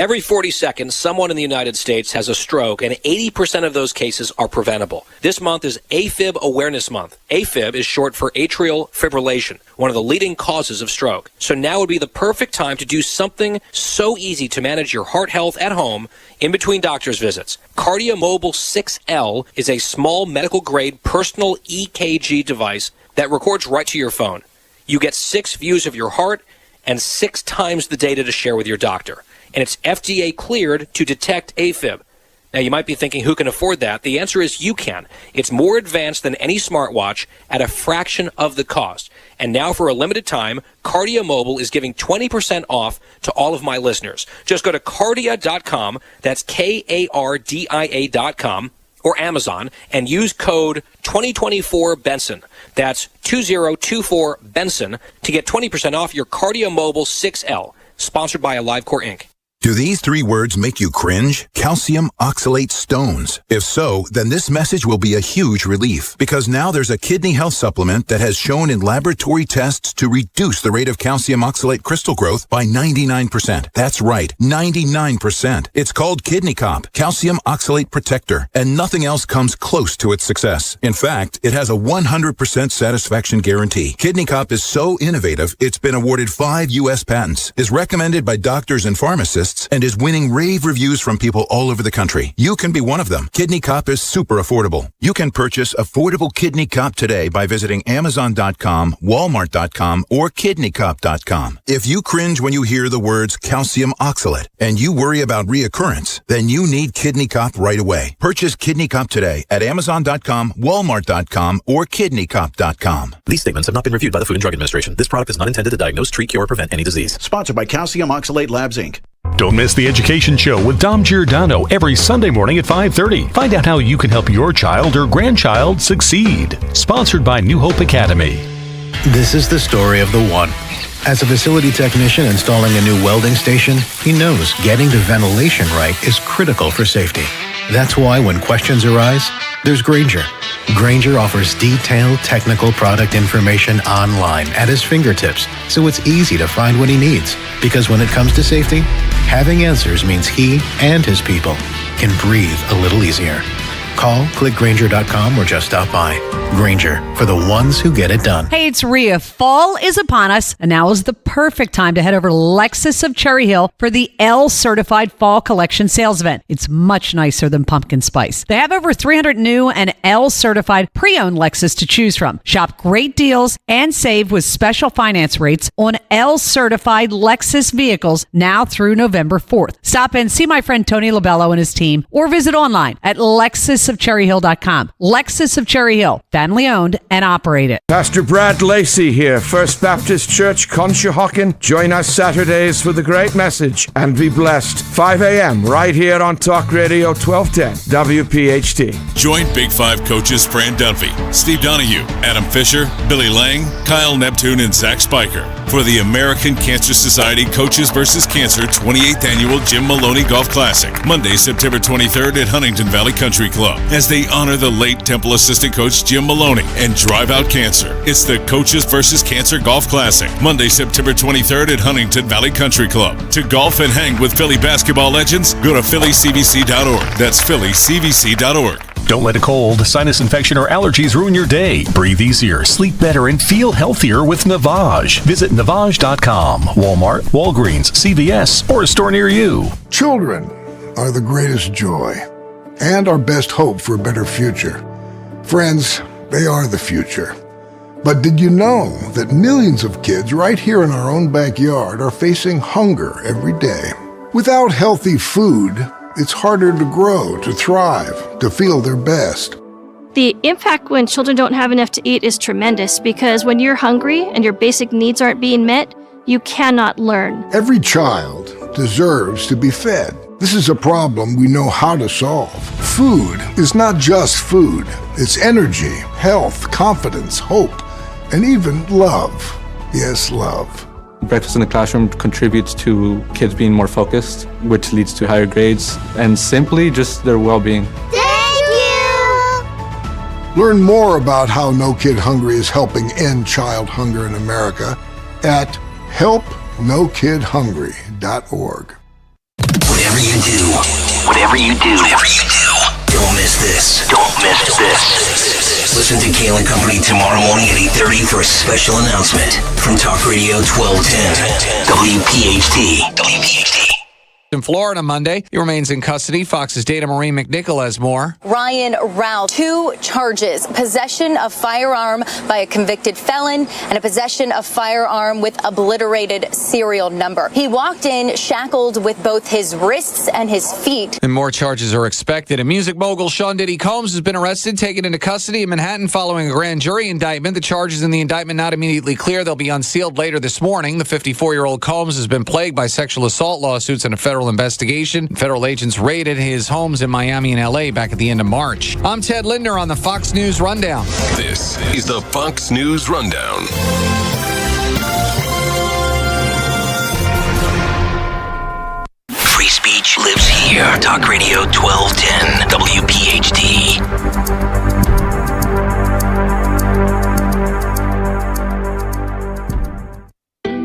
Every 40 seconds, someone in the United States has a stroke, and 80% of those cases are preventable. This month is AFib Awareness Month. AFib is short for atrial fibrillation, one of the leading causes of stroke. So now would be the perfect time to do something so easy to manage your heart health at home in between doctor's visits. KardioMobile 6L is a small medical-grade personal EKG device that records right to your phone. You get 6 views of your heart and 6 times the data to share with your doctor. And it's FDA cleared to detect AFib. Now, you might be thinking, who can afford that? The answer is you can. It's more advanced than any smartwatch at a fraction of the cost. And now, for a limited time, KardioMobile is giving 20% off to all of my listeners. Just go to Kardia.com, that's Kardia.com, or Amazon, and use code 2024-BENSON. That's 2024-BENSON to get 20% off your KardioMobile 6L, sponsored by AliveCore Inc. Do these 3 words make you cringe? Calcium oxalate stones. If so, then this message will be a huge relief, because now there's a kidney health supplement that has shown in laboratory tests to reduce the rate of calcium oxalate crystal growth by 99%. That's right, 99%. It's called Kidney Cop, Calcium Oxalate Protector, and nothing else comes close to its success. In fact, it has a 100% satisfaction guarantee. Kidney Cop is so innovative, it's been awarded 5 U.S. patents, is recommended by doctors and pharmacists, and is winning rave reviews from people all over the country. You can be one of them. Kidney Cop is super affordable. You can purchase affordable Kidney Cop today by visiting Amazon.com, Walmart.com, or KidneyCop.com. If you cringe when you hear the words calcium oxalate and you worry about reoccurrence, then you need Kidney Cop right away. Purchase Kidney Cop today at Amazon.com, Walmart.com, or KidneyCop.com. These statements have not been reviewed by the Food and Drug Administration. This product is not intended to diagnose, treat, cure, or prevent any disease. Sponsored by Calcium Oxalate Labs, Inc. Don't miss The Education Show with Dom Giordano every Sunday morning at 5:30. Find out how you can help your child or grandchild succeed. Sponsored by New Hope Academy. This is the story of the one. As a facility technician installing a new welding station, he knows getting the ventilation right is critical for safety. That's why when questions arise, there's Grainger. Grainger offers detailed technical product information online at his fingertips, so it's easy to find what he needs. Because when it comes to safety, having answers means he and his people can breathe a little easier. Call, click Grainger.com, or just stop by. Grainger, for the ones who get it done. Hey, it's Rhea. Fall is upon us, and now is the perfect time to head over to Lexus of Cherry Hill for the L-Certified Fall Collection Sales Event. It's much nicer than pumpkin spice. They have over 300 new and L-Certified pre-owned Lexus to choose from. Shop great deals and save with special finance rates on L-Certified Lexus vehicles now through November 4th. Stop in, see my friend Tony Labello and his team, or visit online at LexusofCherryHill.com. Lexus of Cherry Hill, family owned and operated. Pastor Brad Lacey here, First Baptist Church, Conshohocken. Join us Saturdays for the great message and be blessed. 5 a.m. right here on Talk Radio 1210 WPHT. Join Big Five coaches Fran Dunphy, Steve Donahue, Adam Fisher, Billy Lang, Kyle Neptune, and Zach Spiker for the American Cancer Society Coaches vs. Cancer 28th Annual Jim Maloney Golf Classic, Monday, September 23rd at Huntington Valley Country Club, as they honor the late Temple assistant coach Jim Maloney and drive out cancer. It's the Coaches vs. Cancer Golf Classic, Monday, September 23rd at Huntington Valley Country Club. To golf and hang with Philly basketball legends, go to phillycvc.org. That's phillycvc.org. Don't let a cold, sinus infection, or allergies ruin your day. Breathe easier, sleep better, and feel healthier with Navage. Visit Navage.com. Walmart, Walgreens, CVS, or a store near you. Children are the greatest joy and our best hope for a better future. Friends, they are the future. But did you know that millions of kids right here in our own backyard are facing hunger every day? Without healthy food, it's harder to grow, to thrive, to feel their best. The impact when children don't have enough to eat is tremendous, because when you're hungry and your basic needs aren't being met, you cannot learn. Every child deserves to be fed. This is a problem we know how to solve. Food is not just food. It's energy, health, confidence, hope, and even love. Yes, love. Breakfast in the classroom contributes to kids being more focused, which leads to higher grades, and simply just their well-being. Thank you! Learn more about how No Kid Hungry is helping end child hunger in America at helpnokidhungry.org. Whatever you do, don't miss this. Don't miss this. Listen to Kayal and Company tomorrow morning at 8:30 for a special announcement from Talk Radio 1210 WPHT. In Florida Monday, he remains in custody. Fox's Dana Marie McNichol has more. Ryan Rao, 2 charges: possession of firearm by a convicted felon and a possession of firearm with obliterated serial number. He walked in shackled with both his wrists and his feet. And more charges are expected. And music mogul Sean Diddy Combs has been arrested, taken into custody in Manhattan following a grand jury indictment. The charges in the indictment not immediately clear. They'll be unsealed later this morning. The 54-year-old Combs has been plagued by sexual assault lawsuits and a federal investigation. Federal agents raided his homes in Miami and LA back at the end of March. I'm Ted Linder on the Fox News Rundown. This is the Fox News Rundown. Free speech lives here. Talk Radio 1210 WPHT.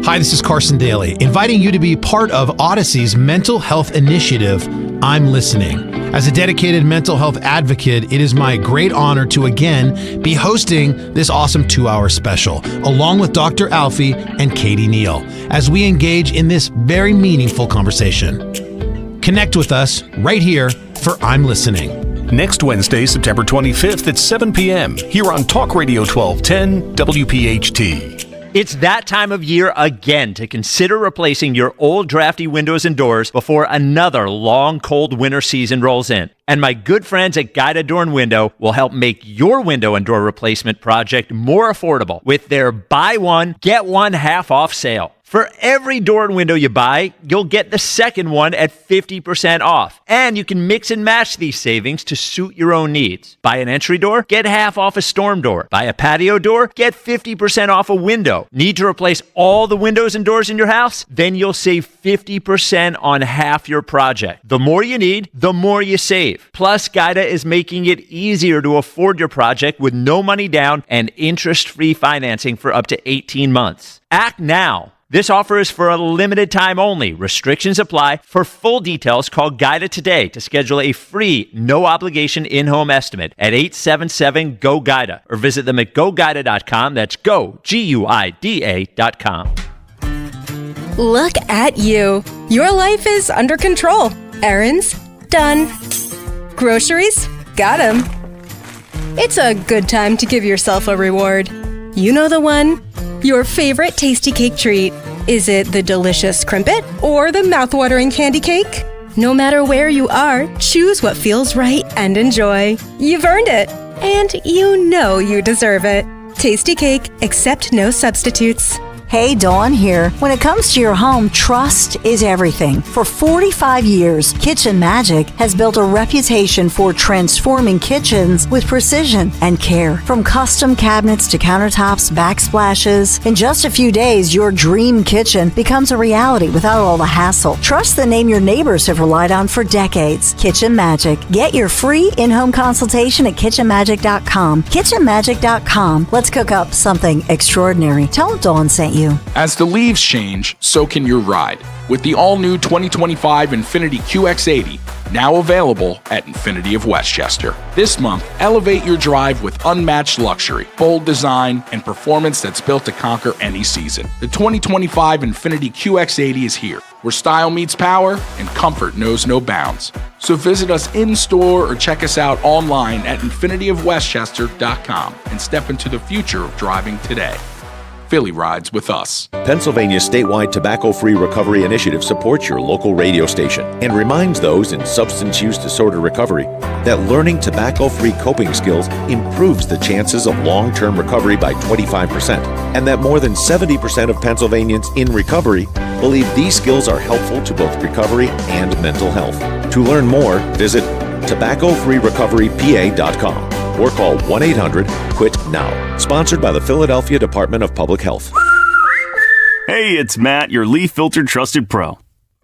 Hi, this is Carson Daly, inviting you to be part of Odyssey's mental health initiative, I'm Listening. As a dedicated mental health advocate, it is my great honor to again be hosting this awesome 2-hour special, along with Dr. Alfie and Katie Neal, as we engage in this very meaningful conversation. Connect with us right here for I'm Listening. Next Wednesday, September 25th at 7 p.m. here on Talk Radio 1210 WPHT. It's that time of year again to consider replacing your old drafty windows and doors before another long, cold winter season rolls in. And my good friends at Guida Door and Window will help make your window and door replacement project more affordable with their buy one, get one half off sale. For every door and window you buy, you'll get the second one at 50% off. And you can mix and match these savings to suit your own needs. Buy an entry door, get half off a storm door. Buy a patio door, get 50% off a window. Need to replace all the windows and doors in your house? Then you'll save 50% on half your project. The more you need, the more you save. Plus, Guida is making it easier to afford your project with no money down and interest-free financing for up to 18 months. Act now. This offer is for a limited time only. Restrictions apply. For full details, call Guida today to schedule a free, no-obligation in-home estimate at 877-GO-GUIDA or visit them at GoGuida.com. That's go, GUIDA.com. Look at you. Your life is under control. Errands? Done. Groceries? Got 'em. It's a good time to give yourself a reward. You know the one. Your favorite tasty cake treat. Is it the delicious crimpet or the mouthwatering candy cake? No matter where you are, choose what feels right and enjoy. You've earned it, and you know you deserve it. Tasty cake, accept no substitutes. Hey, Dawn here. When it comes to your home, trust is everything. For 45 years, Kitchen Magic has built a reputation for transforming kitchens with precision and care. From custom cabinets to countertops, backsplashes, in just a few days, your dream kitchen becomes a reality without all the hassle. Trust the name your neighbors have relied on for decades. Kitchen Magic. Get your free in-home consultation at kitchenmagic.com. Kitchenmagic.com. Let's cook up something extraordinary. Tell them Dawn sent you. As the leaves change, so can your ride. With the all-new 2025 Infiniti QX80, now available at Infiniti of Westchester. This month, elevate your drive with unmatched luxury, bold design, and performance that's built to conquer any season. The 2025 Infiniti QX80 is here, where style meets power and comfort knows no bounds. So visit us in-store or check us out online at infinityofwestchester.com and step into the future of driving today. Philly rides with us. Pennsylvania's statewide tobacco-free recovery initiative supports your local radio station and reminds those in substance use disorder recovery that learning tobacco-free coping skills improves the chances of long-term recovery by 25%, and that more than 70% of Pennsylvanians in recovery believe these skills are helpful to both recovery and mental health. To learn more, visit tobaccofreerecoverypa.com or call 1-800-QUIT-NOW. Sponsored by the Philadelphia Department of Public Health. Hey, it's Matt, your leaf filter trusted pro.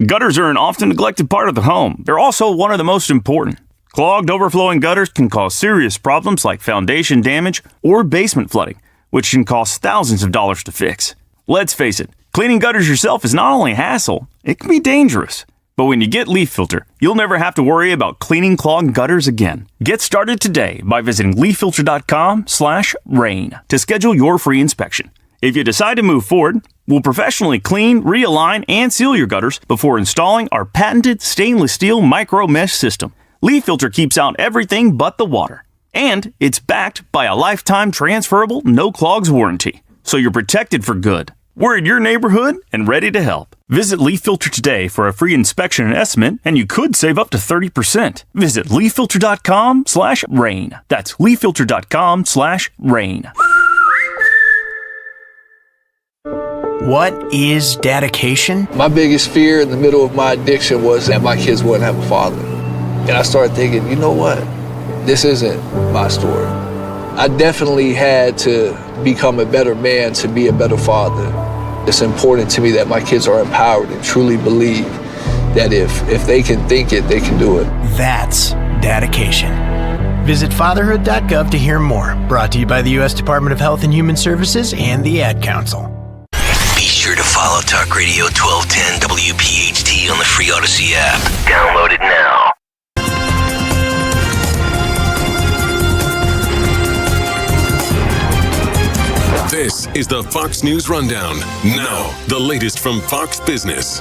Gutters are an often neglected part of the home. They're also one of the most important. Clogged, overflowing gutters can cause serious problems like foundation damage or basement flooding, which can cost thousands of dollars to fix. Let's face it, cleaning gutters yourself is not only a hassle, it can be dangerous. But when you get Leaf Filter, you'll never have to worry about cleaning clogged gutters again. Get started today by visiting leaffilter.com/rain to schedule your free inspection. If you decide to move forward, we'll professionally clean, realign, and seal your gutters before installing our patented stainless steel micro mesh system. Leaf Filter keeps out everything but the water. And it's backed by a lifetime transferable no clogs warranty. So you're protected for good. We're in your neighborhood and ready to help. Visit Leaf Filter today for a free inspection and estimate, and you could save up to 30%. Visit leaffilter.com/rain. That's leaffilter.com/rain. What is dedication? My biggest fear in the middle of my addiction was that my kids wouldn't have a father. And I started thinking, you know what? This isn't my story. I definitely had to become a better man to be a better father. It's important to me that my kids are empowered and truly believe that if they can think it, they can do it. That's dedication. Visit fatherhood.gov to hear more. Brought to you by the U.S. Department of Health and Human Services and the Ad Council. Be sure to follow Talk Radio 1210 WPHT on the free Odyssey app. Download it now. This is the Fox News Rundown. Now, the latest from Fox Business.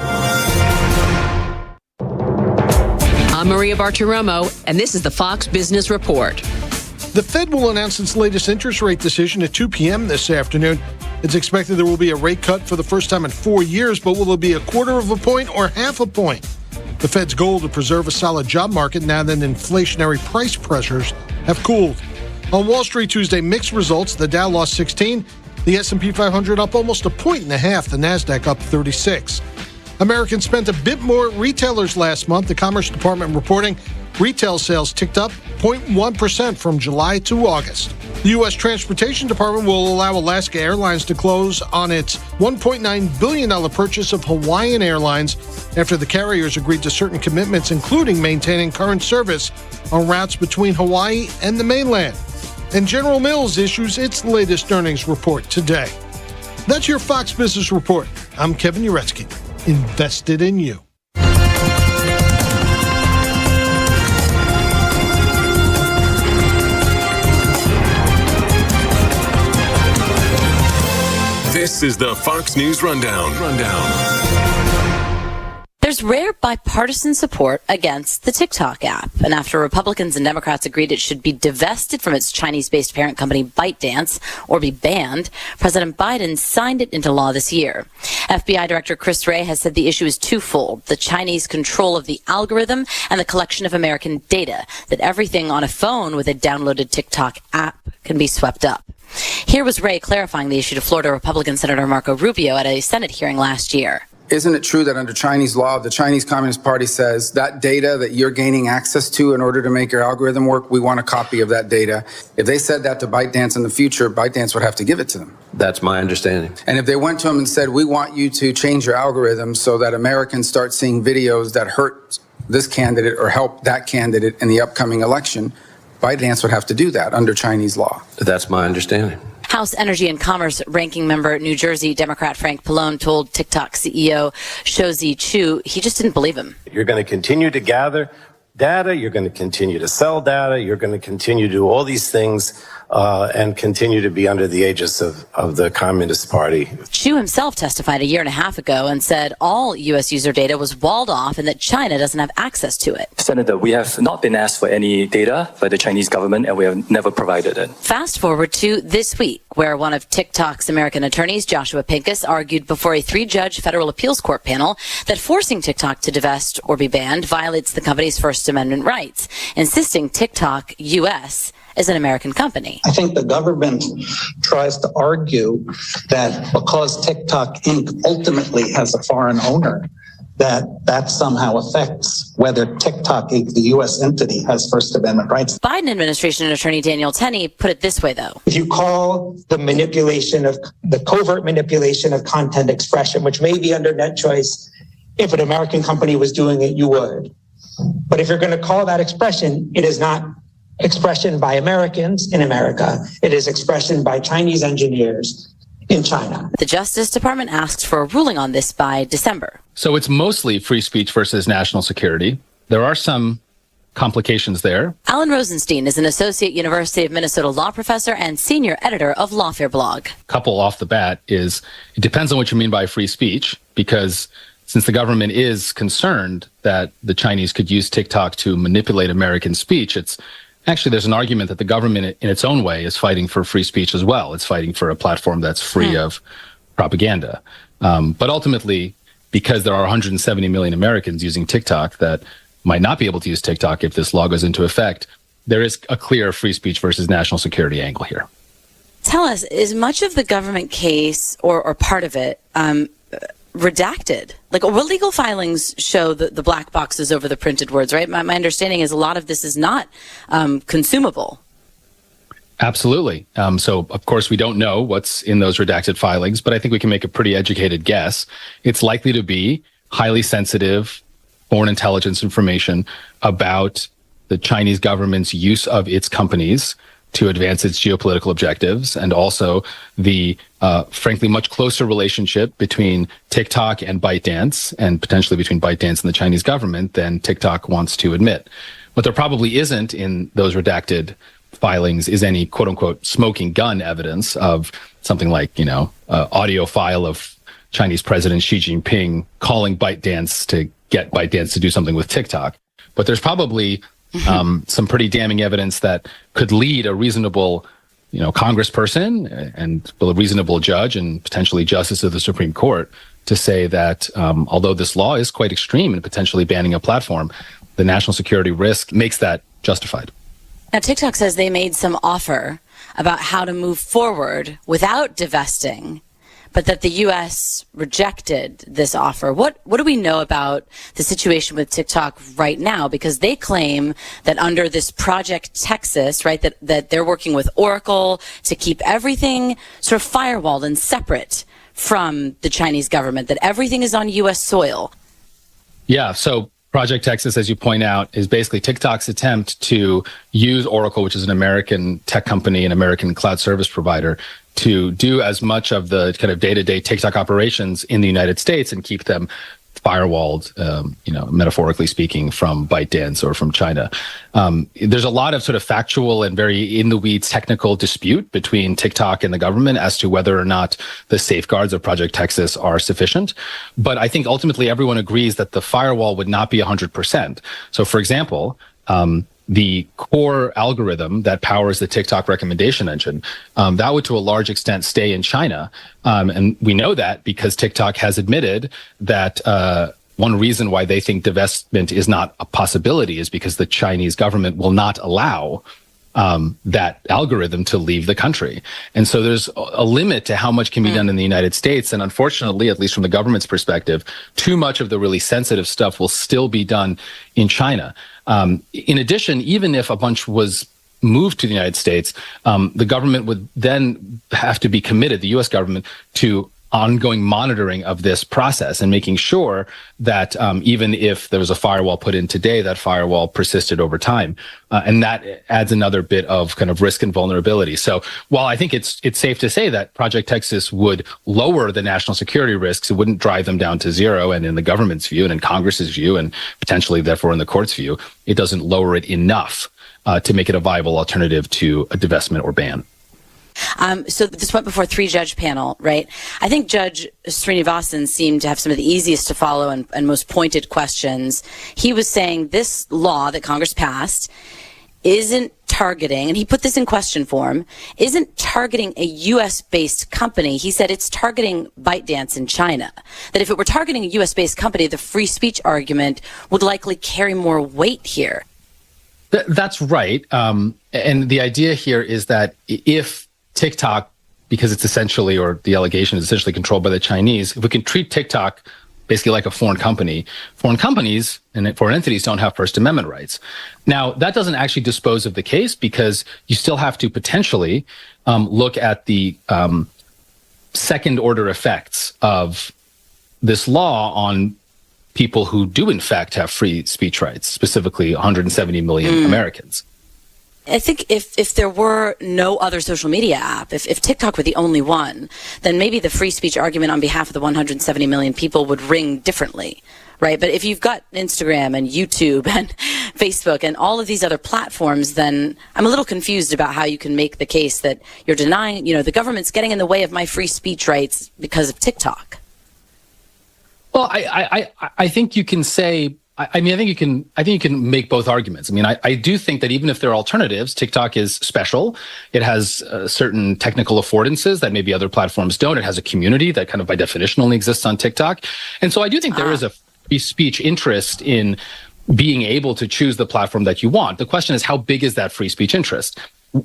I'm Maria Bartiromo, and this is the Fox Business Report. The Fed will announce its latest interest rate decision at 2 p.m. this afternoon. It's expected there will be a rate cut for the first time in 4 years, but will it be 1/4 point or 1/2 point? The Fed's goal to preserve a solid job market now that inflationary price pressures have cooled. On Wall Street Tuesday, mixed results. The Dow lost 16, the S&P 500 up almost 1.5 points, the NASDAQ up 36. Americans spent a bit more at retailers last month. The Commerce Department reporting retail sales ticked up 0.1% from July to August. The U.S. Transportation Department will allow Alaska Airlines to close on its $1.9 billion purchase of Hawaiian Airlines after the carriers agreed to certain commitments, including maintaining current service on routes between Hawaii and the mainland. And General Mills issues its latest earnings report today. That's your Fox Business Report. I'm Kevin Uretsky. Invested in you. This is the Fox News Rundown. There's rare bipartisan support against the TikTok app. And after Republicans and Democrats agreed it should be divested from its Chinese-based parent company ByteDance or be banned, President Biden signed it into law this year. FBI Director Chris Wray has said the issue is twofold: the Chinese control of the algorithm and the collection of American data, that everything on a phone with a downloaded TikTok app can be swept up. Here was Wray clarifying the issue to Florida Republican Senator Marco Rubio at a Senate hearing last year. Isn't it true that under Chinese law, the Chinese Communist Party says that data that you're gaining access to in order to make your algorithm work, we want a copy of that data? If they said that to ByteDance in the future, ByteDance would have to give it to them. That's my understanding. And if they went to them and said, we want you to change your algorithm so that Americans start seeing videos that hurt this candidate or help that candidate in the upcoming election, ByteDance would have to do that under Chinese law. That's my understanding. House Energy and Commerce Ranking Member New Jersey Democrat Frank Pallone told TikTok CEO Shouzi Chu he just didn't believe him. You're going to continue to gather data, you're going to continue to sell data, you're going to continue to do all these things and continue to be under the aegis of the Communist Party. Chu himself testified a year and a half ago and said all U.S. user data was walled off and that China doesn't have access to it. Senator, we have not been asked for any data by the Chinese government, and we have never provided it. Fast forward to this week, where one of TikTok's American attorneys, Joshua Pincus, argued before a 3-judge federal appeals court panel that forcing TikTok to divest or be banned violates the company's First Amendment rights, insisting TikTok U.S. is an American company. I think the government tries to argue that because TikTok Inc. ultimately has a foreign owner, that somehow affects whether TikTok Inc., the U.S. entity, has First Amendment rights. Biden administration attorney Daniel Tenney put it this way, though. If you call the covert manipulation of content expression, which may be under net choice, if an American company was doing it, you would. But if you're going to call that expression, it is not expression by Americans in America. It is expression by Chinese engineers in China. The Justice Department asked for a ruling on this by December. So it's mostly free speech versus national security. There are some complications there. Alan Rosenstein is an associate University of Minnesota law professor and senior editor of Lawfare blog. Couple off the bat is it depends on what you mean by free speech, because since the government is concerned that the Chinese could use TikTok to manipulate American speech, there's an argument that the government in its own way is fighting for free speech as well. It's fighting for a platform that's free of propaganda. But ultimately, because there are 170 million Americans using TikTok that might not be able to use TikTok if this law goes into effect, there is a clear free speech versus national security angle here. Tell us, is much of the government case or part of it redacted? Like, what legal filings show the black boxes over the printed words, right? My understanding is a lot of this is not consumable. Absolutely. So, of course, we don't know what's in those redacted filings, but I think we can make a pretty educated guess. It's likely to be highly sensitive foreign intelligence information about the Chinese government's use of its companies to advance its geopolitical objectives, and also the, frankly, much closer relationship between TikTok and ByteDance, and potentially between ByteDance and the Chinese government than TikTok wants to admit. What there probably isn't in those redacted filings is any quote-unquote smoking gun evidence of something like, audio file of Chinese President Xi Jinping calling ByteDance to get ByteDance to do something with TikTok. But there's probably some pretty damning evidence that could lead a reasonable, congressperson and a reasonable judge and potentially justice of the Supreme Court to say that although this law is quite extreme in potentially banning a platform, the national security risk makes that justified. Now, TikTok says they made some offer about how to move forward without divesting, but that the U.S. rejected this offer. What do we know about the situation with TikTok right now? Because they claim that under this Project Texas, right, that they're working with Oracle to keep everything sort of firewalled and separate from the Chinese government, that everything is on U.S. soil. Yeah, so Project Texas, as you point out, is basically TikTok's attempt to use Oracle, which is an American tech company, an American cloud service provider, to do as much of the kind of day-to-day TikTok operations in the United States and keep them firewalled, metaphorically speaking, from ByteDance or from China. There's a lot of sort of factual and very in-the-weeds technical dispute between TikTok and the government as to whether or not the safeguards of Project Texas are sufficient. But I think ultimately everyone agrees that the firewall would not be 100%. So, for example, the core algorithm that powers the TikTok recommendation engine, that would to a large extent stay in China. And we know that because TikTok has admitted that one reason why they think divestment is not a possibility is because the Chinese government will not allow that algorithm to leave the country. And so there's a limit to how much can be done in the United States. And unfortunately, at least from the government's perspective, too much of the really sensitive stuff will still be done in China. In addition, even if a bunch was moved to the United States, the government would then have to be committed, the U.S. government, to ongoing monitoring of this process and making sure that even if there was a firewall put in today, that firewall persisted over time. And that adds another bit of kind of risk and vulnerability. So while I think it's safe to say that Project Texas would lower the national security risks, it wouldn't drive them down to zero. And in the government's view and in Congress's view, and potentially therefore in the court's view, it doesn't lower it enough to make it a viable alternative to a divestment or ban. So this went before a 3-judge panel, right? I think Judge Srinivasan seemed to have some of the easiest to follow and most pointed questions. He was saying this law that Congress passed isn't targeting, and he put this in question form, isn't targeting a U.S.-based company. He said it's targeting ByteDance in China. That if it were targeting a U.S.-based company, the free speech argument would likely carry more weight here. That's right. And the idea here is that if TikTok, because it's essentially, or the allegation is essentially controlled by the Chinese, if we can treat TikTok basically like a foreign company, foreign companies and foreign entities don't have First Amendment rights. Now, that doesn't actually dispose of the case because you still have to potentially look at the second order effects of this law on people who do in fact have free speech rights, specifically 170 million Americans. I think if there were no other social media app, if TikTok were the only one, then maybe the free speech argument on behalf of the 170 million people would ring differently, right? But if you've got Instagram and YouTube and Facebook and all of these other platforms, then I'm a little confused about how you can make the case that you're denying, the government's getting in the way of my free speech rights because of TikTok. Well, I think you can say, I think you can make both arguments. I mean, I do think that even if there are alternatives, TikTok is special. It has certain technical affordances that maybe other platforms don't. It has a community that kind of by definition only exists on TikTok. And so I do think there is a free speech interest in being able to choose the platform that you want. The question is, how big is that free speech interest?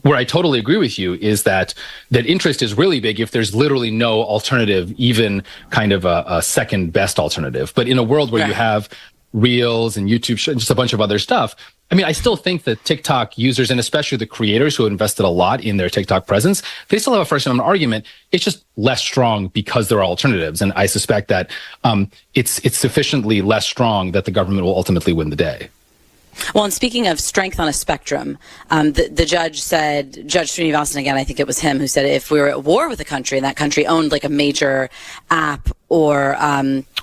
Where I totally agree with you is that interest is really big if there's literally no alternative, even kind of a second best alternative. But in a world where you have Reels and YouTube, and just a bunch of other stuff. I mean, I still think that TikTok users, and especially the creators who invested a lot in their TikTok presence, they still have a First Amendment argument. It's just less strong because there are alternatives. And I suspect that it's sufficiently less strong that the government will ultimately win the day. Well, and speaking of strength on a spectrum, the judge said, Judge Srinivasan, again, I think it was him who said if we were at war with a country and that country owned like a major app or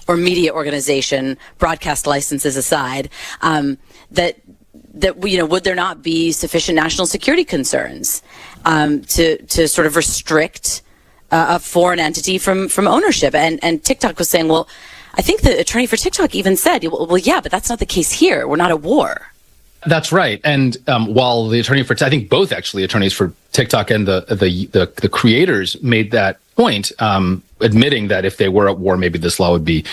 media organization, broadcast licenses aside, that would there not be sufficient national security concerns to sort of restrict a foreign entity from ownership? And TikTok was saying, well, I think the attorney for TikTok even said, well, yeah, but that's not the case here. We're not at war. That's right. And while the attorney for, I think both actually attorneys for TikTok and the creators made that point, admitting that if they were at war, maybe this law would be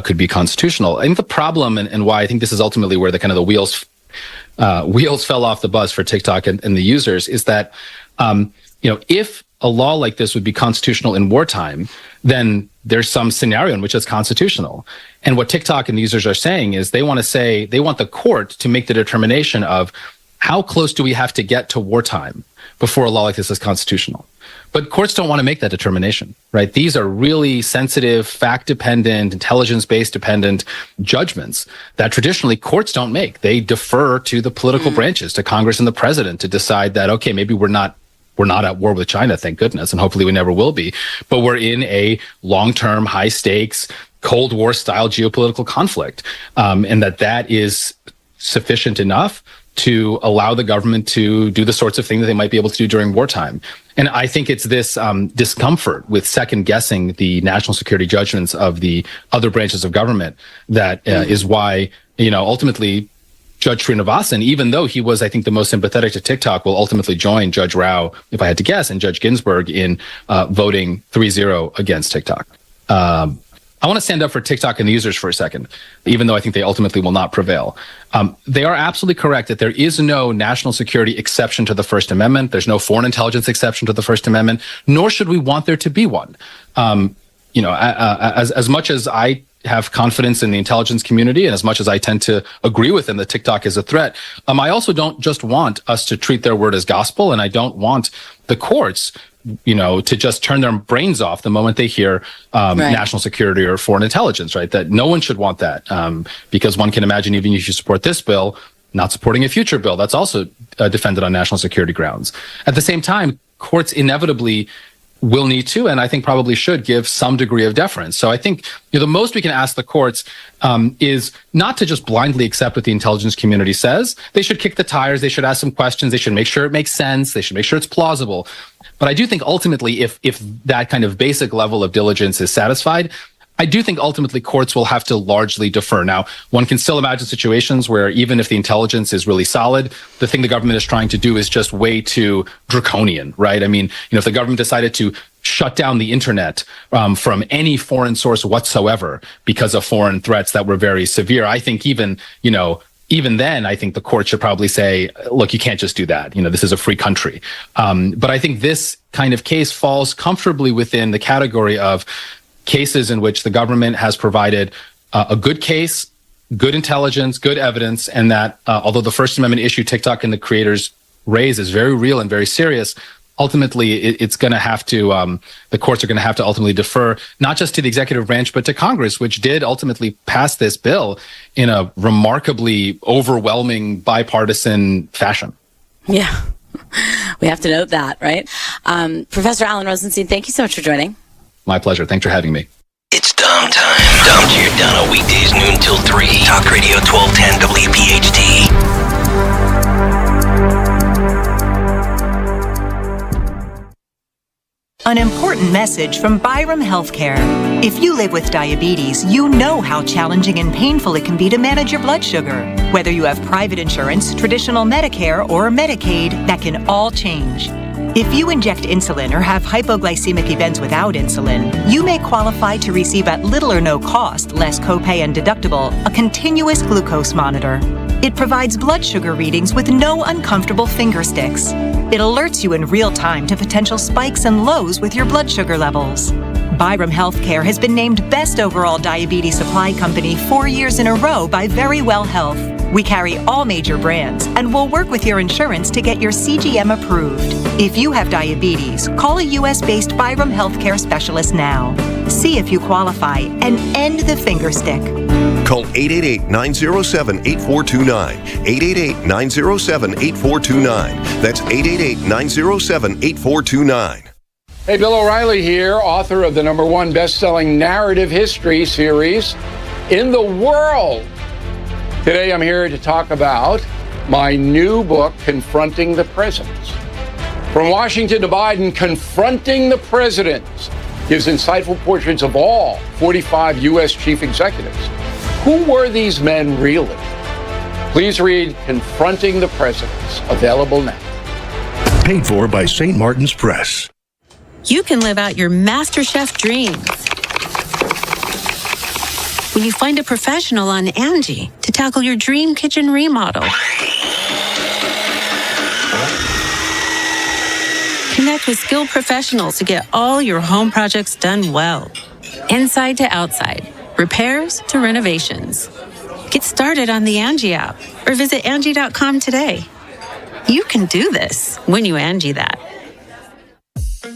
could be constitutional. I think the problem and why I think this is ultimately where the wheels fell off the bus for TikTok and the users is that if a law like this would be constitutional in wartime, then there's some scenario in which it's constitutional. And what TikTok and the users are saying is they want the court to make the determination of how close do we have to get to wartime before a law like this is constitutional. But courts don't want to make that determination, right? These are really sensitive, fact-dependent, intelligence-based dependent judgments that traditionally courts don't make. They defer to the political branches, to Congress and the president to decide that, okay, maybe we're not at war with China, thank goodness, and hopefully we never will be, but we're in a long-term, high-stakes, Cold War-style geopolitical conflict, and that is sufficient enough to allow the government to do the sorts of things that they might be able to do during wartime. And I think it's this discomfort with second-guessing the national security judgments of the other branches of government that is why, ultimately, Judge Srinivasan, even though he was, I think, the most sympathetic to TikTok, will ultimately join Judge Rao, if I had to guess, and Judge Ginsburg in voting 3-0 against TikTok. I want to stand up for TikTok and the users for a second, even though I think they ultimately will not prevail. They are absolutely correct that there is no national security exception to the First Amendment. There's no foreign intelligence exception to the First Amendment, nor should we want there to be one. As much as I have confidence in the intelligence community, and as much as I tend to agree with them that TikTok is a threat, I also don't just want us to treat their word as gospel, and I don't want the courts, to just turn their brains off the moment they hear national security or foreign intelligence, right? That no one should want that, because one can imagine even if you support this bill, not supporting a future bill that's also defended on national security grounds. At the same time, courts inevitably will need to, and I think probably should, give some degree of deference. So I think the most we can ask the courts is not to just blindly accept what the intelligence community says. They should kick the tires. They should ask some questions. They should make sure it makes sense. They should make sure it's plausible. But I do think ultimately, if that kind of basic level of diligence is satisfied, I do think ultimately courts will have to largely defer. Now, one can still imagine situations where even if the intelligence is really solid, the thing the government is trying to do is just way too draconian, right? I mean, if the government decided to shut down the internet from any foreign source whatsoever because of foreign threats that were very severe, I think even then, I think the court should probably say, look, you can't just do that. This is a free country. But I think this kind of case falls comfortably within the category of cases in which the government has provided a good case, good intelligence, good evidence, and that although the First Amendment issue TikTok and the creators raise is very real and very serious, ultimately it's going to have to, the courts are going to have to ultimately defer, not just to the executive branch, but to Congress, which did ultimately pass this bill in a remarkably overwhelming bipartisan fashion. Yeah. We have to note that, right? Professor Alan Rosenstein, thank you so much for joining. My pleasure. Thanks for having me. It's Dom time. Dom Giordano, weekdays noon till 3. Talk Radio 1210 WPHT. An important message from Byram Healthcare. If you live with diabetes, you know how challenging and painful it can be to manage your blood sugar. Whether you have private insurance, traditional Medicare, or Medicaid, that can all change. If you inject insulin or have hypoglycemic events without insulin, you may qualify to receive at little or no cost, less copay and deductible, a continuous glucose monitor. It provides blood sugar readings with no uncomfortable finger sticks. It alerts you in real time to potential spikes and lows with your blood sugar levels. Byram Healthcare has been named Best Overall Diabetes Supply Company 4 years in a row by Verywell Health. We carry all major brands and will work with your insurance to get your CGM approved. If you have diabetes, call a U.S.-based Byram Healthcare specialist now. See if you qualify and end the finger stick. Call 888-907-8429. 888-907-8429. That's 888-907-8429. Hey, Bill O'Reilly here, author of the #1 best-selling narrative history series in the world. Today I'm here to talk about my new book, Confronting the Presidents. From Washington to Biden, Confronting the Presidents gives insightful portraits of all 45 U.S. chief executives. Who were these men really? Please read Confronting the Presidents, available now. Paid for by St. Martin's Press. You can live out your MasterChef dreams when you find a professional on Angie to tackle your dream kitchen remodel. Connect with skilled professionals to get all your home projects done well. Inside to outside, repairs to renovations. Get started on the Angie app or visit Angie.com today. You can do this when you Angie that.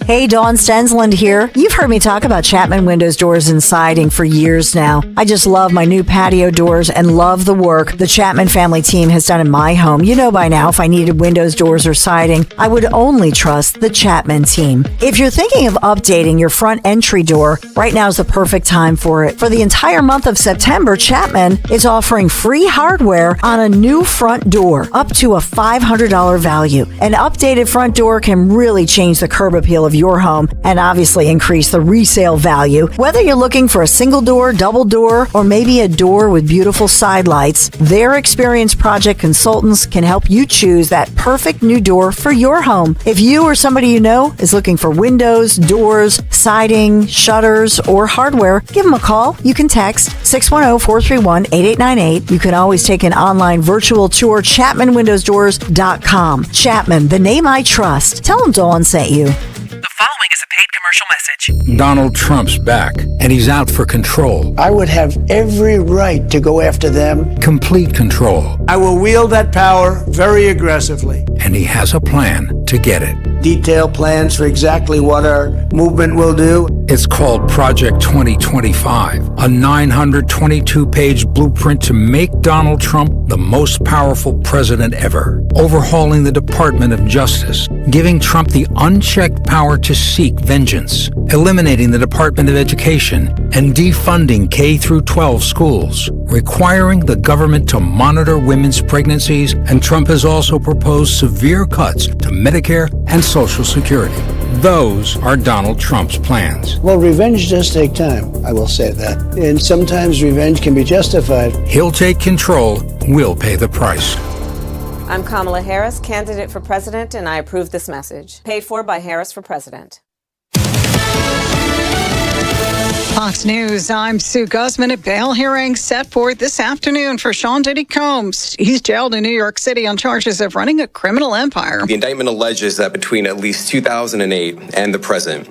Hey, Dawn Stensland here. You've heard me talk about Chapman Windows, Doors, and Siding for years now. I just love my new patio doors and love the work the Chapman family team has done in my home. You know by now, if I needed windows, doors, or siding, I would only trust the Chapman team. If you're thinking of updating your front entry door, right now is the perfect time for it. For the entire month of September, Chapman is offering free hardware on a new front door, up to a $500 value. An updated front door can really change the curb appeal of your home and obviously increase the resale value. Whether you're looking for a single door, double door, or maybe a door with beautiful side lights, their experienced project consultants can help you choose that perfect new door for your home. If you or somebody you know is looking for windows, doors, siding, shutters, or hardware, give them a call. You can text 610-431-8898. You can always take an online virtual tour, ChapmanWindowsDoors.com. Chapman, the name I trust. Tell them Dawn sent you. The following is a paid commercial message. Donald Trump's back, and he's out for control. I would have every right to go after them. Complete control. I will wield that power very aggressively. And he has a plan to get it. Detailed plans for exactly what our movement will do. It's called Project 2025, a 922-page blueprint to make Donald Trump the most powerful president ever, overhauling the Department of Justice, giving Trump the unchecked power to seek vengeance, eliminating the Department of Education, and defunding K-12 schools, requiring the government to monitor women's pregnancies, and Trump has also proposed severe cuts to Medicare and Social Security. Those are Donald Trump's plans. Well, revenge does take time, I will say that. And sometimes revenge can be justified. He'll take control, we'll pay the price. I'm Kamala Harris, candidate for president, and I approve this message. Paid for by Harris for President. Fox News, I'm Sue Guzman. A bail hearing set for this afternoon for Sean Diddy Combs. He's jailed in New York City on charges of running a criminal empire. The indictment alleges that between at least 2008 and the present,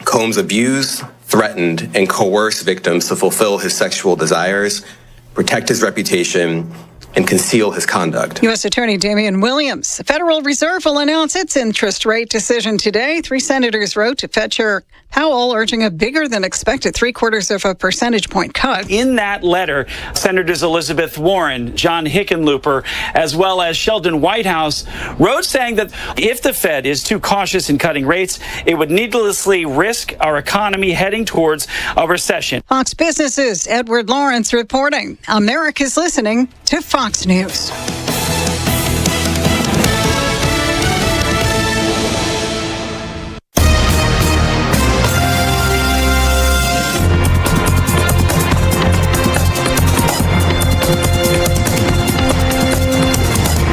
Combs abused, threatened, and coerced victims to fulfill his sexual desires, protect his reputation, and conceal his conduct. U.S. Attorney Damian Williams. The Federal Reserve will announce its interest rate decision today. 3 senators wrote to Fed Chair Powell, urging a bigger than expected 0.75 percentage point cut. In that letter, Senators Elizabeth Warren, John Hickenlooper, as well as Sheldon Whitehouse wrote saying that if the Fed is too cautious in cutting rates, it would needlessly risk our economy heading towards a recession. Fox Business's Edward Lawrence reporting. America's listening to Fox News.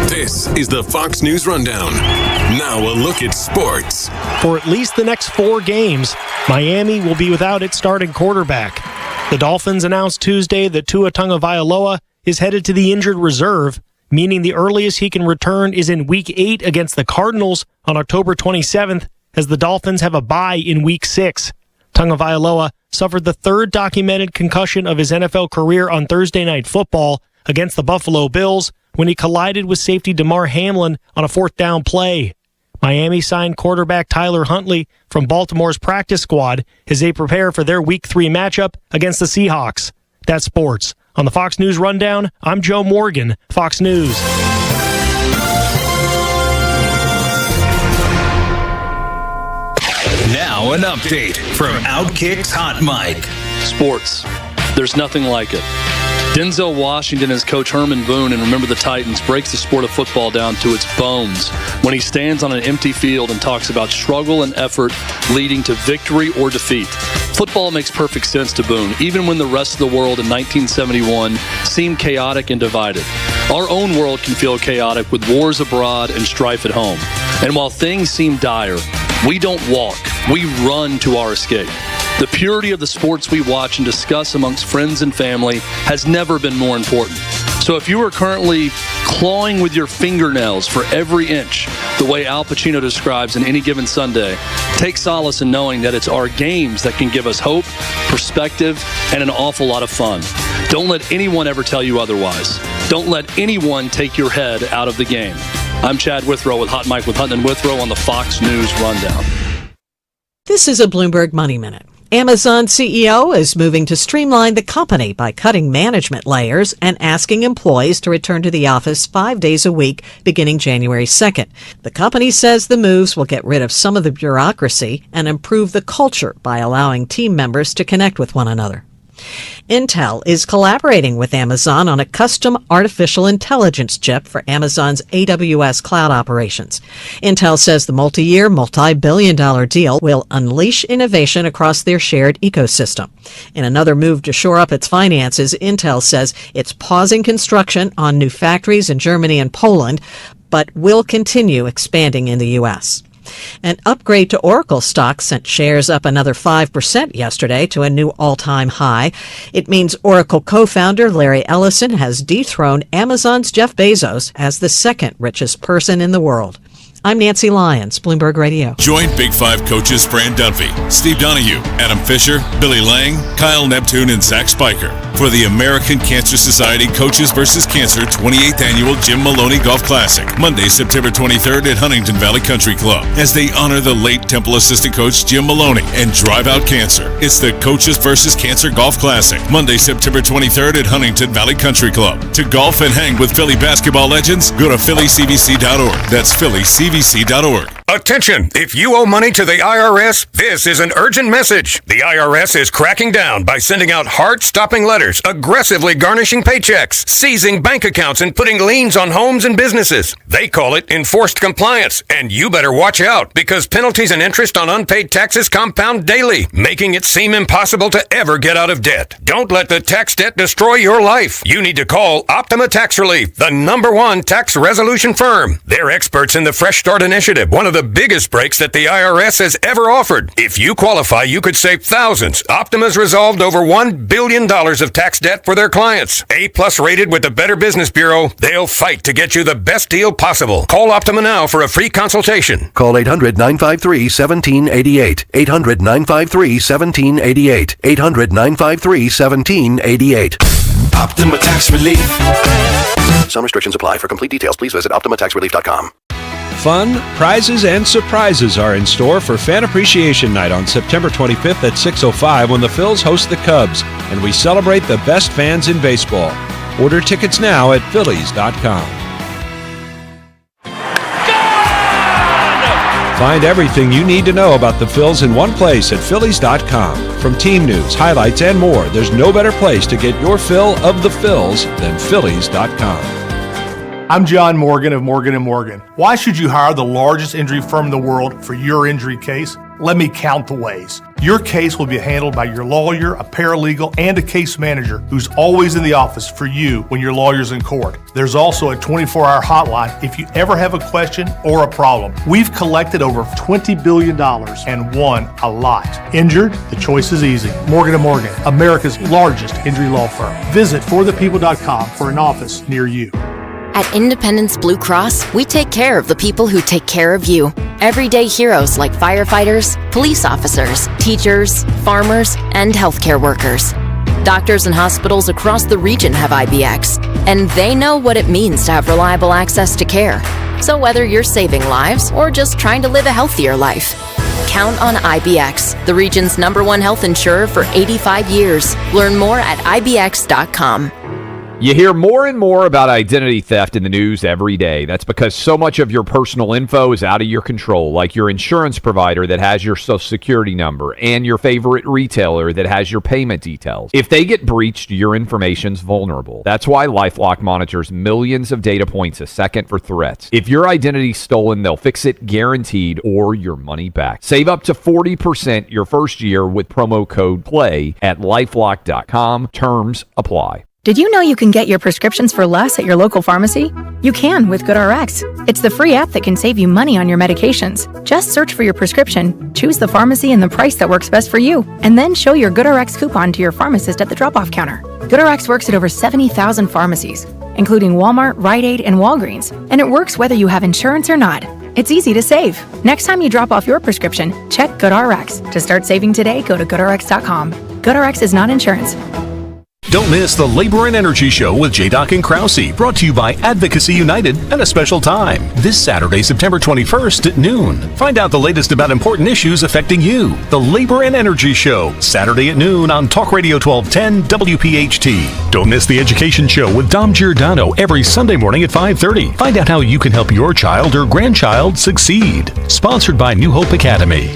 This is the Fox News Rundown. Now a look at sports. For at least the next 4 games, Miami will be without its starting quarterback. The Dolphins announced Tuesday that Tua Tagovailoa is headed to the injured reserve, meaning the earliest he can return is in Week 8 against the Cardinals on October 27th, as the Dolphins have a bye in Week 6. Tagovailoa suffered the 3rd documented concussion of his NFL career on Thursday Night Football against the Buffalo Bills when he collided with safety Damar Hamlin on a 4th down play. Miami signed quarterback Tyler Huntley from Baltimore's practice squad as they prepare for their Week 3 matchup against the Seahawks. That's sports. On the Fox News Rundown, I'm Joe Morgan, Fox News. Now an update from Outkick's Hot Mic. Sports. There's nothing like it. Denzel Washington as Coach Herman Boone in Remember the Titans breaks the sport of football down to its bones when he stands on an empty field and talks about struggle and effort leading to victory or defeat. Football makes perfect sense to Boone, even when the rest of the world in 1971 seemed chaotic and divided. Our own world can feel chaotic with wars abroad and strife at home. And while things seem dire, we don't walk, we run to our escape. The purity of the sports we watch and discuss amongst friends and family has never been more important. So if you are currently clawing with your fingernails for every inch, the way Al Pacino describes in Any Given Sunday, take solace in knowing that it's our games that can give us hope, perspective, and an awful lot of fun. Don't let anyone ever tell you otherwise. Don't let anyone take your head out of the game. I'm Chad Withrow with Hot Mic with Hutton and Withrow on the Fox News Rundown. This is a Bloomberg Money Minute. Amazon CEO is moving to streamline the company by cutting management layers and asking employees to return to the office 5 days a week beginning January 2nd. The company says the moves will get rid of some of the bureaucracy and improve the culture by allowing team members to connect with one another. Intel is collaborating with Amazon on a custom artificial intelligence chip for Amazon's AWS cloud operations. Intel says the multi-year, multi-billion-dollar deal will unleash innovation across their shared ecosystem. In another move to shore up its finances, Intel says it's pausing construction on new factories in Germany and Poland, but will continue expanding in the U.S. An upgrade to Oracle stock sent shares up another 5% yesterday to a new all-time high. It means Oracle co-founder Larry Ellison has dethroned Amazon's Jeff Bezos as the second richest person in the world. I'm Nancy Lyons, Bloomberg Radio. Join Big Five coaches Fran Dunphy, Steve Donahue, Adam Fisher, Billy Lang, Kyle Neptune, and Zach Spiker for the American Cancer Society Coaches vs. Cancer 28th Annual Jim Maloney Golf Classic, Monday, September 23rd at Huntington Valley Country Club, as they honor the late Temple assistant coach Jim Maloney and drive out cancer. It's the Coaches vs. Cancer Golf Classic, Monday, September 23rd at Huntington Valley Country Club. To golf and hang with Philly basketball legends, go to phillycbc.org. That's phillycbc.org. Attention! If you owe money to the IRS, this is an urgent message. The IRS is cracking down by sending out heart-stopping letters, aggressively garnishing paychecks, seizing bank accounts, and putting liens on homes and businesses. They call it enforced compliance, and you better watch out because penalties and interest on unpaid taxes compound daily, making it seem impossible to ever get out of debt. Don't let the tax debt destroy your life. You need to call Optima Tax Relief, the #1 tax resolution firm. They're experts in the Fresh Start Initiative, one of the biggest breaks that the IRS has ever offered. If you qualify, you could save thousands. Optima's resolved over $1 billion of tax debt for their clients. A+ rated with the Better Business Bureau, they'll fight to get you the best deal possible. Call Optima now for a free consultation. Call 800-953-1788. 800-953-1788. 800-953-1788. Optima Tax Relief. Some restrictions apply. For complete details, please visit OptimaTaxRelief.com. Fun, prizes, and surprises are in store for Fan Appreciation Night on September 25th at 6:05 when the Phils host the Cubs, and we celebrate the best fans in baseball. Order tickets now at Phillies.com. Find everything you need to know about the Phils in one place at Phillies.com. From team news, highlights, and more, there's no better place to get your fill of the Phils than Phillies.com. I'm John Morgan of Morgan & Morgan. Why should you hire the largest injury firm in the world for your injury case? Let me count the ways. Your case will be handled by your lawyer, a paralegal, and a case manager who's always in the office for you when your lawyer's in court. There's also a 24-hour hotline if you ever have a question or a problem. We've collected over $20 billion and won a lot. Injured? The choice is easy. Morgan & Morgan, America's largest injury law firm. Visit forthepeople.com for an office near you. At Independence Blue Cross, we take care of the people who take care of you. Everyday heroes like firefighters, police officers, teachers, farmers, and healthcare workers. Doctors and hospitals across the region have IBX, and they know what it means to have reliable access to care. So whether you're saving lives or just trying to live a healthier life, count on IBX, the region's #1 health insurer for 85 years. Learn more at IBX.com. You hear more and more about identity theft in the news every day. That's because so much of your personal info is out of your control, like your insurance provider that has your social security number and your favorite retailer that has your payment details. If they get breached, your information's vulnerable. That's why LifeLock monitors millions of data points a second for threats. If your identity's stolen, they'll fix it guaranteed or your money back. Save up to 40% your first year with promo code PLAY at LifeLock.com. Terms apply. Did you know you can get your prescriptions for less at your local pharmacy? You can with GoodRx. It's the free app that can save you money on your medications. Just search for your prescription, choose the pharmacy and the price that works best for you, and then show your GoodRx coupon to your pharmacist at the drop-off counter. GoodRx works at over 70,000 pharmacies, including Walmart, Rite Aid, and Walgreens, and it works whether you have insurance or not. It's easy to save. Next time you drop off your prescription, check GoodRx. To start saving today, go to GoodRx.com. GoodRx is not insurance. Don't miss the Labor and Energy Show with J-Doc and Krause, brought to you by Advocacy United at a special time. This Saturday, September 21st at noon. Find out the latest about important issues affecting you. The Labor and Energy Show, Saturday at noon on Talk Radio 1210 WPHT. Don't miss the Education Show with Dom Giordano every Sunday morning at 5:30. Find out how you can help your child or grandchild succeed. Sponsored by New Hope Academy.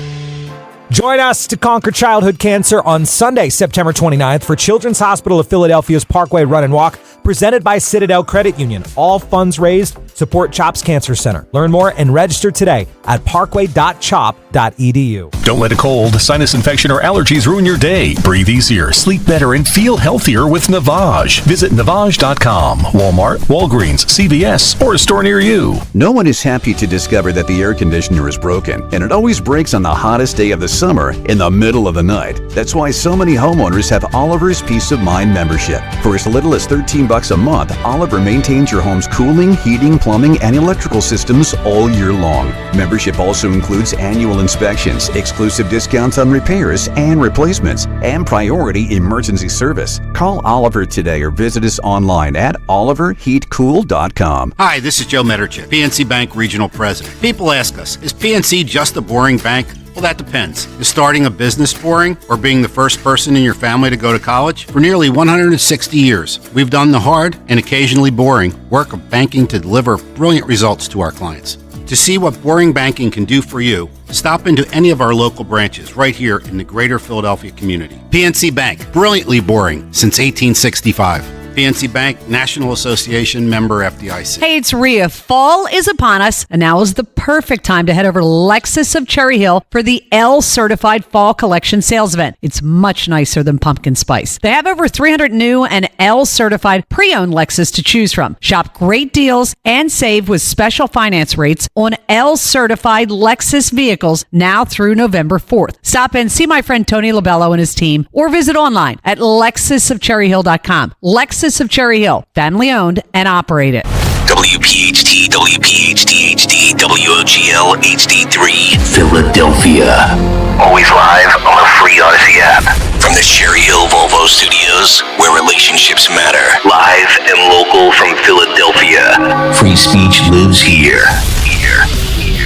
Join us to conquer childhood cancer on Sunday, September 29th for Children's Hospital of Philadelphia's Parkway Run and Walk, presented by Citadel Credit Union. All funds raised support CHOPS Cancer Center. Learn more and register today at parkway.chop.edu. Don't let a cold, sinus infection, or allergies ruin your day. Breathe easier, sleep better, and feel healthier with Navage. Visit Navage.com. Walmart, Walgreens, CVS, or a store near you. No one is happy to discover that the air conditioner is broken, and it always breaks on the hottest day of the summer in the middle of the night. That's why so many homeowners have Oliver's Peace of Mind membership. For as little as $13 a month, Oliver maintains your home's cooling, heating, plumbing, and electrical systems all year long. Membership also includes annual inspections, exclusive discounts on repairs and replacements, and priority emergency service. Call Oliver today or visit us online at oliverheatcool.com. Hi, this is Joe Mederchik, PNC Bank Regional President. People ask us, is PNC just a boring bank? Well, that depends. Is starting a business boring, or being the first person in your family to go to college? For nearly 160 years, we've done the hard and occasionally boring work of banking to deliver brilliant results to our clients. To see what boring banking can do for you, stop into any of our local branches right here in the greater Philadelphia community. PNC Bank, brilliantly boring since 1865. PNC Bank, National Association, member FDIC. Hey, it's Rhea. Fall is upon us, and now is the perfect time to head over to Lexus of Cherry Hill for the L-Certified Fall Collection Sales Event. It's much nicer than pumpkin spice. They have over 300 new and L-Certified pre-owned Lexus to choose from. Shop great deals and save with special finance rates on L-Certified Lexus vehicles now through November 4th. Stop and see my friend Tony Labello and his team, or visit online at lexusofcherryhill.com. Lexus of Cherry Hill, family owned and operated. WPHT, WPHT HD, WOGL HD3, Philadelphia. Always live on the free Odyssey app. From the Cherry Hill Volvo Studios, we're relationships matter. Live and local from Philadelphia. Free speech lives here.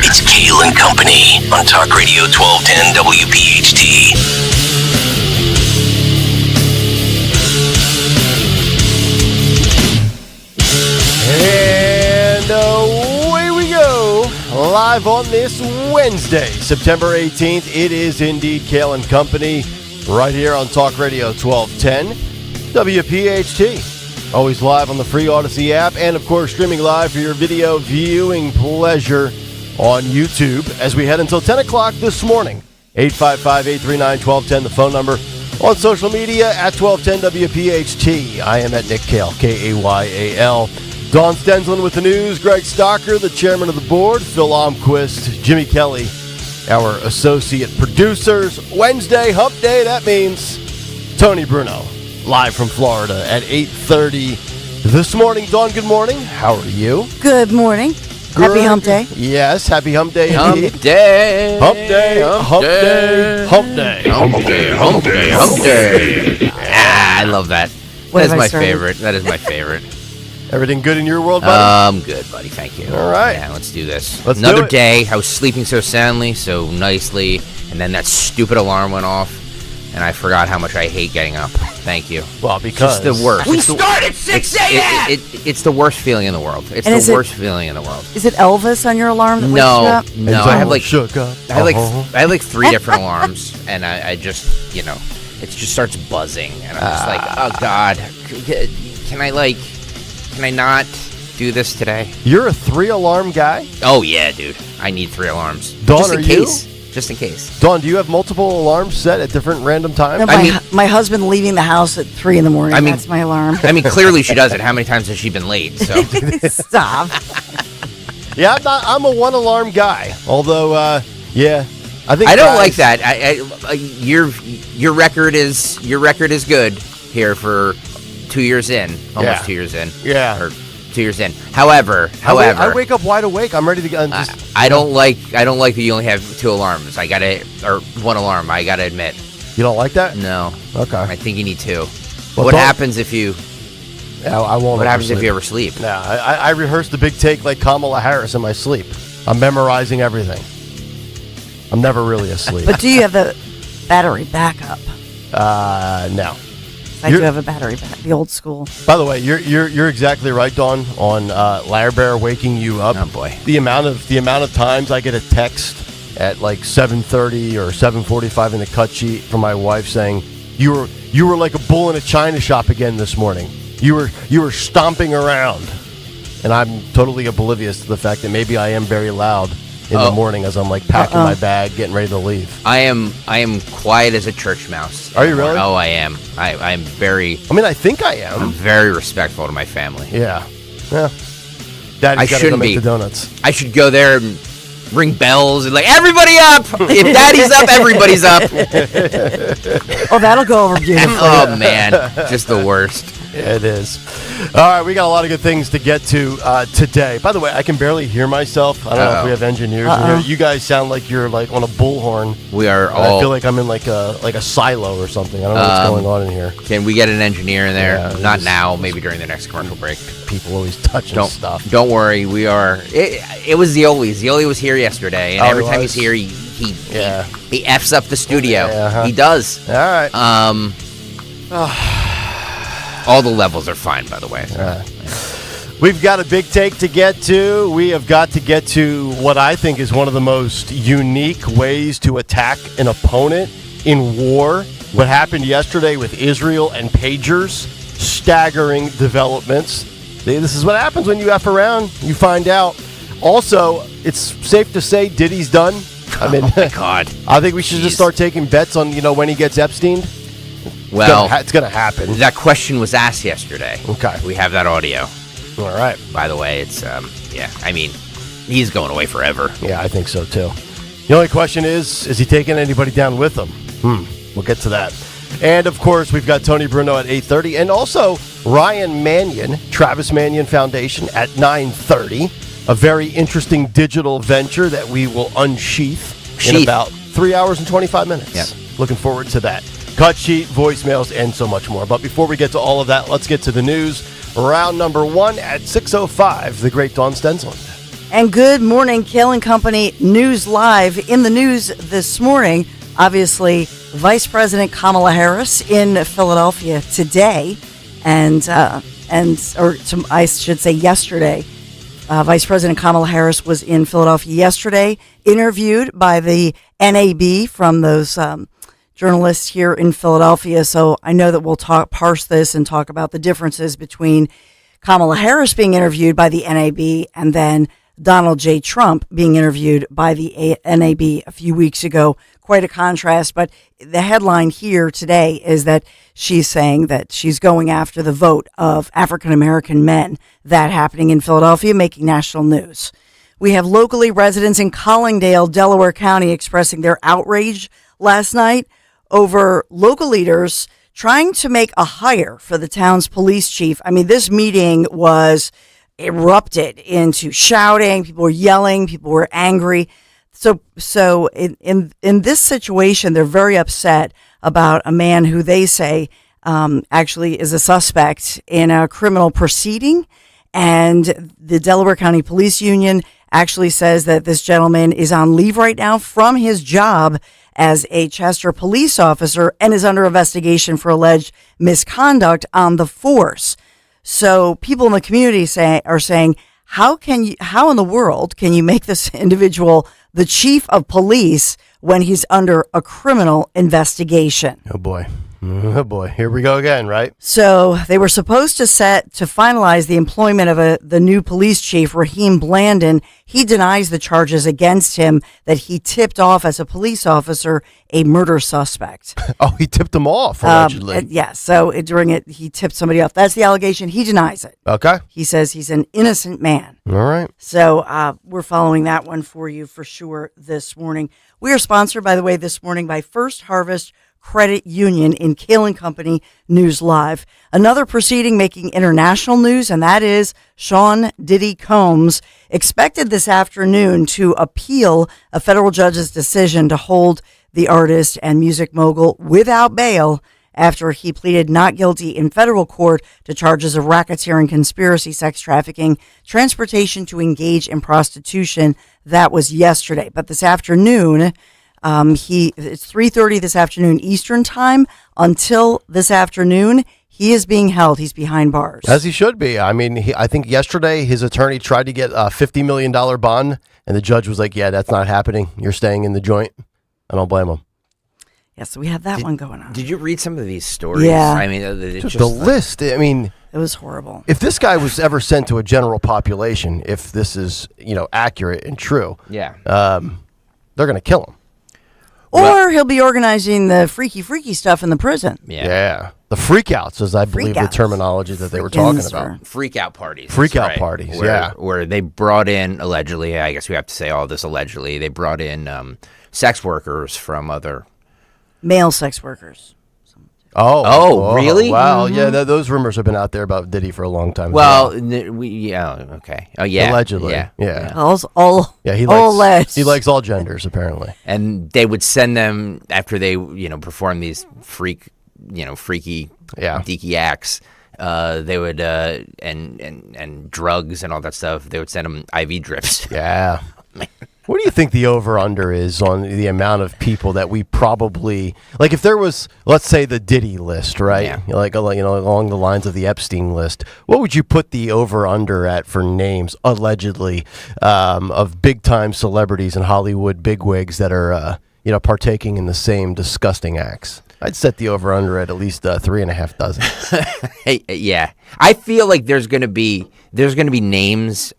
It's Kayal and Company on Talk Radio 1210 WPHT. And away we go, live on this Wednesday, September 18th. It is indeed Kayal and Company, right here on Talk Radio 1210 WPHT. Always live on the free Odyssey app, and of course streaming live for your video viewing pleasure on YouTube as we head until 10 o'clock this morning. 855-839-1210, the phone number. On social media at 1210 WPHT. I am at Nick Kayal, Kayal. Don Stensland with the news. Greg Stocker, the chairman of the board. Phil Almquist, Jimmy Kelly, our associate producers. Wednesday, hump day. That means Tony Bruno, live from Florida at 8:30 this morning. Dawn, good morning. How are you? Good morning. Happy hump day. Yes, happy hump day Hump indeed. day. Hump day. Hump day. Hump day. Hump day. Hump day. Hump day. I love that. That is my favorite. That is my favorite. Everything good in your world, buddy? Good, buddy. Thank you. All right. Yeah, let's do this. Let's do Another it. day. I was sleeping so soundly, so nicely, and then that stupid alarm went off, and I forgot how much I hate getting up. Thank you. Well, because it's the worst. We start at 6 a.m. It's the worst feeling in the world. It's And the worst feeling in the world. Is it Elvis on your alarm that wakes you up? No. I have like Uh-huh. I have like 3 different alarms, and I just it just starts buzzing, and I'm just like, oh God, can I not do this today? You're a 3-alarm guy? Oh yeah, dude. I need 3 alarms. Dawn, just in are case. Just in case. Dawn, do you have multiple alarms set at different random times? No, my husband leaving the house at 3 in the morning. That's my alarm. I mean, clearly she does it. How many times has she been late? So Stop. Yeah, I'm a 1-alarm guy. Although, I think I don't guys- like that. Your record is good here for 2 years in, almost 2 years in. Yeah. Or 2 years in. However, I wake up wide awake. I'm ready to go. I don't like that you only have 2 alarms. Or 1 alarm. I gotta admit. You don't like that? No. Okay. I think you need 2. Well, what don't- happens if you? Yeah, I won't. What happens if oversleep. you ever sleep? No, I rehearse the big take like Kamala Harris in my sleep. I'm memorizing everything. I'm never really asleep. But do you have the battery backup? No. I do have a battery back, the old school. By the way, you're exactly right, Dawn, on Lair Bear waking you up. Oh boy. The amount of times I get a text at like 7:30 or 7:45 in the cut sheet from my wife saying you were like a bull in a china shop again this morning. You were stomping around, and I'm totally oblivious to the fact that maybe I am very loud in the morning as I'm like packing my bag, getting ready to leave. I am quiet as a church mouse. Are you really? Oh, I am. I'm very. I mean, I think I am. I'm very respectful to my family. Yeah. Daddy's got to go make the donuts. I should go there and ring bells and like, everybody up! If Daddy's up, everybody's up. Oh, that'll go over beautifully. Oh man, just the worst. It is. All right, we got a lot of good things to get to today. By the way, I can barely hear myself. I don't know if we have engineers in here. You guys sound like you're like on a bullhorn. We are I feel like I'm in like a silo or something. I don't know what's going on in here. Can we get an engineer in there? Yeah, Not now, maybe during the next commercial break. People always touching stuff. Don't worry, we are. It was Zioli. Zioli was here yesterday, and every time he's here, he F's up the studio. He does. All right. All the levels are fine, by the way. We've got a big take to get to. We have got to get to what I think is one of the most unique ways to attack an opponent in war. What happened yesterday with Israel and pagers. Staggering developments. This is what happens when you F around. You find out. Also, it's safe to say Diddy's done. I mean, oh my God. I think we should just start taking bets on, when he gets Epsteined. Well, it's going to happen. That question was asked yesterday. Okay. We have that audio. All right. By the way, it's, I mean, he's going away forever. Yeah, I think so, too. The only question is he taking anybody down with him? We'll get to that. And, of course, we've got Tony Bruno at 8:30. And also, Ryan Mannion, Travis Mannion Foundation at 9:30. A very interesting digital venture that we will unsheath in about 3 hours and 25 minutes. Yep. Looking forward to that. cut sheet, voicemails, and so much more. But before we get to all of that, let's get to the news. Round number 1 at 6:05, the great Dawn Stensland. And good morning, Kayal Company News Live. In the news this morning, obviously, Vice President Kamala Harris in Philadelphia today, I should say yesterday. Vice President Kamala Harris was in Philadelphia yesterday, interviewed by the NAB from those journalists here in Philadelphia. So I know that we'll parse this and talk about the differences between Kamala Harris being interviewed by the NAB and then Donald J. Trump being interviewed by the NAB a few weeks ago. Quite a contrast, but the headline here today is that she's saying that she's going after the vote of African-American men. That happening in Philadelphia, making national news. We have locally residents in Collingdale, Delaware County, expressing their outrage last night over local leaders trying to make a hire for the town's police chief. I mean, this meeting was erupted into shouting. People were yelling. People were angry. So in this situation, they're very upset about a man who they say actually is a suspect in a criminal proceeding. And the Delaware County Police Union actually says that this gentleman is on leave right now from his job as a Chester police officer and is under investigation for alleged misconduct on the force. So people in the community are saying, how in the world can you make this individual the chief of police when he's under a criminal investigation? Oh boy. Here we go again, right? So they were supposed to finalize the employment of the new police chief, Raheem Blandon. He denies the charges against him that he tipped off as a police officer a murder suspect. Oh, he tipped him off, allegedly. Yes. So during it, he tipped somebody off. That's the allegation. He denies it. Okay. He says he's an innocent man. All right. So we're following that one for you for sure this morning. We are sponsored, by the way, this morning by First Harvest Credit Union in Kayal Company News Live. Another proceeding making international news, and that is Sean Diddy Combs expected this afternoon to appeal a federal judge's decision to hold the artist and music mogul without bail after he pleaded not guilty in federal court to charges of racketeering, conspiracy, sex trafficking, transportation to engage in prostitution. That was yesterday. But this afternoon, it's 3:30 this afternoon Eastern time. Until this afternoon, he is being held. He's behind bars. As he should be. I mean, I think yesterday his attorney tried to get a $50 million bond, and the judge was like, yeah, that's not happening. You're staying in the joint. I don't blame him. Yeah, so we have that one going on. Did you read some of these stories? Yeah. I mean, the list. I mean, it was horrible. If this guy was ever sent to a general population, if this is, accurate and true, yeah, they're going to kill him. Or he'll be organizing the freaky stuff in the prison. Yeah. The freakouts is, I believe, the terminology that they were talking about. Freak out parties. Freak out parties, Where they brought in, allegedly, I guess we have to say all this allegedly, they brought in sex workers from other... Male sex workers. Oh, really? Wow, Mm-hmm. yeah, those rumors have been out there about Diddy for a long time. Well, okay. Oh, yeah. Allegedly, yeah. He likes all genders, apparently. And they would send them, after they, perform these freaky, deaky acts, they would, and drugs and all that stuff, they would send them IV drips. Yeah. What do you think the over-under is on the amount of people that we probably... Like, if there was, let's say, the Diddy list, right? Yeah. Along the lines of the Epstein list, what would you put the over-under at for names, allegedly, of big-time celebrities and Hollywood bigwigs that are, partaking in the same disgusting acts? I'd set the over-under at least 3.5 dozen. Yeah. I feel like there's going to be names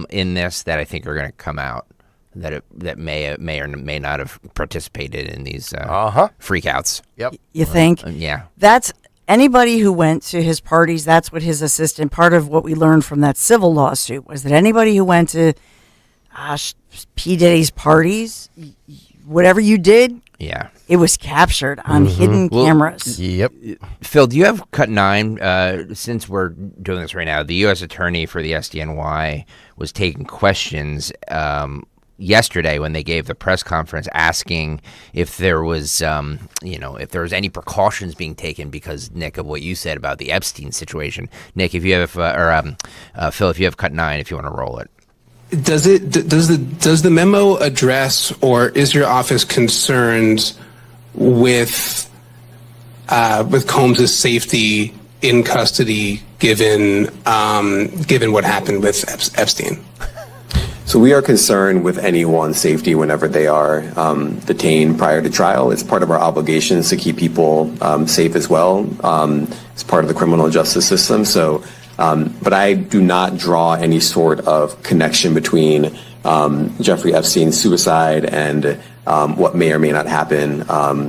in this that I think are going to come out. That may or may not have participated in these freakouts. Yep. You think? Yeah. That's anybody who went to his parties. That's what his assistant. Part of what we learned from that civil lawsuit was that anybody who went to P. Diddy's parties, whatever you did, it was captured on hidden cameras. Yep. Phil, do you have cut 9? Since we're doing this right now, the U.S. attorney for the SDNY was taking questions. yesterday when they gave the press conference asking if there was, if there was any precautions being taken because, Nick, of what you said about the Epstein situation. Nick, if you have, Phil, if you have cut 9, if you want to roll it. Does the memo address, or is your office concerned with Combs' safety in custody given what happened with Epstein? So we are concerned with anyone's safety whenever they are detained prior to trial. It's part of our obligations to keep people safe as well. It's part of the criminal justice system. So, but I do not draw any sort of connection between Jeffrey Epstein's suicide and what may or may not happen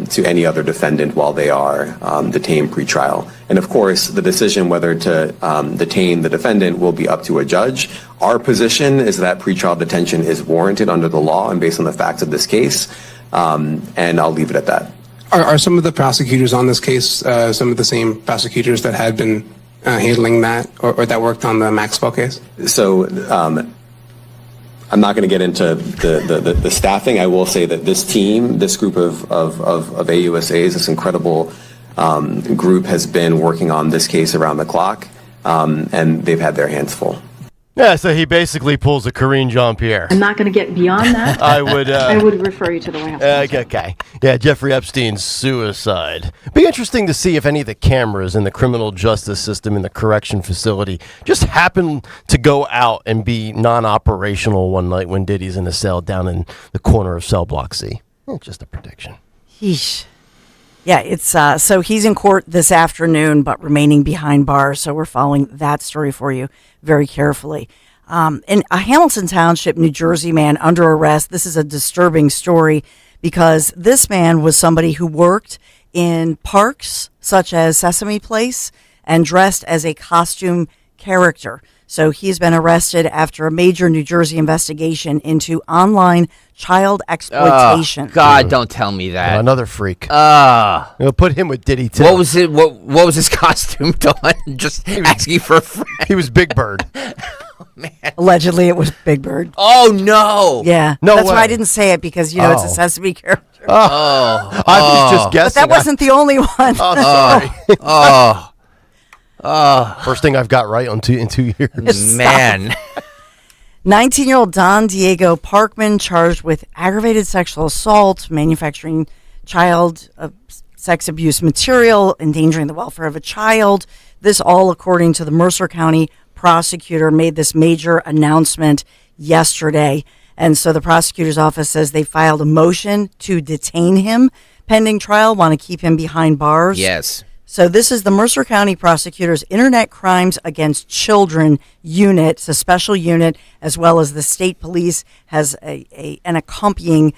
to any other defendant while they are detained pretrial. And of course, the decision whether to detain the defendant will be up to a judge. Our position is that pretrial detention is warranted under the law and based on the facts of this case, and I'll leave it at that. Are some of the prosecutors on this case some of the same prosecutors that had been handling that or that worked on the Maxwell case? So I'm not going to get into the staffing. I will say that this team, this group of AUSAs, this incredible group has been working on this case around the clock, and they've had their hands full. Yeah, so he basically pulls a Karine Jean-Pierre. I'm not going to get beyond that. I would refer you to the White House. Okay. Yeah, Jeffrey Epstein's suicide. Be interesting to see if any of the cameras in the criminal justice system in the correction facility just happen to go out and be non-operational one night when Diddy's in a cell down in the corner of cell block C. Just a prediction. Yeesh. Yeah, it's so he's in court this afternoon, but remaining behind bars. So we're following that story for you very carefully. In a Hamilton Township, New Jersey man under arrest. This is a disturbing story because this man was somebody who worked in parks such as Sesame Place and dressed as a costume character. So he's been arrested after a major New Jersey investigation into online child exploitation. Oh, God, don't tell me that. Another freak. We'll put him with Diddy too. What was it? What was his costume, Don? Just asking for a friend. He was Big Bird. Oh, man. Allegedly, it was Big Bird. Oh no! Yeah, no that's way. why I didn't say it because it's a Sesame character. I was just guessing. But that wasn't the only one. Sorry. First thing I've got right in 2 years. Man. 19-year-old Don Diego Parkman charged with aggravated sexual assault, manufacturing child sex abuse material, endangering the welfare of a child. This all according to the Mercer County prosecutor made this major announcement yesterday. And so the prosecutor's office says they filed a motion to detain him pending trial, want to keep him behind bars. Yes. So this is the Mercer County Prosecutor's Internet Crimes Against Children unit. It's a special unit, as well as the state police has an accompanying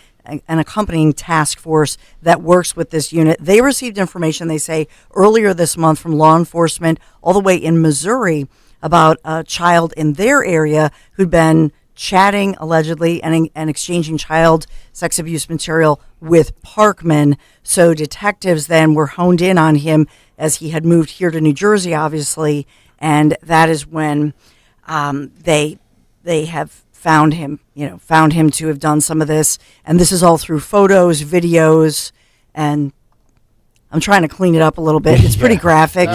task force that works with this unit. They received information, they say, earlier this month from law enforcement all the way in Missouri about a child in their area who'd been chatting allegedly and exchanging child sex abuse material with Parkman. So detectives then were honed in on him as he had moved here to New Jersey, obviously, and that is when they have found him to have done some of this. And this is all through photos, videos, and I'm trying to clean it up a little bit. It's pretty graphic.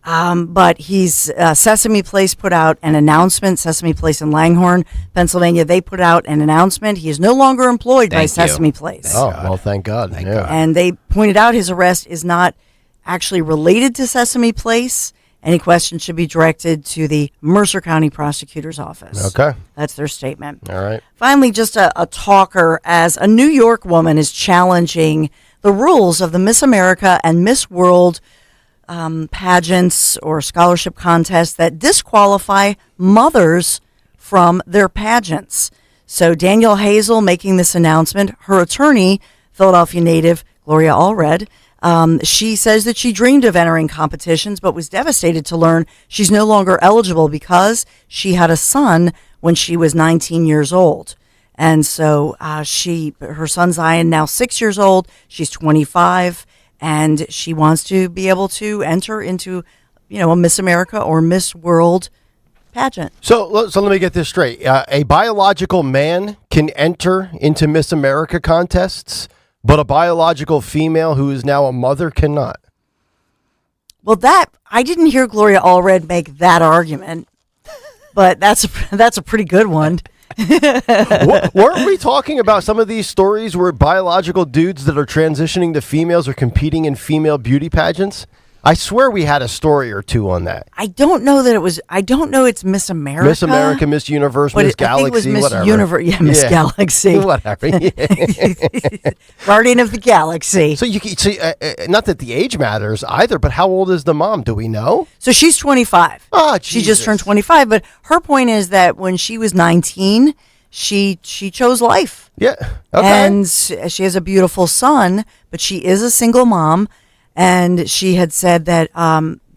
But he's Sesame Place put out an announcement. Sesame Place in Langhorne, Pennsylvania, they put out an announcement. He is no longer employed by Sesame Place. Well, thank God. And they pointed out his arrest is not actually related to Sesame Place. Any questions should be directed to the Mercer County Prosecutor's Office. Okay. That's their statement. All right. Finally, just a talker, as a New York woman is challenging the rules of the Miss America and Miss World pageants or scholarship contests that disqualify mothers from their pageants. So Danielle Hazel making this announcement. Her attorney, Philadelphia native Gloria Allred, she says that she dreamed of entering competitions but was devastated to learn she's no longer eligible because she had a son when she was 19 years old. And so her son Zion, now 6 years old, she's 25, and she wants to be able to enter into, a Miss America or Miss World pageant. So let me get this straight. A biological man can enter into Miss America contests, but a biological female who is now a mother cannot. Well, I didn't hear Gloria Allred make that argument, but that's a pretty good one. Weren't we talking about some of these stories where biological dudes that are transitioning to females are competing in female beauty pageants? I swear we had a story or two on that. I don't know that it was. I don't know it's Miss America. Miss America, Miss Universe, Miss Galaxy, I think it was Miss whatever. Universe. Yeah, Miss Galaxy. Whatever. Guardian of the Galaxy. So you see, not that the age matters either, but how old is the mom? Do we know? So she's 25. Oh, she just turned 25. But her point is that when she was 19, she chose life. Yeah. Okay. And she has a beautiful son, but she is a single mom. And she had said that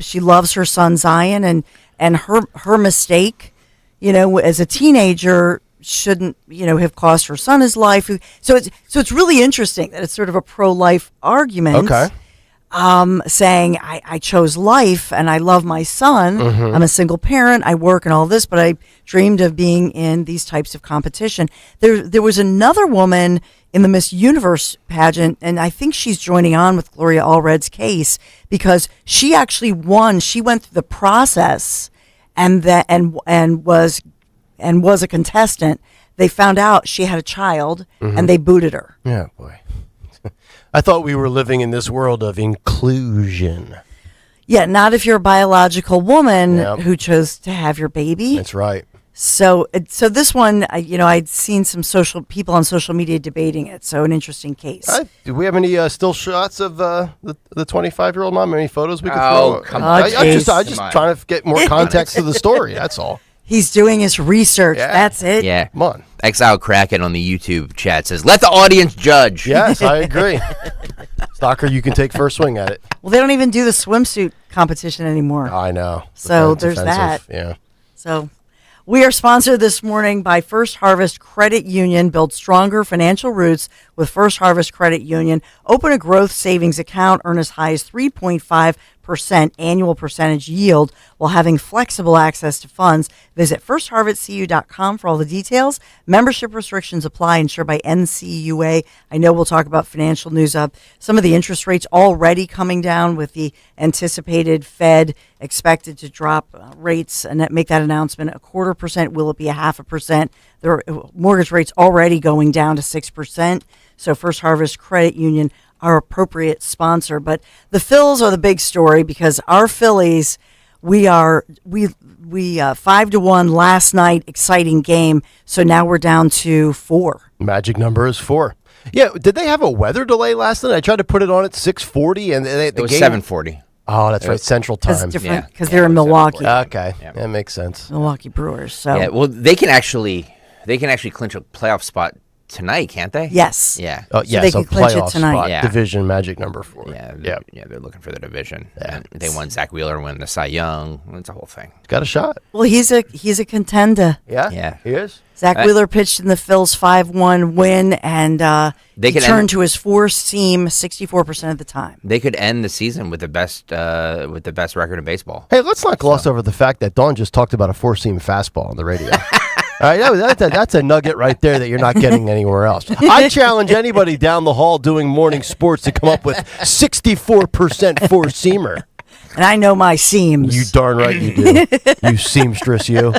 she loves her son Zion, and her mistake, as a teenager, shouldn't have cost her son his life. So it's really interesting that it's sort of a pro-life argument. Okay. Saying I chose life and I love my son. Mm-hmm. I'm a single parent. I work and all this, but I dreamed of being in these types of competition. There was another woman in the Miss Universe pageant, and I think she's joining on with Gloria Allred's case because she actually won. She went through the process and was a contestant. They found out she had a child, and they booted her. Yeah, boy. I thought we were living in this world of inclusion. Yeah, not if you're a biological woman who chose to have your baby. That's right. So this one, I'd seen some people on social media debating it. So an interesting case. Do we have any still shots of the 25-year-old mom? Any photos we can Oh, throw? come on. I'm just trying to get more context to the story. That's all. He's doing his research. Yeah. That's it. Yeah. Come on. Exile Kraken on the YouTube chat says, let the audience judge. Yes, I agree. Stalker, you can take first swing at it. Well, they don't even do the swimsuit competition anymore. I know. So It's there's that. offensive. Yeah. So we are sponsored this morning by First Harvest Credit Union. Build stronger financial roots with First Harvest Credit Union. Open a growth savings account. Earn as high as 3.5% annual percentage yield while having flexible access to funds. Visit firstharvestcu.com for all the details. Membership restrictions apply, insured by NCUA. I know we'll talk about financial news up. Some of the interest rates already coming down with the anticipated Fed expected to drop rates and make that announcement 0.25%. Will it be 0.5%? There are mortgage rates already going down to 6%. So First Harvest Credit Union, our appropriate sponsor. But the Phils are the big story because our Phillies, we 5-1 last night, exciting game. So now we're down to 4. Magic number is 4. Yeah, did they have a weather delay last night? I tried to put it on at 6:40 and the It was game 7:40. Oh, that's right, Central Time. Because they're in Milwaukee. Okay, that makes sense. Milwaukee Brewers. So Yeah, well, they can actually clinch a playoff spot tonight, can't they? Yes. Yeah. Oh, So they so can clinch it playoff tonight. spot, Yeah. division magic number 4. Yeah. Yeah. They're looking for the division. Yeah. They won Zach Wheeler, win the Cy Young. It's a whole thing. Got a shot. Well, he's a contender. Yeah. Yeah. He is. Zach Wheeler pitched in the Phils 5-1 win, and They he could turned end- to his four-seam 64% of the time. They could end the season with the best record in baseball. Hey, let's not gloss over the fact that Dawn just talked about a 4-seam fastball on the radio. All right, that's a nugget right there that you're not getting anywhere else. I challenge anybody down the hall doing morning sports to come up with 64% four-seamer. And I know my seams. You darn right you do. You seamstress, you.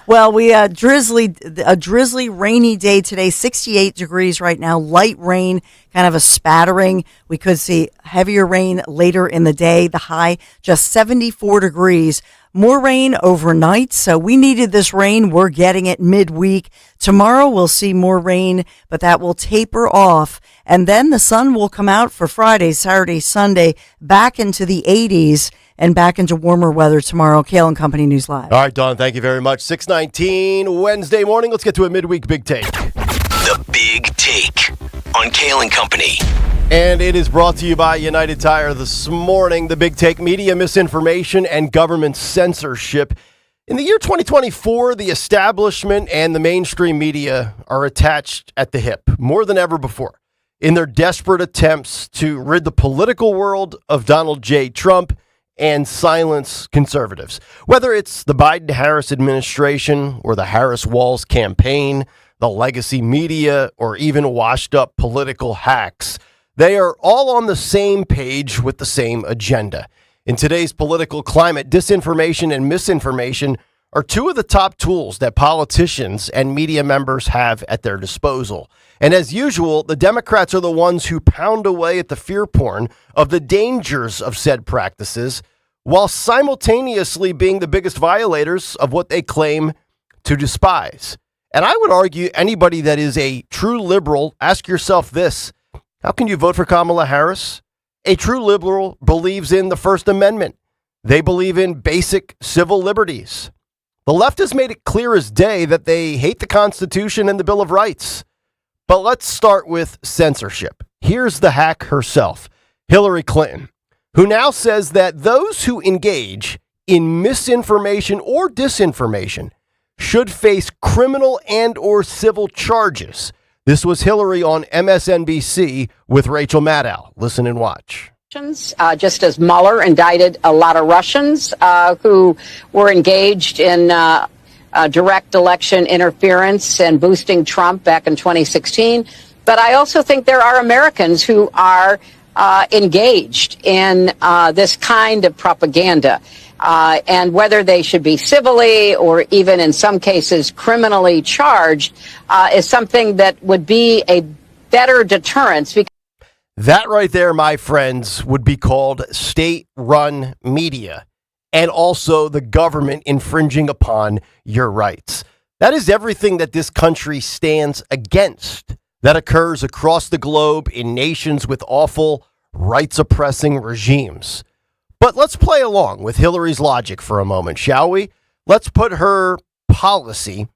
Well, we a drizzly, rainy day today. 68 degrees right now. Light rain, kind of a spattering. We could see heavier rain later in the day. The high just 74 degrees. More rain overnight, so we needed this rain. We're getting it midweek. Tomorrow we'll see more rain, but that will taper off. And then the sun will come out for Friday, Saturday, Sunday, back into the 80s and back into warmer weather tomorrow. Kayal and Company News Live. All right, Dawn, thank you very much. 6:19 Wednesday morning. Let's get to a midweek big take. The Big Take on Kayal and Company. And it is brought to you by United Tire this morning. The Big Take: media misinformation and government censorship. In the year 2024, the establishment and the mainstream media are attached at the hip more than ever before in their desperate attempts to rid the political world of Donald J. Trump and silence conservatives. Whether it's the Biden-Harris administration or the Harris-Walz campaign, the legacy media, or even washed-up political hacks, they are all on the same page with the same agenda. In today's political climate, disinformation and misinformation are two of the top tools that politicians and media members have at their disposal. And as usual, the Democrats are the ones who pound away at the fear porn of the dangers of said practices, while simultaneously being the biggest violators of what they claim to despise. And I would argue anybody that is a true liberal, ask yourself this: how can you vote for Kamala Harris? A true liberal believes in the First Amendment. They believe in basic civil liberties. The left has made it clear as day that they hate the Constitution and the Bill of Rights. But let's start with censorship. Here's the hack herself, Hillary Clinton, who now says that those who engage in misinformation or disinformation should face criminal and or civil charges. This was Hillary on MSNBC with Rachel Maddow. Listen and watch. Just as Mueller indicted a lot of Russians who were engaged in direct election interference and boosting Trump back in 2016. But I also think there are Americans who are engaged in this kind of propaganda. And whether they should be civilly or even in some cases criminally charged is something that would be a better deterrence. That right there, my friends, would be called state-run media, and also the government infringing upon your rights. That is everything that this country stands against, that occurs across the globe in nations with awful rights-oppressing regimes. But let's play along with Hillary's logic for a moment, shall we? Let's put her policy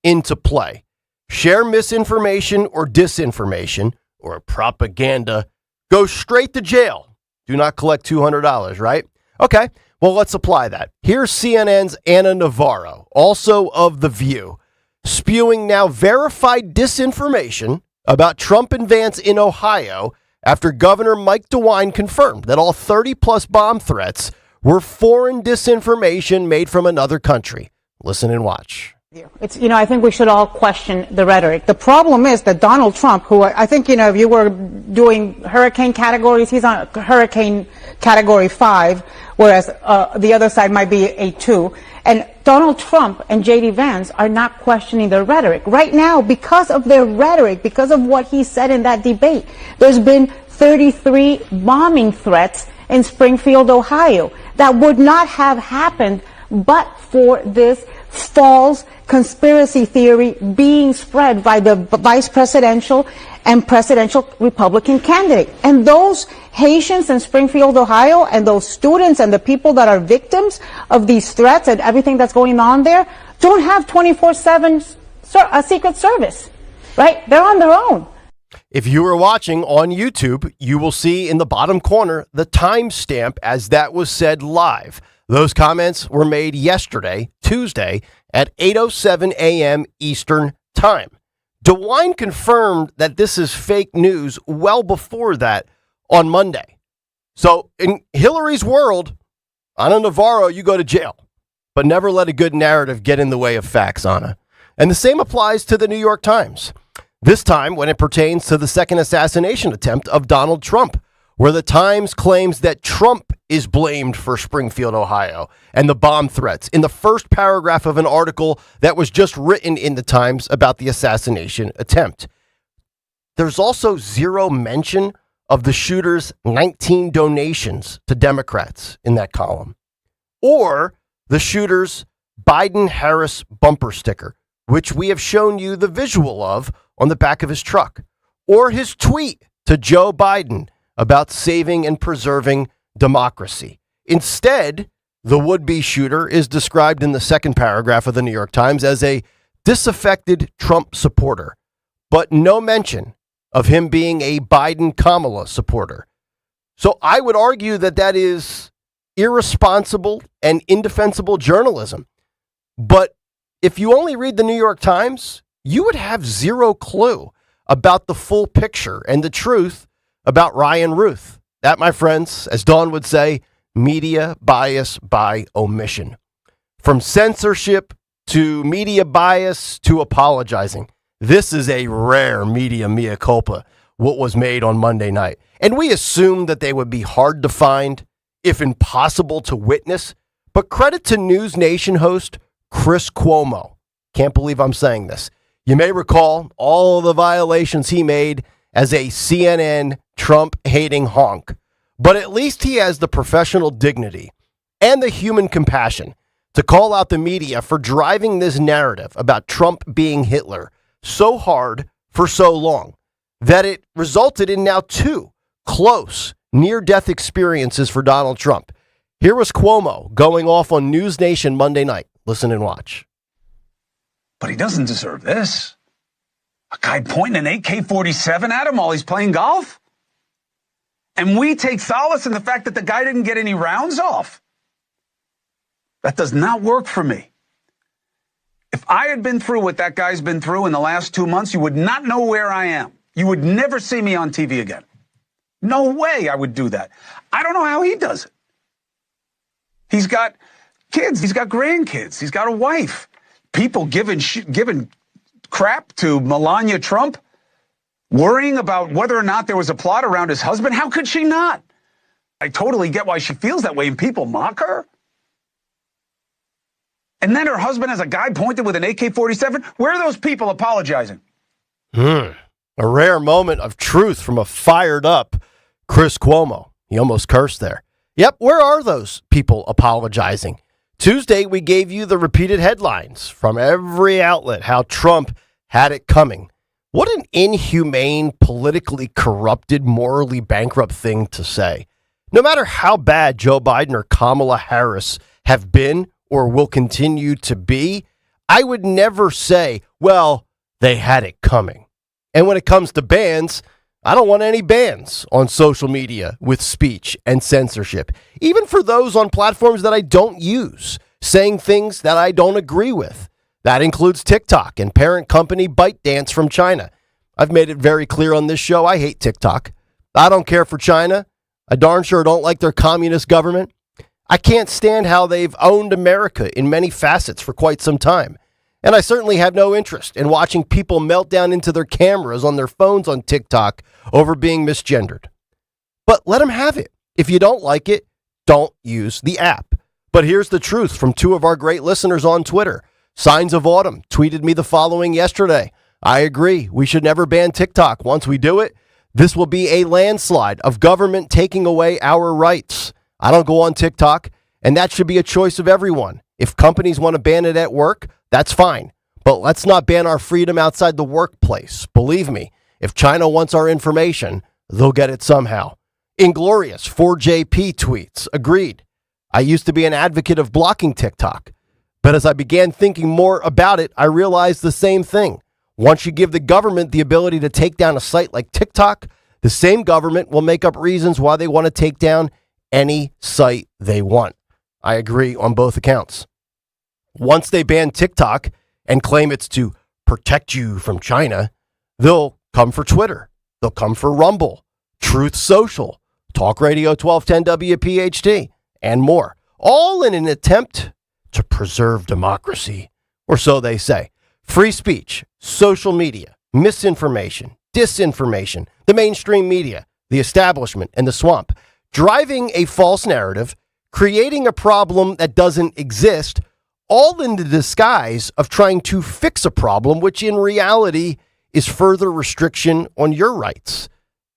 into play. Share misinformation or disinformation or propaganda, go straight to jail. Do not collect $200, right? Okay, well, let's apply that. Here's CNN's Ana Navarro, also of The View, spewing now verified disinformation about Trump and Vance in Ohio after Governor Mike DeWine confirmed that all 30-plus bomb threats were foreign disinformation made from another country. Listen and watch. It's, I think we should all question the rhetoric. The problem is that Donald Trump, who I think, if you were doing hurricane categories, he's on hurricane category 5, whereas the other side might be a 2. And Donald Trump and J.D. Vance are not questioning the rhetoric. Right now, because of their rhetoric, because of what he said in that debate, there's been 33 bombing threats in Springfield, Ohio, that would not have happened but for this false conspiracy theory being spread by the vice presidential and presidential Republican candidate. And those Haitians in Springfield, Ohio, and those students and the people that are victims of these threats and everything that's going on there don't have 24/7 Secret Service, right? They're on their own. If you were watching on YouTube, you will see in the bottom corner the timestamp as that was said live. Those comments were made yesterday, Tuesday, at 8:07 a.m. Eastern Time. DeWine confirmed that this is fake news well before that on Monday. So in Hillary's world, Ana Navarro, you go to jail. But never let a good narrative get in the way of facts, Ana. And the same applies to the New York Times. This time when it pertains to the second assassination attempt of Donald Trump, where the Times claims that Trump is blamed for Springfield, Ohio, and the bomb threats in the first paragraph of an article that was just written in the Times about the assassination attempt. There's also zero mention of the shooter's 19 donations to Democrats in that column, or the shooter's Biden-Harris bumper sticker, which we have shown you the visual of on the back of his truck, or his tweet to Joe Biden about saving and preserving democracy. Instead, the would-be shooter is described in the second paragraph of the New York Times as a disaffected Trump supporter, but no mention of him being a Biden-Kamala supporter. So I would argue that that is irresponsible and indefensible journalism. But if you only read the New York Times, you would have zero clue about the full picture and the truth about Ryan Ruth. That, my friends, as Dawn would say, media bias by omission. From censorship to media bias to apologizing. This is a rare media mea culpa, what was made on Monday night. And we assumed that they would be hard to find, if impossible to witness. But credit to News Nation host Chris Cuomo. Can't believe I'm saying this. You may recall all the violations he made as a CNN Trump-hating honk. But at least he has the professional dignity and the human compassion to call out the media for driving this narrative about Trump being Hitler so hard for so long that it resulted in now 2 close, near-death experiences for Donald Trump. Here was Cuomo going off on News Nation Monday night. Listen and watch. But he doesn't deserve this. A guy pointing an AK-47 at him while he's playing golf? And we take solace in the fact that the guy didn't get any rounds off. That does not work for me. If I had been through what that guy's been through in the last 2 months, you would not know where I am. You would never see me on TV again. No way I would do that. I don't know how he does it. He's got kids. He's got grandkids. He's got a wife. People giving crap to Melania Trump, worrying about whether or not there was a plot around his husband. How could she not? I totally get why she feels that way, and people mock her. And then her husband has a guy pointed with an AK-47. Where are those people apologizing? A rare moment of truth from a fired up Chris Cuomo. He almost cursed there. Yep, where are those people apologizing? Tuesday, we gave you the repeated headlines from every outlet how Trump had it coming. What an inhumane, politically corrupted, morally bankrupt thing to say. No matter how bad Joe Biden or Kamala Harris have been or will continue to be, I would never say, well, they had it coming. And when it comes to bans, I don't want any bans on social media with speech and censorship, even for those on platforms that I don't use, saying things that I don't agree with. That includes TikTok and parent company ByteDance from China. I've made it very clear on this show, I hate TikTok. I don't care for China. I darn sure don't like their communist government. I can't stand how they've owned America in many facets for quite some time. And I certainly have no interest in watching people melt down into their cameras on their phones on TikTok over being misgendered. But let them have it. If you don't like it, don't use the app. But here's the truth from 2 of our great listeners on Twitter. Signs of Autumn tweeted me the following yesterday. I agree. We should never ban TikTok. Once we do it, this will be a landslide of government taking away our rights. I don't go on TikTok, and that should be a choice of everyone. If companies want to ban it at work, that's fine. But let's not ban our freedom outside the workplace. Believe me, if China wants our information, they'll get it somehow. Inglorious 4JP tweets. Agreed. I used to be an advocate of blocking TikTok. But as I began thinking more about it, I realized the same thing. Once you give the government the ability to take down a site like TikTok, the same government will make up reasons why they want to take down any site they want. I agree on both accounts. Once they ban TikTok and claim it's to protect you from China, they'll come for Twitter. They'll come for Rumble, Truth Social, Talk Radio 1210 WPHT, and more. All in an attempt to preserve democracy, or so they say. Free speech, social media, misinformation, disinformation, the mainstream media, the establishment, and the swamp. Driving a false narrative, creating a problem that doesn't exist, all in the disguise of trying to fix a problem, which in reality is further restriction on your rights.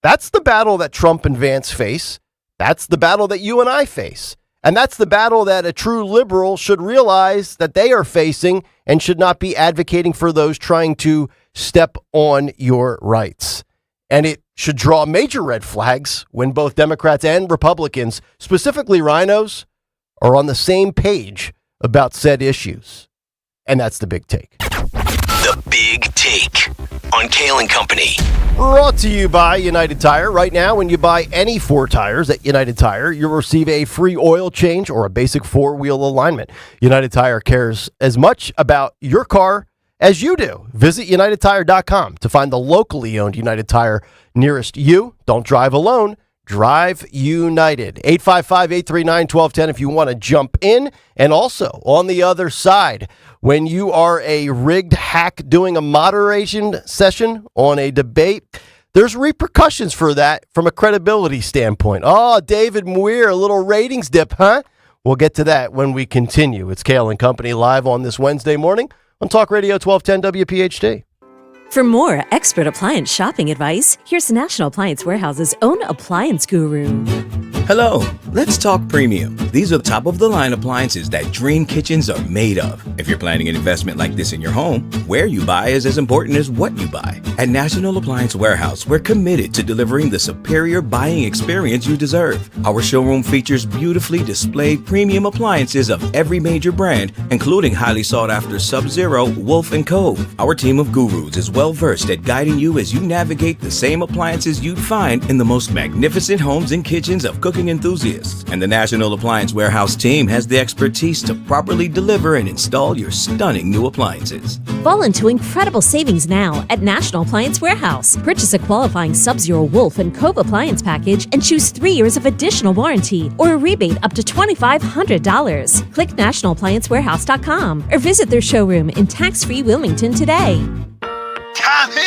That's the battle that Trump and Vance face. That's the battle that you and I face. And that's the battle that a true liberal should realize that they are facing and should not be advocating for those trying to step on your rights. And it should draw major red flags when both Democrats and Republicans, specifically rhinos, are on the same page about said issues. And that's the big take. The Big Take on Kayal & Company. Brought to you by United Tire. Right now, when you buy any 4 tires at United Tire, you'll receive a free oil change or a basic 4-wheel alignment. United Tire cares as much about your car as you do. Visit UnitedTire.com to find the locally owned United Tire nearest you. Don't drive alone. Drive United. 855-839-1210 if you want to jump in. And also, on the other side, when you are a rigged hack doing a moderation session on a debate, there's repercussions for that from a credibility standpoint. Oh, David Muir, a little ratings dip, huh? We'll get to that when we continue. It's Kayal and Company live on this Wednesday morning on Talk Radio 1210 WPHT. For more expert appliance shopping advice, here's National Appliance Warehouse's own appliance guru. Hello, let's talk premium. These are top-of-the-line appliances that dream kitchens are made of. If you're planning an investment like this in your home, where you buy is as important as what you buy. At National Appliance Warehouse, we're committed to delivering the superior buying experience you deserve. Our showroom features beautifully displayed premium appliances of every major brand, including highly sought-after Sub-Zero, Wolf, and Cove. Our team of gurus is well-versed at guiding you as you navigate the same appliances you'd find in the most magnificent homes and kitchens of cooking enthusiasts. And the National Appliance Warehouse team has the expertise to properly deliver and install your stunning new appliances. Fall into incredible savings now at National Appliance Warehouse. Purchase a qualifying Sub-Zero, Wolf, and Cove appliance package and choose 3 years of additional warranty or a rebate up to $2,500. Click nationalappliancewarehouse.com or visit their showroom in tax-free Wilmington today. Tommy!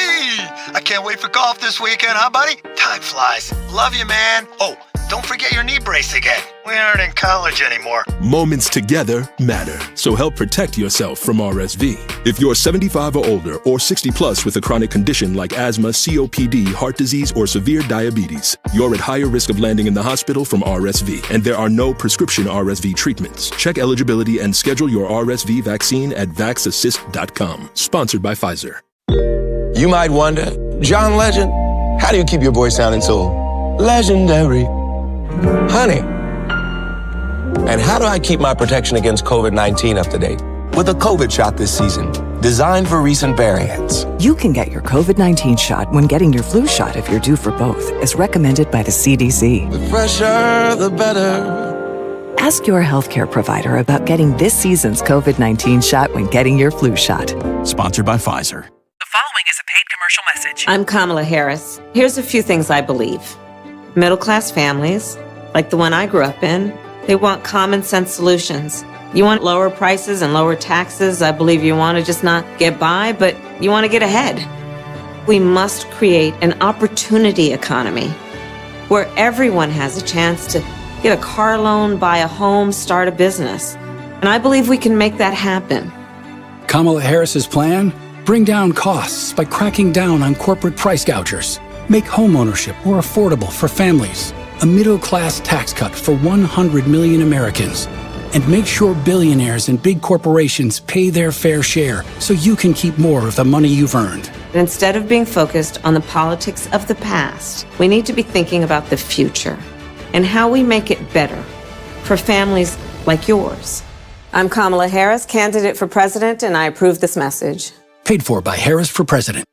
I can't wait for golf this weekend, huh, buddy? Time flies. Love you, man. Oh, don't forget your knee brace again. We aren't in college anymore. Moments together matter, so help protect yourself from RSV. If you're 75 or older or 60 plus with a chronic condition like asthma, COPD, heart disease, or severe diabetes, you're at higher risk of landing in the hospital from RSV, and there are no prescription RSV treatments. Check eligibility and schedule your RSV vaccine at vaxassist.com. Sponsored by Pfizer. You might wonder, John Legend, how do you keep your voice sounding so legendary? Honey. And how do I keep my protection against COVID-19 up to date? With a COVID shot this season, designed for recent variants. You can get your COVID-19 shot when getting your flu shot if you're due for both, as recommended by the CDC. The fresher, the better. Ask your healthcare provider about getting this season's COVID-19 shot when getting your flu shot. Sponsored by Pfizer. The following is a paid commercial message. I'm Kamala Harris. Here's a few things I believe. Middle-class families, like the one I grew up in, they want common sense solutions. You want lower prices and lower taxes. I believe you want to just not get by, but you want to get ahead. We must create an opportunity economy where everyone has a chance to get a car loan, buy a home, start a business. And I believe we can make that happen. Kamala Harris's plan? Bring down costs by cracking down on corporate price gougers. Make homeownership more affordable for families. A middle-class tax cut for 100 million Americans. And make sure billionaires and big corporations pay their fair share so you can keep more of the money you've earned. Instead of being focused on the politics of the past, we need to be thinking about the future and how we make it better for families like yours. I'm Kamala Harris, candidate for president, and I approve this message. Paid for by Harris for President.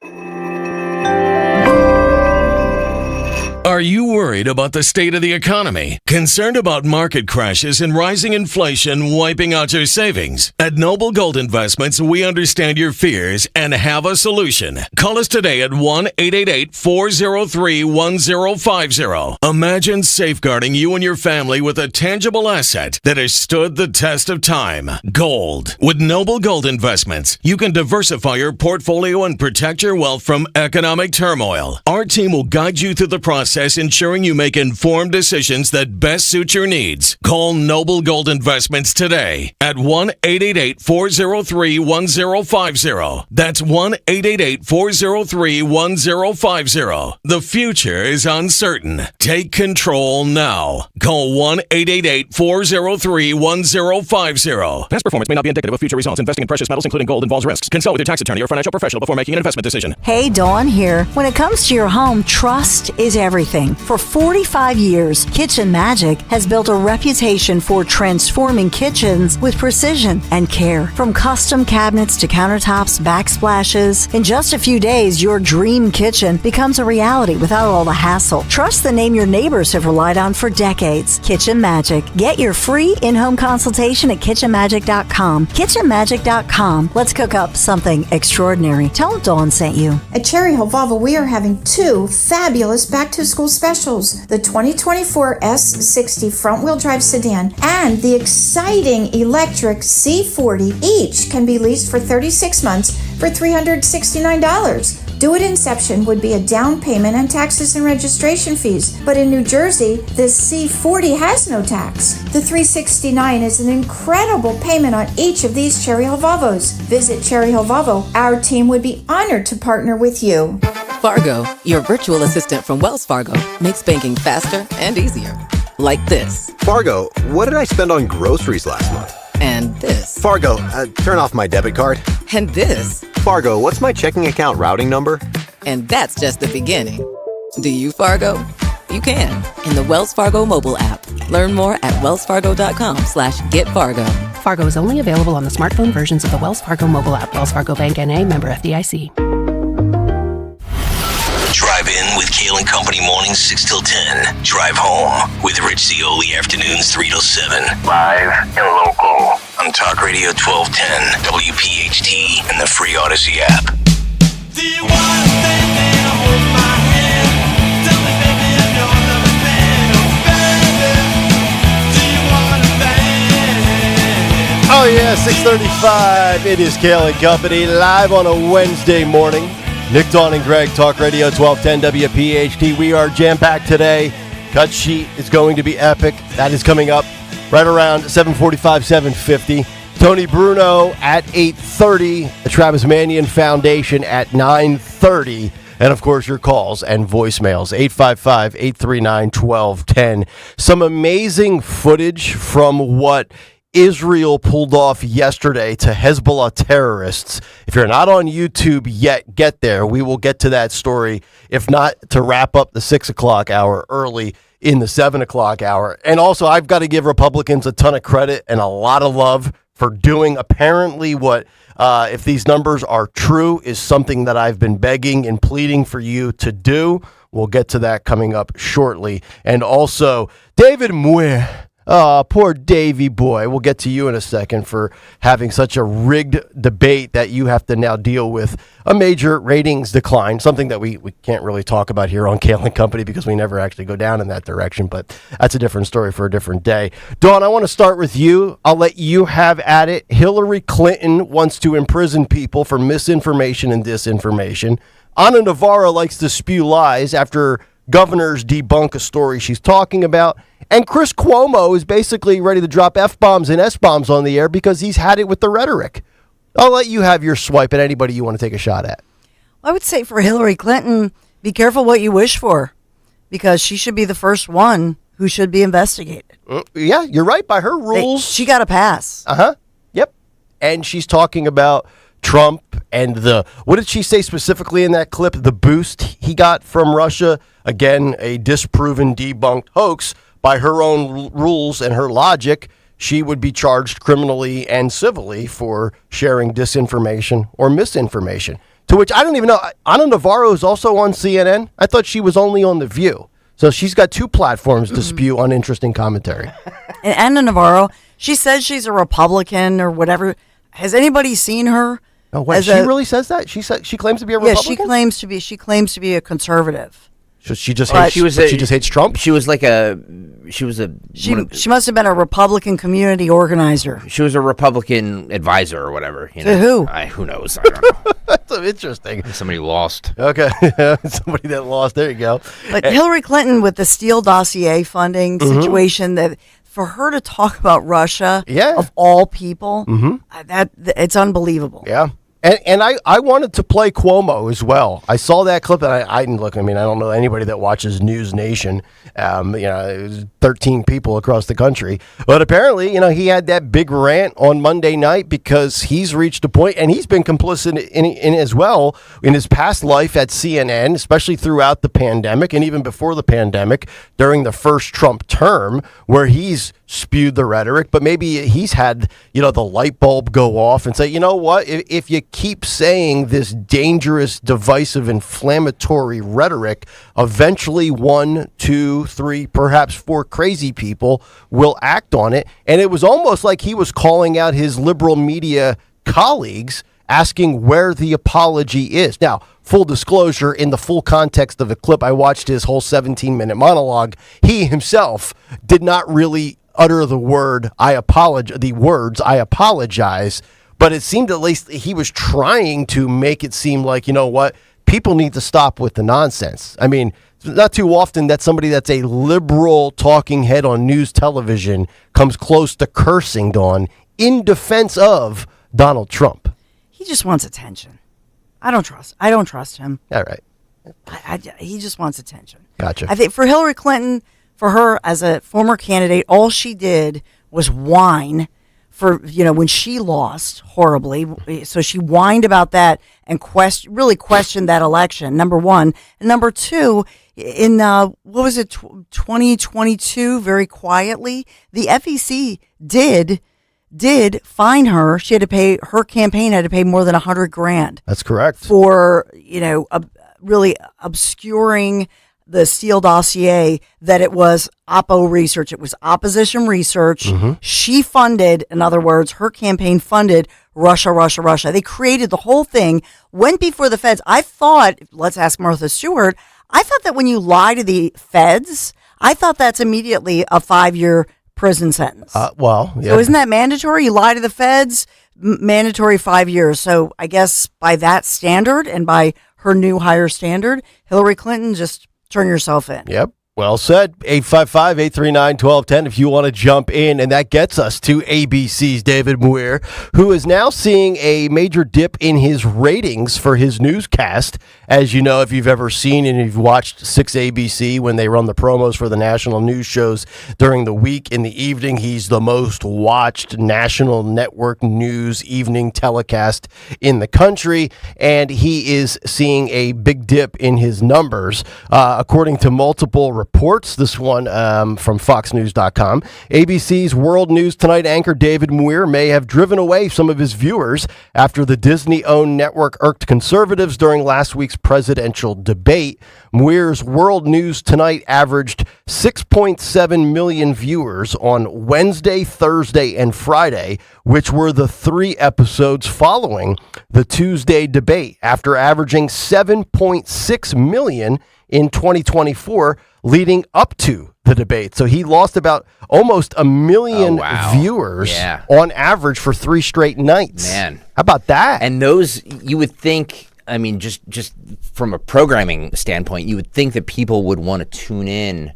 Are you worried about the state of the economy? Concerned about market crashes and rising inflation wiping out your savings? At Noble Gold Investments, we understand your fears and have a solution. Call us today at 1-888-403-1050. Imagine safeguarding you and your family with a tangible asset that has stood the test of time. Gold. With Noble Gold Investments, you can diversify your portfolio and protect your wealth from economic turmoil. Our team will guide you through the process, ensuring you make informed decisions that best suit your needs. Call Noble Gold Investments today at 1-888-403-1050. That's 1-888-403-1050. The future is uncertain. Take control now. Call 1-888-403-1050. Past performance may not be indicative of future results. Investing in precious metals, including gold, involves risks. Consult with your tax attorney or financial professional before making an investment decision. Hey, Dawn here. When it comes to your home, trust is everything. For 45 years, Kitchen Magic has built a reputation for transforming kitchens with precision and care. From custom cabinets to countertops, backsplashes, in just a few days, your dream kitchen becomes a reality without all the hassle. Trust the name your neighbors have relied on for decades. Kitchen Magic. Get your free in-home consultation at kitchenmagic.com. Kitchenmagic.com. Let's cook up something extraordinary. Tell them Dawn sent you. At Cherry Hill Volvo, we are having 2 fabulous back-to-school school specials, the 2024 S60 front-wheel drive sedan and the exciting electric C40 each can be leased for 36 months for $369. Do-It Inception would be a down payment and taxes and registration fees, but in New Jersey, this C40 has no tax. The $369 is an incredible payment on each of these Cherry Hill Volvos. Visit Cherry Hill Volvo. Our team would be honored to partner with you. Fargo, your virtual assistant from Wells Fargo, makes banking faster and easier. Like this. Fargo, what did I spend on groceries last month? And this. Fargo, turn off my debit card. And this. Fargo, what's my checking account routing number? And that's just the beginning. Do you, Fargo? You can in the Wells Fargo mobile app. Learn more at wellsfargo.com/getfargo. Fargo is only available on the smartphone versions of the Wells Fargo mobile app. Wells Fargo Bank N.A., member FDIC. Drive in with Kayal and Company mornings 6 till 10. Drive home with Rich Zioli afternoons 3 till 7. Live and local on Talk Radio 1210, WPHT, and the free Odyssey app. Do you want to stand there and hold my hand? Tell me, baby, if you're another man. Oh Oh, baby, do you want to dance? yeah, 6:35. It is Kayal and Company live on a Wednesday morning. Nick, Dawn, and Greg, Talk Radio 1210 WPHT. We are jam-packed today. Cut sheet is going to be epic. That is coming up right around 7:45, 7:50. Tony Bruno at 8:30. The Travis Manion Foundation at 9:30. And, of course, your calls and voicemails, 855-839-1210. Some amazing footage from what Israel pulled off yesterday to Hezbollah terrorists. If you're not on YouTube yet, get there. We will get to that story, if not to wrap up the 6 o'clock hour early in the 7 o'clock hour. And also, I've got to give Republicans a ton of credit and a lot of love for doing apparently what, if these numbers are true, is something that I've been begging and pleading for you to do. We'll get to that coming up shortly. And also, David Muir. Oh, poor Davey boy. We'll get to you in a second for having such a rigged debate that you have to now deal with a major ratings decline, something that we can't really talk about here on Kayal and Company because we never actually go down in that direction, but that's a different story for a different day. Dawn, I want to start with you. I'll let you have at it. Hillary Clinton wants to imprison people for misinformation and disinformation. Ana Navarro likes to spew lies after governors debunk a story she's talking about. And Chris Cuomo is basically ready to drop F-bombs and S-bombs on the air because he's had it with the rhetoric. I'll let you have your swipe at anybody you want to take a shot at. I would say for Hillary Clinton, be careful what you wish for, because she should be the first one who should be investigated. Yeah, you're right. By her rules, she got a pass. Yep. And she's talking about Trump and what did she say specifically in that clip? The boost he got from Russia. Again, a disproven, debunked hoax. By her own rules and her logic, she would be charged criminally and civilly for sharing disinformation or misinformation. To which I don't even know. Ana Navarro is also on CNN. I thought she was only on The View. So she's got two platforms to spew uninteresting commentary. And Ana Navarro, she says she's a Republican or whatever. Has anybody seen her? Oh, wait, she really says that? She claims to be a Republican? Yeah, she claims to be a conservative. So she just hates, she just hates Trump? She must have been a Republican community organizer. She was a Republican advisor or whatever. You know? To who? Who knows? I don't know. That's so interesting. Somebody lost. Okay. Somebody that lost. There you go. But Hillary Clinton with the Steele dossier funding situation, that for her to talk about Russia, of all people, that it's unbelievable. Yeah. And I wanted to play Cuomo as well. I saw that clip and I didn't look. I mean, I don't know anybody that watches News Nation. It was 13 people across the country. But apparently, he had that big rant on Monday night because he's reached a point, and he's been complicit in as well in his past life at CNN, especially throughout the pandemic and even before the pandemic during the first Trump term, where he's spewed the rhetoric, but maybe he's had, the light bulb go off and say, you know what, if you keep saying this dangerous, divisive, inflammatory rhetoric, eventually 1, 2, 3, perhaps 4 crazy people will act on it. And it was almost like he was calling out his liberal media colleagues asking where the apology is. Now, full disclosure, in the full context of the clip, I watched his whole 17-minute monologue. He himself did not really utter the words, I apologize, but it seemed at least he was trying to make it seem like, you know what, people need to stop with the nonsense. I mean, it's not too often that somebody that's a liberal talking head on news television comes close to cursing, Dawn, in defense of Donald Trump. He just wants attention. I don't trust him. All right. He just wants attention. Gotcha. I think for Hillary Clinton, for her as a former candidate, all she did was whine for, when she lost horribly. So she whined about that and really questioned that election, number one. And number two, in, 2022, very quietly, the FEC did fine her. She had to pay, her campaign had to pay more than $100,000. That's correct. For, really obscuring the Steele dossier, that it was oppo research. It was opposition research. Mm-hmm. She funded, in other words, her campaign funded Russia. They created the whole thing, went before the feds. I thought, let's ask Martha Stewart, I thought that when you lie to the feds, I thought that's immediately a 5-year prison sentence. Well, yeah. So isn't that mandatory? You lie to the feds, mandatory 5 years. So I guess by that standard and by her new higher standard, Hillary Clinton, just turn yourself in. Yep. Well said. 855-839-1210 if you want to jump in. And that gets us to ABC's David Muir, who is now seeing a major dip in his ratings for his newscast. As you know, if you've ever seen and you've watched 6 ABC when they run the promos for the national news shows during the week in the evening, he's the most watched national network news evening telecast in the country. And he is seeing a big dip in his numbers. According to multiple reports, this one from FoxNews.com, ABC's World News Tonight anchor David Muir may have driven away some of his viewers after the Disney-owned network irked conservatives during last week's presidential debate. Muir's World News Tonight averaged 6.7 million viewers on Wednesday, Thursday, and Friday, which were the 3 episodes following the Tuesday debate, after averaging 7.6 million in 2024 leading up to the debate. So he lost about almost 1 million viewers on average for 3 straight nights. Man. How about that? And those, you would think, I mean, just from a programming standpoint, you would think that people would want to tune in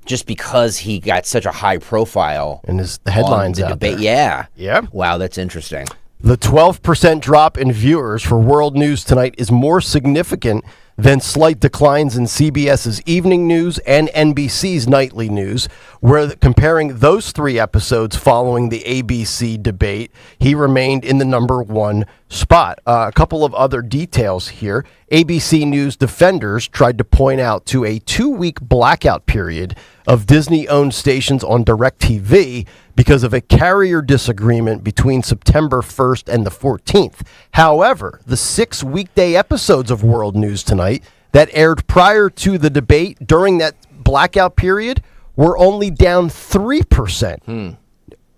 just because he got such a high profile. And the headlines on the out debate. there. Yeah. Yeah. Wow, that's interesting. The 12% drop in viewers for World News Tonight is more significant than slight declines in CBS's evening news and NBC's nightly news, where comparing those 3 episodes following the ABC debate, he remained in the number 1 spot. A couple of other details here. ABC News defenders tried to point out to a 2-week blackout period of Disney-owned stations on DirecTV because of a carrier disagreement between September 1st and the 14th. However, the 6 weekday episodes of World News Tonight that aired prior to the debate during that blackout period were only down 3%.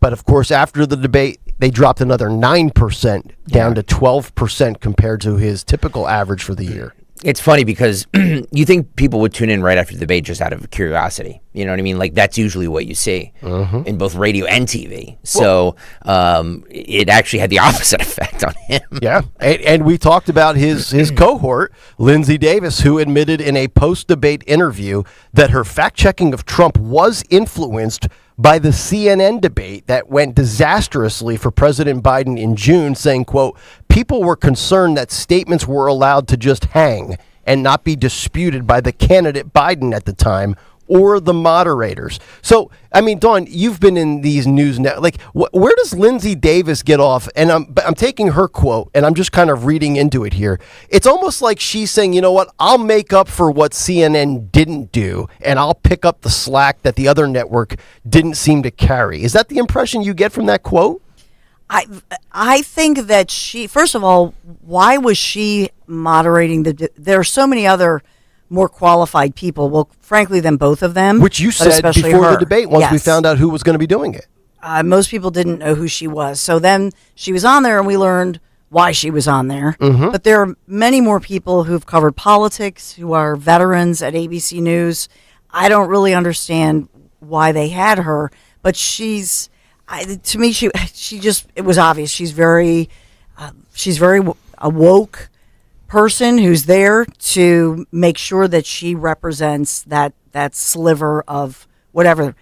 But of course, after the debate, they dropped another 9% down to 12% compared to his typical average for the year. It's funny because you think people would tune in right after the debate just out of curiosity. You know what I mean? Like, that's usually what you see in both radio and TV. So it actually had the opposite effect on him. Yeah. And we talked about his cohort, Lindsay Davis, who admitted in a post-debate interview that her fact-checking of Trump was influenced by the CNN debate that went disastrously for President Biden in June, saying, quote, people were concerned that statements were allowed to just hang and not be disputed by the candidate Biden at the time or the moderators. So, I mean, Dawn, you've been in these news now. Like, where does Lindsay Davis get off? And I'm taking her quote, and I'm just kind of reading into it here. It's almost like she's saying, you know what, I'll make up for what CNN didn't do, and I'll pick up the slack that the other network didn't seem to carry. Is that the impression you get from that quote? I think that she, first of all, why was she moderating there are so many other more qualified people, well, frankly, than both of them. Which you said before the debate, once we found out who was going to be doing it. Most people didn't know who she was. So then she was on there and we learned, why she was on there. Mhm. But there are many more people who've covered politics, who are veterans at ABC News. I don't really understand why they had her, but to me, she just, it was obvious. She's very a woke person who's there to make sure that she represents that sliver of whatever.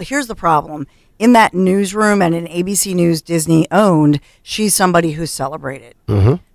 Here's the problem. In that newsroom and in ABC News, Disney owned, she's somebody who's celebrated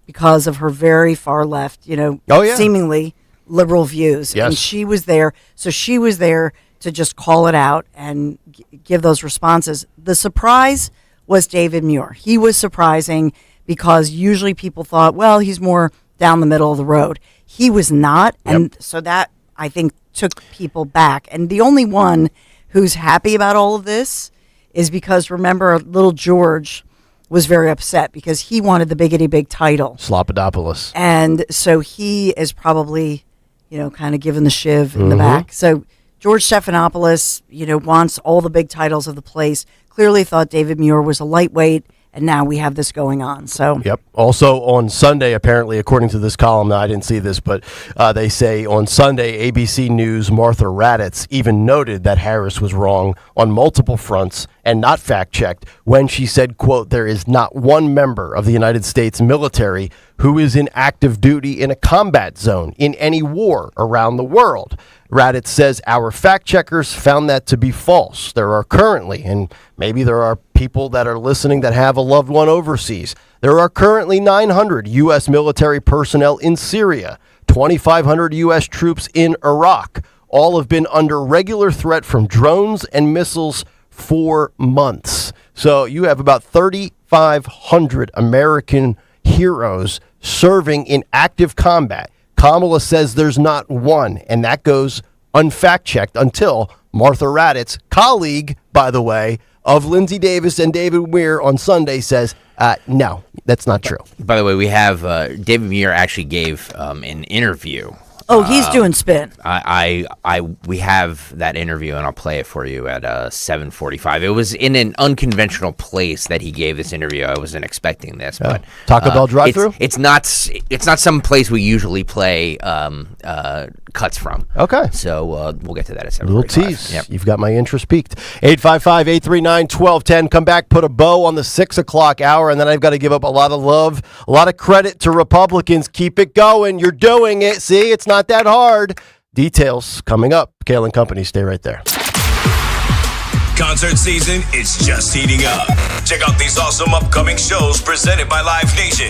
because of her very far left, seemingly liberal views. Yes. And she was there. So she was there to just call it out and give those responses. The surprise was David Muir. He was surprising because usually people thought, well, he's more down the middle of the road. He was not. Yep. And so that, I think, took people back. And the only one who's happy about all of this is because, remember, little George was very upset because he wanted the biggity big title. Slopadopoulos. And so he is probably, kind of giving the shiv in the back. So George Stephanopoulos, wants all the big titles of the place, clearly thought David Muir was a lightweight, and now we have this going on. So Yep. Also on Sunday, apparently, according to this column, I didn't see this, but they say on Sunday, ABC News' Martha Raddatz even noted that Harris was wrong on multiple fronts and not fact-checked when she said, quote, there is not one member of the United States military who is in active duty in a combat zone in any war around the world. Raddatz says our fact-checkers found that to be false. There are currently, and maybe there are people that are listening that have a loved one overseas, there are currently 900 U.S. military personnel in Syria, 2,500 U.S. troops in Iraq. All have been under regular threat from drones and missiles for months. So you have about 3,500 American heroes serving in active combat. Kamala says there's not one, and that goes unfact-checked until Martha Raddatz, colleague, by the way, of Lindsay Davis and David Muir on Sunday, says, no, that's not true. By the way, we have David Muir actually gave an interview. Oh, he's doing spin. We have that interview, and I'll play it for you at 7:45. It was in an unconventional place that he gave this interview. I wasn't expecting this, but Taco Bell drive-thru. It's not some place we usually play cuts from. Okay, so we'll get to that at 7:45. Little tease. Yep. You've got my interest piqued. 855-839-1210. Come back, put a bow on the 6 o'clock hour, and then I've got to give up a lot of love, a lot of credit to Republicans. Keep it going. You're doing it. See, it's not that hard. Details coming up. Kayal and Company, stay right there. Concert season is just heating up. Check out these awesome upcoming shows presented by Live Nation.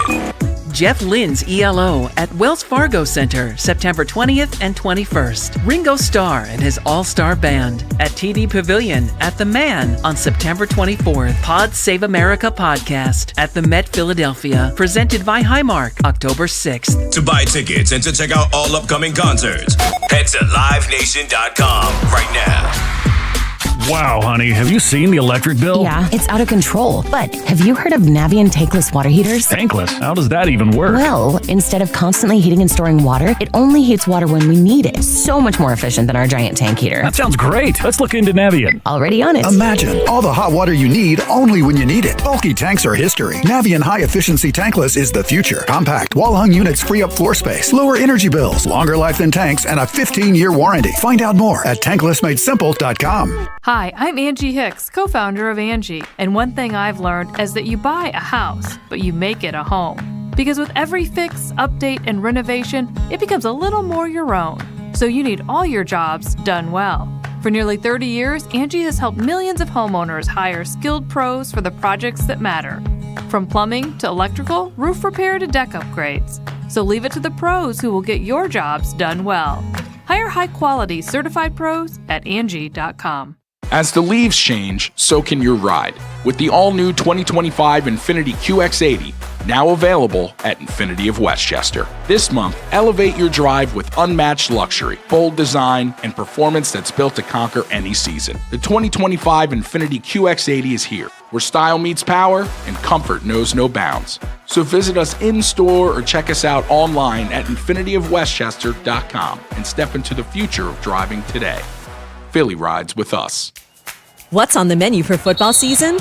Jeff Lynne's ELO at Wells Fargo Center, September 20th and 21st. Ringo Starr and his all-star band at TD Pavilion at The Man on September 24th. Pod Save America podcast at the Met Philadelphia, presented by Highmark, October 6th. To buy tickets and to check out all upcoming concerts, head to livenation.com right now. Wow, honey, have you seen the electric bill? Yeah, it's out of control. But have you heard of Navien tankless water heaters? Tankless? How does that even work? Well, instead of constantly heating and storing water, it only heats water when we need it. So much more efficient than our giant tank heater. That sounds great. Let's look into Navien. Already on it. Imagine all the hot water you need only when you need it. Bulky tanks are history. Navien high-efficiency tankless is the future. Compact, wall-hung units free up floor space, lower energy bills, longer life than tanks, and a 15-year warranty. Find out more at tanklessmadesimple.com. Hi, I'm Angie Hicks, co-founder of Angie, and one thing I've learned is that you buy a house, but you make it a home. Because with every fix, update, and renovation, it becomes a little more your own. So you need all your jobs done well. For nearly 30 years, Angie has helped millions of homeowners hire skilled pros for the projects that matter. From plumbing to electrical, roof repair to deck upgrades. So leave it to the pros who will get your jobs done well. Hire high-quality certified pros at Angie.com. As the leaves change, so can your ride. With the all-new 2025 Infiniti QX80, now available at Infiniti of Westchester. This month, elevate your drive with unmatched luxury, bold design, and performance that's built to conquer any season. The 2025 Infiniti QX80 is here, where style meets power and comfort knows no bounds. So visit us in-store or check us out online at infinityofwestchester.com and step into the future of driving today. Philly rides with us. What's on the menu for football season?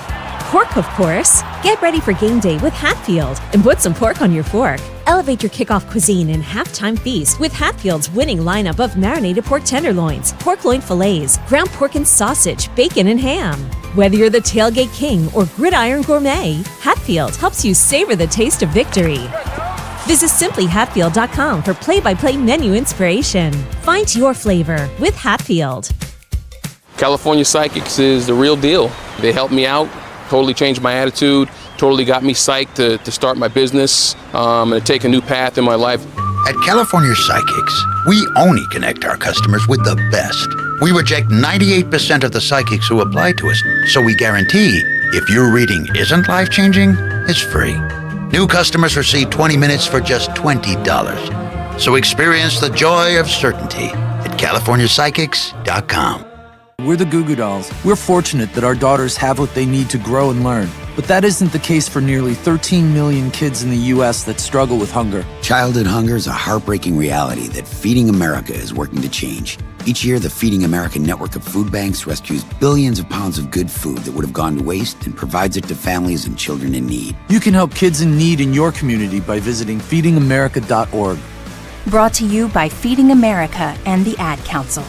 Pork, of course. Get ready for game day with Hatfield and put some pork on your fork. Elevate your kickoff cuisine and halftime feast with Hatfield's winning lineup of marinated pork tenderloins, pork loin fillets, ground pork and sausage, bacon and ham. Whether you're the tailgate king or gridiron gourmet, Hatfield helps you savor the taste of victory. Visit simplyhatfield.com for play-by-play menu inspiration. Find your flavor with Hatfield. California Psychics is the real deal. They helped me out, totally changed my attitude, totally got me psyched to start my business and to take a new path in my life. At California Psychics, we only connect our customers with the best. We reject 98% of the psychics who apply to us, so we guarantee if your reading isn't life-changing, it's free. New customers receive 20 minutes for just $20. So experience the joy of certainty at CaliforniaPsychics.com. We're the Goo Goo Dolls. We're fortunate that our daughters have what they need to grow and learn. But that isn't the case for nearly 13 million kids in the U.S. that struggle with hunger. Childhood hunger is a heartbreaking reality that Feeding America is working to change. Each year, the Feeding America network of food banks rescues billions of pounds of good food that would have gone to waste and provides it to families and children in need. You can help kids in need in your community by visiting feedingamerica.org. Brought to you by Feeding America and the Ad Council.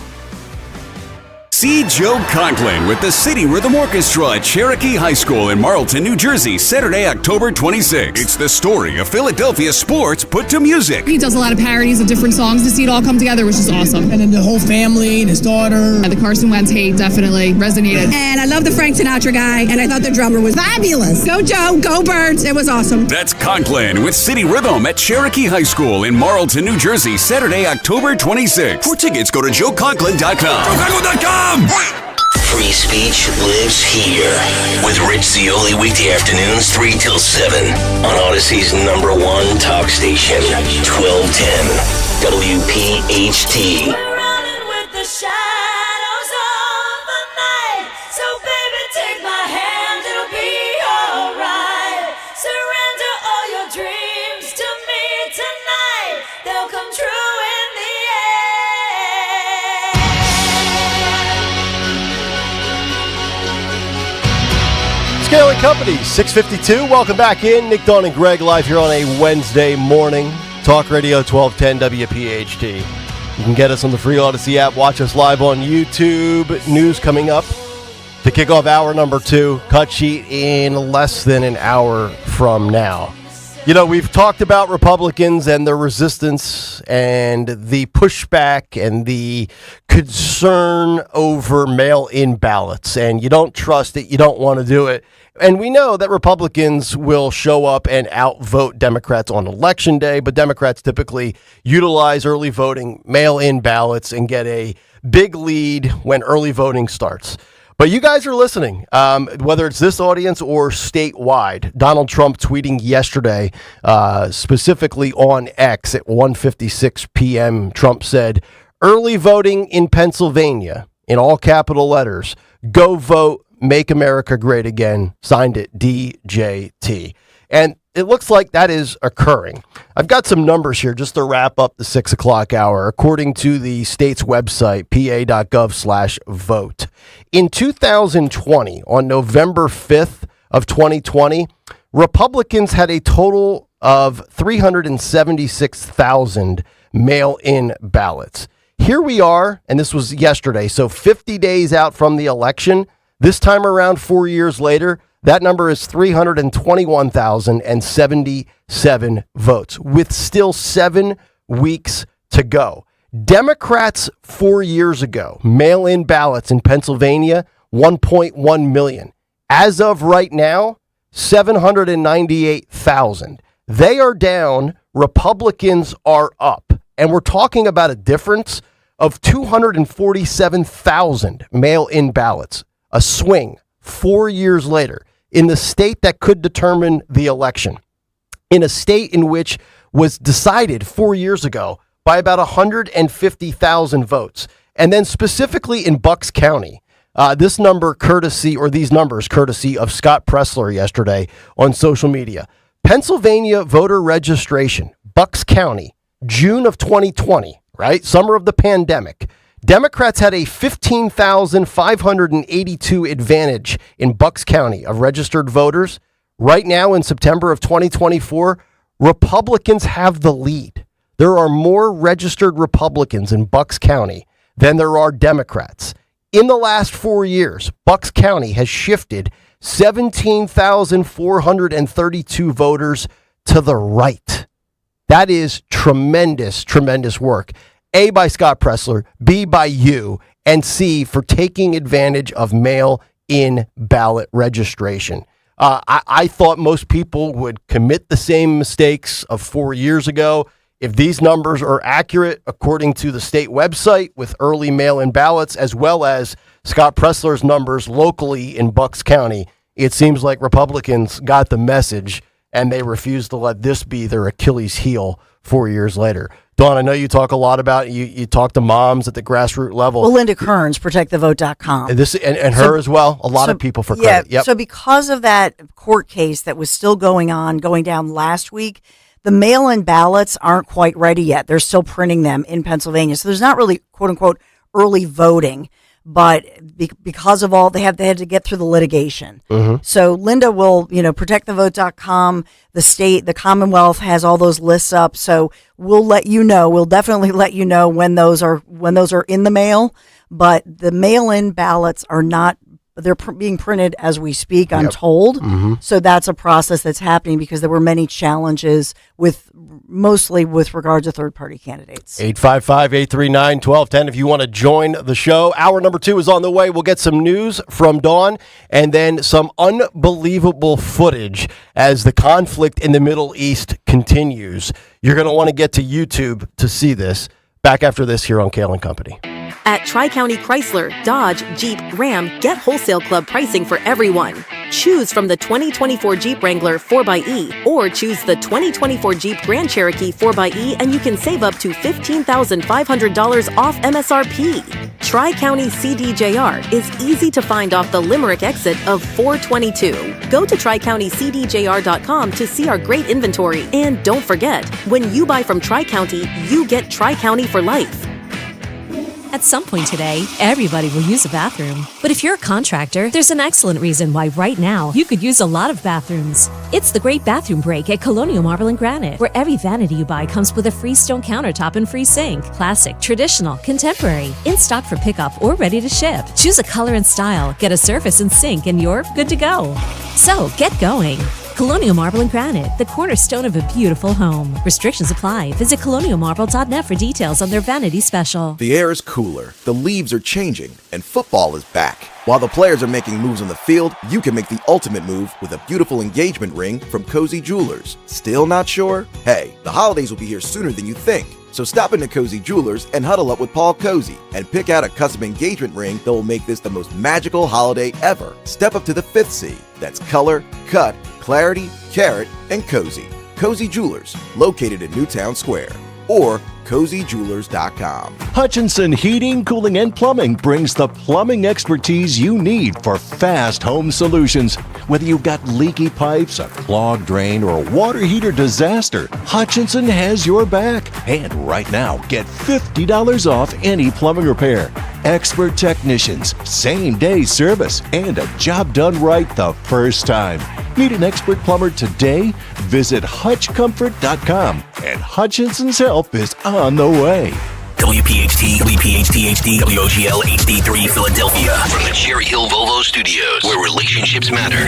See Joe Conklin with the City Rhythm Orchestra at Cherokee High School in Marlton, New Jersey, Saturday, October 26th. It's the story of Philadelphia sports put to music. He does a lot of parodies of different songs. To see it all come together, which is awesome. And then the whole family and his daughter. The Carson Wentz hate definitely resonated. And I love the Frank Sinatra guy, and I thought the drummer was fabulous. Go Joe, go Birds. It was awesome. That's Conklin with City Rhythm at Cherokee High School in Marlton, New Jersey, Saturday, October 26th. For tickets, go to joeconklin.com. joeconklin.com! Free speech lives here with Rich Zioli weekday afternoons 3 till 7 on Odyssey's #1 talk station, 1210 WPHT. Kayal Company, 652. Welcome back in. Nick, Dawn, and Greg live here on a Wednesday morning. Talk Radio 1210 WPHT. You can get us on the free Odyssey app. Watch us live on YouTube. News coming up to kick off hour number 2. Cut sheet in less than an hour from now. You know, we've talked about Republicans and their resistance and the pushback and the concern over mail-in ballots. And you don't trust it. You don't want to do it. And we know that Republicans will show up and outvote Democrats on Election Day, but Democrats typically utilize early voting, mail-in ballots, and get a big lead when early voting starts. But you guys are listening, whether it's this audience or statewide. Donald Trump tweeting yesterday, specifically on X at 1:56 p.m., Trump said, "Early voting in Pennsylvania," in all capital letters, "Go vote, make America great again," signed it DJT. And it looks like that is occurring. I've got some numbers here just to wrap up the 6 o'clock hour. According to the state's website, pa.gov/vote. In 2020, on November 5th of 2020, Republicans had a total of 376,000 mail-in ballots. Here we are, and this was yesterday, so 50 days out from the election. This time around, 4 years later, that number is 321,077 votes, with still 7 weeks to go. Democrats 4 years ago, mail-in ballots in Pennsylvania, 1.1 million. As of right now, 798,000. They are down, Republicans are up. And we're talking about a difference of 247,000 mail-in ballots. A swing 4 years later in the state that could determine the election, in a state in which was decided 4 years ago by about 150,000 votes. And then specifically in Bucks County, these numbers courtesy of Scott Pressler yesterday on social media. Pennsylvania voter registration, Bucks County, June of 2020, right? Summer of the pandemic. Democrats had a 15,582 advantage in Bucks County of registered voters. Right now, in September of 2024, Republicans have the lead. There are more registered Republicans in Bucks County than there are Democrats. In the last 4 years, Bucks County has shifted 17,432 voters to the right. That is tremendous, tremendous work. A, by Scott Pressler, B, by you, and C, for taking advantage of mail-in ballot registration. I thought most people would commit the same mistakes of 4 years ago. If these numbers are accurate, according to the state website with early mail-in ballots, as well as Scott Pressler's numbers locally in Bucks County, it seems like Republicans got the message and they refuse to let this be their Achilles heel 4 years later. Dawn, I know you talk a lot about, you talk to moms at the grassroots level. Well, Linda Kearns, protectthevote.com. And her as well. A lot of people for credit. Yep. So because of that court case that was still going down last week, the mail-in ballots aren't quite ready yet. They're still printing them in Pennsylvania. So there's not really, quote unquote, early voting. But because of all, they had to get through the litigation. Mm-hmm. So Linda will, protectthevote.com, the state, the Commonwealth has all those lists up. So we'll let you know. We'll definitely let you know when those are in the mail. But the mail-in ballots are not. They're being printed as we speak, I'm told. Mm-hmm. So that's a process that's happening because there were many challenges mostly with regard to third-party candidates. 855-839-1210 if you want to join the show. Hour number 2 is on the way. We'll get some news from Dawn and then some unbelievable footage as the conflict in the Middle East continues. You're going to want to get to YouTube to see this. Back after this here on Kayal & Company. At Tri-County Chrysler, Dodge, Jeep, Ram, get wholesale club pricing for everyone. Choose from the 2024 Jeep Wrangler 4xE or choose the 2024 Jeep Grand Cherokee 4xE and you can save up to $15,500 off MSRP. Tri-County CDJR is easy to find off the Limerick exit of 422. Go to TriCountyCDJR.com to see our great inventory. And don't forget, when you buy from Tri-County, you get Tri-County for life. At some point today, everybody will use a bathroom. But if you're a contractor, there's an excellent reason why right now you could use a lot of bathrooms. It's the Great Bathroom Break at Colonial Marble and Granite, where every vanity you buy comes with a free stone countertop and free sink. Classic, traditional, contemporary, in stock for pickup or ready to ship. Choose a color and style, get a surface and sink, and you're good to go. So get going. Colonial Marble and Granite, the cornerstone of a beautiful home. Restrictions apply. Visit colonialmarble.net for details on their vanity special. The air is cooler, the leaves are changing, and football is back. While the players are making moves on the field, you can make the ultimate move with a beautiful engagement ring from Cozy Jewelers. Still not sure? Hey, the holidays will be here sooner than you think. So stop into Cozy Jewelers and huddle up with Paul Cozy and pick out a custom engagement ring that will make this the most magical holiday ever. Step up to the 5th C. That's color, cut, clarity, carat, and cozy. Cozy Jewelers, located in Newtown Square. Or CozyJewelers.com. Hutchinson Heating, Cooling, and Plumbing brings the plumbing expertise you need for fast home solutions. Whether you've got leaky pipes, a clogged drain, or a water heater disaster, Hutchinson has your back. And right now, get $50 off any plumbing repair. Expert technicians, same-day service, and a job done right the first time. Need an expert plumber today? Visit HutchComfort.com, and Hutchinson's help is on the way. WPHT, WPHT HD, WOGL HD3 Philadelphia. From the Cherry Hill Volvo Studios, where relationships matter.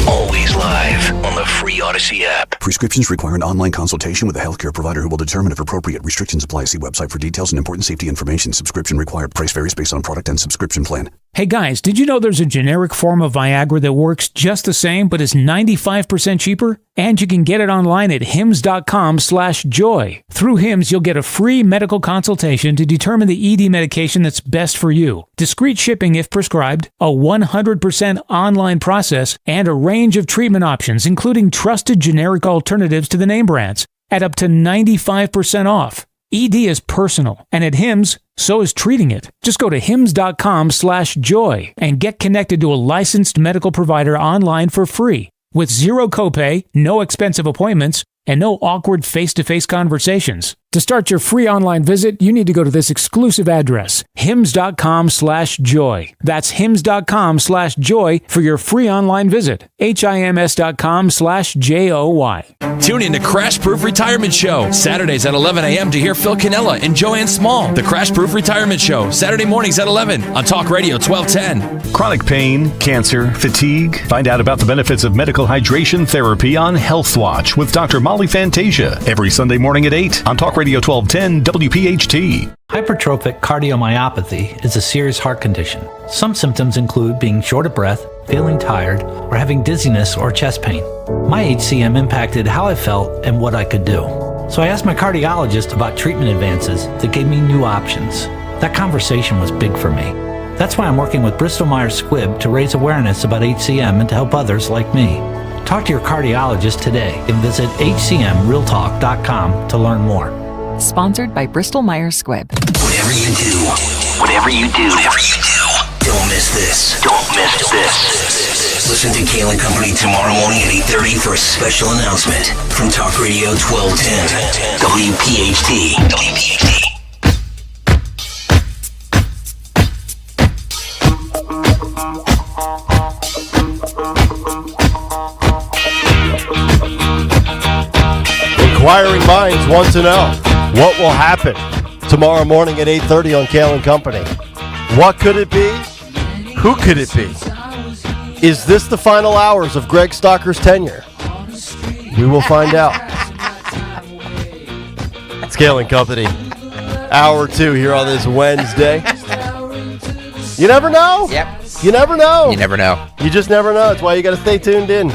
Always live on the free Odyssey app. Prescriptions require an online consultation with a healthcare provider who will determine if appropriate. Restrictions apply. See website for details and important safety information. Subscription required. Price varies based on product and subscription plan. Hey guys, did you know there's a generic form of Viagra that works just the same but is 95% cheaper? And you can get it online at hims.com/joy. Through Hims, you'll get a free medical consultation to determine the ED medication that's best for you. Discreet shipping if prescribed, a 100% online process, and a range of treatment options, including trusted generic alternatives to the name brands, at up to 95% off. ED is personal, and at Hims, so is treating it. Just go to hims.com/joy and get connected to a licensed medical provider online for free. With zero copay, no expensive appointments, and no awkward face-to-face conversations. To start your free online visit, you need to go to this exclusive address, hims.com/joy. That's hims.com/joy for your free online visit. HIMS.com/JOY. Tune in to Crash Proof Retirement Show, Saturdays at 11 a.m. to hear Phil Cannella and Joanne Small. The Crash Proof Retirement Show, Saturday mornings at 11 on Talk Radio 1210. Chronic pain, cancer, fatigue. Find out about the benefits of medical hydration therapy on Health Watch with Dr. Molly Fantasia every Sunday morning at 8 on Talk Radio 1210 WPHT. Hypertrophic cardiomyopathy is a serious heart condition. Some symptoms include being short of breath, feeling tired, or having dizziness or chest pain. My HCM impacted how I felt and what I could do. So I asked my cardiologist about treatment advances that gave me new options. That conversation was big for me. That's why I'm working with Bristol Myers Squibb to raise awareness about HCM and to help others like me. Talk to your cardiologist today and visit hcmrealtalk.com to learn more. Sponsored by Bristol Myers Squibb. Whatever you do, don't miss this. Don't miss this. Listen to Kayal and Company tomorrow morning at 8:30 for a special announcement from Talk Radio 1210 WPHT. Inquiring minds want to know what will happen tomorrow morning at 8:30 on Kayal and Company. What could it be? Who could it be? Is this the final hours of Greg Stocker's tenure? We will find out. It's Kayal and Company. Hour 2 here on this Wednesday. You never know. Yep. You never know. You never know. You just never know. That's why you got to stay tuned in.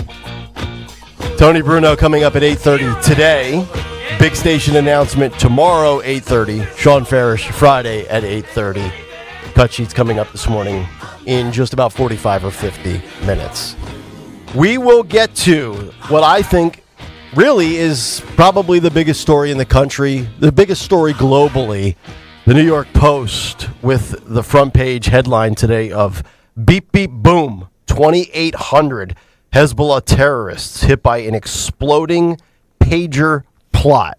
Tony Bruno coming up at 8:30 today. Big station announcement tomorrow, 8:30. Sean Farish, Friday at 8:30. Cut sheets coming up this morning in just about 45 or 50 minutes. We will get to what I think really is probably the biggest story in the country, the biggest story globally. The New York Post with the front page headline today of Beep Beep Boom, 2,800 Hezbollah terrorists hit by an exploding pager plot.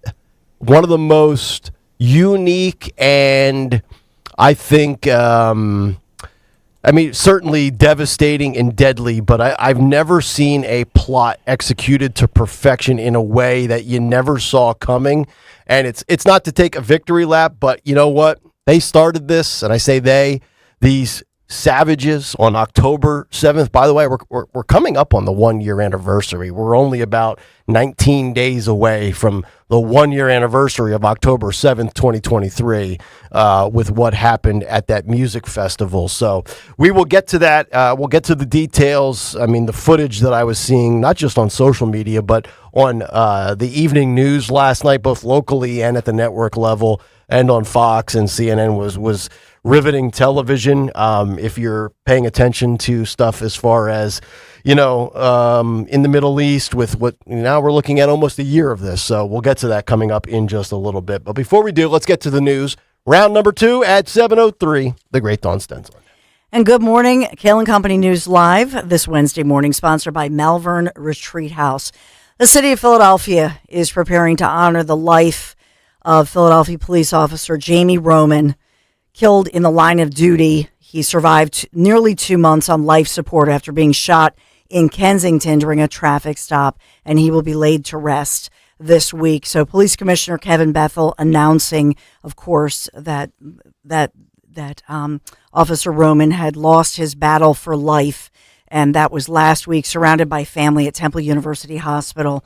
One of the most unique and I think, certainly devastating and deadly, but I've never seen a plot executed to perfection in a way that you never saw coming. And it's not to take a victory lap, but you know what? They started this, and I say these savages on October 7th. By the way, we're coming up on the 1-year anniversary. We're only about 19 days away from the 1-year anniversary of October 7th, 2023, with what happened at that music festival. So we will get to that. We'll get to the details. I mean, the footage that I was seeing, not just on social media, but on the evening news last night, both locally and at the network level, and on Fox and CNN was riveting television. If you're paying attention to stuff as far as, in the Middle East with what now we're looking at almost a year of this. So we'll get to that coming up in just a little bit. But before we do, let's get to the news. Round number 2 at 7:03, the great Dawn Stensler. And good morning, Kayal and Company News Live this Wednesday morning, sponsored by Malvern Retreat House. The city of Philadelphia is preparing to honor the life of Philadelphia police officer Jamie Roman, killed in the line of duty. He survived nearly 2 months on life support after being shot in Kensington during a traffic stop, and he will be laid to rest this week. So Police Commissioner Kevin Bethel announcing, of course, that Officer Roman had lost his battle for life, and that was last week, surrounded by family at Temple University Hospital,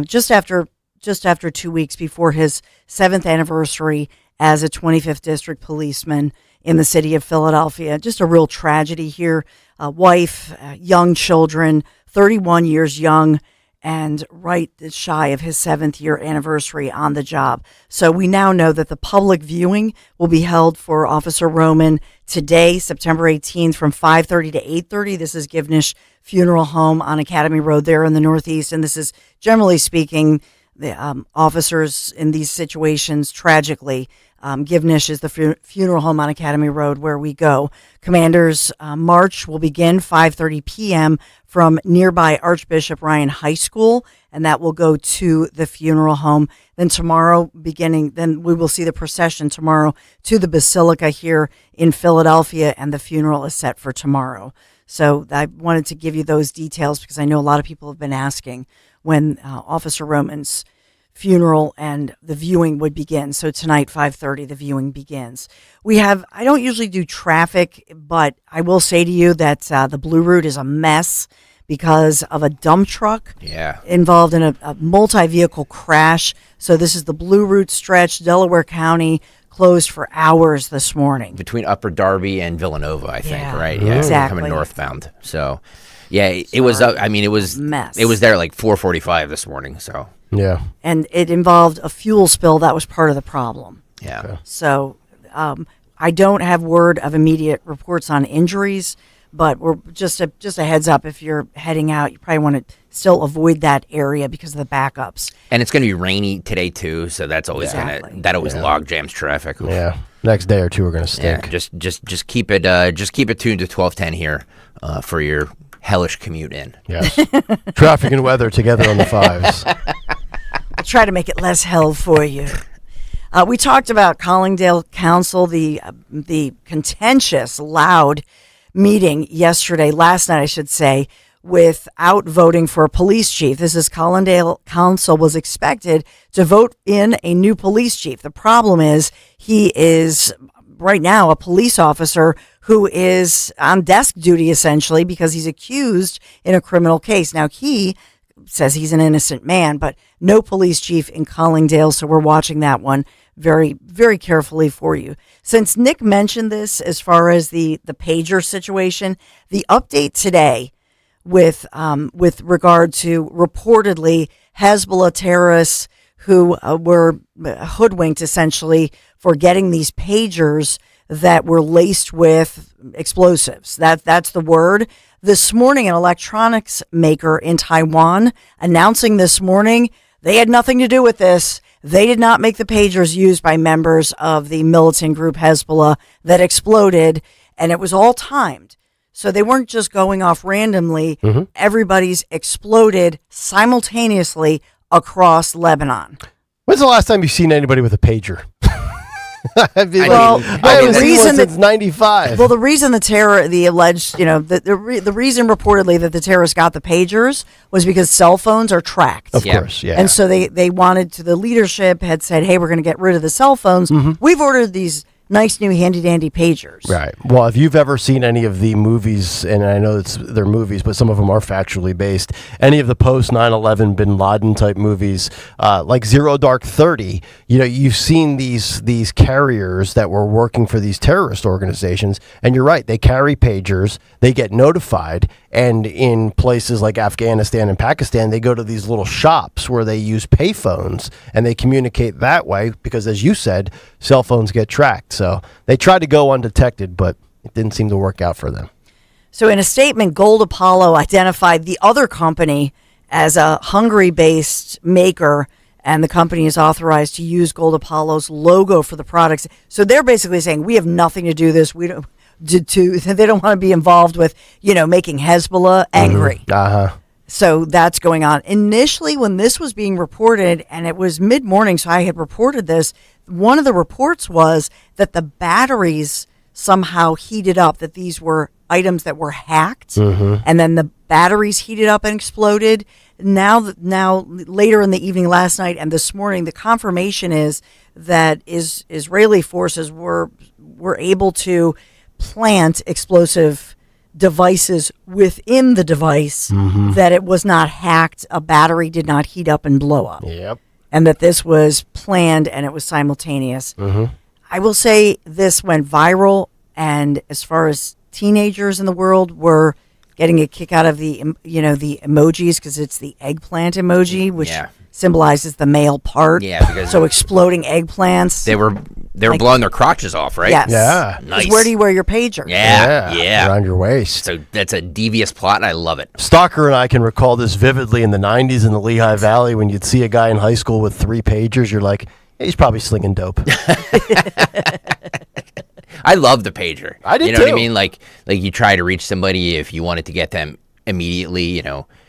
just after 2 weeks before his 7th anniversary as a 25th District policeman in the city of Philadelphia. Just a real tragedy here. A wife, young children, 31 years young, and right shy of his 7th year anniversary on the job. So we now know that the public viewing will be held for Officer Roman today, September 18th, from 5:30 to 8:30. This is Givnish Funeral Home on Academy Road there in the Northeast. And this is, generally speaking, the officers in these situations, tragically, Givnish is the funeral home on Academy Road where we go. Commanders March will begin 5:30 p.m. from nearby Archbishop Ryan High School, and that will go to the funeral home. Then tomorrow, then we will see the procession tomorrow to the Basilica here in Philadelphia, and the funeral is set for tomorrow. So I wanted to give you those details because I know a lot of people have been asking when Officer Roman's funeral and the viewing would begin. So tonight, 5:30, the viewing begins. I don't usually do traffic, but I will say to you that the Blue Route is a mess because of a dump truck involved in a multi-vehicle crash. So this is the Blue Route stretch, Delaware County, closed for hours this morning. Between Upper Darby and Villanova, I think, right? Yeah, exactly. Coming northbound. So, it was, it was a mess. It was there like 4:45 this morning, so. Yeah. And it involved a fuel spill that was part of the problem. Yeah. Okay. So I don't have word of immediate reports on injuries, but we're just a heads up, if you're heading out, you probably want to still avoid that area because of the backups. And it's going to be rainy today too, so that's always log jams traffic. Yeah. Next day or two are going to stink. Yeah, just keep it tuned to 1210 here for your hellish commute in. Yes. Traffic and weather together on the fives. I'll try to make it less hell for you. We talked about Collingdale Council, the contentious, loud meeting last night, I should say, without voting for a police chief. This is Collingdale Council was expected to vote in a new police chief. The problem is he is right now a police officer who is on desk duty essentially because he's accused in a criminal case. Now he says he's an innocent man, but no police chief in Collingdale, so we're watching that one very, very carefully for you. Since Nick mentioned this as far as the pager situation, the update today with regard to reportedly Hezbollah terrorists who were hoodwinked essentially for getting these pagers that were laced with explosives. That's the word. This morning, an electronics maker in Taiwan announcing this morning they had nothing to do with this. They did not make the pagers used by members of the militant group Hezbollah that exploded, and it was all timed. So they weren't just going off randomly. Mm-hmm. Everybody's exploded simultaneously across Lebanon. When's the last time you've seen anybody with a pager? I haven't seen one since 95. Well, the reason the alleged, the reason reportedly that the terrorists got the pagers was because cell phones are tracked. Of course, yeah. And so they wanted to, the leadership had said, hey, we're going to get rid of the cell phones. Mm-hmm. We've ordered these nice new handy-dandy pagers. Right. Well, if you've ever seen any of the movies, and I know they're movies, but some of them are factually based, any of the post-9/11 Bin Laden type movies, like Zero Dark 30, you've seen these carriers that were working for these terrorist organizations, and you're right, they carry pagers, they get notified, and in places like Afghanistan and Pakistan, they go to these little shops where they use payphones, and they communicate that way, because as you said, cell phones get tracked. So they tried to go undetected, but it didn't seem to work out for them. So in a statement, Gold Apollo identified the other company as a Hungary-based maker, and the company is authorized to use Gold Apollo's logo for the products. So they're basically saying, we have nothing to do with this. They don't want to be involved with, making Hezbollah angry. Mm-hmm. Uh-huh. So that's going on. Initially, when this was being reported, and it was mid-morning, so I had reported this, one of the reports was that the batteries somehow heated up, that these were items that were hacked, mm-hmm. and then the batteries heated up and exploded. Now, later in the evening last night and this morning, the confirmation is that Israeli forces were able to plant explosive devices within the device, mm-hmm. that it was not hacked, a battery did not heat up and blow up. Yep. And that this was planned and it was simultaneous. Mm-hmm. I will say this went viral, and as far as teenagers in the world were getting a kick out of the emojis, because it's the eggplant emoji, which symbolizes the male part. Yeah, because so exploding eggplants. They were blowing their crotches off, right? Yes. Yeah. Nice. Where do you wear your pager? Yeah. Around your waist. So that's a devious plot, and I love it. Stalker and I can recall this vividly in the 90s in the Lehigh Valley when you'd see a guy in high school with 3 pagers. You're like, He's probably slinging dope. I love the pager. I did You know too. what I mean? Like you try to reach somebody if you wanted to get them immediately.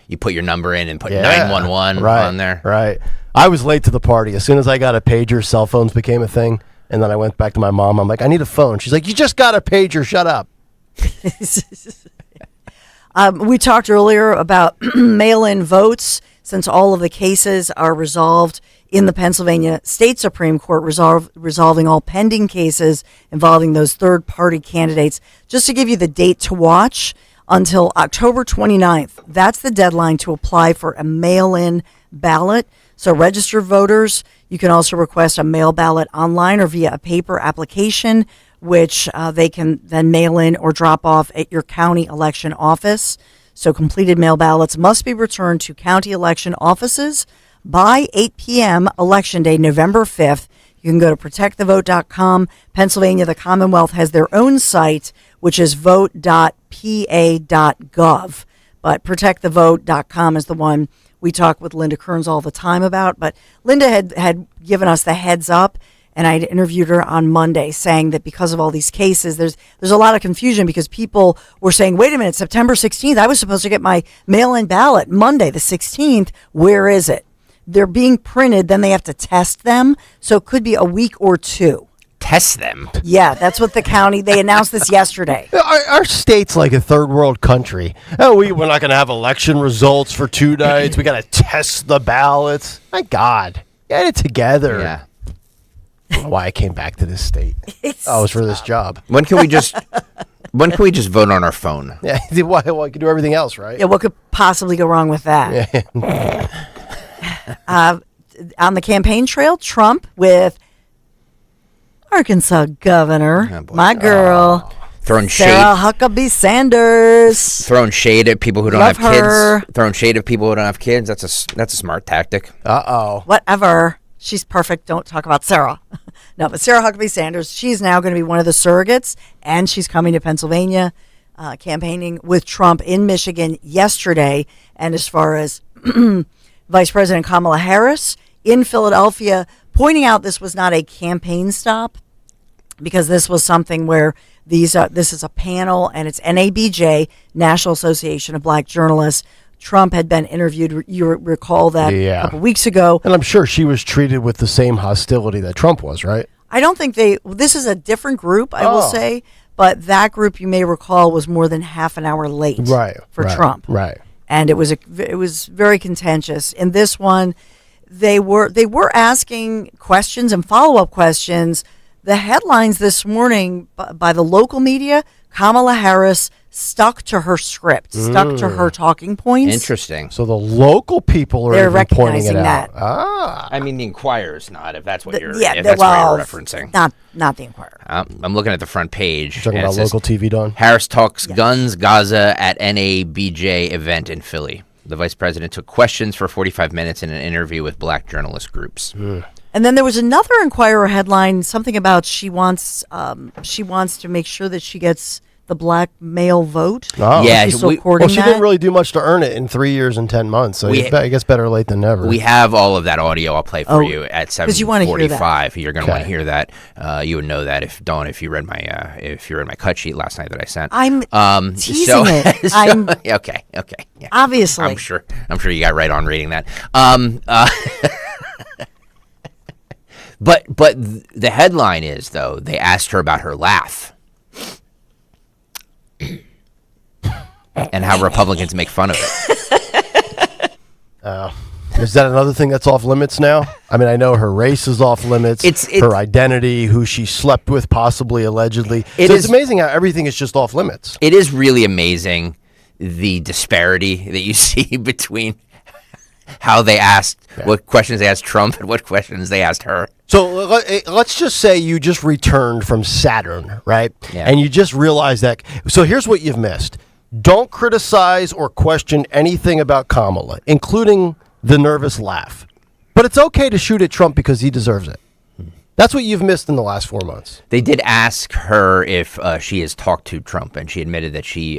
You put your number in and put 911 on there. Right. I was late to the party. As soon as I got a pager, cell phones became a thing. And then I went back to my mom. I'm like, I need a phone. She's like, you just got a pager. Shut up. We talked earlier about mail-in votes. Since all of the cases are resolved in the Pennsylvania State Supreme Court, resolving all pending cases involving those third-party candidates. Just to give you the date to watch, until October 29th, that's the deadline to apply for a mail-in ballot. So registered voters, you can also request a mail ballot online or via a paper application, which they can then mail in or drop off at your county election office. So completed mail ballots must be returned to county election offices by 8 p.m. Election Day, November 5th. You can go to protectthevote.com. Pennsylvania, the Commonwealth, has their own site, which is vote.pa.gov. But protectthevote.com is the one we talk with Linda Kearns all the time about. But Linda had given us the heads up, and I interviewed her on Monday saying that because of all these cases, there's a lot of confusion because people were saying, wait a minute, September 16th, I was supposed to get my mail-in ballot Monday the 16th. Where is it? They're being printed, then they have to test them. So it could be a week or two. Test them? Yeah, that's what the county, they announced this yesterday. Our state's like a third world country. Oh, we're not going to have election results for 2 nights. We got to test the ballots. My God, get it together. Yeah. I don't know why I came back to this state. It was for this job. When can we just vote on our phone? Yeah, why we can do everything else, right? Yeah, what could possibly go wrong with that? On the campaign trail, Trump with Arkansas governor, my girl, throwing Sarah shade. Huckabee Sanders. Throwing shade at people who don't Love have her. kids. Throwing shade at people who don't have kids. That's a smart tactic. Whatever. She's perfect. Don't talk about Sarah. No, but Sarah Huckabee Sanders, she's now going to be one of the surrogates, and she's coming to Pennsylvania, campaigning with Trump in Michigan yesterday. And as far as Vice President Kamala Harris in Philadelphia, pointing out this was not a campaign stop, because this was something where this is a panel, and it's NABJ, National Association of Black Journalists. Trump had been interviewed, you recall that a couple weeks ago. And I'm sure she was treated with the same hostility that Trump was, right? I don't think this is a different group, I will say, but that group, you may recall, was more than half an hour late for Trump. Right. And it was very contentious. In this one, they were asking questions and follow-up questions. The headlines this morning by the local media, Kamala Harris stuck to her script, stuck to her talking points. Interesting. So the local people are even pointing it out. I mean, the Inquirer's not, if that's what you're, yeah, if that's what you're referencing. Not the Inquirer. I'm looking at the front page. You're talking and it about says, local TV, Don? Harris talks guns, Gaza at NABJ event in Philly. The vice president took questions for 45 minutes in an interview with black journalist groups. And then there was another Inquirer headline, something about she wants to make sure that she gets the black male vote. Oh. Yeah, she didn't really do much to earn it in 3 years and 10 months. So I guess better late than never. We have all of that audio. I'll play for you at 7:45. You're going to want to hear that. You would know that if you read my cut sheet last night that I sent. I'm teasing it. Okay. Yeah. Obviously, I'm sure you got right on reading that. But the headline is, though, they asked her about her laugh. And how Republicans make fun of it. Is that another thing that's off limits now? I mean, I know her race is off limits. It's her identity, who she slept with, possibly, allegedly. It's amazing how everything is just off limits. It is really amazing the disparity that you see between how they asked, what questions they asked Trump and what questions they asked her. So let's just say you just returned from Saturn, right? Yeah. And you just realized that. So here's what you've missed. Don't criticize or question anything about Kamala, including the nervous laugh. But it's okay to shoot at Trump because he deserves it. That's what you've missed in the last 4 months. They did ask her if she has talked to Trump, and she admitted that she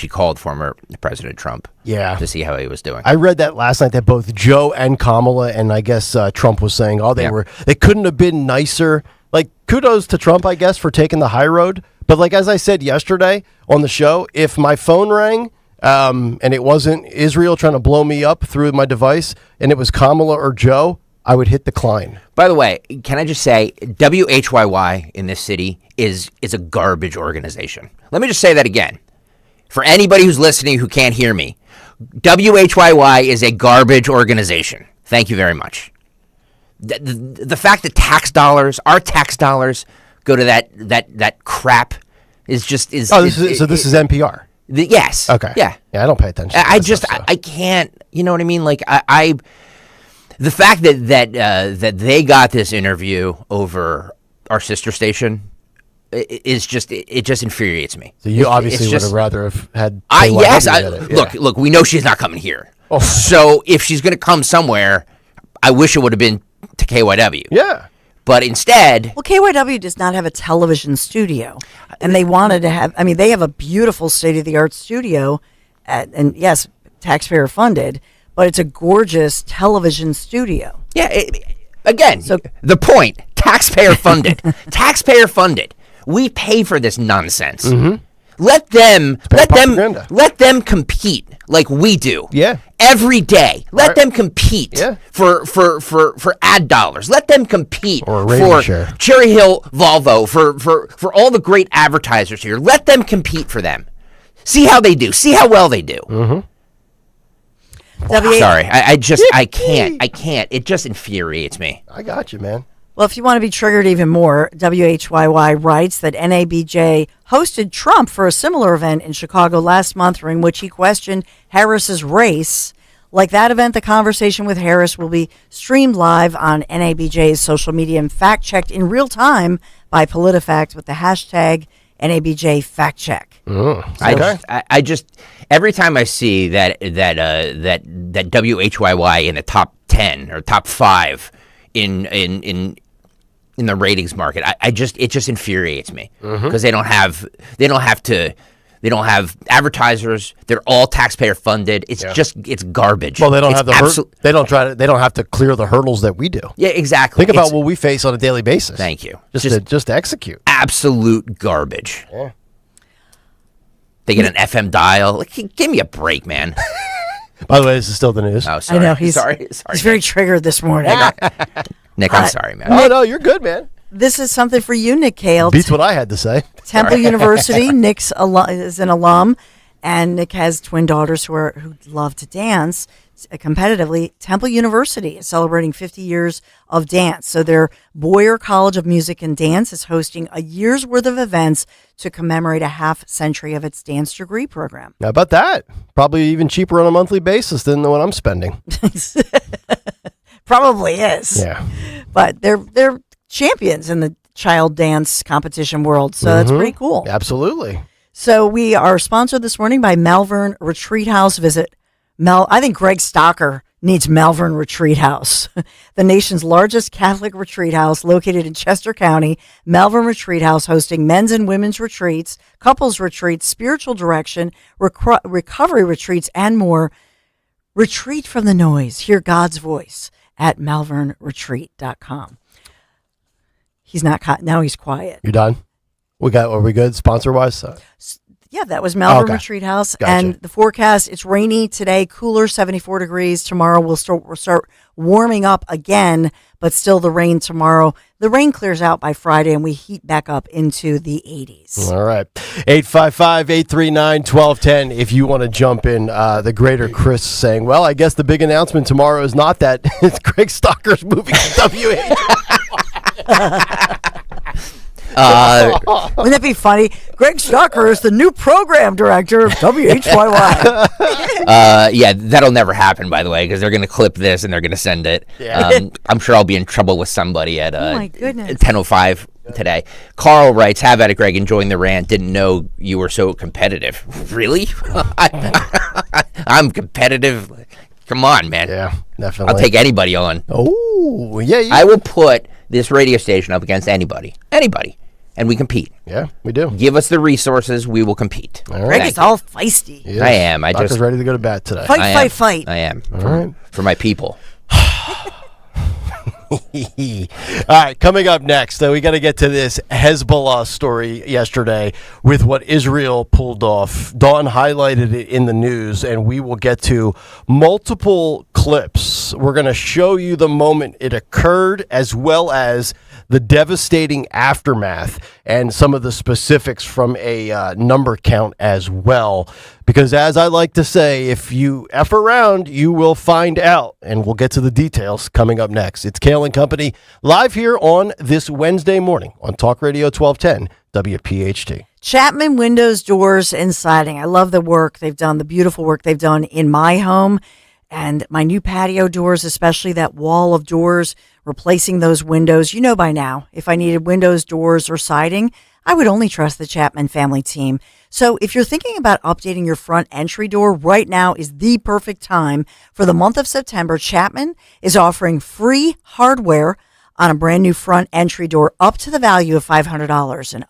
called former President Trump to see how he was doing. I read that last night that both Joe and Kamala, and I guess Trump was saying, they couldn't have been nicer. Like, kudos to Trump, I guess, for taking the high road. But like, as I said yesterday on the show, if my phone rang and it wasn't Israel trying to blow me up through my device and it was Kamala or Joe, I would hit decline. By the way, can I just say, WHYY in this city is a garbage organization. Let me just say that again. For anybody who's listening who can't hear me, WHYY is a garbage organization. Thank you very much. The fact that our tax dollars, go to that crap is just is. Oh, this is NPR. Yes. Okay. Yeah. Yeah, I don't pay attention. I can't. You know what I mean? Like the fact that they got this interview over our sister station is just it just infuriates me. So you obviously would have rather have had. Look. We know she's not coming here. Oh. So if she's going to come somewhere, I wish it would have been to KYW. Yeah. But instead... Well, KYW does not have a television studio. And they wanted to have... I mean, they have a beautiful state-of-the-art studio. And yes, taxpayer funded. But it's a gorgeous television studio. Yeah. The point. Taxpayer funded. Taxpayer funded. We pay for this nonsense. Mm-hmm. Let them compete like we do. Yeah. Every day. Let them compete for ad dollars. Let them compete for Cherry Hill Volvo, for all the great advertisers here. Let them compete for them. See how they do. See how well they do. Mm-hmm. Sorry. I can't. It just infuriates me. I got you, man. Well, if you want to be triggered even more, WHYY writes that NABJ hosted Trump for a similar event in Chicago last month, during which he questioned Harris's race. Like that event, the conversation with Harris will be streamed live on NABJ's social media and fact-checked in real time by PolitiFact with the hashtag NABJFactCheck. I just every time I see that WHYY in the top 10 or top 5 in the ratings market, it just infuriates me because they don't have advertisers. They're all taxpayer funded. It's garbage. Well, they don't have they don't have to clear the hurdles that we do. Yeah, exactly. Think about what we face on a daily basis. Thank you. Just to execute. Absolute garbage. Yeah. They get an FM dial. Like, give me a break, man. By the way, this is still the news. Oh, sorry. I know he's very triggered this morning. Nick, I'm sorry, man. No, you're good, man. This is something for you, Nick Kayal. Beats what I had to say. Temple University. Nick is an alum, and Nick has twin daughters who love to dance competitively. Temple University is celebrating 50 years of dance. So their Boyer College of Music and Dance is hosting a year's worth of events to commemorate a half century of its dance degree program. How about that? Probably even cheaper on a monthly basis than what I'm spending. Probably is. Yeah. But they're champions in the child dance competition world, so that's pretty cool. Absolutely. So we are sponsored this morning by Malvern Retreat House. Visit I think Greg Stocker needs Malvern Retreat House, the nation's largest Catholic retreat house located in Chester County. Malvern Retreat House hosting men's and women's retreats, couples retreats, spiritual direction, recovery retreats, and more. Retreat from the noise. Hear God's voice at malvernretreat.com. He's not now he's quiet. You done? Are we good sponsor wise? Yeah, that was Malvern Retreat House. Gotcha. And the forecast, it's rainy today, cooler, 74 degrees. Tomorrow we'll start warming up again, but still the rain tomorrow. The rain clears out by Friday, and we heat back up into the 80s. All right. 855-839-1210 if you want to jump in. The greater Chris saying, well, I guess the big announcement tomorrow is not that it's Greg Stocker's moving to WH. Wouldn't that be funny? Greg Stocker is the new program director of WHYY. Yeah, that'll never happen, by the way, because they're going to clip this and they're going to send it. Yeah. I'm sure I'll be in trouble with somebody at 10:05 today. Carl writes, have at it, Greg, enjoying the rant. Didn't know you were so competitive. Really? I'm competitive. Come on, man. Yeah, definitely. I'll take anybody on. Oh, yeah. I will put this radio station up against anybody, and we compete. Yeah, we do. Give us the resources, we will compete. All right. Greg is all feisty. Yes. I am. I Doctor's just ready to go to bat today. Fight. I am. All right. For my people. All right, coming up next, we got to get to this Hezbollah story yesterday with what Israel pulled off. Dawn highlighted it in the news, and we will get to multiple clips. We're going to show you the moment it occurred, as well as the devastating aftermath and some of the specifics from a number count as well. Because as I like to say, if you F around, you will find out. And we'll get to the details coming up next. It's Kayal and Company live here on this Wednesday morning on Talk Radio 1210 WPHT. Chapman Windows, Doors, and Siding. I love the work they've done, the beautiful work they've done in my home and my new patio doors, especially that wall of doors, replacing those windows. You know by now, if I needed windows, doors, or siding, I would only trust the Chapman family team. So if you're thinking about updating your front entry door, right now is the perfect time. For the month of September, Chapman is offering free hardware on a brand new front entry door up to the value of $500. And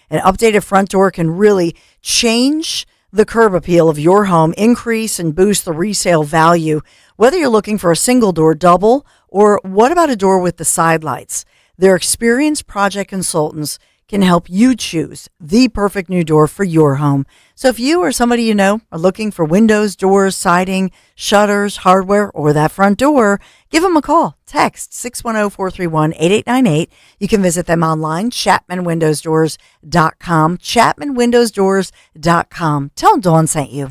an updated front door can really change the curb appeal of your home, increase and boost the resale value, whether you're looking for a single door, double, or what about a door with the side lights? Their experienced project consultants can help you choose the perfect new door for your home. So if you or somebody you know are looking for windows, doors, siding, shutters, hardware, or that front door, give them a call. Text 610-431-8898. You can visit them online, ChapmanWindowsDoors.com, ChapmanWindowsDoors.com. Tell them Dawn sent you.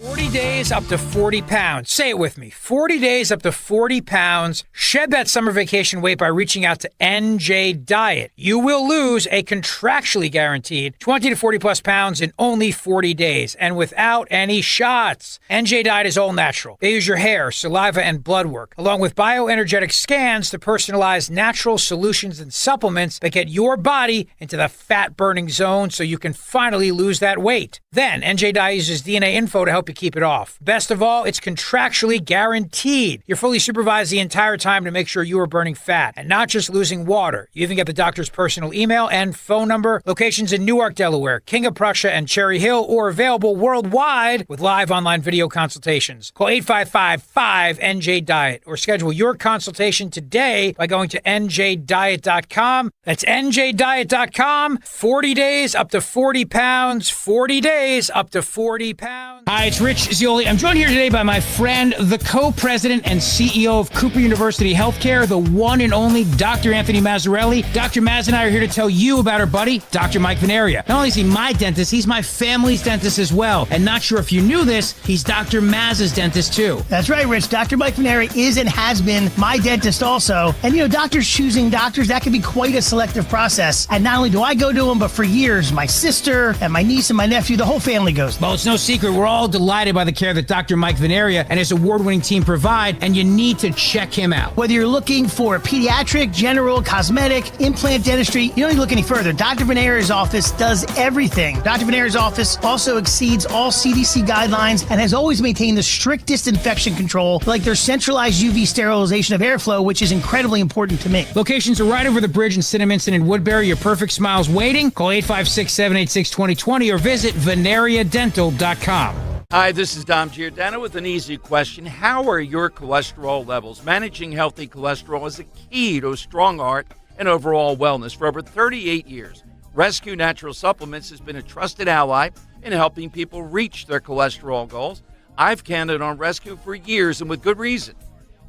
40 days up to 40 pounds. Say it with me. 40 days up to 40 pounds. Shed that summer vacation weight by reaching out to NJ Diet. You will lose a contractually guaranteed 20 to 40 plus pounds in only 40 days and without any shots. NJ Diet is all natural. They use your hair, saliva, and blood work, along with bioenergetic scans to personalize natural solutions and supplements that get your body into the fat-burning zone so you can finally lose that weight. Then, NJ Diet uses DNA info to help you keep it off. Best of all, it's contractually guaranteed. You're fully supervised the entire time to make sure you are burning fat and not just losing water. You even get the doctor's personal email and phone number. Locations in Newark, Delaware, King of Prussia, and Cherry Hill, or available worldwide with live online video consultations. Call 855-5NJ-DIET or schedule your consultation today by going to njdiet.com. That's njdiet.com. 40 days up to 40 pounds. 40 days up to 40 pounds. Hi, it's Rich Zioli. I'm joined here today by my friend, the co-president and CEO of Cooper University Healthcare, the one and only Dr. Anthony Mazzarelli. Dr. Maz and I are here to tell you about our buddy, Dr. Mike Venaria. Not only is he my dentist, he's my family's dentist as well. And not sure if you knew this, he's Dr. Maz's dentist too. That's right, Rich. Dr. Mike Venaria is and has been my dentist also. And doctors choosing doctors, that can be quite a selective process. And not only do I go to him, but for years, my sister and my niece and my nephew, the whole family goes. Well, it's no secret. We're all delighted by the care that Dr. Mike Venaria and his award-winning team provide, and you need to check him out. Whether you're looking for pediatric, general, cosmetic, implant dentistry, you don't need to look any further. Dr. Venaria's office does everything. Dr. Venaria's office also exceeds all CDC guidelines and has always maintained the strictest infection control, like their centralized UV sterilization of airflow, which is incredibly important to me. Locations are right over the bridge in Cinnaminson and Woodbury. Your perfect smile's waiting. Call 856-786-2020 or visit venariadental.com. Hi, this is Dom Giordano with an easy question. How are your cholesterol levels? Managing healthy cholesterol is a key to a strong heart and overall wellness. For over 38 years, Rescue Natural Supplements has been a trusted ally in helping people reach their cholesterol goals. I've counted on Rescue for years, and with good reason.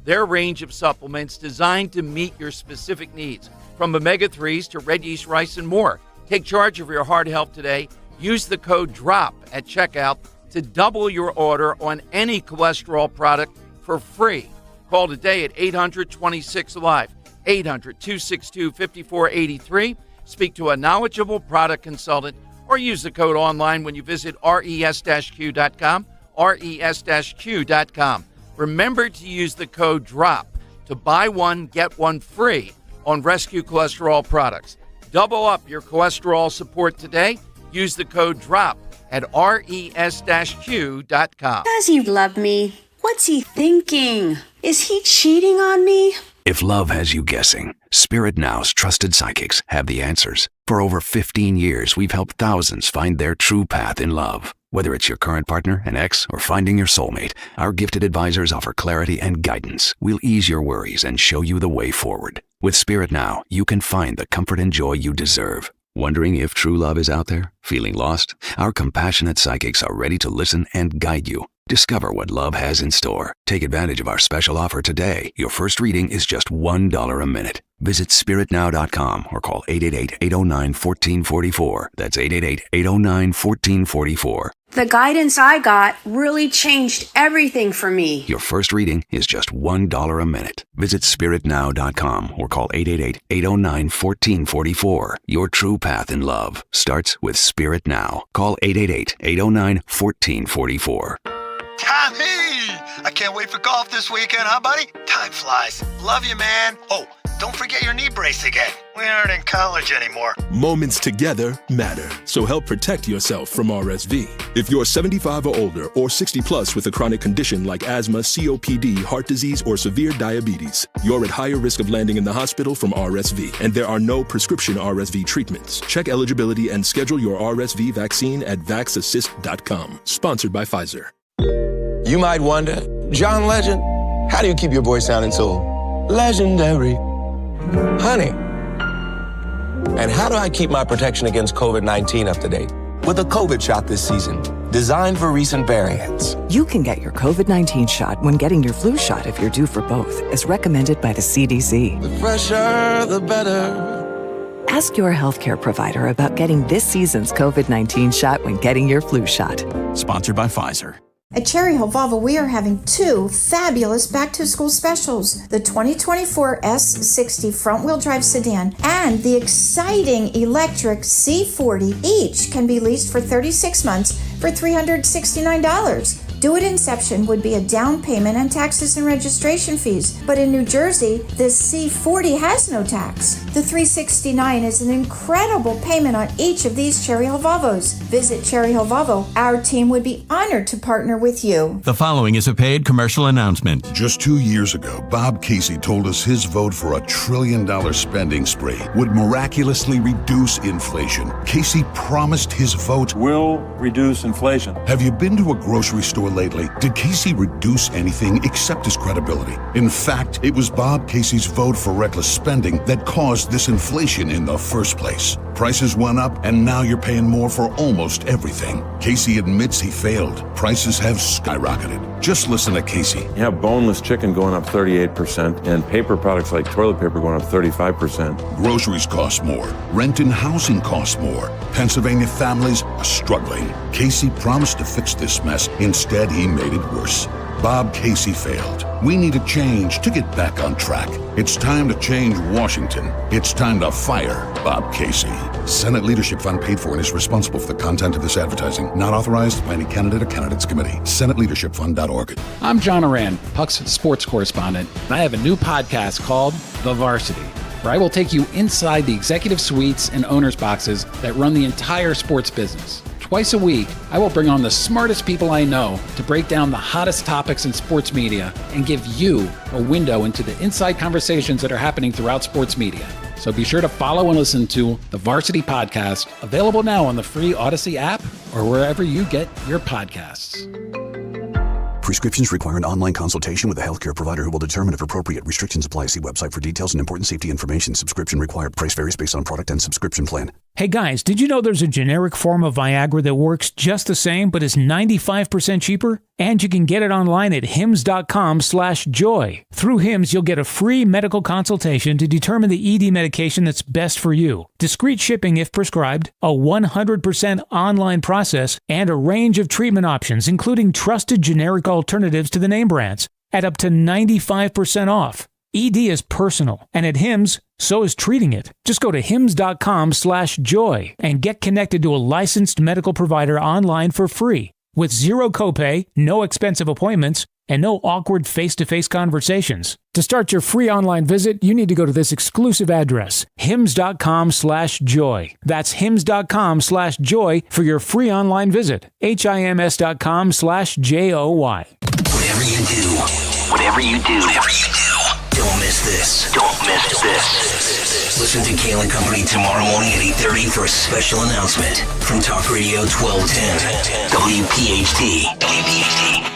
Their range of supplements designed to meet your specific needs, from omega-3s to red yeast rice and more. Take charge of your heart health today. Use the code DROP at checkout to double your order on any cholesterol product for free. Call today at 800-26-ALIVE, 800-262-5483. Speak to a knowledgeable product consultant or use the code online when you visit res-q.com, res-q.com. Remember to use the code DROP to buy one, get one free on Rescue Cholesterol products. Double up your cholesterol support today. Use the code DROP at res-q.com. Does he love me? What's he thinking? Is he cheating on me? If love has you guessing, Spirit Now's trusted psychics have the answers. For over 15 years, we've helped thousands find their true path in love. Whether it's your current partner, an ex, or finding your soulmate, our gifted advisors offer clarity and guidance. We'll ease your worries and show you the way forward. With Spirit Now, you can find the comfort and joy you deserve. Wondering if true love is out there? Feeling lost? Our compassionate psychics are ready to listen and guide you. Discover what love has in store. Take advantage of our special offer today. Your first reading is just $1 a minute. Visit spiritnow.com or call 888-809-1444. That's 888-809-1444. The guidance I got really changed everything for me. Your first reading is just $1 a minute. Visit spiritnow.com or call 888-809-1444. Your true path in love starts with Spirit Now. Call 888-809-1444. Tommy! I can't wait for golf this weekend, huh, buddy? Time flies. Love you, man. Oh, don't forget your knee brace again. We aren't in college anymore. Moments together matter, so help protect yourself from RSV. If you're 75 or older or 60 plus with a chronic condition like asthma, COPD, heart disease, or severe diabetes, you're at higher risk of landing in the hospital from RSV, and there are no prescription RSV treatments. Check eligibility and schedule your RSV vaccine at vaxassist.com. Sponsored by Pfizer. You might wonder, John Legend, how do you keep your voice sounding so legendary? Honey. And how do I keep my protection against COVID-19 up to date? With a COVID shot this season, designed for recent variants. You can get your COVID-19 shot when getting your flu shot if you're due for both, as recommended by the CDC. The fresher, the better. Ask your healthcare provider about getting this season's COVID-19 shot when getting your flu shot. Sponsored by Pfizer. At Cherry Hill Volvo, we are having two fabulous back-to-school specials. The 2024 S60 front-wheel drive sedan and the exciting electric C40 each can be leased for 36 months for $369. Due at inception would be a down payment and taxes and registration fees. But in New Jersey, this C40 has no tax. The $369 is an incredible payment on each of these Cherry Hill Volvos. Visit Cherry Hill Volvo. Our team would be honored to partner with you. The following is a paid commercial announcement. Just 2 years ago, Bob Casey told us his vote for $1 trillion spending spree would miraculously reduce inflation. Casey promised his vote will reduce inflation. Have you been to a grocery store lately? Did Casey reduce anything except his credibility? In fact, it was Bob Casey's vote for reckless spending that caused this inflation in the first place. Prices went up, and now you're paying more for almost everything. Casey admits he failed. Prices have skyrocketed. Just listen to Casey. You have boneless chicken going up 38%, and paper products like toilet paper going up 35%. Groceries cost more. Rent and housing costs more. Pennsylvania families are struggling. Casey promised to fix this mess. Instead, he made it worse. Bob Casey failed. We need a change to get back on track. It's time to change Washington. It's time to fire Bob Casey. Senate Leadership Fund paid for and is responsible for the content of this advertising. Not authorized by any candidate or candidates committee. SenateLeadershipFund.org. I'm John Oran, Puck's sports correspondent, and I have a new podcast called The Varsity, where I will take you inside the executive suites and owners' boxes that run the entire sports business. Twice a week, I will bring on the smartest people I know to break down the hottest topics in sports media and give you a window into the inside conversations that are happening throughout sports media. So be sure to follow and listen to the Varsity Podcast, available now on the free Odyssey app or wherever you get your podcasts. Prescriptions require an online consultation with a healthcare provider who will determine if appropriate. Restrictions apply. See website for details and important safety information. Subscription required. Price varies based on product and subscription plan. Hey guys, did you know there's a generic form of Viagra that works just the same but is 95% cheaper? And you can get it online at hims.com/joy. Through Hims, you'll get a free medical consultation to determine the ED medication that's best for you. Discreet shipping if prescribed, a 100% online process, and a range of treatment options, including trusted generic alternatives to the name brands, at up to 95% off. ED is personal, and at Hims, so is treating it. Just go to hims.com/joy and get connected to a licensed medical provider online for free, with zero copay, no expensive appointments, and no awkward face-to-face conversations. To start your free online visit, you need to go to this exclusive address, hims.com/joy. That's hims.com/joy for your free online visit. hims.com/joy. Whatever you do, Don't miss this. Don't miss this. Listen to Kayal and Company tomorrow morning at 8:30 for a special announcement from Talk Radio 1210. WPHT. WPHT.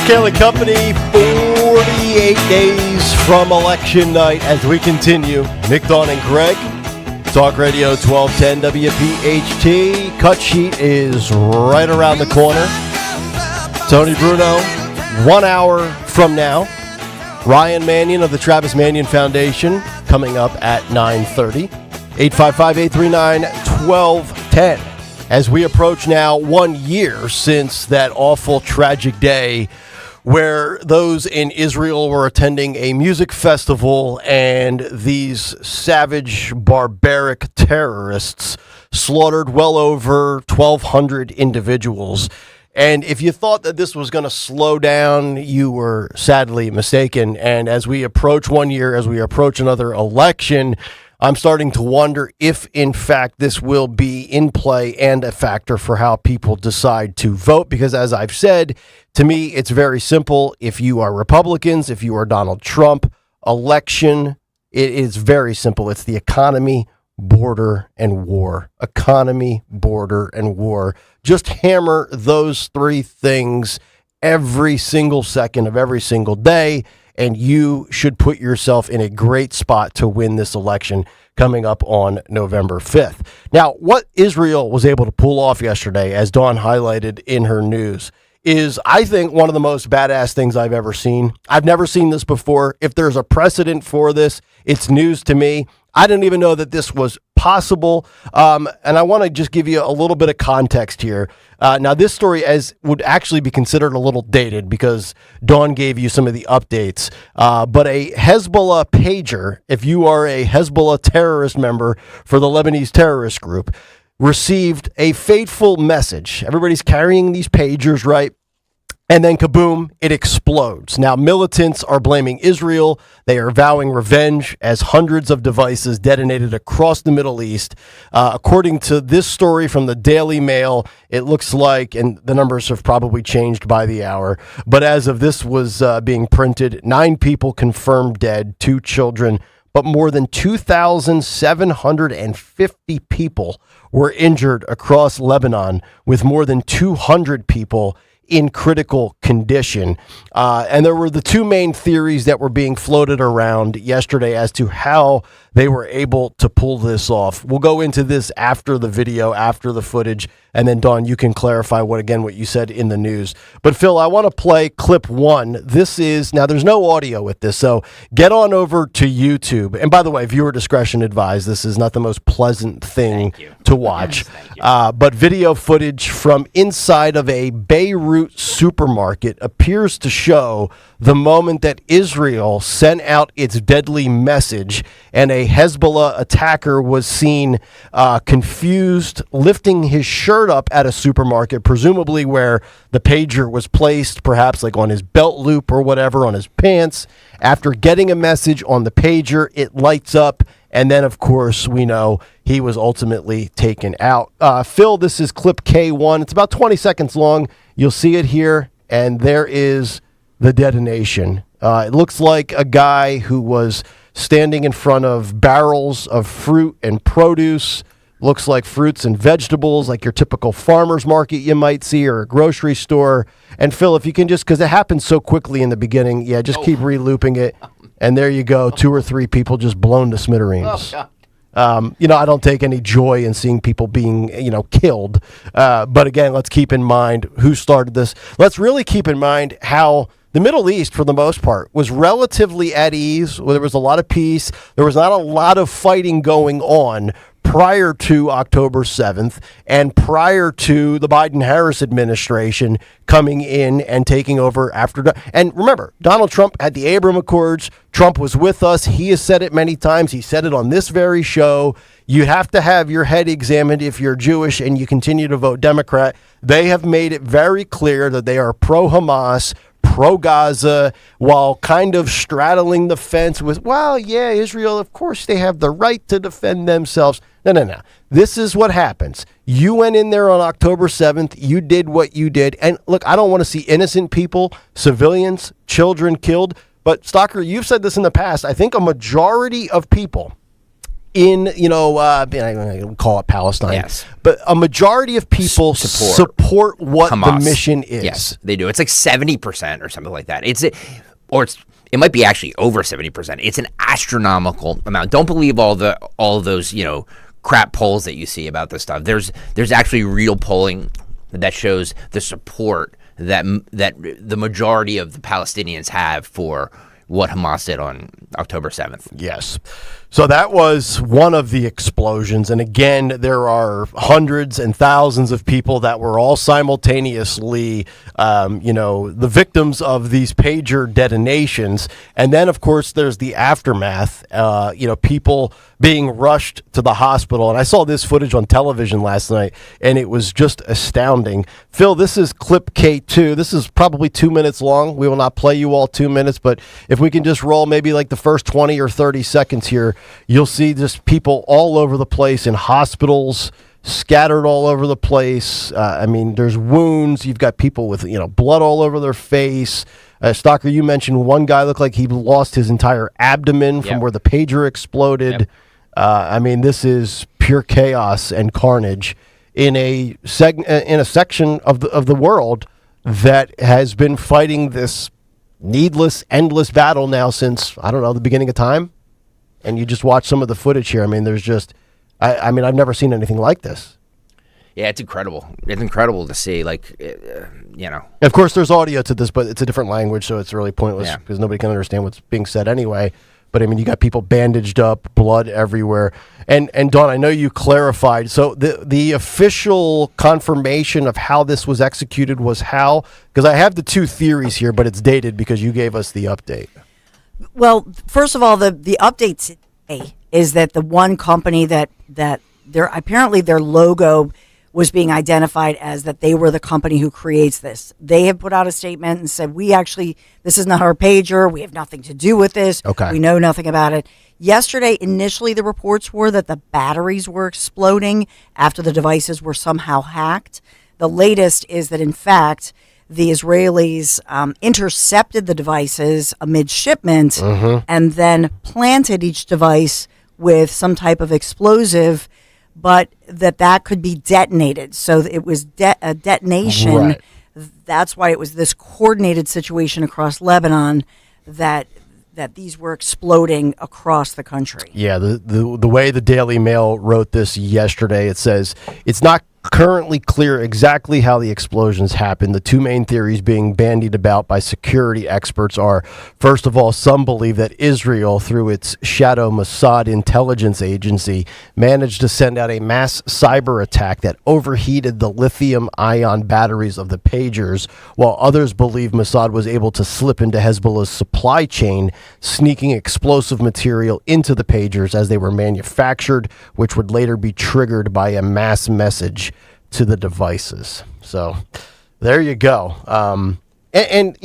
Kayal and Company, 48 days from election night as we continue. Nick, Dawn, and Greg. Talk Radio 1210 WPHT. Cut sheet is right around the corner. Tony Bruno, 1 hour from now. Ryan Mannion of the Travis Mannion Foundation coming up at 9:30. 855-839-1210. As we approach now 1 year since that awful, tragic day where those in Israel were attending a music festival and these savage, barbaric terrorists slaughtered well over 1,200 individuals. And if you thought that this was going to slow down, you were sadly mistaken. And as we approach 1 year, as we approach another election, I'm starting to wonder if, in fact, this will be in play and a factor for how people decide to vote. Because as I've said, to me, it's very simple. If you are Republicans, if you are Donald Trump, election, it is very simple. It's the economy, border, and war. Economy, border, and war. Just hammer those three things every single second of every single day, and you should put yourself in a great spot to win this election coming up on November 5th. Now, what Israel was able to pull off yesterday, as Dawn highlighted in her news, is, I think, one of the most badass things I've ever seen. I've never seen this before. If there's a precedent for this, it's news to me. I didn't even know that this was possible. And I want to just give you a little bit of context here. Now, this story would actually be considered a little dated because Dawn gave you some of the updates. But a Hezbollah pager, if you are a Hezbollah terrorist member for the Lebanese terrorist group, received a fateful message. Everybody's carrying these pagers, right? And then kaboom, it explodes. Now, militants are blaming Israel. They are vowing revenge as hundreds of devices detonated across the Middle East. According to this story from the Daily Mail, it looks like, and the numbers have probably changed by the hour, but as of this was being printed, 9 people confirmed dead, 2 children, but more than 2,750 people were injured across Lebanon, with more than 200 people in critical condition. And there were the two main theories that were being floated around yesterday as to how they were able to pull this off. We'll go into this after the video, after the footage, and then Dawn, you can clarify what you said in the news. But Phil, I want to play clip 1. This is, now there's no audio with this, so get on over to YouTube. And by the way, viewer discretion advised, this is not the most pleasant thing to watch. But video footage from inside of a Beirut supermarket appears to show the moment that Israel sent out its deadly message, and a Hezbollah attacker was seen confused, lifting his shirt up at a supermarket, presumably where the pager was placed, perhaps like on his belt loop or whatever, on his pants. After getting a message on the pager, it lights up, and then, of course, we know he was ultimately taken out. Phil, this is clip K1. It's about 20 seconds long. You'll see it here, and there is the detonation. It looks like a guy who was standing in front of barrels of fruit and produce. Looks like fruits and vegetables, like your typical farmer's market you might see, or a grocery store. And Phil, if you can just, because it happened so quickly in the beginning, just keep re-looping it. And there you go, 2 or 3 people just blown to smithereens. I don't take any joy in seeing people being, killed. But again, let's keep in mind who started this. Let's really keep in mind how the Middle East, for the most part, was relatively at ease. There was a lot of peace. There was not a lot of fighting going on prior to October 7th and prior to the Biden-Harris administration coming in and taking over after. And remember, Donald Trump had the Abraham Accords. Trump was with us. He has said it many times. He said it on this very show. You have to have your head examined if you're Jewish and you continue to vote Democrat. They have made it very clear that they are pro-Hamas, pro-Gaza while kind of straddling the fence with, well, yeah, Israel, of course they have the right to defend themselves. No. This is what happens. You went in there on October 7th. You did what you did. And look, I don't want to see innocent people, civilians, children killed. But Stalker, you've said this in the past. I think a majority of people in, I don't call it Palestine, yes, but a majority of people support what Hamas. The mission is. Yes, they do. It's like 70% or something like that. It might be actually over 70%. It's an astronomical amount. Don't believe all of those, crap polls that you see about this stuff. There's actually real polling that shows the support that the majority of the Palestinians have for what Hamas did on October 7th. Yes. So that was one of the explosions. And again, there are hundreds and thousands of people that were all simultaneously, the victims of these pager detonations. And then, of course, there's the aftermath, people being rushed to the hospital. And I saw this footage on television last night, and it was just astounding. Phil, this is clip K2. This is probably 2 minutes long. We will not play you all 2 minutes, but if we can just roll maybe like the first 20 or 30 seconds here, you'll see just people all over the place in hospitals, scattered all over the place. There's wounds. You've got people with, blood all over their face. Stalker, you mentioned one guy looked like he lost his entire abdomen from where the pager exploded. This is pure chaos and carnage in a section of the world that has been fighting this needless, endless battle now since, the beginning of time. And you just watch some of the footage here. There's just, I've never seen anything like this. Yeah, it's incredible. It's incredible to see, Of course, there's audio to this, but it's a different language, so it's really pointless because nobody can understand what's being said anyway. But, you got people bandaged up, blood everywhere. And Dawn, I know you clarified. So the official confirmation of how this was executed was how? Because I have the two theories here, but it's dated because you gave us the update. Well, first of all, the update today is that the one company that apparently their logo was being identified as that they were the company who creates this. They have put out a statement and said, this is not our pager. We have nothing to do with this. Okay. We know nothing about it. Yesterday, initially, the reports were that the batteries were exploding after the devices were somehow hacked. The latest is that, in fact, the Israelis intercepted the devices amid shipment and then planted each device with some type of explosive, but that could be detonated. So it was a detonation. Right. That's why it was this coordinated situation across Lebanon that these were exploding across the country. Yeah, the way the Daily Mail wrote this yesterday, it says, it's not currently clear exactly how the explosions happened. The two main theories being bandied about by security experts are, first of all, some believe that Israel, through its shadow Mossad intelligence agency, managed to send out a mass cyber attack that overheated the lithium-ion batteries of the pagers, while others believe Mossad was able to slip into Hezbollah's supply chain, sneaking explosive material into the pagers as they were manufactured, which would later be triggered by a mass message to the devices. So there you go. And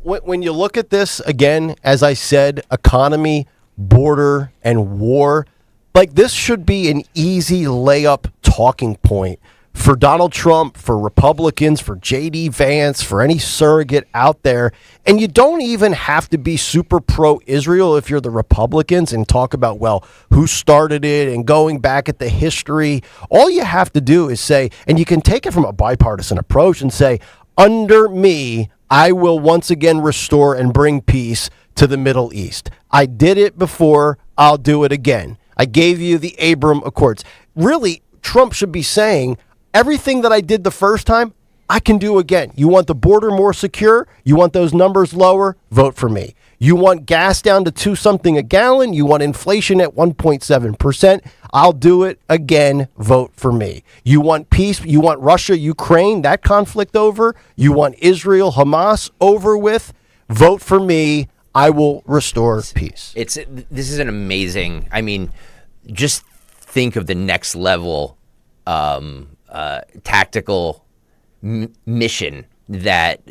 when you look at this again, as I said, economy, border, and war, this should be an easy layup talking point for Donald Trump, for Republicans, for J.D. Vance, for any surrogate out there. And you don't even have to be super pro-Israel if you're the Republicans and talk about, who started it and going back at the history. All you have to do is say, and you can take it from a bipartisan approach and say, under me, I will once again restore and bring peace to the Middle East. I did it before. I'll do it again. I gave you the Abraham Accords. Really, Trump should be saying, everything that I did the first time, I can do again. You want the border more secure? You want those numbers lower? Vote for me. You want gas down to 2 something a gallon? You want inflation at 1.7%? I'll do it again. Vote for me. You want peace? You want Russia, Ukraine, that conflict over? You want Israel, Hamas over with? Vote for me. I will restore peace. This is an amazing, just think of the next level tactical mission that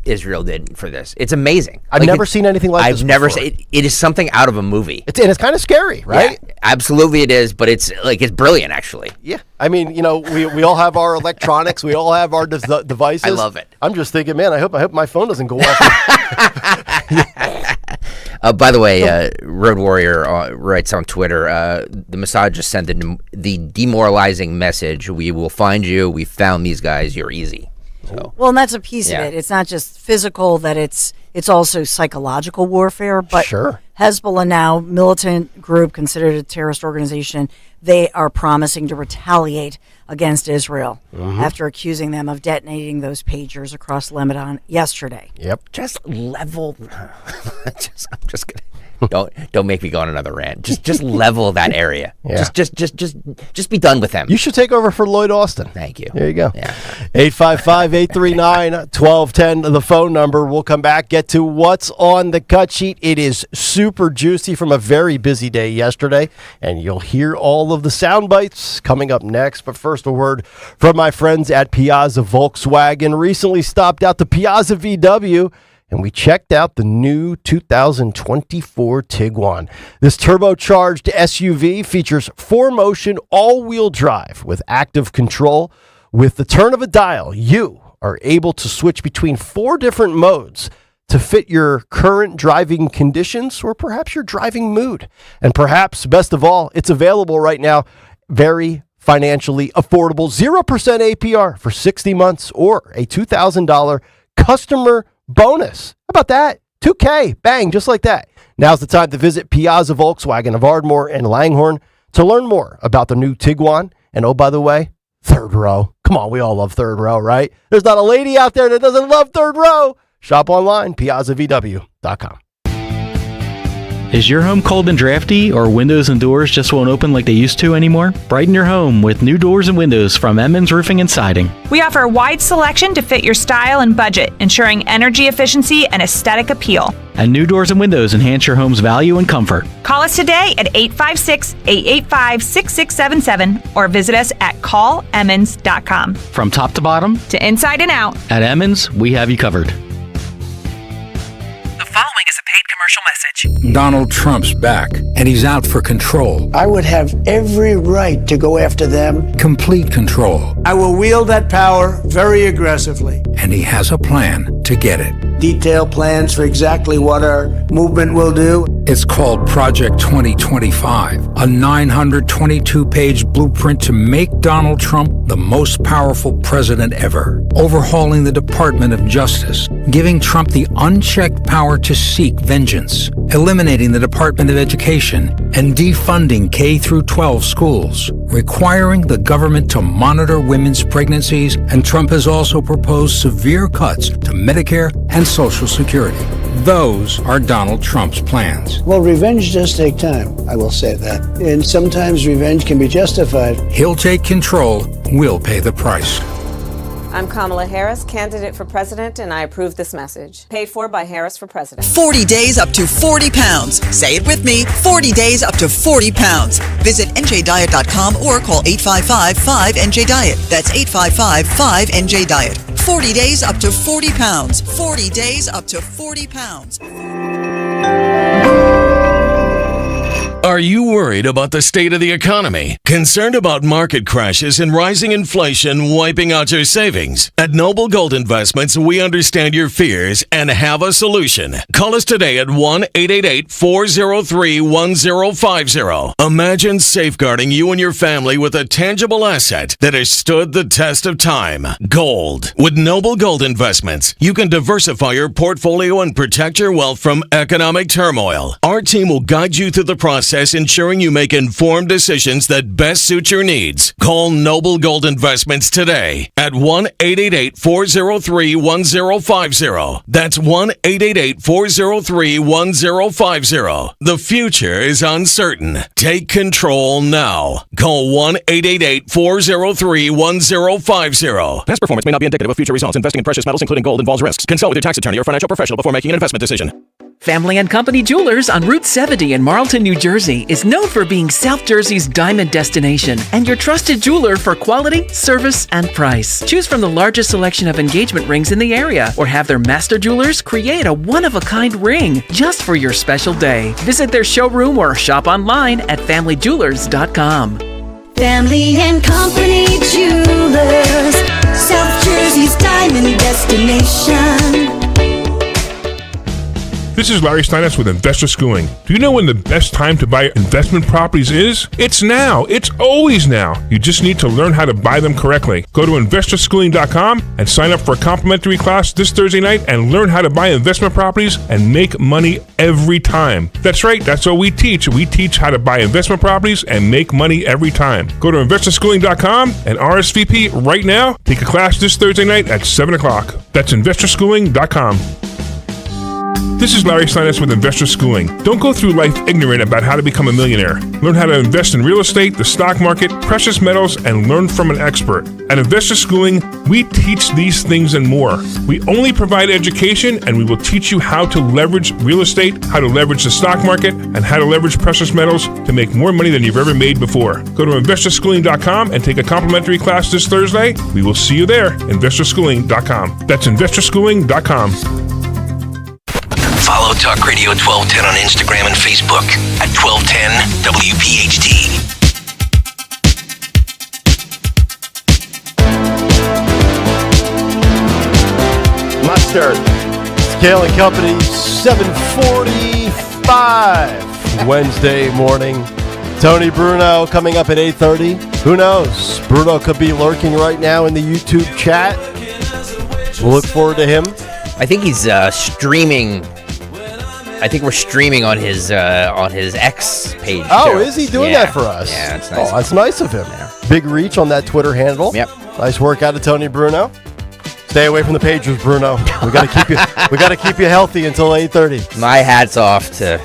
Israel did for this. It's amazing. I've never seen anything like this. I've never seen it. It is something out of a movie. And it's kind of scary, right? Yeah, absolutely it is, but it's brilliant actually. Yeah. I mean, we all have our electronics, we all have our devices. I love it. I'm just thinking, man, I hope my phone doesn't go off. By the way, Road Warrior writes on Twitter, the Mossad just sent the demoralizing message, we will find you, we found these guys, you're easy. So, well, and that's a piece of it. It's not just physical, that it's also psychological warfare. But sure. Hezbollah now, militant group considered a terrorist organization, they are promising to retaliate against Israel after accusing them of detonating those pagers across Lebanon yesterday. Yep. Just level. I'm just gonna. Don't make me go on another rant. Just level that area. Yeah. Just be done with them. You should take over for Lloyd Austin. Thank you. There you go. Yeah. 855-839-1210, the phone number. We'll come back, get to what's on the cut sheet. It is super juicy from a very busy day yesterday, and you'll hear all of the sound bites coming up next. But first, a word from my friends at Piazza Volkswagen. Recently stopped out to Piazza VW, and we checked out the new 2024 Tiguan. This turbocharged SUV features 4Motion all-wheel drive with active control. With the turn of a dial, you are able to switch between 4 different modes to fit your current driving conditions or perhaps your driving mood. And perhaps, best of all, it's available right now, very financially affordable, 0% APR for 60 months or a $2,000 customer bonus. How about that? $2K, bang, just like that. Now's the time to visit Piazza Volkswagen of Ardmore and Langhorne to learn more about the new Tiguan. And oh, by the way, third row. Come on, we all love third row, right? There's not a lady out there that doesn't love third row. Shop online, piazzavw.com. Is your home cold and drafty, or windows and doors just won't open like they used to anymore? Brighten your home with new doors and windows from Emmons Roofing and Siding. We offer a wide selection to fit your style and budget, ensuring energy efficiency and aesthetic appeal. And new doors and windows enhance your home's value and comfort. Call us today at 856-885-6677 or visit us at callemmons.com. From top to bottom, to inside and out, at Emmons, we have you covered. The following is a paid commercial message. Donald Trump's back, and he's out for control. I would have every right to go after them. Complete control. I will wield that power very aggressively. And he has a plan to get it. Detailed plans for exactly what our movement will do. It's called Project 2025, a 922-page blueprint to make Donald Trump the most powerful president ever. Overhauling the Department of Justice, giving Trump the unchecked power to seek vengeance, eliminating the Department of Education, and defunding K-12 schools, requiring the government to monitor women's pregnancies, and Trump has also proposed severe cuts to Medicare and Social Security. Those are Donald Trump's plans. Well, revenge does take time, I will say that. And sometimes revenge can be justified. He'll take control, we'll pay the price. I'm Kamala Harris, candidate for president, and I approve this message. Paid for by Harris for president. 40 days up to 40 pounds. Say it with me, 40 days up to 40 pounds. Visit njdiet.com or call 855-5NJ-DIET. That's 855-5NJ-DIET. 40 days up to 40 pounds. 40 days up to 40 pounds. Are you worried about the state of the economy? Concerned about market crashes and rising inflation wiping out your savings? At Noble Gold Investments, we understand your fears and have a solution. Call us today at 1-888-403-1050. Imagine safeguarding you and your family with a tangible asset that has stood the test of time. Gold. With Noble Gold Investments, you can diversify your portfolio and protect your wealth from economic turmoil. Our team will guide you through the process, ensuring you make informed decisions that best suit your needs. Call Noble Gold Investments today at 1-888-403-1050. That's 1-888-403-1050. The future is uncertain. Take control now. Call 1-888-403-1050. Past performance may not be indicative of future results. Investing in precious metals, including gold, involves risks. Consult with your tax attorney or financial professional before making an investment decision. Family and Company Jewelers on Route 70 in Marlton, New Jersey is known for being South Jersey's diamond destination and your trusted jeweler for quality, service, and price. Choose from the largest selection of engagement rings in the area or have their master jewelers create a one-of-a-kind ring just for your special day. Visit their showroom or shop online at familyjewelers.com. Family and Company Jewelers, South Jersey's diamond destination. This is Larry Steinitz with Investor Schooling. Do you know when the best time to buy investment properties is? It's now. It's always now. You just need to learn how to buy them correctly. Go to investorschooling.com and sign up for a complimentary class this Thursday night and learn how to buy investment properties and make money every time. That's right. That's what we teach. We teach how to buy investment properties and make money every time. Go to investorschooling.com and RSVP right now. Take a class this Thursday night at 7 o'clock. That's investorschooling.com. This is Larry Steinitz with Investor Schooling. Don't go through life ignorant about how to become a millionaire. Learn how to invest in real estate, the stock market, precious metals, and learn from an expert. At Investor Schooling, we teach these things and more. We only provide education, and we will teach you how to leverage real estate, how to leverage the stock market, and how to leverage precious metals to make more money than you've ever made before. Go to investorschooling.com and take a complimentary class this Thursday. We will see you there, investorschooling.com. That's investorschooling.com. Follow Talk Radio 1210 on Instagram and Facebook at 1210 WPHT. Mustard. It's Kayal and Company, 7:45 Wednesday morning. Tony Bruno coming up at 8:30. Who knows? Bruno could be lurking right now in the YouTube chat. We'll look forward to him. I think he's streaming. I think we're streaming on his X page. Oh, too. Is he doing that for us? Yeah, that's nice. Oh, that's nice of him. Yeah. Big reach on that Twitter handle. Yep. Nice work out of Tony Bruno. Stay away from the pages, Bruno. We got to keep you. We got to keep you healthy until 8:30. My hat's off to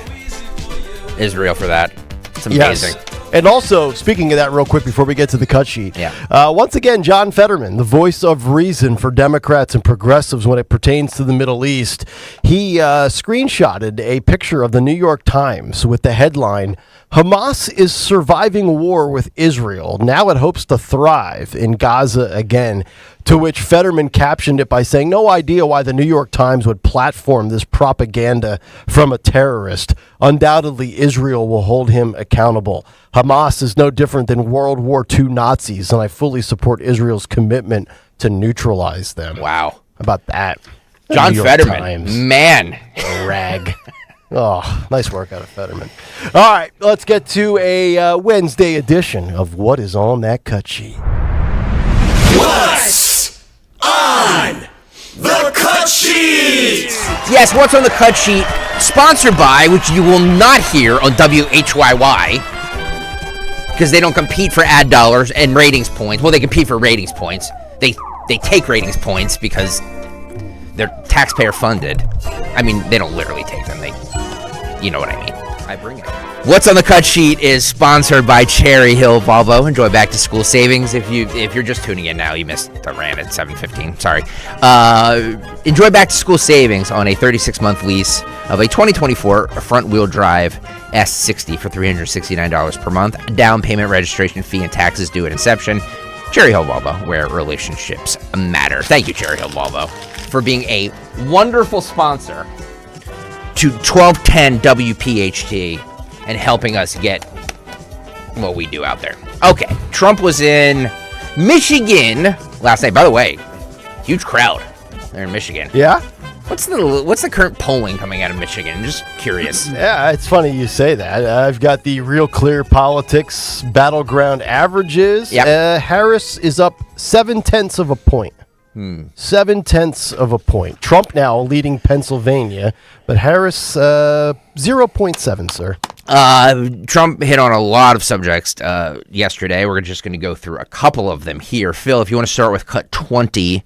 Israel for that. It's amazing. Yes. And also, speaking of that real quick before we get to the cut sheet, once again, John Fetterman, the voice of reason for Democrats and progressives when it pertains to the Middle East, he screenshotted a picture of the New York Times with the headline, Hamas is surviving war with Israel. Now it hopes to thrive in Gaza again. To which Fetterman captioned it by saying, no idea why the New York Times would platform this propaganda from a terrorist. Undoubtedly, Israel will hold him accountable. Hamas is no different than World War II Nazis, and I fully support Israel's commitment to neutralize them. Wow. How about that? John Fetterman. Man. Rag. Oh, nice work out of Fetterman. All right, let's get to a Wednesday edition of What Is On That Cut Sheet. What's on the cut sheet? Yes, what's on the cut sheet? Sponsored by, which you will not hear on WHYY, because they don't compete for ad dollars and ratings points. Well, they compete for ratings points. They take ratings points because they're taxpayer funded. I mean, they don't literally take them. You know what I mean. I bring it. What's on the cut sheet is sponsored by Cherry Hill Volvo. Enjoy back to school savings. If you're just tuning in now, you missed the rant at 7:15. Sorry. Enjoy back to school savings on a 36-month lease of a 2024 front-wheel drive S60 for $369 per month. Down payment, registration fee, and taxes due at inception. Cherry Hill Volvo, where relationships matter. Thank you, Cherry Hill Volvo, for being a wonderful sponsor to 1210 WPHT and helping us get what we do out there. Okay, Trump was in Michigan last night. By the way, huge crowd there in Michigan. Yeah? What's the current polling coming out of Michigan? I'm just curious. Yeah, it's funny you say that. I've got the Real Clear Politics battleground averages. Yep. Harris is up 0.7 of a point. 0.7 of a point. Trump now leading Pennsylvania, but Harris 0.7, sir. Trump hit on a lot of subjects yesterday. We're just going to go through a couple of them here. Phil, if you want to start with cut 20,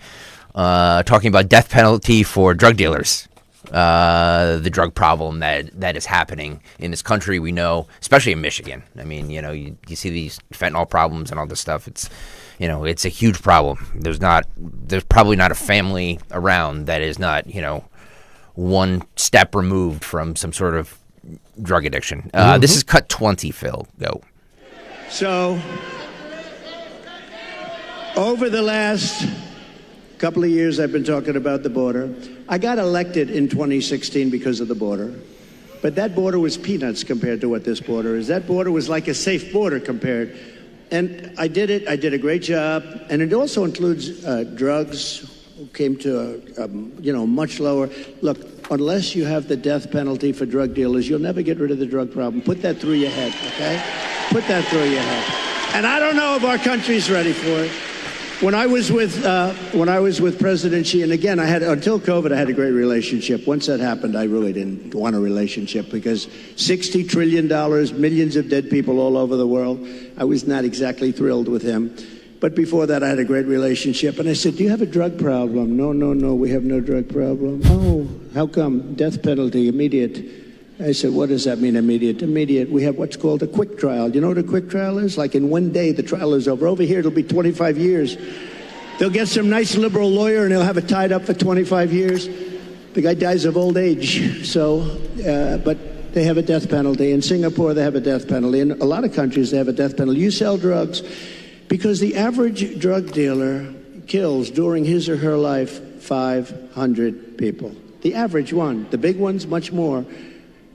talking about death penalty for drug dealers. The drug problem that is happening in this country, we know, especially in Michigan. I mean, you see these fentanyl problems and all this stuff. It's a huge problem. There's probably not a family around that is not, one step removed from some sort of drug addiction. This is cut 20, Phil. Go. So, over the last couple of years, I've been talking about the border. I got elected in 2016 because of the border. But that border was peanuts compared to what this border is. That border was like a safe border compared. And I did it. I did a great job. And it also includes drugs, came to much lower. Look, unless you have the death penalty for drug dealers, you'll never get rid of the drug problem. Put that through your head, okay? Put that through your head. And I don't know if our country's ready for it. When I was with President Xi, and again, until COVID, I had a great relationship. Once that happened, I really didn't want a relationship because $60 trillion, millions of dead people all over the world. I was not exactly thrilled with him. But before that, I had a great relationship. And I said, do you have a drug problem? No, we have no drug problem. Oh, how come? Death penalty, immediate. I said, what does that mean, immediate? Immediate. We have what's called a quick trial. You know what a quick trial is? Like in one day, the trial is over. Over here, it'll be 25 years. They'll get some nice liberal lawyer, and they'll have it tied up for 25 years. The guy dies of old age. So, but they have a death penalty. In Singapore, they have a death penalty. In a lot of countries, they have a death penalty. You sell drugs because the average drug dealer kills during his or her life 500 people. The average one. The big ones, much more.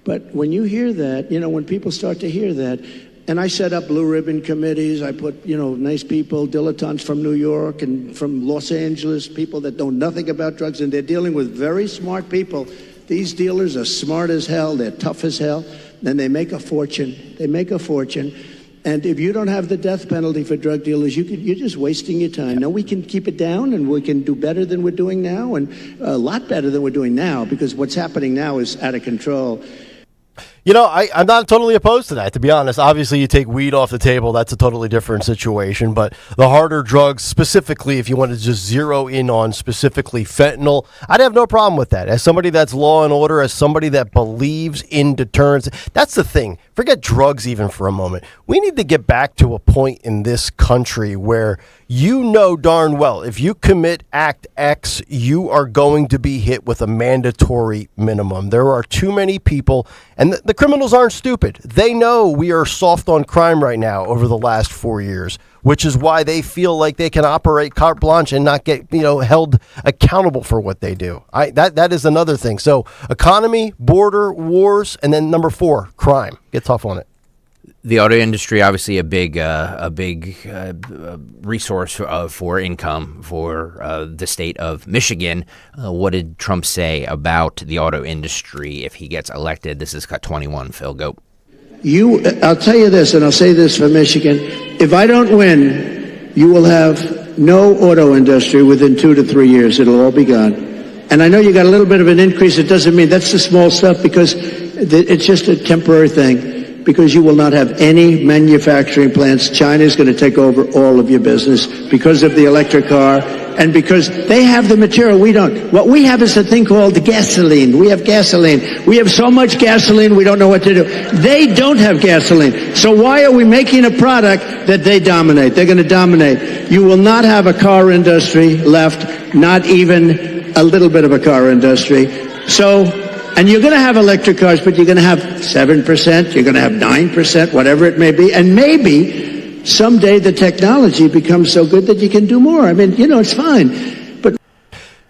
But when you hear that, when people start to hear that, and I set up blue ribbon committees, I put, nice people, dilettantes from New York and from Los Angeles, people that know nothing about drugs, and they're dealing with very smart people. These dealers are smart as hell, they're tough as hell, and they make a fortune. They make a fortune. And if you don't have the death penalty for drug dealers, you're just wasting your time. Now, we can keep it down, and we can do better than we're doing now, and a lot better than we're doing now, because what's happening now is out of control. I'm not totally opposed to that, to be honest. Obviously, you take weed off the table, that's a totally different situation. But the harder drugs, specifically, if you want to just zero in on specifically fentanyl, I'd have no problem with that. As somebody that's law and order, as somebody that believes in deterrence, that's the thing. Forget drugs even for a moment. We need to get back to a point in this country where you know darn well if you commit Act X, you are going to be hit with a mandatory minimum. There are too many people, and the criminals aren't stupid. They know we are soft on crime right now over the last 4 years, which is why they feel like they can operate carte blanche and not get held accountable for what they do. That is another thing. So economy, border, wars, and then number 4, crime. Get tough on it. The auto industry, obviously a big resource for income for the state of Michigan. What did Trump say about the auto industry if he gets elected? This is cut 21. Phil, go. I'll tell you this, and I'll say this for Michigan. If I don't win, you will have no auto industry within 2 to 3 years. It'll all be gone. And I know you got a little bit of an increase. It doesn't mean that's the small stuff because it's just a temporary thing. Because you will not have any manufacturing plants. China is going to take over all of your business because of the electric car and because they have the material we don't. What we have is a thing called gasoline. We have gasoline. We have so much gasoline we don't know what to do. They don't have gasoline. So why are we making a product that they dominate? They're going to dominate. You will not have a car industry left, not even a little bit of a car industry. And you're going to have electric cars, but you're going to have 7%, you're going to have 9%, whatever it may be. And maybe someday the technology becomes so good that you can do more. I mean, it's fine. But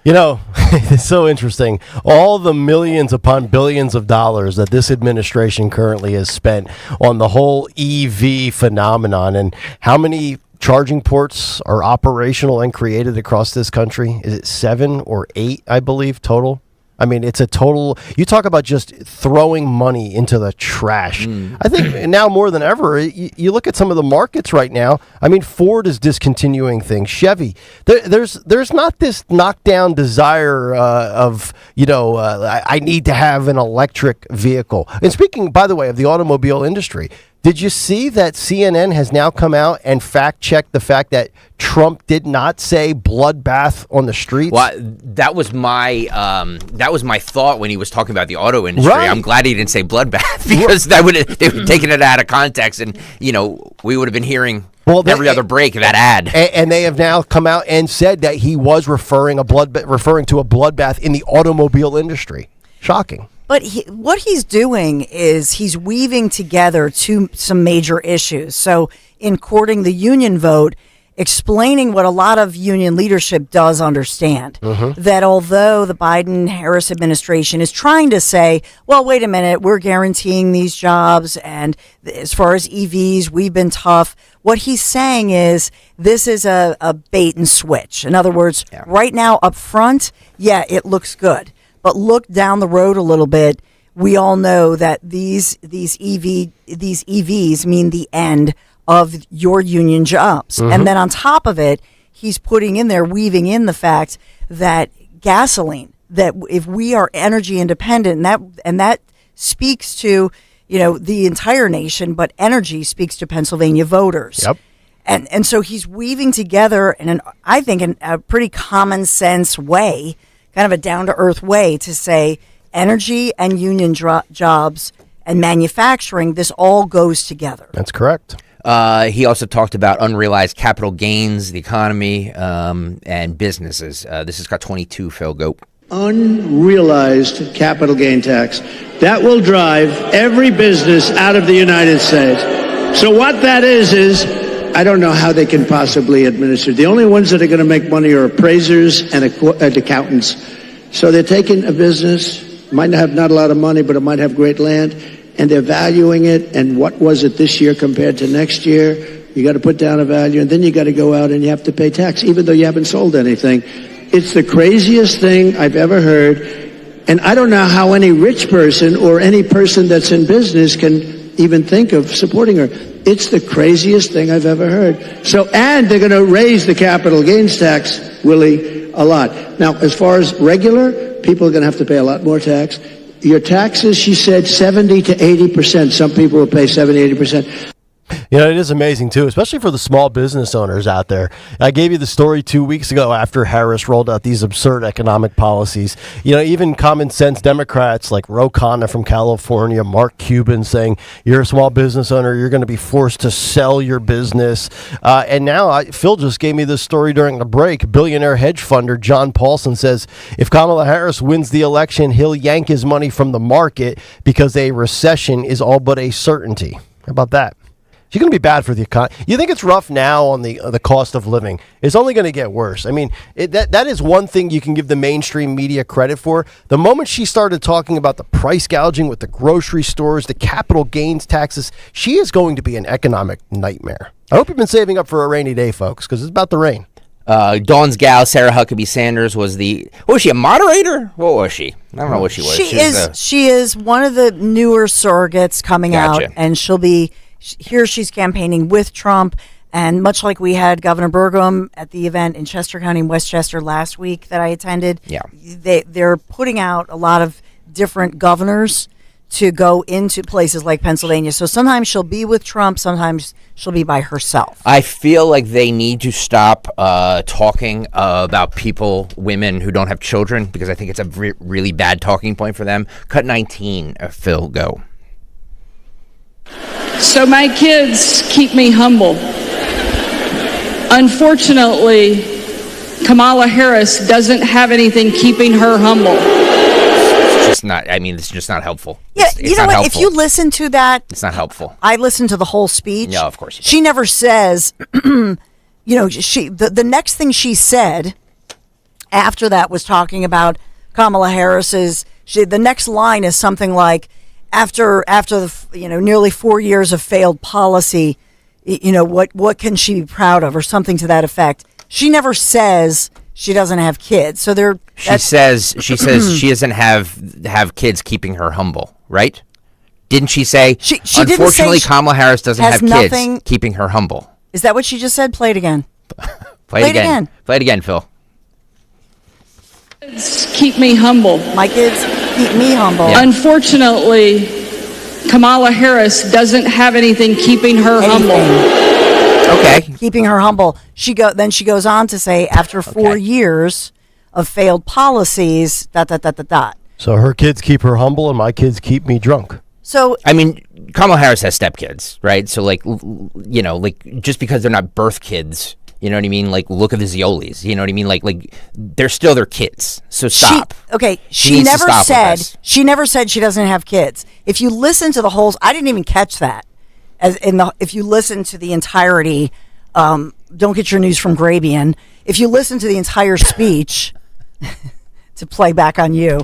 it's so interesting. All the millions upon billions of dollars that this administration currently has spent on the whole EV phenomenon, and how many charging ports are operational and created across this country? Is it 7 or 8, I believe, total? I mean, it's a total, you talk about just throwing money into the trash. I think now more than ever, you look at some of the markets right now. I mean, Ford is discontinuing things. Chevy, there's not this knockdown desire I need to have an electric vehicle. And speaking, by the way, of the automobile industry, did you see that CNN has now come out and fact-checked the fact that Trump did not say bloodbath on the streets? Well, that was my thought when he was talking about the auto industry. Right. I'm glad he didn't say bloodbath because they would have taken it out of context, and we would have been hearing every other break of that ad. And they have now come out and said that he was referring to a bloodbath in the automobile industry. Shocking. But what he's doing is he's weaving together some major issues. So in courting the union vote, explaining what a lot of union leadership does understand, that although the Biden-Harris administration is trying to say, well, wait a minute, we're guaranteeing these jobs, and as far as EVs, we've been tough. What he's saying is this is a bait and switch. In other words, right now up front, it looks good. But look down the road a little bit. We all know that these EVs mean the end of your union jobs. And then on top of it, he's putting in there, weaving in the fact that gasoline, that if we are energy independent, and that speaks to, the entire nation, but energy speaks to Pennsylvania voters. Yep. And so he's weaving together in a pretty common sense way, kind of a down-to-earth way to say energy and union jobs and manufacturing, this all goes together. That's correct. He also talked about unrealized capital gains, the economy, and businesses. This has got 22, Phil. Go. Unrealized capital gain tax. That will drive every business out of the United States. So what that is I don't know how they can possibly administer. The only ones that are going to make money are appraisers and accountants. So they're taking a business, might have not a lot of money, but it might have great land, and they're valuing it. And what was it this year compared to next year? You got to put down a value, and then you got to go out and you have to pay tax, even though you haven't sold anything. It's the craziest thing I've ever heard. And I don't know how any rich person or any person that's in business can even think of supporting her. It's the craziest thing I've ever heard. So, and they're going to raise the capital gains tax, Willie, a lot. Now, as far as regular, people are going to have to pay a lot more tax. Your taxes, she said, 70 to 80%. Some people will pay 70, 80%. It is amazing, too, especially for the small business owners out there. I gave you the story 2 weeks ago after Harris rolled out these absurd economic policies. Even common sense Democrats like Ro Khanna from California, Mark Cuban saying, you're a small business owner, you're going to be forced to sell your business. And now Phil just gave me this story during the break. Billionaire hedge funder John Paulson says if Kamala Harris wins the election, he'll yank his money from the market because a recession is all but a certainty. How about that? She's going to be bad for the economy. You think it's rough now on the cost of living? It's only going to get worse. I mean, that is one thing you can give the mainstream media credit for. The moment she started talking about the price gouging with the grocery stores, the capital gains taxes, she is going to be an economic nightmare. I hope you've been saving up for a rainy day, folks, because it's about to rain. Dawn's gal, Sarah Huckabee Sanders, was she a moderator? What was she? I don't know what she was. She is one of the newer surrogates coming out, and she'll be... Here she's campaigning with Trump, and much like we had Governor Burgum at the event in Chester County and Westchester last week that I attended, they're putting out a lot of different governors to go into places like Pennsylvania. So sometimes she'll be with Trump, sometimes she'll be by herself. I feel like they need to stop talking about women who don't have children, because I think it's a really bad talking point for them. Cut 19, Phil, go. So my kids keep me humble. Unfortunately, Kamala Harris doesn't have anything keeping her humble. It's just not helpple. Yeah, it's you know what? If you listen to that... It's not helpful. I listened to the whole speech. Yeah, of course. She never says... the next thing she said after that was talking about Kamala Harris's... the next line is something like... After the nearly 4 years of failed policy, what can she be proud of, or something to that effect. She never says she doesn't have kids. So she says she doesn't have kids keeping her humble, right? Didn't she say? She unfortunately, Kamala Harris doesn't have kids keeping her humble. Is that what she just said? Play it again. Play it again. Play it again, Phil. Kids keep me humble. My kids keep me humble. Yeah. Unfortunately, Kamala Harris doesn't have anything keeping her humble. Okay. Keeping her humble. Then she goes on to say, after 4 years of failed policies, ... So her kids keep her humble and my kids keep me drunk. So Kamala Harris has stepkids, right? So just because they're not birth kids You know what I mean? Like, look at the Ziolis. You know what I mean? Like they're still their kids. So stop. She never said she doesn't have kids. If you listen to the whole, I didn't even catch that. If you listen to the entirety, don't get your news from Grabian. If you listen to the entire speech, to play back on you,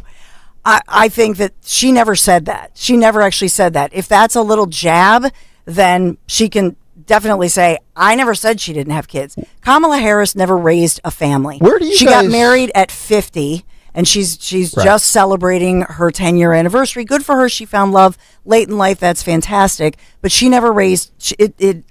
I think that she never said that. She never actually said that. If that's a little jab, then she can definitely say, I never said she didn't have kids. Kamala Harris never raised a family. She got married at 50, and she's just celebrating her 10-year anniversary. Good for her. She found love late in life. That's fantastic. But she never raised.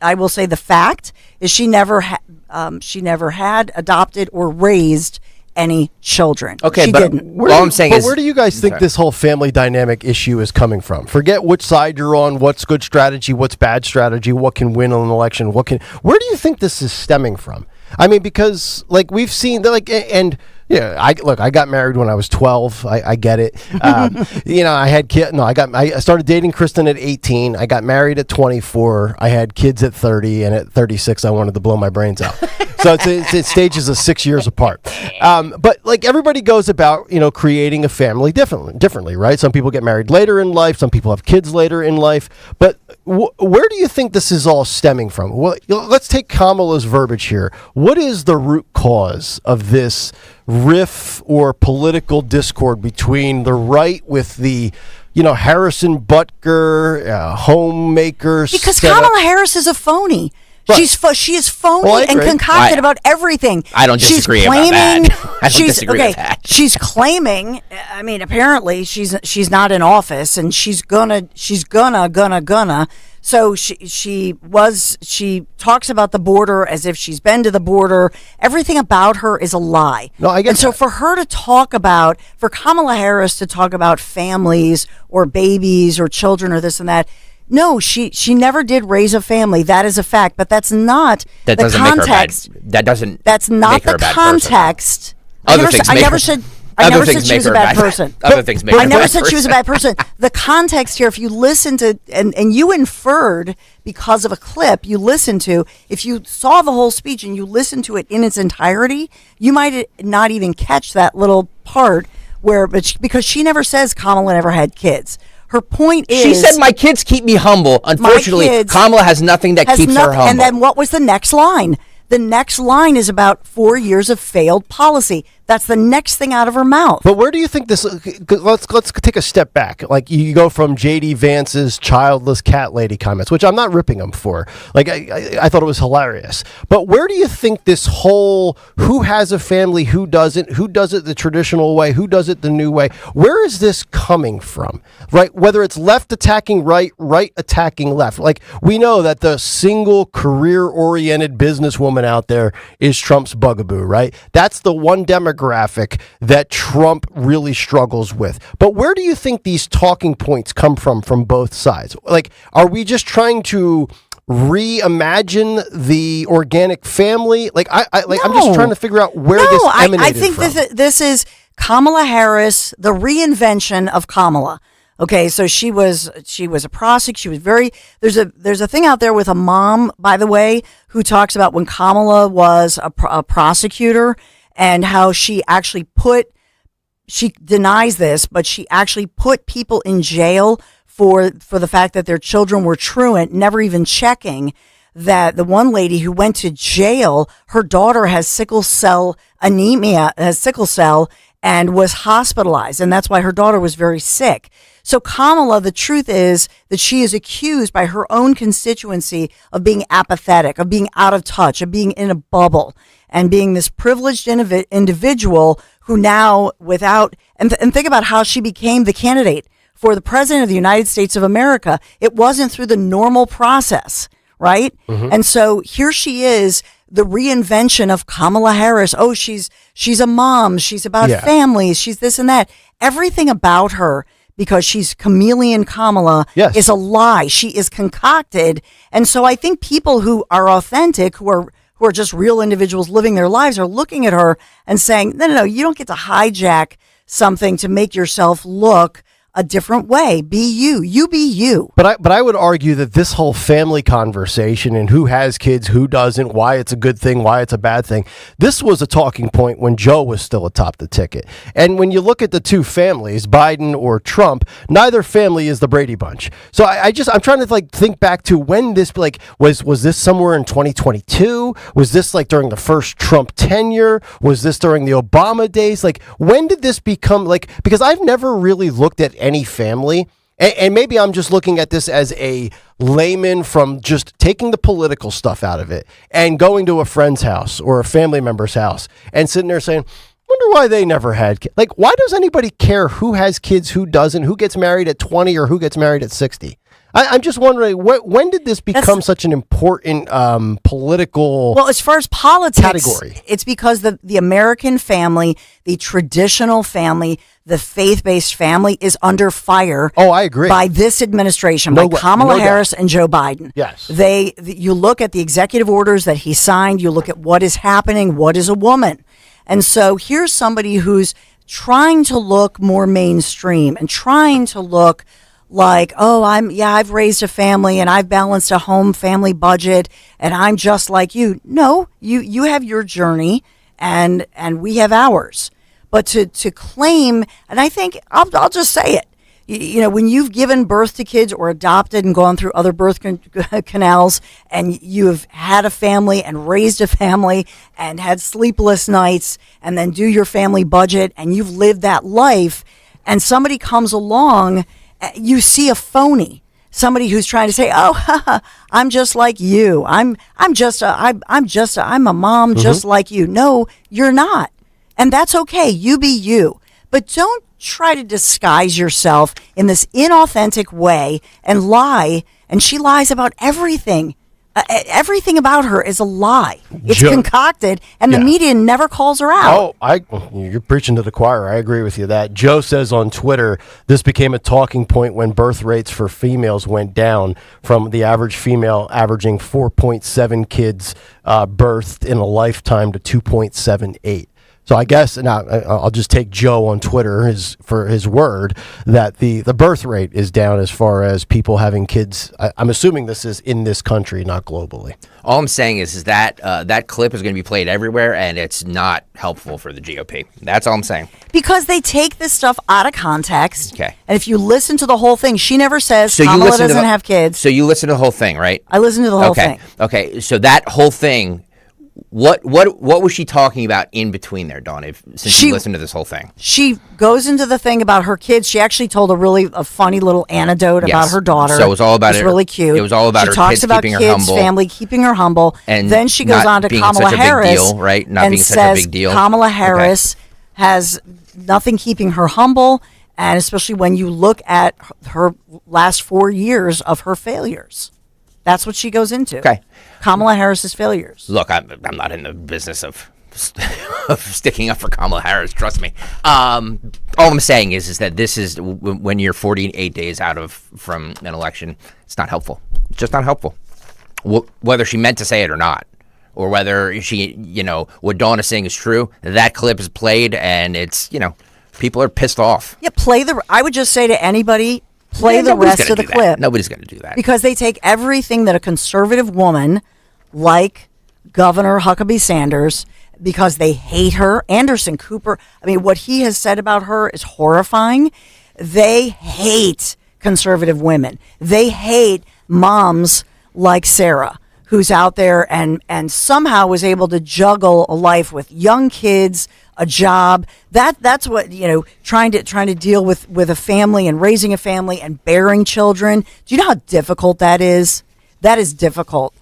I will say the fact is she never had adopted or raised any children. Okay, she but didn't. all I'm saying is, where do you guys think this whole family dynamic issue is coming from? Forget which side you're on, what's good strategy, what's bad strategy, what can win an election, where do you think this is stemming from? I mean, because like we've seen, I got married when I was 12. I get it. I had kids. No, I started dating Kristen at 18. I got married at 24. I had kids at 30, and at 36, I wanted to blow my brains out. So it's stages of 6 years apart. But like everybody goes about, creating a family differently, right? Some people get married later in life. Some people have kids later in life. But where do you think this is all stemming from? Well, let's take Kamala's verbiage here. What is the root cause of this riff or political discord between the right with the Harrison Butker homemaker? Because Kamala Harris is a phony. Right. She is phony and concocted about everything. I don't disagree about that. I don't disagree with that. She's claiming. I mean, apparently she's not in office, and she's gonna. So she talks about the border as if she's been to the border. Everything about her is a lie. No, I get And so for Kamala Harris to talk about families or babies or children or this and that. No, she never did raise a family. That is a fact, but that's not the context. That's not the context. I never said she was a bad person. Other things make her a bad person. I never said she was a bad person. The context here, if you listen to, and you inferred because of a clip you listened to, if you saw the whole speech and you listened to it in its entirety, you might not even catch that little part because she never says Kamala never had kids. Her point is... She said, my kids keep me humble. Unfortunately, Kamala has nothing that keeps her humble. And then what was the next line? The next line is about 4 years of failed policy. That's the next thing out of her mouth. But where do you think this... Let's take a step back. Like, you go from J.D. Vance's childless cat lady comments, which I'm not ripping him for. Like, I thought it was hilarious. But where do you think this whole who has a family, who doesn't, who does it the traditional way, who does it the new way, where is this coming from? Right? Whether it's left attacking right, right attacking left. Like, we know that the single career-oriented businesswoman out there is Trump's bugaboo, right? That's the one demographic that Trump really struggles with. But where do you think these talking points come from both sides? Like, are we just trying to reimagine the organic family? Like, I'm just trying to figure out where this emanated I think from. this is Kamala Harris, the reinvention of Kamala. Okay, so she was a prosecutor. She was there's a thing out there with a mom, by the way, who talks about when Kamala was a prosecutor and how she denies this, but she actually put people in jail for the fact that their children were truant, never even checking that the one lady who went to jail, her daughter has sickle cell anemia, has sickle cell, and was hospitalized. And that's why her daughter was very sick. So Kamala, the truth is that she is accused by her own constituency of being apathetic, of being out of touch, of being in a bubble, and being this privileged individual who now and think about how she became the candidate for the president of the United States of America. It wasn't through the normal process, right? Mm-hmm. And so here she is, the reinvention of Kamala Harris. Oh, she's a mom. She's about families. She's this and that. Everything about her, because she's chameleon Kamala, is a lie. She is concocted. And so I think people who are authentic, who are just real individuals living their lives, are looking at her and saying, no, you don't get to hijack something to make yourself look a different way. Be you. You be you. But I would argue that this whole family conversation and who has kids, who doesn't, why it's a good thing, why it's a bad thing, this was a talking point when Joe was still atop the ticket. And when you look at the two families, Biden or Trump, neither family is the Brady Bunch. So I'm trying to like think back to when this like was this somewhere in 2022? Was this like during the first Trump tenure? Was this during the Obama days? Like when did this become like, because I've never really looked at any family, and maybe I'm just looking at this as a layman from just taking the political stuff out of it and going to a friend's house or a family member's house and sitting there saying, wonder why they never had kids. Like, why does anybody care who has kids, who doesn't, who gets married at 20 or who gets married at 60? I'm just wondering, when did this become such an important political Well, as far as politics, category? It's because the American family, the traditional family, the faith-based family is under fire. Oh, I agree. By this administration, by Kamala Harris and Joe Biden. Yes. You look at the executive orders that he signed, you look at what is happening, what is a woman? And so here's somebody who's trying to look more mainstream and trying to look like, oh, I've raised a family and I've balanced a home family budget and I'm just like you. No, you have your journey and we have ours. But to claim, and I think I'll just say it, you know, when you've given birth to kids or adopted and gone through other birth canals and you have had a family and raised a family and had sleepless nights and then do your family budget and you've lived that life and somebody comes along, you see a phony, somebody who's trying to say, "Oh, I'm just like you. I'm a mom just like you." No, you're not, and that's okay. You be you, but don't try to disguise yourself in this inauthentic way and lie. And she lies about everything. Everything about her is a lie. It's concocted, and the media never calls her out. You're preaching to the choir. I agree with you that. Joe says on Twitter, this became a talking point when birth rates for females went down from the average female averaging 4.7 kids birthed in a lifetime to 2.78. So I guess, and I'll just take Joe on Twitter for his word that the birth rate is down as far as people having kids. I'm assuming this is in this country, not globally. All I'm saying is that that clip is going to be played everywhere, and it's not helpful for the GOP. That's all I'm saying. Because they take this stuff out of context. Okay. And if you listen to the whole thing, she never says Kamala doesn't have kids. So you listen to the whole thing, right? I listen to the whole thing. Okay. So that whole thing. What was she talking about in between there, Dawn? Since you listened to this whole thing, she goes into the thing about her kids. She actually told a funny little anecdote about her daughter. So it was all about it. It's really cute. It was all about her kids keeping her humble, family keeping her humble, and then she goes on to Kamala Harris, deal, right? Not and being such a big deal. Kamala Harris has nothing keeping her humble, and especially when you look at her last 4 years of her failures. That's what she goes into. Okay. Kamala Harris's failures. Look, I'm not in the business of sticking up for Kamala Harris. Trust me. All I'm saying is that this is when you're 48 days out from an election. It's not helpful. It's just not helpful. Whether she meant to say it or not, or whether she, what Dawn is saying is true. That clip is played, and it's, people are pissed off. Yeah, I would just say to anybody. Play the rest of the clip. Nobody's going to do that. Because they take everything that a conservative woman like Governor Huckabee Sanders, because they hate her. Anderson Cooper, what he has said about her is horrifying. They hate conservative women. They hate moms like Sarah, who's out there and somehow was able to juggle a life with young kids, a job. That's what, trying to deal with a family and raising a family and bearing children. Do you know how difficult that is? That is difficult.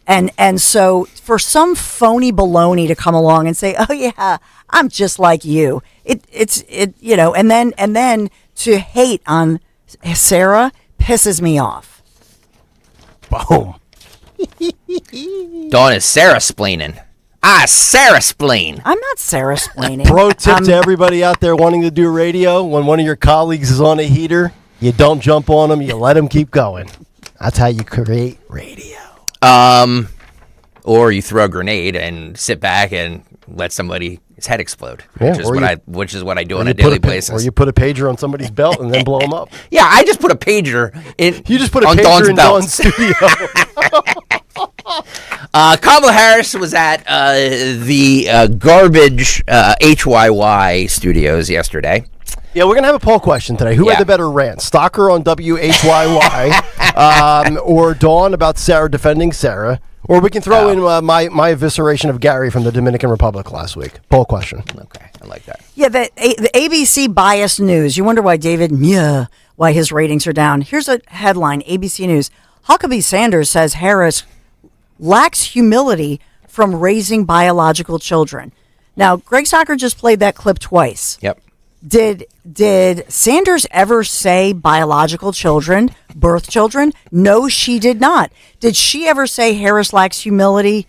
And so for some phony baloney to come along and say, "Oh yeah, I'm just like you." And then to hate on Sarah pisses me off. Boom. Dawn is Sarah-splaining. Sarah-splain. I'm not Sarah-splaining. Pro tip to everybody out there wanting to do radio: when one of your colleagues is on a heater, you don't jump on them. You let them keep going. That's how you create radio. Or you throw a grenade and sit back and let somebody his head explode, Yeah, which is what I do on a daily basis. Or you put a pager on somebody's belt and then blow them up. Yeah, I just put a pager in. You just put a on pager Dawn's in belt. Dawn's studio. Kamala Harris was at the garbage HYY studios yesterday. Yeah, we're going to have a poll question today. Who had the better rant? Stalker on WHYY or Dawn about Sarah defending Sarah? Or we can throw in my evisceration of Gary from the Dominican Republic last week. Poll question. Okay, I like that. Yeah, the ABC biased news. You wonder why why his ratings are down. Here's a headline, ABC News. Huckabee Sanders says Harris lacks humility from raising biological children. Now, Greg Stocker just played that clip twice. Yep. Did Sanders ever say biological children, birth children? No, she did not. Did she ever say Harris lacks humility?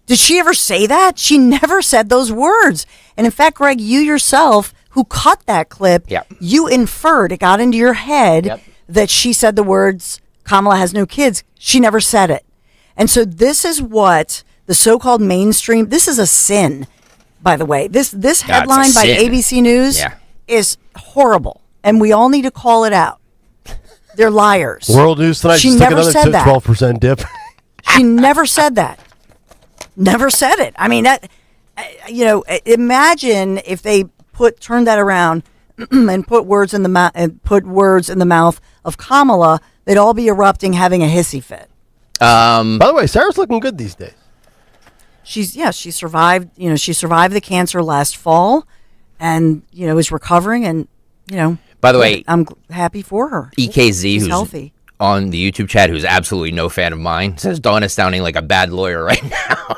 Did she ever say that? She never said those words. And in fact, Greg, you yourself, who cut that clip, you inferred, it got into your head that she said the words, Kamala has no kids. She never said it. And so this is what the so-called mainstream, this is a sin, by the way. This headline by ABC News is horrible, and we all need to call it out. They're liars. World News Tonight She just took never another said that. 12% dip. She never said that. Never said it. I mean, that, imagine if they turned that around and put words in the mouth of Kamala, they'd all be erupting, having a hissy fit. By the way, Sarah's looking good these days. She survived. She survived the cancer last fall, and is recovering. And by the way, I'm happy for her. EKZ, She's who's healthy on the YouTube chat, who's absolutely no fan of mine, says Dawn is sounding like a bad lawyer right now.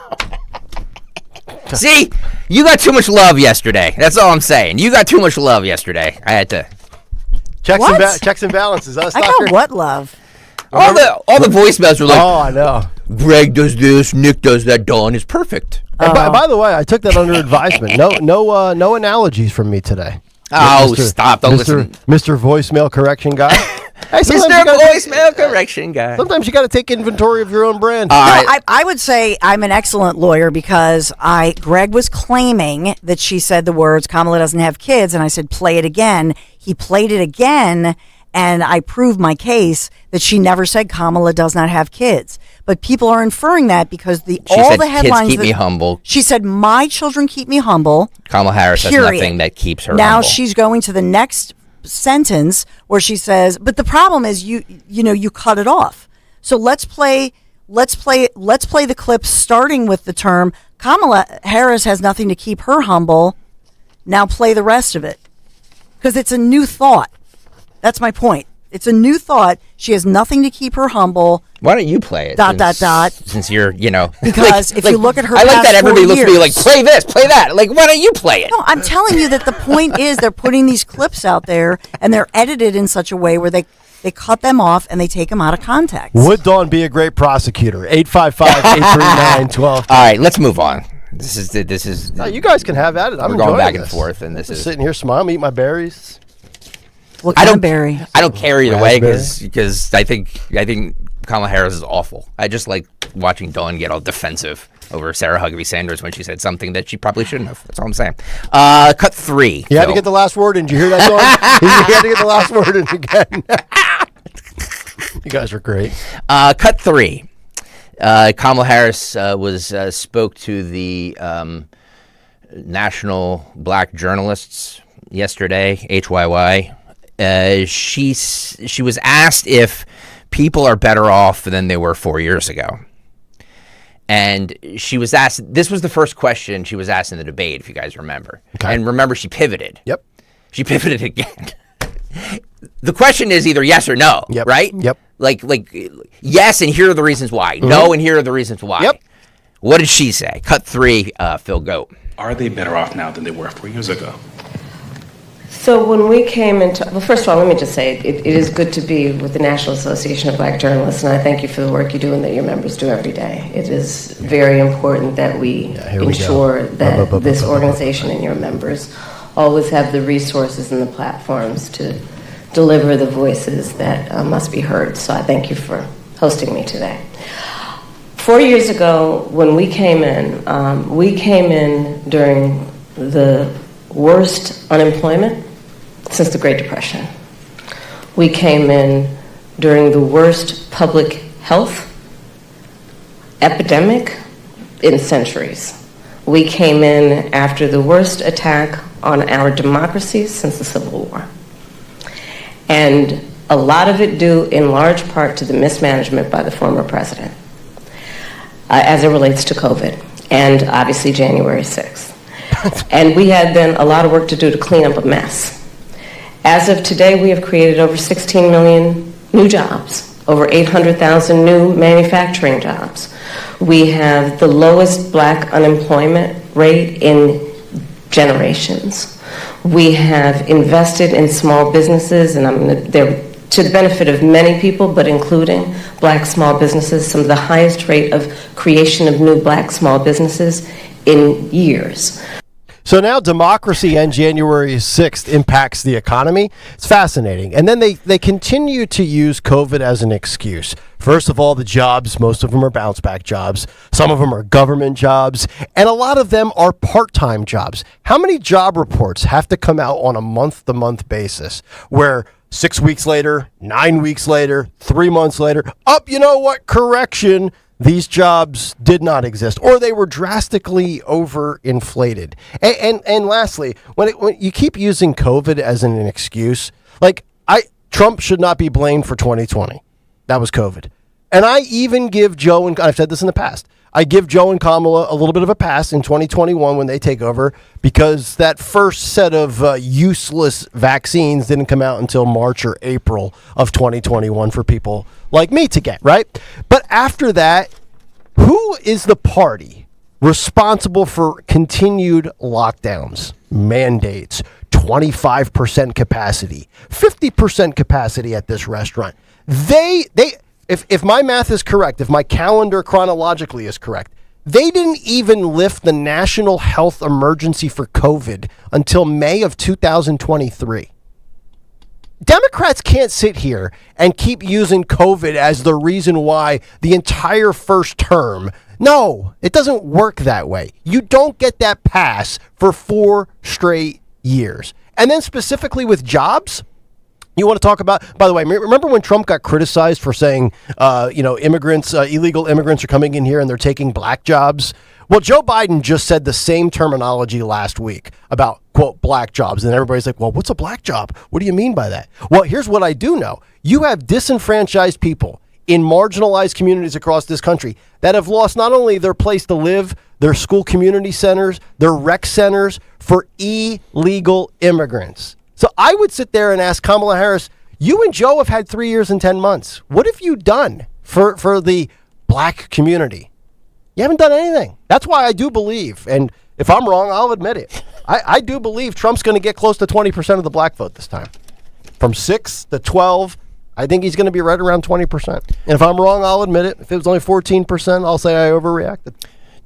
See, you got too much love yesterday. That's all I'm saying. You got too much love yesterday. I had to checks and balances. I got what love? All the voicemails were like, "Oh, I know. Greg does this, Nick does that. Dawn is perfect." And by the way, I took that under advisement. No analogies from me today. Oh, stop! Don't listen, Mr. Voicemail Correction Guy. Hey, Mr. Voicemail Correction Guy. Sometimes you got to take inventory of your own brand. I would say I'm an excellent lawyer because Greg was claiming that she said the words Kamala doesn't have kids, and I said play it again. He played it again, and I proved my case that she never said Kamala does not have kids. But people are inferring that because all the headlines kids keep me humble. She said my children keep me humble. Kamala Harris has nothing that keeps her now humble. She's going to the next sentence where she says, but the problem is you cut it off. So let's play the clip starting with the term Kamala Harris has nothing to keep her humble. Now play the rest of it. Because it's a new thought. That's my point. It's a new thought. She has nothing to keep her humble. Why don't you play it? ... Since you're, Because if you look at her I like past that everybody 4 looks at me years- like, play this, play that. Like, why don't you play it? No, I'm telling you that the point is they're putting these clips out there and they're edited in such a way where they cut them off and they take them out of context. Would Dawn be a great prosecutor? 855-839-12. All right, let's move on. This is. No, you guys can have at it. I'm We're going back enjoying and forth, and this is sitting here smiling, eat my berries. What kind of berry? I don't care either way Raspberry. because I think Kamala Harris is awful. I just like watching Dawn get all defensive over Sarah Huckabee Sanders when she said something that she probably shouldn't have. That's all I'm saying. Cut 3. You had to get the last word in. Did you hear that, Dawn? You had to get the last word in again. You guys are great. Cut 3. Kamala Harris spoke to the National Black Journalists yesterday, HYY. She was asked if people are better off than they were 4 years ago. And she was asked, this was the first question she was asked in the debate, if you guys remember. Okay. And remember, she pivoted. Yep. She pivoted again. The question is either yes or no, right? Yep. Like yes, and here are the reasons why. Mm-hmm. No, and here are the reasons why. Yep. What did she say? Cut 3, Phil Goat. Are they better off now than they were 4 years ago? So when we came into, well, first of all, let me just say it is good to be with the National Association of Black Journalists, and I thank you for the work you do and that your members do every day. It is very important that we ensure that this organization and your members always have the resources and the platforms to deliver the voices that must be heard. So I thank you for hosting me today. 4 years ago, when we came in during the worst unemployment since the Great Depression. We came in during the worst public health epidemic in centuries. We came in after the worst attack on our democracy since the Civil War. And a lot of it due in large part to the mismanagement by the former president as it relates to COVID and obviously January 6th. And we had then a lot of work to do to clean up a mess. As of today, we have created over 16 million new jobs, over 800,000 new manufacturing jobs. We have the lowest black unemployment rate in generations. We have invested in small businesses, and they're to the benefit of many people, but including black small businesses, some of the highest rate of creation of new black small businesses in years. So now democracy and January 6th impacts the economy. It's fascinating. And then they continue to use COVID as an excuse. First of all, the jobs, most of them are bounce back jobs. Some of them are government jobs. And a lot of them are part-time jobs. How many job reports have to come out on a month-to-month basis where 6 weeks later, 9 weeks later, 3 months later, you know what, correction, these jobs did not exist, or they were drastically overinflated. And lastly, when you keep using COVID as an excuse, Trump should not be blamed for 2020. That was COVID. And I even give Joe, and I've said this in the past, I give Joe and Kamala a little bit of a pass in 2021 when they take over, because that first set of useless vaccines didn't come out until March or April of 2021 for people like me to get, right? But after that, who is the party responsible for continued lockdowns, mandates, 25% capacity, 50% capacity at this restaurant? If my math is correct, if my calendar chronologically is correct, they didn't even lift the national health emergency for COVID until May of 2023. Democrats can't sit here and keep using COVID as the reason why the entire first term. No, it doesn't work that way. You don't get that pass for 4 straight years. And then specifically with jobs, you want to talk about, by the way, remember when Trump got criticized for saying, immigrants, illegal immigrants are coming in here and they're taking black jobs? Well, Joe Biden just said the same terminology last week about, quote, black jobs. And everybody's like, well, what's a black job? What do you mean by that? Well, here's what I do know. You have disenfranchised people in marginalized communities across this country that have lost not only their place to live, their school community centers, their rec centers for illegal immigrants. So I would sit there and ask Kamala Harris, you and Joe have had 3 years and 10 months. What have you done for the black community? You haven't done anything. That's why I do believe, and if I'm wrong, I'll admit it. I do believe Trump's going to get close to 20% of the black vote this time. From 6 to 12, I think he's going to be right around 20%. And if I'm wrong, I'll admit it. If it was only 14%, I'll say I overreacted.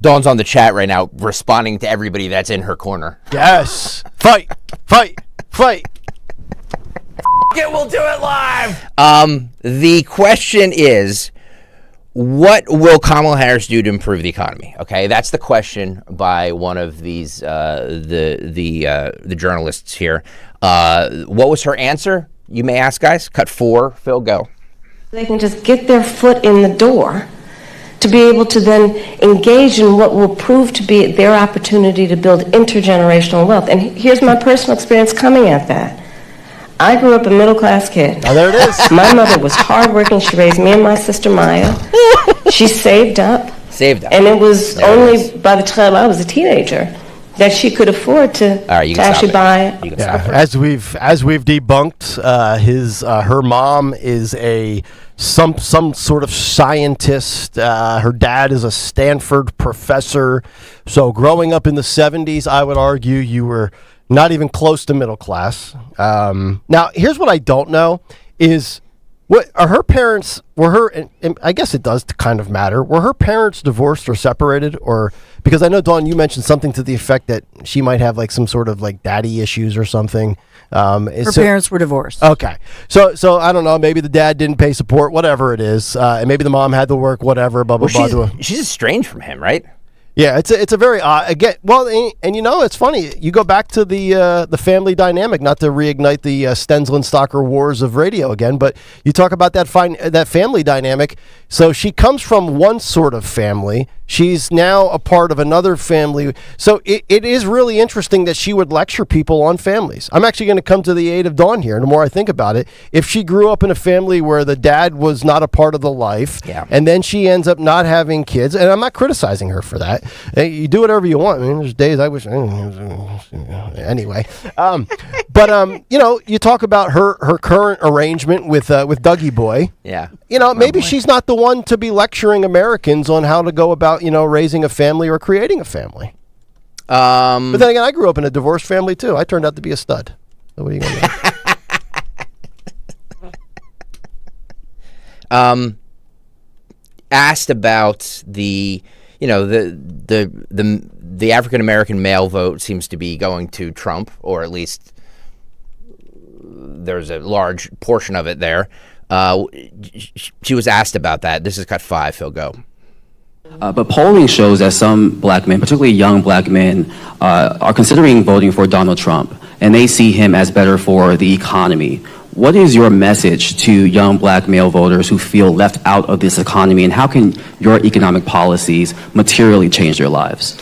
Dawn's on the chat right now, responding to everybody that's in her corner. Yes. Fight. It, we'll do it live. The question is, what will Kamala Harris do to improve the economy? Okay, that's the question by one of these the journalists here. What was her answer? You may ask, guys. Cut 4. Phil, go. They can just get their foot in the door to be able to then engage in what will prove to be their opportunity to build intergenerational wealth. And here's my personal experience coming at that. I grew up a middle-class kid. Oh, there it is. My mother was hardworking. She raised me and my sister Maya. She saved up. And it was only by the time I was a teenager that she could afford to actually buy. As we've debunked, her mom is some sort of scientist. Her dad is a Stanford professor. So growing up in the 70s, I would argue you were not even close to middle class. Now, here's what I don't know is, what are her parents, and I guess it does kind of matter, were her parents divorced or separated? Or, because I know, Dawn, you mentioned something to the effect that she might have some sort of daddy issues or something. Her parents were divorced. Okay. So I don't know, maybe the dad didn't pay support, whatever it is. And maybe the mom had to work, whatever, blah, blah, blah. She's estranged from him, right? Yeah, it's a very odd again. Well, and it's funny. You go back to the family dynamic, not to reignite the Stensland-Stocker wars of radio again, but you talk about that family dynamic. So she comes from one sort of family. She's now a part of another family. So it is really interesting that she would lecture people on families. I'm actually going to come to the aid of Dawn here. And the more I think about it, if she grew up in a family where the dad was not a part of the life, and then she ends up not having kids, and I'm not criticizing her for that. You do whatever you want. I mean, there's days I wish. Anyway, but you talk about her current arrangement with Dougie Boy. Yeah. Maybe she's not the one to be lecturing Americans on how to go about raising a family or creating a family. But then again, I grew up in a divorced family too. I turned out to be a stud. So what are you going to do? Asked about the African American male vote seems to be going to Trump, or at least there's a large portion of it there. She was asked about that. This is cut 5. Phil, go. But polling shows that some black men, particularly young black men, are considering voting for Donald Trump, and they see him as better for the economy. What is your message to young black male voters who feel left out of this economy, and how can your economic policies materially change their lives?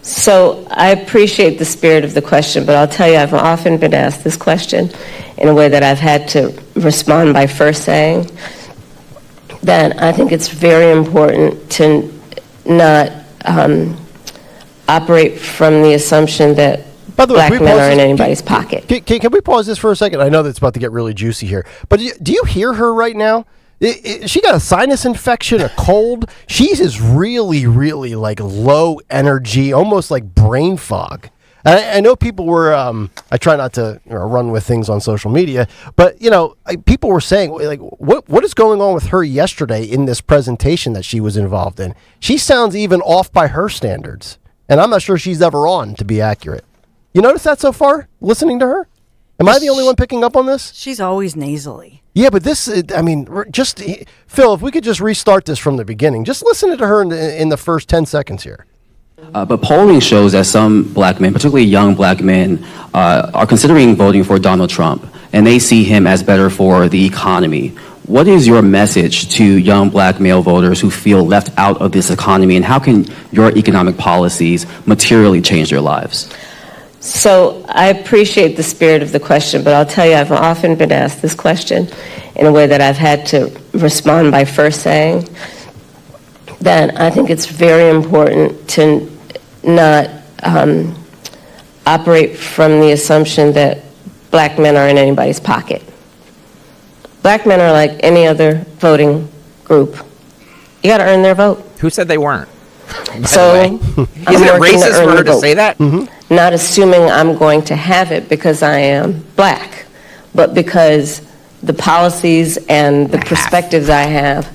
So I appreciate the spirit of the question, but I'll tell you, I've often been asked this question in a way that I've had to respond by first saying that I think it's very important to not operate from the assumption that black men are in anybody's pocket. Can we pause this for a second? I know that's about to get really juicy here, but do you hear her right now? She got a sinus infection, a cold. She's is really, really like low energy, almost like brain fog. I know people were. I try not to run with things on social media, but people were saying like, what is going on with her yesterday in this presentation that she was involved in? She sounds even off by her standards, and I'm not sure she's ever on to be accurate. You notice that so far, listening to her? Am I the only one picking up on this? She's always nasally. Yeah, but this, just, Phil, if we could just restart this from the beginning. Just listen to her in the first 10 seconds here. But polling shows that some black men, particularly young black men, are considering voting for Donald Trump, and they see him as better for the economy. What is your message to young black male voters who feel left out of this economy, and how can your economic policies materially change their lives? So I appreciate the spirit of the question, but I'll tell you, I've often been asked this question in a way that I've had to respond by first saying that I think it's very important to not operate from the assumption that black men are in anybody's pocket. Black men are like any other voting group. You got to earn their vote. Who said they weren't? So is it racist for her to say that? Mm-hmm. Not assuming I'm going to have it because I am black, but because the policies and the perspectives I have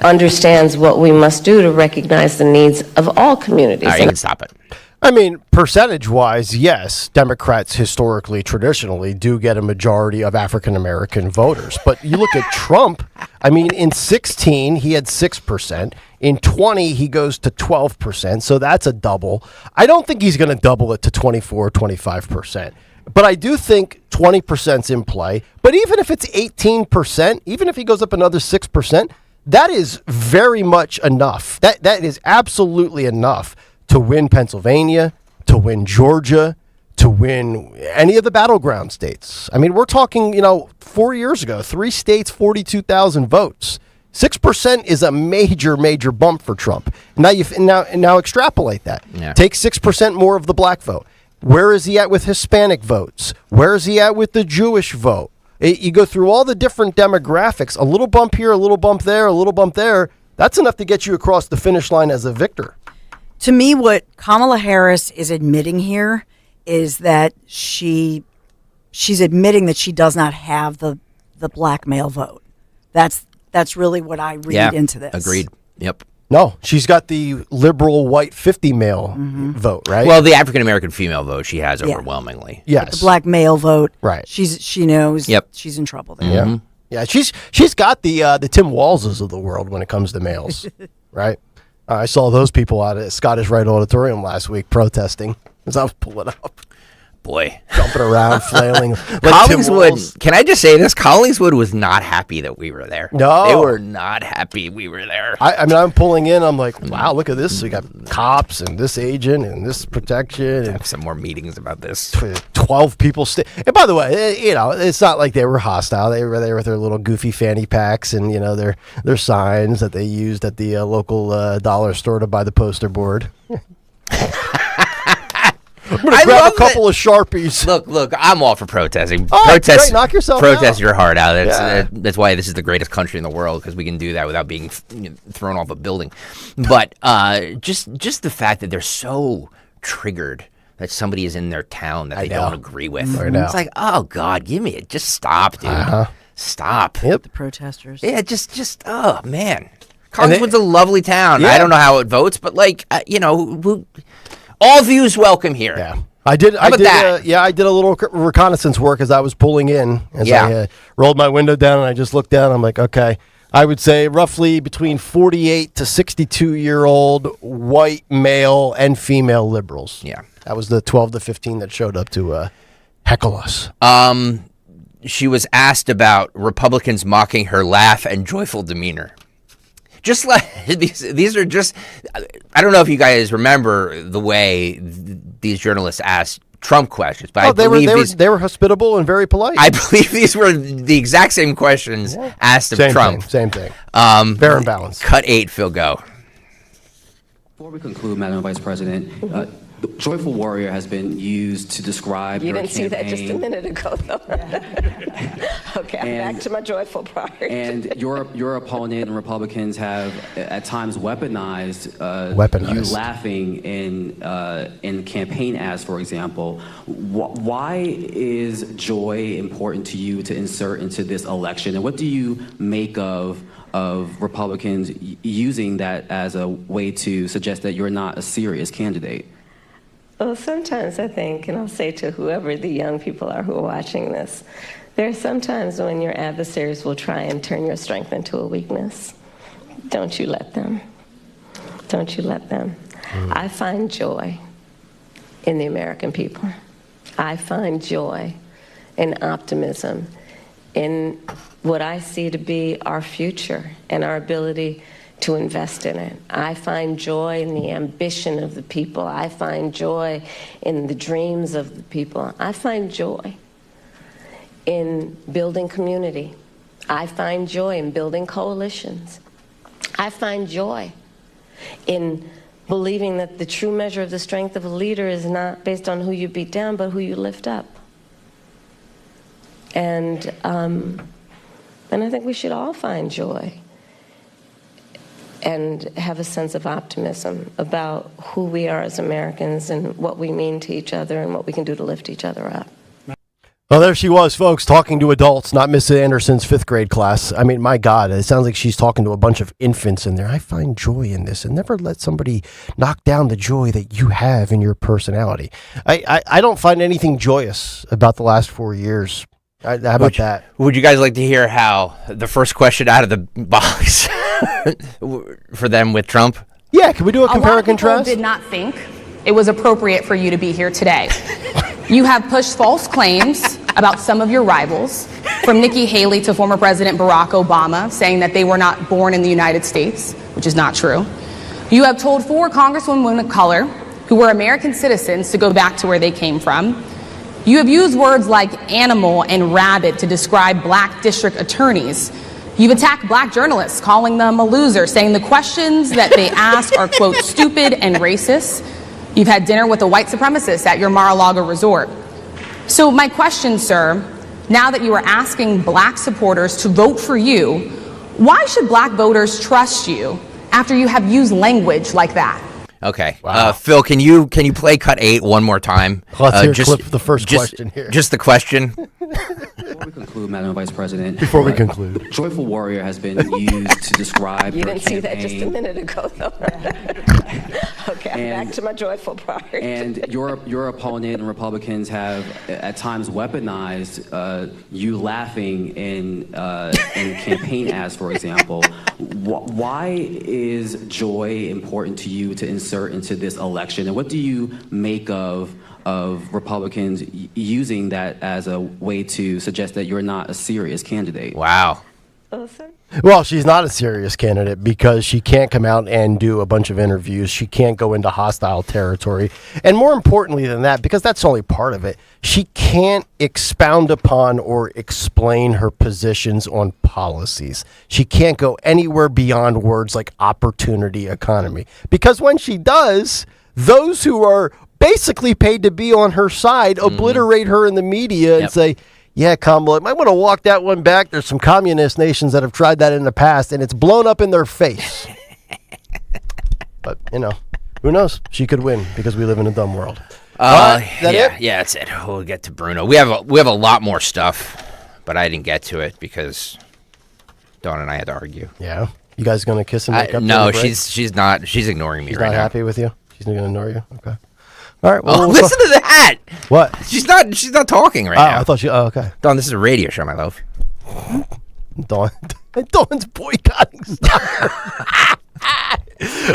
understands what we must do to recognize the needs of all communities. All right, you can stop it. I mean, percentage-wise, yes, Democrats historically, traditionally, do get a majority of African-American voters. But you look at Trump, I mean, in 16, he had 6%. In 20, he goes to 12%, so that's a double. I don't think he's going to double it to 24, 25%. But I do think 20%'s in play. But even if it's 18%, even if he goes up another 6%, that is very much enough. That is absolutely enough to win Pennsylvania, to win Georgia, to win any of the battleground states. I mean, we're talking, 4 years ago, 3 states, 42,000 votes. 6% is a major, major bump for Trump. Now extrapolate that. Yeah. Take 6% more of the black vote. Where is he at with Hispanic votes? Where is he at with the Jewish vote? You go through all the different demographics, a little bump here, a little bump there, a little bump there. That's enough to get you across the finish line as a victor. To me, what Kamala Harris is admitting here is that she's admitting that she does not have the black male vote. That's really what I read into this. Agreed. Yep. No, she's got the liberal white 50 male vote, right? Well, the African American female vote she has overwhelmingly. Yes. But the black male vote, right? She knows. Yep. She's in trouble there. Yeah. Yeah. She's got the Tim Wallses of the world when it comes to males, right? I saw those people out at Scottish Rite Auditorium last week protesting as I was pulling up. Boy. Jumping around, flailing. Like Collingswood, can I just say this? Collingswood was not happy that we were there. No. They were not happy we were there. I mean, I'm pulling in. I'm like, wow, look at this. We got cops and this agent and this protection. And have some more meetings about this. 12 people. And by the way, it's not like they were hostile. They were there with their little goofy fanny packs and, their signs that they used at the local dollar store to buy the poster board. I'm going to grab a couple of Sharpies. Look, I'm all for protesting. Great. Knock yourself protest out. your heart out. That's why this is the greatest country in the world, because we can do that without being thrown off a building. But just the fact that they're so triggered that somebody is in their town that they don't agree with. It's like, oh, God, give me it. Just stop, dude. Stop. The protesters. Yeah, just oh, man. Collingswood's a lovely town. Yeah. I don't know how it votes, but, all views welcome here. Yeah, I did a little reconnaissance work as I was pulling in. I rolled my window down and I just looked down. I'm like, okay, I would say roughly between 48 to 62-year-old white male and female liberals. Yeah, that was the 12 to 15 that showed up to heckle us. She was asked about Republicans mocking her laugh and joyful demeanor. Just like these are just, I don't know if you guys remember the way these journalists asked Trump questions, but they were hospitable and very polite. I believe these were the exact same questions asked of Trump. Same thing. Fair and balanced. Cut 8, Phil, go. Before we conclude, Madam Vice President, the Joyful Warrior has been used to describe You your didn't see that just a minute ago, though. Okay, I'm back to my joyful part. And your opponent and Republicans have at times weaponized you laughing in campaign ads, for example. Why is joy important to you to insert into this election? And what do you make of Republicans using that as a way to suggest that you're not a serious candidate? Well, sometimes I think, and I'll say to whoever the young people are who are watching this, there are some times when your adversaries will try and turn your strength into a weakness. Don't you let them. Don't you let them. I find joy in the American people. I find joy and optimism in what I see to be our future and our ability to invest in it. I find joy in the ambition of the people. I find joy in the dreams of the people. I find joy in building community. I find joy in building coalitions. I find joy in believing that the true measure of the strength of a leader is not based on who you beat down, but who you lift up. And I think we should all find joy and have a sense of optimism about who we are as Americans and what we mean to each other and what we can do to lift each other up. Well, there she was, folks, talking to adults, not Miss Anderson's 5th grade class. I mean, my God, it sounds like she's talking to a bunch of infants in there. I find joy in this, and never let somebody knock down the joy that you have in your personality. I don't find anything joyous about the last 4 years. How about that? Would you guys like to hear how the first question out of the box for them with Trump? Yeah, can we do a compare and contrast? A lot of people did not think it was appropriate for you to be here today. You have pushed false claims about some of your rivals, from Nikki Haley to former President Barack Obama, saying that they were not born in the United States, which is not true. You have told 4 congresswomen of color who were American citizens to go back to where they came from. You have used words like animal and rabid to describe black district attorneys. You've attacked black journalists, calling them a loser, saying the questions that they ask are, quote, stupid and racist. You've had dinner with a white supremacist at your Mar-a-Lago resort. So my question, sir, now that you are asking black supporters to vote for you, why should black voters trust you after you have used language like that? Okay. Wow. Phil, can you play cut 8 one more time? Let's hear clip the first question here. Just the question. Before we conclude, Madam Vice President. Before we conclude. Joyful Warrior has been used to describe You her didn't see that just a minute ago, though. Okay, I'm back to my joyful part. And your opponent and Republicans have at times weaponized you laughing in campaign ads, for example. Why is joy important to you to insert into this election? And what do you make of Republicans using that as a way to suggest that you're not a serious candidate? Wow. Well, she's not a serious candidate because she can't come out and do a bunch of interviews. She can't go into hostile territory. And more importantly than that, because that's only part of it, she can't expound upon or explain her positions on policies. She can't go anywhere beyond words like opportunity economy. Because when she does, those who are basically paid to be on her side obliterate her in the media and say, yeah, Kamala, might want to walk that one back. There's some communist nations that have tried that in the past, and it's blown up in their face. But, who knows? She could win because we live in a dumb world. Yeah, that's it. We'll get to Bruno. We have a lot more stuff, but I didn't get to it because Dawn and I had to argue. Yeah? You guys going to kiss and make up? No, she's not. She's ignoring me she's right now. She's not happy with you? She's not going to ignore you? Okay. All right. Well, listen to that. What? She's not talking right now. I thought she. Oh, okay. Dawn, this is a radio show, my love. Dawn's boycotting stuff.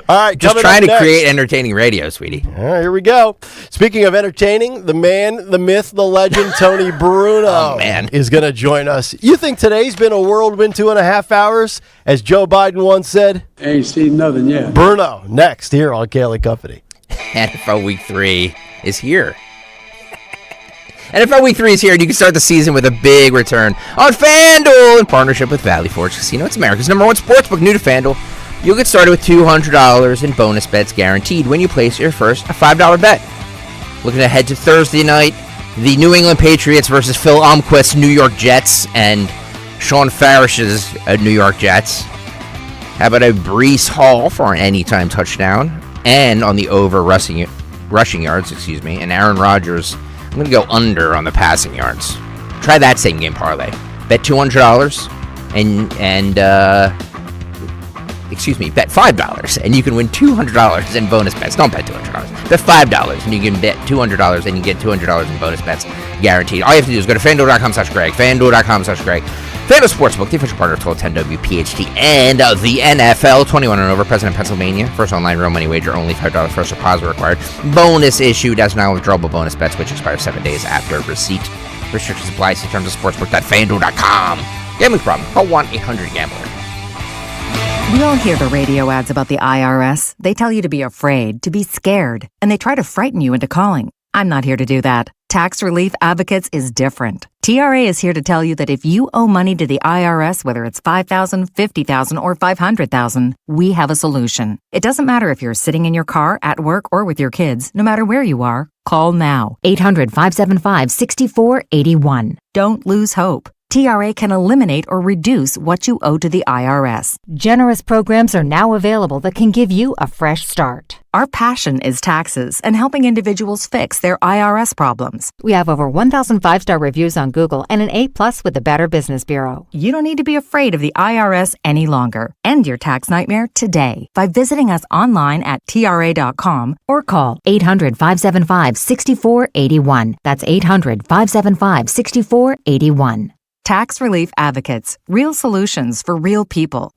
All right. Just trying to create entertaining radio, sweetie. All right, here we go. Speaking of entertaining, the man, the myth, the legend, Tony Bruno is going to join us. You think today's been a whirlwind 2.5 hours, as Joe Biden once said? Ain't seen nothing yet. Bruno, next here on Kayal Company. NFL Week 3 is here. NFL Week 3 is here, and you can start the season with a big return on FanDuel in partnership with Valley Forge Casino. It's America's #1 sportsbook. New to FanDuel, you'll get started with $200 in bonus bets guaranteed when you place your first $5 bet. Looking ahead to Thursday night, the New England Patriots versus Phil Almquist's New York Jets and Sean Farish's New York Jets. How about a Breece Hall for an anytime touchdown? And on the over rushing yards, and Aaron Rodgers, I'm going to go under on the passing yards. Try that same game parlay. Bet $200 bet $5 and you can win $200 in bonus bets. Don't bet $200. Bet $5 and you can bet $200 and you get $200 in bonus bets guaranteed. All you have to do is go to FanDuel.com/Greg. FanDuel.com/Greg. FanDuel Sportsbook, the official partner of 1210 WPHT and the NFL. 21 and over, President, Pennsylvania. First online real money wager, only $5 first deposit required. Bonus issued as now withdrawable bonus bets, which expire 7 days after receipt. Restrictions apply. See terms of sportsbook.fanduel.com. Gambling problem? Call 1-800-GAMBLER. We all hear the radio ads about the IRS. They tell you to be afraid, to be scared, and they try to frighten you into calling. I'm not here to do that. Tax Relief Advocates is different. TRA is here to tell you that if you owe money to the IRS, whether it's $5,000, $50,000, or $500,000, we have a solution. It doesn't matter if you're sitting in your car, at work, or with your kids. No matter where you are, call now. 800-575-6481. Don't lose hope. TRA can eliminate or reduce what you owe to the IRS. Generous programs are now available that can give you a fresh start. Our passion is taxes and helping individuals fix their IRS problems. We have over 1,000 5-star reviews on Google and an A+ with the Better Business Bureau. You don't need to be afraid of the IRS any longer. End your tax nightmare today by visiting us online at TRA.com or call 800-575-6481. That's 800-575-6481. Tax Relief Advocates. Real solutions for real people.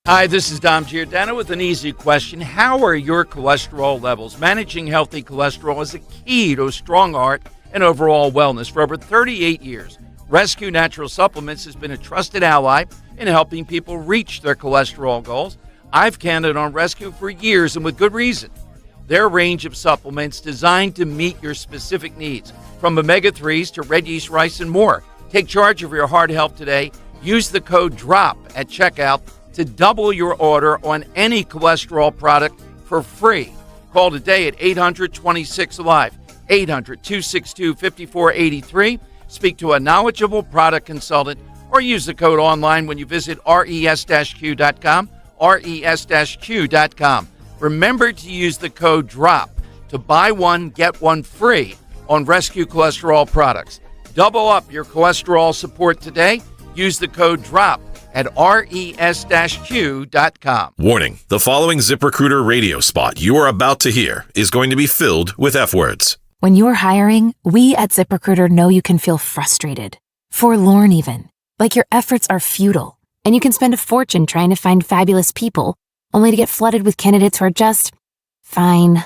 Hi, this is Dom Giordano with an easy question. How are your cholesterol levels? Managing healthy cholesterol is a key to a strong heart and overall wellness. For over 38 years, Rescue Natural Supplements has been a trusted ally in helping people reach their cholesterol goals. I've counted on Rescue for years, and with good reason. Their range of supplements designed to meet your specific needs, from omega-3s to red yeast rice and more. Take charge of your heart health today. Use the code DROP at checkout to double your order on any cholesterol product for free. Call today at 800-26-ALIVE, 800-262-5483. Speak to a knowledgeable product consultant or use the code online when you visit res-q.com, res-q.com. Remember to use the code DROP to buy one, get one free on Rescue Cholesterol products. Double up your cholesterol support today. Use the code DROP at res-q.com. Warning, the following ZipRecruiter radio spot you are about to hear is going to be filled with F words. When you're hiring, we at ZipRecruiter know you can feel frustrated, forlorn even, like your efforts are futile, and you can spend a fortune trying to find fabulous people, only to get flooded with candidates who are just fine.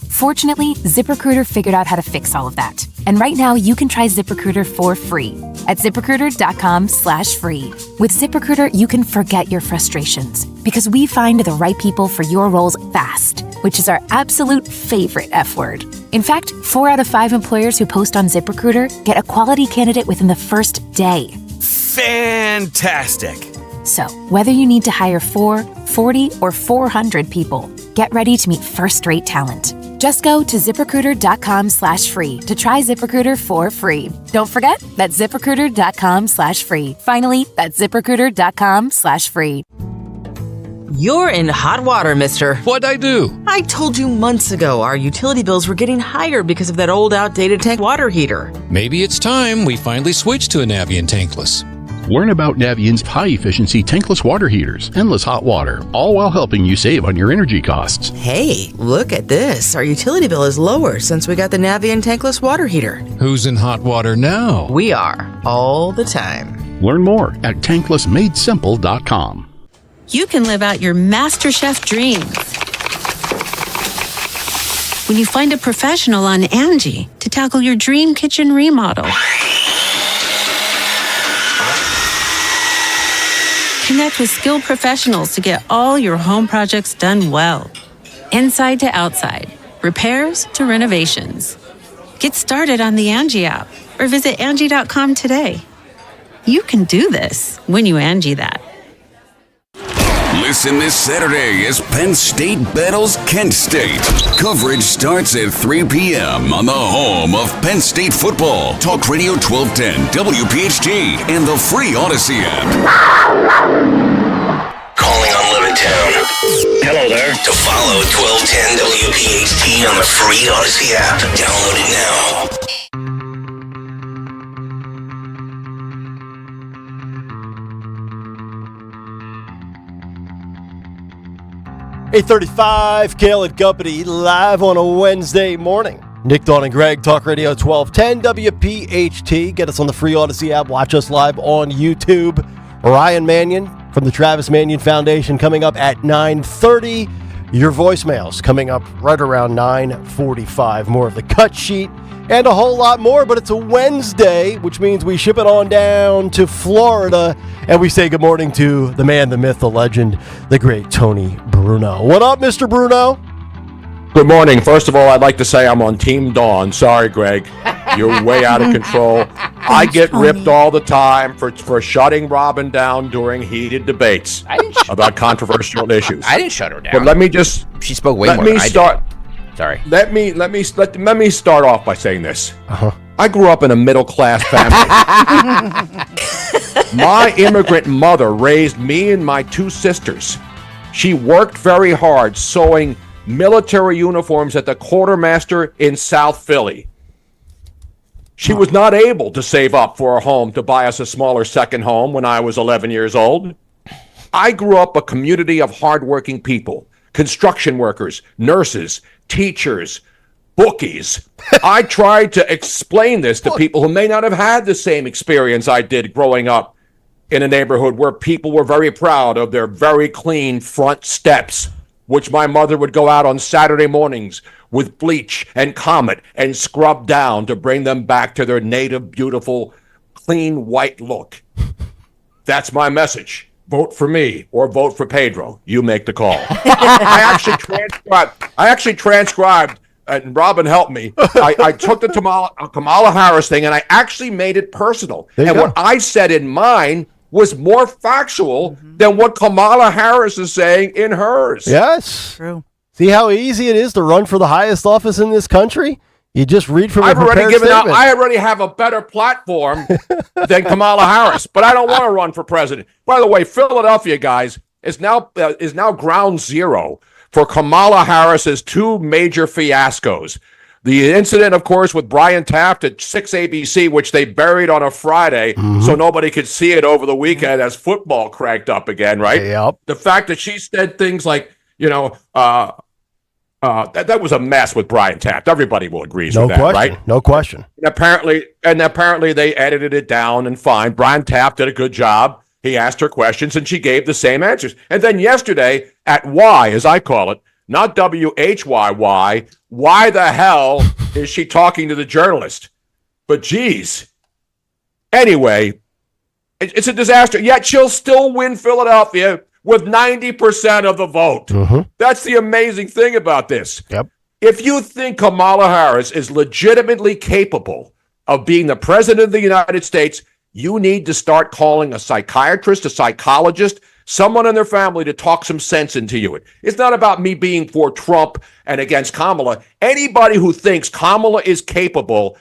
Fortunately, ZipRecruiter figured out how to fix all of that. And right now, you can try ZipRecruiter for free at ZipRecruiter.com/free. With ZipRecruiter, you can forget your frustrations because we find the right people for your roles fast, which is our absolute favorite F word. In fact, 4 out of 5 employers who post on ZipRecruiter get a quality candidate within the first day. Fantastic. So, whether you need to hire 4, 40, or 400 people, get ready to meet first-rate talent. Just go to ZipRecruiter.com/free to try ZipRecruiter for free. Don't forget, that's ZipRecruiter.com/free. Finally, that's ZipRecruiter.com/free. You're in hot water, mister. What'd I do? I told you months ago our utility bills were getting higher because of that old outdated tank water heater. Maybe it's time we finally switch to a Navien tankless. Learn about Navient's high-efficiency tankless water heaters, endless hot water, all while helping you save on your energy costs. Hey, look at this. Our utility bill is lower since we got the Navien tankless water heater. Who's in hot water now? We are, all the time. Learn more at tanklessmadesimple.com. You can live out your MasterChef dreams when you find a professional on Angie to tackle your dream kitchen remodel. Connect with skilled professionals to get all your home projects done well. Inside to outside, repairs to renovations. Get started on the Angie app or visit Angie.com today. You can do this when you Angie that. Listen this Saturday as Penn State battles Kent State. Coverage starts at 3 p.m. on the home of Penn State football. Talk Radio 1210, WPHT, and the free Odyssey app. Calling on Levittown. Hello there. To follow 1210 WPHT on the free Odyssey app. Download it now. 8:35, Kayal and Company live on a Wednesday morning. Nick, Dawn, and Greg, Talk Radio 1210 WPHT. Get us on the free Odyssey app. Watch us live on YouTube. Ryan Mannion from the Travis Mannion Foundation coming up at 9:30. Your voicemails coming up right around 9:45. More of the cut sheet and a whole lot more, but it's a Wednesday, which means we ship it on down to Florida, and we say good morning to the man, the myth, the legend, the great Tony Bruno. What up, Mr. Bruno? Good morning. First of all, I'd like to say I'm on Team Dawn. Sorry, Greg. You're way out of control. I get ripped all the time for shutting Robin down during heated debates about controversial issues. I didn't shut her down. But let me just... She spoke way more than I did. Sorry. Let me start off by saying this. I grew up in a middle-class family. My immigrant mother raised me and my 2 sisters. She worked very hard sewing military uniforms at the quartermaster in South Philly. She was not able to save up for a home to buy us a smaller second home when I was 11 years old. I grew up a community of hardworking people, construction workers, nurses, teachers, bookies. I tried to explain this to people who may not have had the same experience I did growing up in a neighborhood where people were very proud of their very clean front steps, which my mother would go out on Saturday mornings with bleach and Comet and scrub down to bring them back to their native, beautiful, clean white look. That's my message. Vote for me or vote for Pedro. You make the call. I actually transcribed, and Robin helped me. I took the Kamala Harris thing and I actually made it personal. And what I said in mine was more factual than what Kamala Harris is saying in hers. Yes. True. See how easy it is to run for the highest office in this country? You just read from a prepared statement. I already have a better platform than Kamala Harris, but I don't want to run for president. By the way, Philadelphia, guys, is now ground zero for Kamala Harris's 2 major fiascos. The incident, of course, with Brian Taft at 6 ABC, which they buried on a Friday so nobody could see it over the weekend as football cranked up again, right? Yep. The fact that she said things like, that was a mess with Brian Taft. Everybody will agree with that, right? No question. And apparently they edited it down and fine. Brian Taft did a good job. He asked her questions and she gave the same answers. And then yesterday at Y, as I call it, not WHYY, why the hell is she talking to the journalist? But geez. Anyway, it's a disaster. Yet she'll still win Philadelphia with 90% of the vote. That's the amazing thing about this. Yep. If you think Kamala Harris is legitimately capable of being the president of the United States, you need to start calling a psychiatrist, a psychologist, someone in their family to talk some sense into you. It's not about me being for Trump and against Kamala. Anybody who thinks Kamala is capable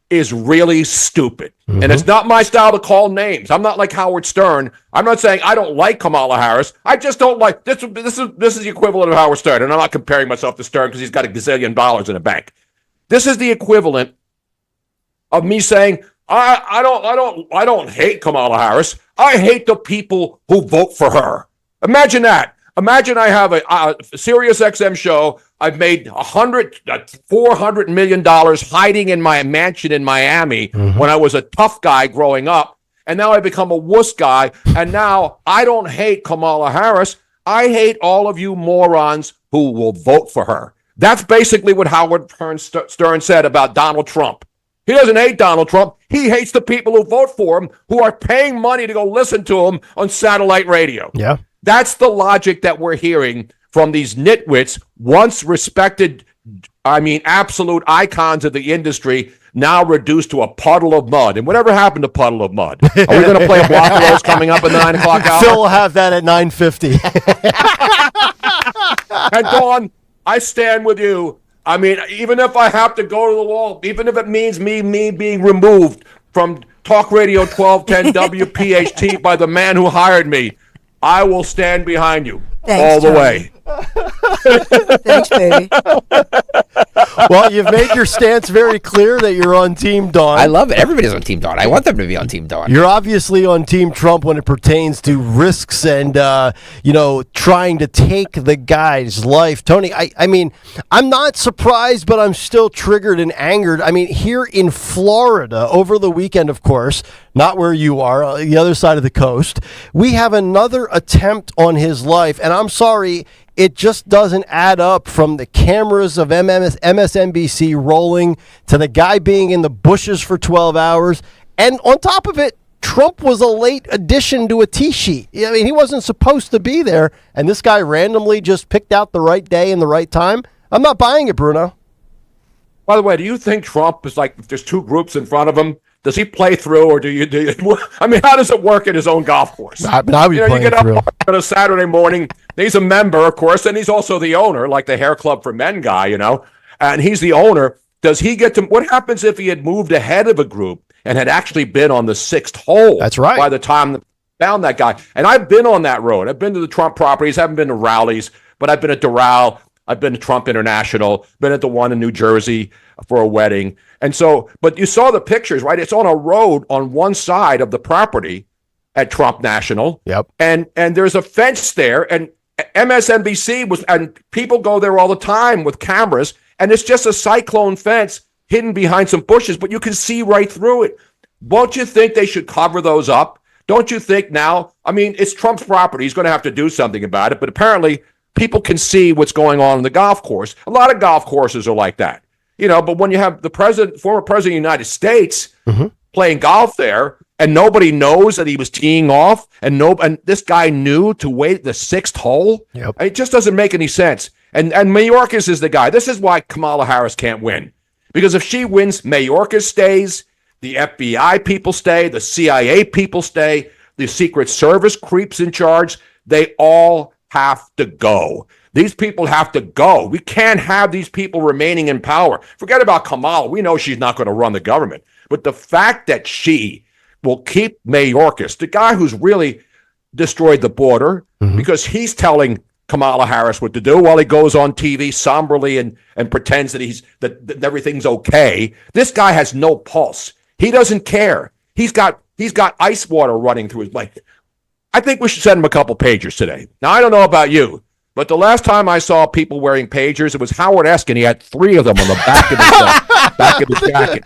is really stupid. And it's not my style to call names. I'm not like Howard Stern. I'm not saying I don't like Kamala Harris. I just don't like this. This is the equivalent of Howard Stern, and I'm not comparing myself to Stern because he's got $1 gazillion in a bank. This is the equivalent of me saying I don't hate Kamala Harris. I hate the people who vote for her. Imagine that. Imagine I have a Sirius XM show. I've made $400 million hiding in my mansion in Miami when I was a tough guy growing up. And now I become a wuss guy. And now I don't hate Kamala Harris. I hate all of you morons who will vote for her. That's basically what Howard Stern said about Donald Trump. He doesn't hate Donald Trump. He hates the people who vote for him, who are paying money to go listen to him on satellite radio. Yeah. That's the logic that we're hearing from these nitwits, once respected, absolute icons of the industry, now reduced to a puddle of mud. And whatever happened to Puddle of Mud? Are we going to play a block of those coming up at the 9 o'clock hour? Phil will have that at 9:50. And Dawn, I stand with you. Even if I have to go to the wall, even if it means me being removed from Talk Radio 1210 WPHT by the man who hired me, I will stand behind you all the way. Thanks, baby. Well, you've made your stance very clear that you're on Team Dawn. I love it. Everybody's on Team Dawn. I want them to be on Team Dawn. You're obviously on Team Trump when it pertains to risks and, trying to take the guy's life. Tony, I'm not surprised, but I'm still triggered and angered. Here in Florida, over the weekend, of course, not where you are, the other side of the coast, we have another attempt on his life. And I'm sorry, it just doesn't add up from the cameras of MSNBC rolling to the guy being in the bushes for 12 hours. And on top of it, Trump was a late addition to a tee sheet. He wasn't supposed to be there. And this guy randomly just picked out the right day and the right time. I'm not buying it, Bruno. By the way, do you think Trump is like, if there's two groups in front of him, does he play through, or do you how does it work at his own golf course? I would you get up on a Saturday morning. He's a member, of course, and he's also the owner, like the Hair Club for Men guy, and he's the owner. Does he get to, what happens if he had moved ahead of a group and had actually been on the 6th hole? That's right. By the time they found that guy. And I've been on that road. I've been to the Trump properties, haven't been to rallies, but I've been at Doral. I've been to Trump International, been at the one in New Jersey for a wedding. And so, but you saw the pictures, right? It's on a road on one side of the property at Trump National. Yep. And there's a fence there, and MSNBC and people go there all the time with cameras, and it's just a cyclone fence hidden behind some bushes, but you can see right through it. Won't you think they should cover those up? Don't you think now? It's Trump's property. He's going to have to do something about it, but apparently people can see what's going on the golf course. A lot of golf courses are like that. But when you have the former president of the United States playing golf there, and nobody knows that he was teeing off, and this guy knew to wait the 6th hole, it just doesn't make any sense. And Mayorkas is the guy. This is why Kamala Harris can't win. Because if she wins, Mayorkas stays, the FBI people stay, the CIA people stay, the Secret Service creeps in charge. They all have to go. These people have to go. We can't have these people remaining in power. Forget about Kamala. We know she's not going to run the government. But the fact that she will keep Mayorkas, the guy who's really destroyed the border, because he's telling Kamala Harris what to do while he goes on TV somberly and pretends that everything's okay. This guy has no pulse. He doesn't care. He's got ice water running through his leg. I think we should send him a couple pagers today. Now, I don't know about you, but the last time I saw people wearing pagers, it was Howard Eskin. He had 3 of them on the back of his jacket.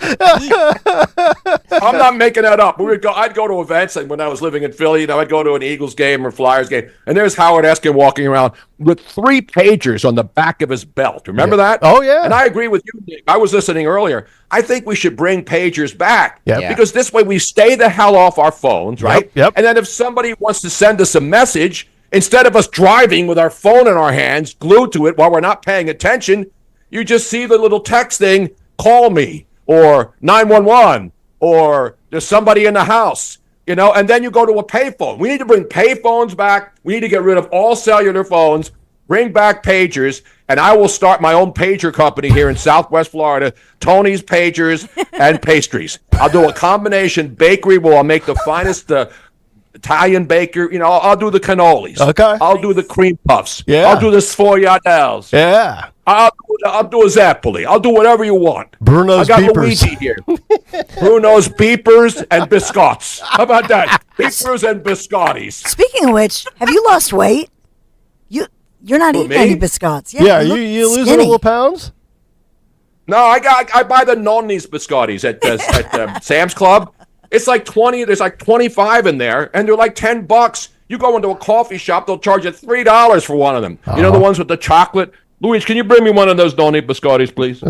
I'm not making that up. I'd go to events, and when I was living in Philly, I'd go to an Eagles game or Flyers game, and there's Howard Eskin walking around with 3 pagers on the back of his belt. Remember that? Oh, yeah. And I agree with you, Nick. I was listening earlier. I think we should bring pagers back because this way we stay the hell off our phones, right? Yep. And then if somebody wants to send us a message, instead of us driving with our phone in our hands, glued to it while we're not paying attention, you just see the little text thing, call me, or 911, or there's somebody in the house, and then you go to a payphone. We need to bring payphones back. We need to get rid of all cellular phones, bring back pagers, and I will start my own pager company here in Southwest Florida, Tony's Pagers and Pastries. I'll do a combination bakery where I'll make the finest Italian baker, I'll do the cannolis. Okay. I'll do the cream puffs. Yeah. I'll do the sfogliatelles. Yeah. I'll do a Zeppoli. I'll do whatever you want. Bruno's I got beepers. Luigi here. Bruno's beepers and biscottes. How about that? Beepers and biscottis. Speaking of which, have you lost weight? You're not eating any biscottes. Yeah, you you losing a skinny. little pounds? No, I buy the nonnies biscottis at Sam's Club. It's like 20. There's like 25 in there, and they're like $10. You go into a coffee shop, they'll charge you $3 for one of them. You know the ones with the chocolate. Luis, can you bring me one of those nonni biscottis, please?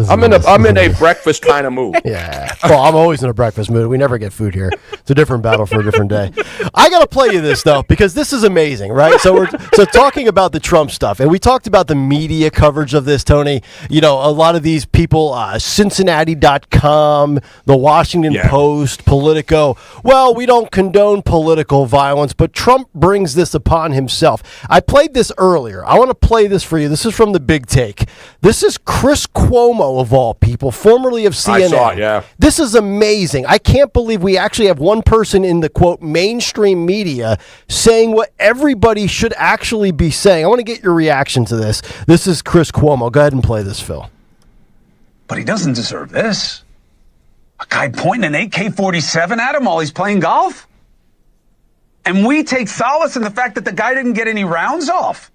I'm in a breakfast kind of mood. Yeah. Well, I'm always in a breakfast mood. We never get food here. It's a different battle for a different day. I got to play you this, though, because this is amazing, right? So we're talking about the Trump stuff, and we talked about the media coverage of this, Tony. A lot of these people, Cincinnati.com, the Washington Post, Politico. Well, we don't condone political violence, but Trump brings this upon himself. I played this earlier. I want to play this for you. This is from the Big Take. This is Chris Cuomo, of all people, formerly of CNN. I saw it, yeah. This is amazing. I can't believe we actually have one person in the, quote, mainstream media saying what everybody should actually be saying. I want to get your reaction to this. This is Chris Cuomo. Go ahead and play this, Phil. But he doesn't deserve this. A guy pointing an AK-47 at him while he's playing golf? And we take solace in the fact that the guy didn't get any rounds off.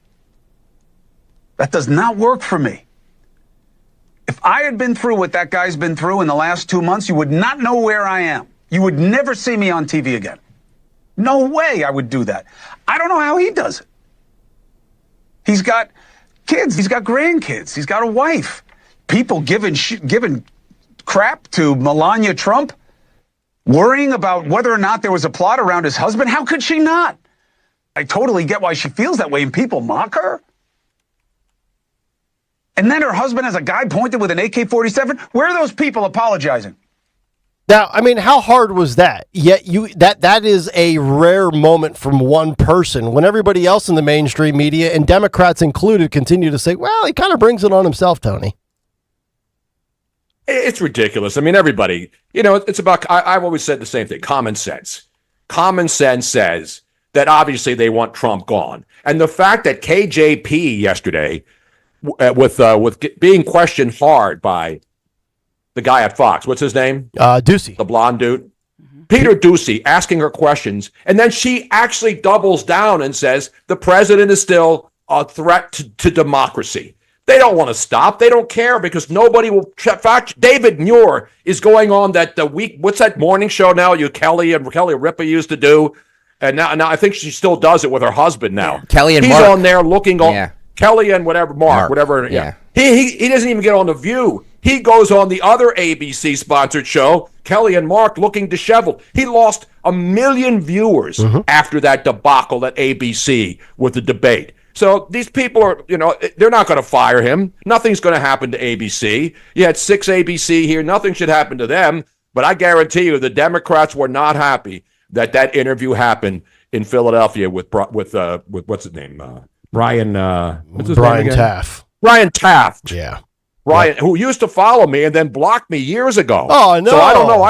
That does not work for me. If I had been through what that guy's been through in the last 2 months, you would not know where I am. You would never see me on TV again. No way I would do that. I don't know how he does it. He's got kids. He's got grandkids. He's got a wife. People giving crap to Melania Trump, worrying about whether or not there was a plot around his husband. How could she not? I totally get why she feels that way, and people mock her. And then her husband has a guy pointed with an AK-47. Where are those people apologizing? Now, I mean, how hard was that? Yet that is a rare moment from one person when everybody else in the mainstream media, and Democrats included, continue to say, well, he kind of brings it on himself, Tony. It's ridiculous. I mean, everybody, it's about, I've always said the same thing, common sense. Common sense says that obviously they want Trump gone. And the fact that KJP yesterday, with being questioned hard by the guy at Fox. What's his name? Ducey. The blonde dude. Peter Ducey asking her questions. And then she actually doubles down and says the president is still a threat to democracy. They don't want to stop. They don't care because nobody will. In fact, David Muir is going on that what's that morning show now Kelly Ripa used to do? And now I think she still does it with her husband now. Kelly and He's Mark. on there looking on. Yeah. Kelly and Mark. Whatever. Yeah. He doesn't even get on The View. He goes on the other ABC sponsored show, Kelly and Mark, looking disheveled. He lost 1 million viewers after that debacle at ABC with the debate. So these people are, they're not going to fire him. Nothing's going to happen to ABC. You had 6 ABC here. Nothing should happen to them. But I guarantee you the Democrats were not happy that interview happened in Philadelphia with what's his name? Brian Taft. Brian Taft. Yeah. Brian, who used to follow me and then blocked me years ago. Oh, no. So I don't know.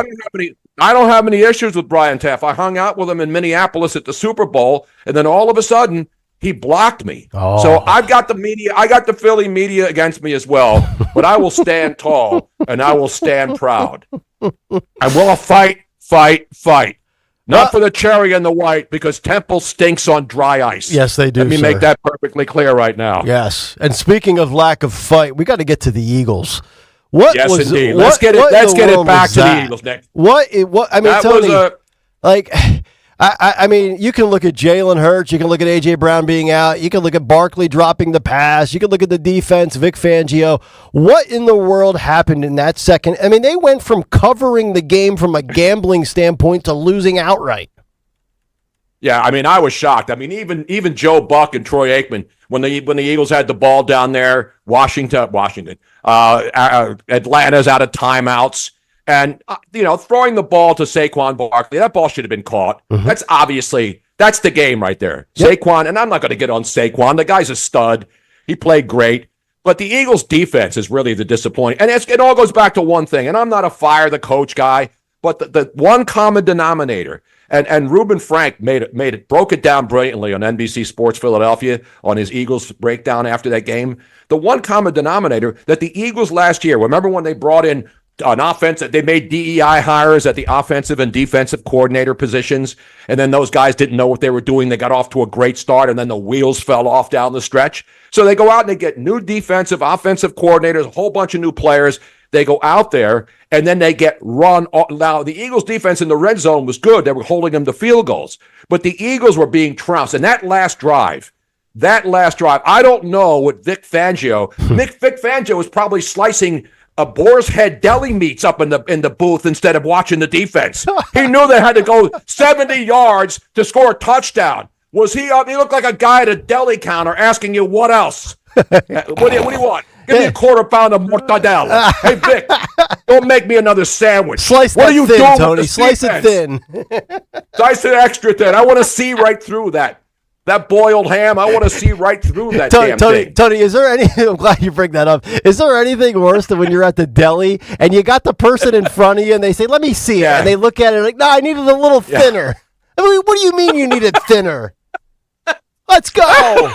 I don't have any issues with Brian Taft. I hung out with him in Minneapolis at the Super Bowl, and then all of a sudden, He blocked me. Oh. So I've got the media. I got the Philly media against me as well. But I will stand tall and I will stand proud. I will fight. Not for the cherry and the white, because Temple stinks on dry ice. Yes, they do. Let me make that perfectly clear right now. Yes. And speaking of lack of fight, we got to get to the Eagles. Yes, indeed. Let's get it back to the Eagles, Nick. What? I mean, Tony, I mean, you can look at Jalen Hurts. You can look at A.J. Brown being out. You can look at Barkley dropping the pass. You can look at the defense, Vic Fangio. What in the world happened in that second? I mean, they went from covering the game from a gambling standpoint to losing outright. Yeah, I mean, I was shocked. I mean, even Joe Buck and Troy Aikman, when the Eagles had the ball down there, Washington, Atlanta's out of timeouts. And, throwing the ball to Saquon Barkley, that ball should have been caught. Mm-hmm. That's the game right there. Yep. Saquon, and I'm not going to get on Saquon. The guy's a stud. He played great. But the Eagles' defense is really the disappointing. And it all goes back to one thing. And I'm not a fire the coach guy, but the one common denominator, and Reuben Frank broke it down brilliantly on NBC Sports Philadelphia on his Eagles breakdown after that game. The one common denominator that the Eagles last year, remember when they brought in on offense, they made DEI hires at the offensive and defensive coordinator positions, and then those guys didn't know what they were doing. They got off to a great start, and then the wheels fell off down the stretch. So they go out and they get new defensive, offensive coordinators, a whole bunch of new players. They go out there, and then they get run. Now, the Eagles' defense in the red zone was good. They were holding them to field goals. But the Eagles were being trounced. And that last drive, I don't know what Vic Fangio was probably slicing a boar's head deli meats up in the booth instead of watching the defense. He knew they had to go 70 yards to score a touchdown. Was he up? He looked like a guy at a deli counter asking you, what else? What do you want? Give me a quarter pound of mortadella. Hey, Vic, don't make me another sandwich. Slice what that are you thin, doing Tony. with Slice it thin. Slice it extra thin. I want to see right through that. That boiled ham, I want to see right through that damn thing. Tony, is there anything, I'm glad you bring that up. Is there anything worse than when you're at the deli and you got the person in front of you and they say, let me see it. And they look at it like, no, I need it a little thinner. I mean, what do you mean you need it thinner? Let's go.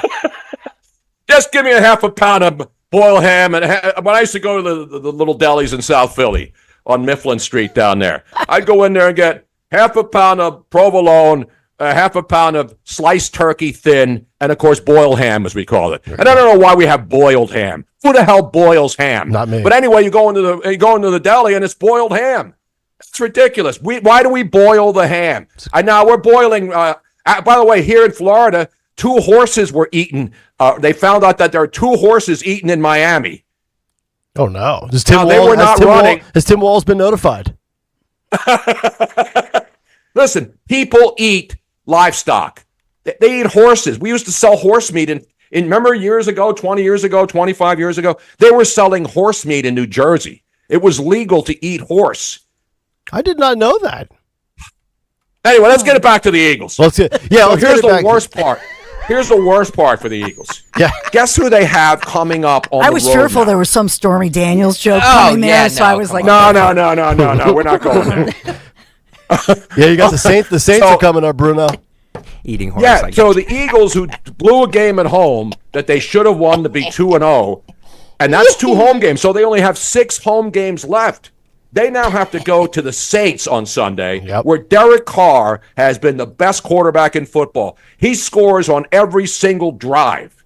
Just give me a half a pound of boiled ham. And when I used to go to the little delis in South Philly on Mifflin Street down there, I'd go in there and get half a pound of provolone, half a pound of sliced turkey thin, and, of course, boiled ham, as we call it. And I don't know why we have boiled ham. Who the hell boils ham? Not me. But anyway, you go into the deli, and it's boiled ham. It's ridiculous. Why do we boil the ham? Now we're boiling. By the way, here in Florida, 2 horses were eaten. They found out that there are 2 horses eaten in Miami. Oh, no. Has Tim Walz been notified? Listen, people eat livestock. They eat horses. We used to sell horse meat in remember years ago, 20 years ago, 25 years ago, they were selling horse meat in New Jersey. It was legal to eat horse. I did not know that. Anyway, let's get it back to the Eagles. Here's the worst part. Here's the worst part for the Eagles. Yeah. Guess who they have coming up on the road I was fearful there was some Stormy Daniels joke coming there, so I was like, no, we're not going there. Yeah, you got the Saints. The Saints are coming up, Bruno. Eating horse. Yeah, so the Eagles, who blew a game at home that they should have won to be 2-0, and that's 2 home games, so they only have 6 home games left. They now have to go to the Saints on Sunday, where Derek Carr has been the best quarterback in football. He scores on every single drive.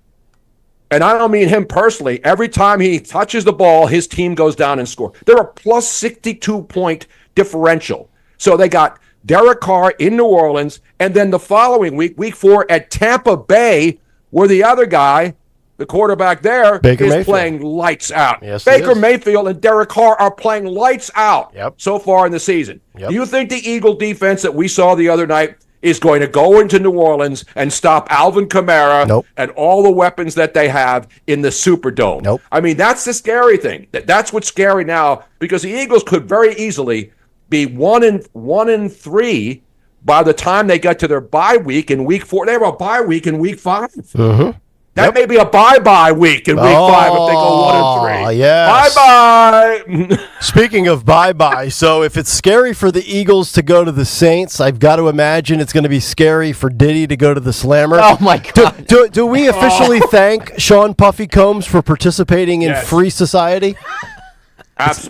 And I don't mean him personally. Every time he touches the ball, his team goes down and scores. They're a plus 62-point differential. So they got Derek Carr in New Orleans, and then the following week, week 4, at Tampa Bay, where the other guy, the quarterback there, is playing lights out. Yes, Baker Mayfield and Derek Carr are playing lights out so far in the season. Yep. Do you think the Eagle defense that we saw the other night is going to go into New Orleans and stop Alvin Kamara and all the weapons that they have in the Superdome? Nope. I mean, that's the scary thing. That's what's scary now, because the Eagles could very easily be 1-3 by the time they get to their bye week in week 4. They have a bye week in week 5. Mm-hmm. That may be a bye-bye week in week 5 if they go 1-3. Yes. Bye-bye. Speaking of bye-bye, so if it's scary for the Eagles to go to the Saints, I've got to imagine it's going to be scary for Diddy to go to the Slammer. Oh, my God. Do we officially thank Sean Puffy Combs for participating in Free Society?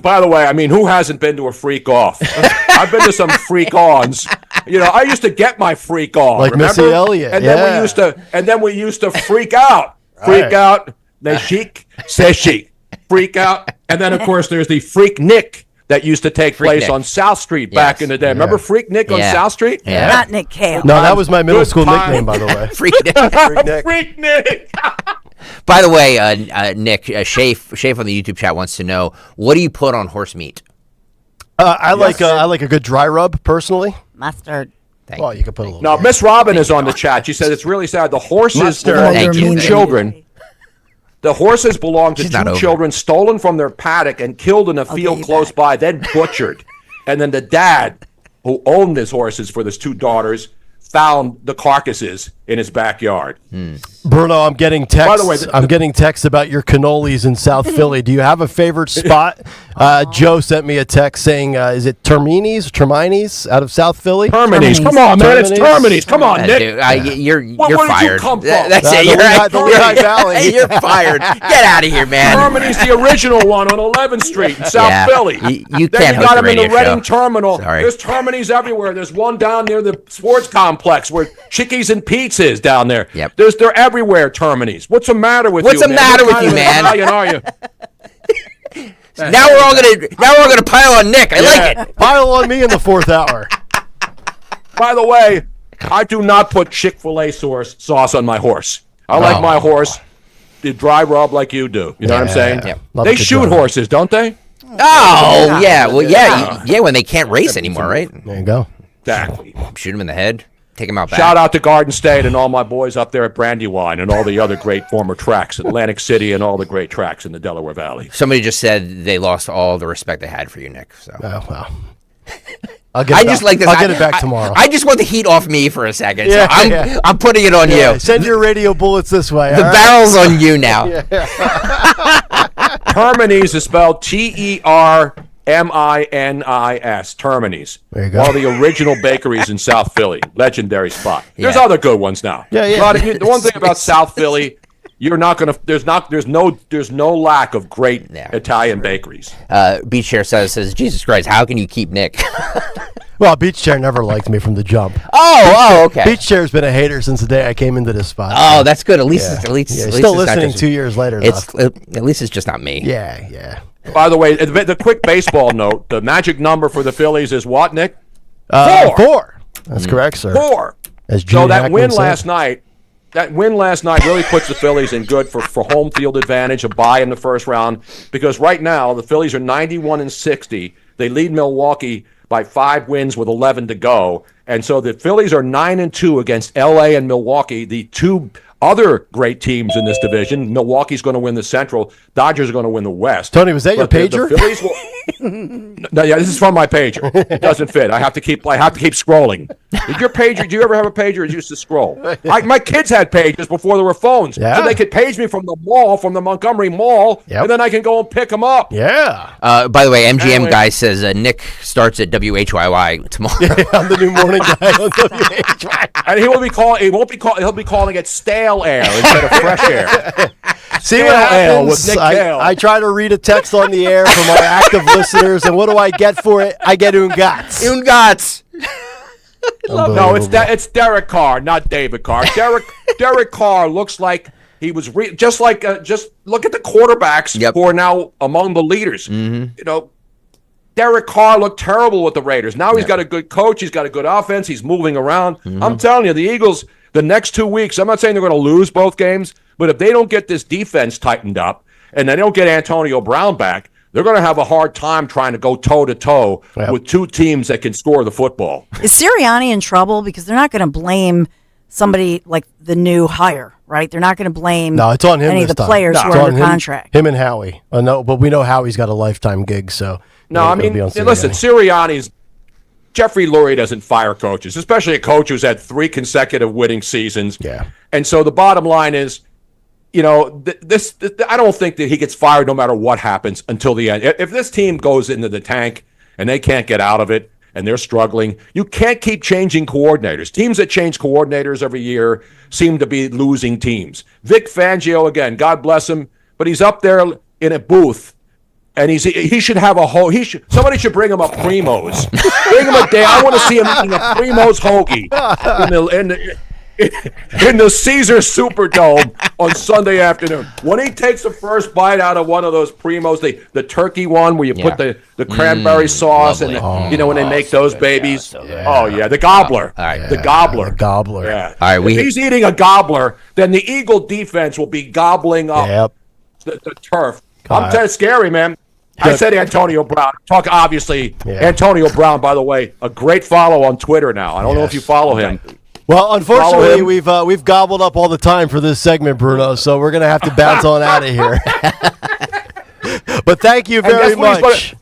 By the way, I mean, who hasn't been to a freak off? I've been to some freak ons. You know, I used to get my freak on, like remember? Missy Elliott, and then we used to freak out, they chic, say chic, freak out, and then of course there's the Freak Nick that used to take place on South Street back in the day. Remember Freak Nick on South Street? Yeah. Not Nick Kayal. No, that was my middle school nickname, by the way. Freak Nick. Freak Nick. Freak Nick. By the way, Nick, Shafe on the YouTube chat wants to know, what do you put on horse meat? I like a good dry rub, personally. Mustard. Well, you can put a little. No, Miss Robin is on the chat. She said it's really sad. The horses belong to two children. The horses belong to two children stolen from their paddock and killed in a field close by, then butchered. And then the dad, who owned his horses for his two daughters, found the carcasses in his backyard. Bruno, I'm getting texts. By the way, I'm getting texts about your cannolis in South Philly. Do you have a favorite spot? Joe sent me a text saying, "Is it Termini's out of South Philly?" Termini's. Come on, man! It's Termini's. Come on, Nick. Dude, you're Where fired. did you come from? That's it. You're Lehigh Valley. You're fired. Get out of here, man. Termini's the original one on 11th Street in South Philly. You then can't you got host a them in the radio Reading show. Terminal. Sorry. There's Termini's everywhere. There's one down near the sports complex where Chickies and Pete's is down there. Yep. They're everywhere, Termini's. What's the matter with you, What's the matter with you, man? Italian are you? Now we're all gonna pile on Nick. I like it. Pile on me in the fourth hour. By the way, I do not put Chick-fil-A sauce on my horse. I like my horse to dry rub like you do. You know what I'm saying? Yeah. They shoot horses, don't they? Oh yeah. Well, yeah. When they can't race anymore, right? There you go. Exactly. Shoot him in the head. Take him out back. Shout out to Garden State and all my boys up there at Brandywine and all the other great former tracks, Atlantic City and all the great tracks in the Delaware Valley. Somebody just said they lost all the respect they had for you, Nick. So. Oh, well. I'll get it back tomorrow. I just want the heat off me for a second. Yeah, so I'm putting it on you. Send your radio bullets this way. The barrel's on you now. Termini's is spelled Terminis. Termini's. There you go. One of the original bakeries in South Philly. Legendary spot. There's Yeah. other good ones now. Yeah. The one thing about South Philly, you're not gonna. There's no lack of great Italian bakeries. Beach Chair says, Jesus Christ, how can you keep Nick? Well, Beach Chair never liked me from the jump. Oh, okay. Beach Chair's been a hater since the day I came into this spot. Oh, that's good. At least, Yeah. at least, Yeah, at he's least still it's not listening just- 2 years later. At least it's just not me. Yeah. By the way, the quick baseball note: the magic number for the Phillies is what, Nick? 4. That's correct, sir. 4. As So Gene that Hackman win said. last night. That win last night really puts the Phillies in good for home field advantage, a bye in the first round, because right now the Phillies are 91-60. They lead Milwaukee by 5 wins with 11 to go. And so the Phillies are 9-2 against LA and Milwaukee, the two other great teams in this division. Milwaukee's going to win the Central. Dodgers are going to win the West. Tony, was that your But pager? The Phillies will... No, yeah, this is from my pager. It doesn't fit. I have to keep scrolling. Did your pager? Do you ever have a pager that used to scroll? My kids had pagers before there were phones, so they could page me from the mall, from the Montgomery Mall, and then I can go and pick them up. Yeah. By the way, MGM Anyway. guy says Nick starts at WHYY tomorrow. I'm the new morning guy on WHYY. And he will be calling. He won't be call. He'll be calling it stale air instead of fresh air. See Stale what ale happens? with Nick Kayal. I try to read a text on the air from our active listeners, and what do I get for it? I get ungats. Ungats. No, it's Derek Carr, not David Carr. Derek Carr looks like he was just look at the quarterbacks who are now among the leaders. Mm-hmm. You know, Derek Carr looked terrible with the Raiders. Now he's got a good coach. He's got a good offense. He's moving around. Mm-hmm. I'm telling you, the Eagles, the next 2 weeks, I'm not saying they're going to lose both games, but if they don't get this defense tightened up and they don't get Antonio Brown back, they're going to have a hard time trying to go toe-to-toe with two teams that can score the football. Is Sirianni in trouble? Because they're not going to blame somebody like the new hire, right? They're not going to blame it's on him any of this the time. players who It's are on under contract. Him and Howie. No, but we know Howie's got a lifetime gig, so. No, I mean, listen, Sirianni's Jeffrey Lurie doesn't fire coaches, especially a coach who's had 3 consecutive winning seasons. Yeah. And so the bottom line is I don't think that he gets fired no matter what happens until the end. If this team goes into the tank and they can't get out of it and they're struggling, you can't keep changing coordinators. Teams that change coordinators every year seem to be losing teams. Vic Fangio, again, God bless him, but he's up there in a booth. And he should have somebody should bring him a Primo's. Bring him a day. I want to see him eating a Primo's hoagie in the Caesar Superdome on Sunday afternoon. When he takes the first bite out of one of those Primos, the turkey one where you put the cranberry sauce lovely. and when they make those babies. Yeah. Oh yeah, the gobbler. All right. The gobbler. The gobbler. Yeah. All right, if he's eating a gobbler, then the Eagle defense will be gobbling up the turf. I'm telling you, scary, man. I said Antonio Brown. Antonio Brown, by the way, a great follow on Twitter now. I don't know if you follow him. Well, unfortunately, we've gobbled up all the time for this segment, Bruno, so we're going to have to bounce on out of here. But thank you very much.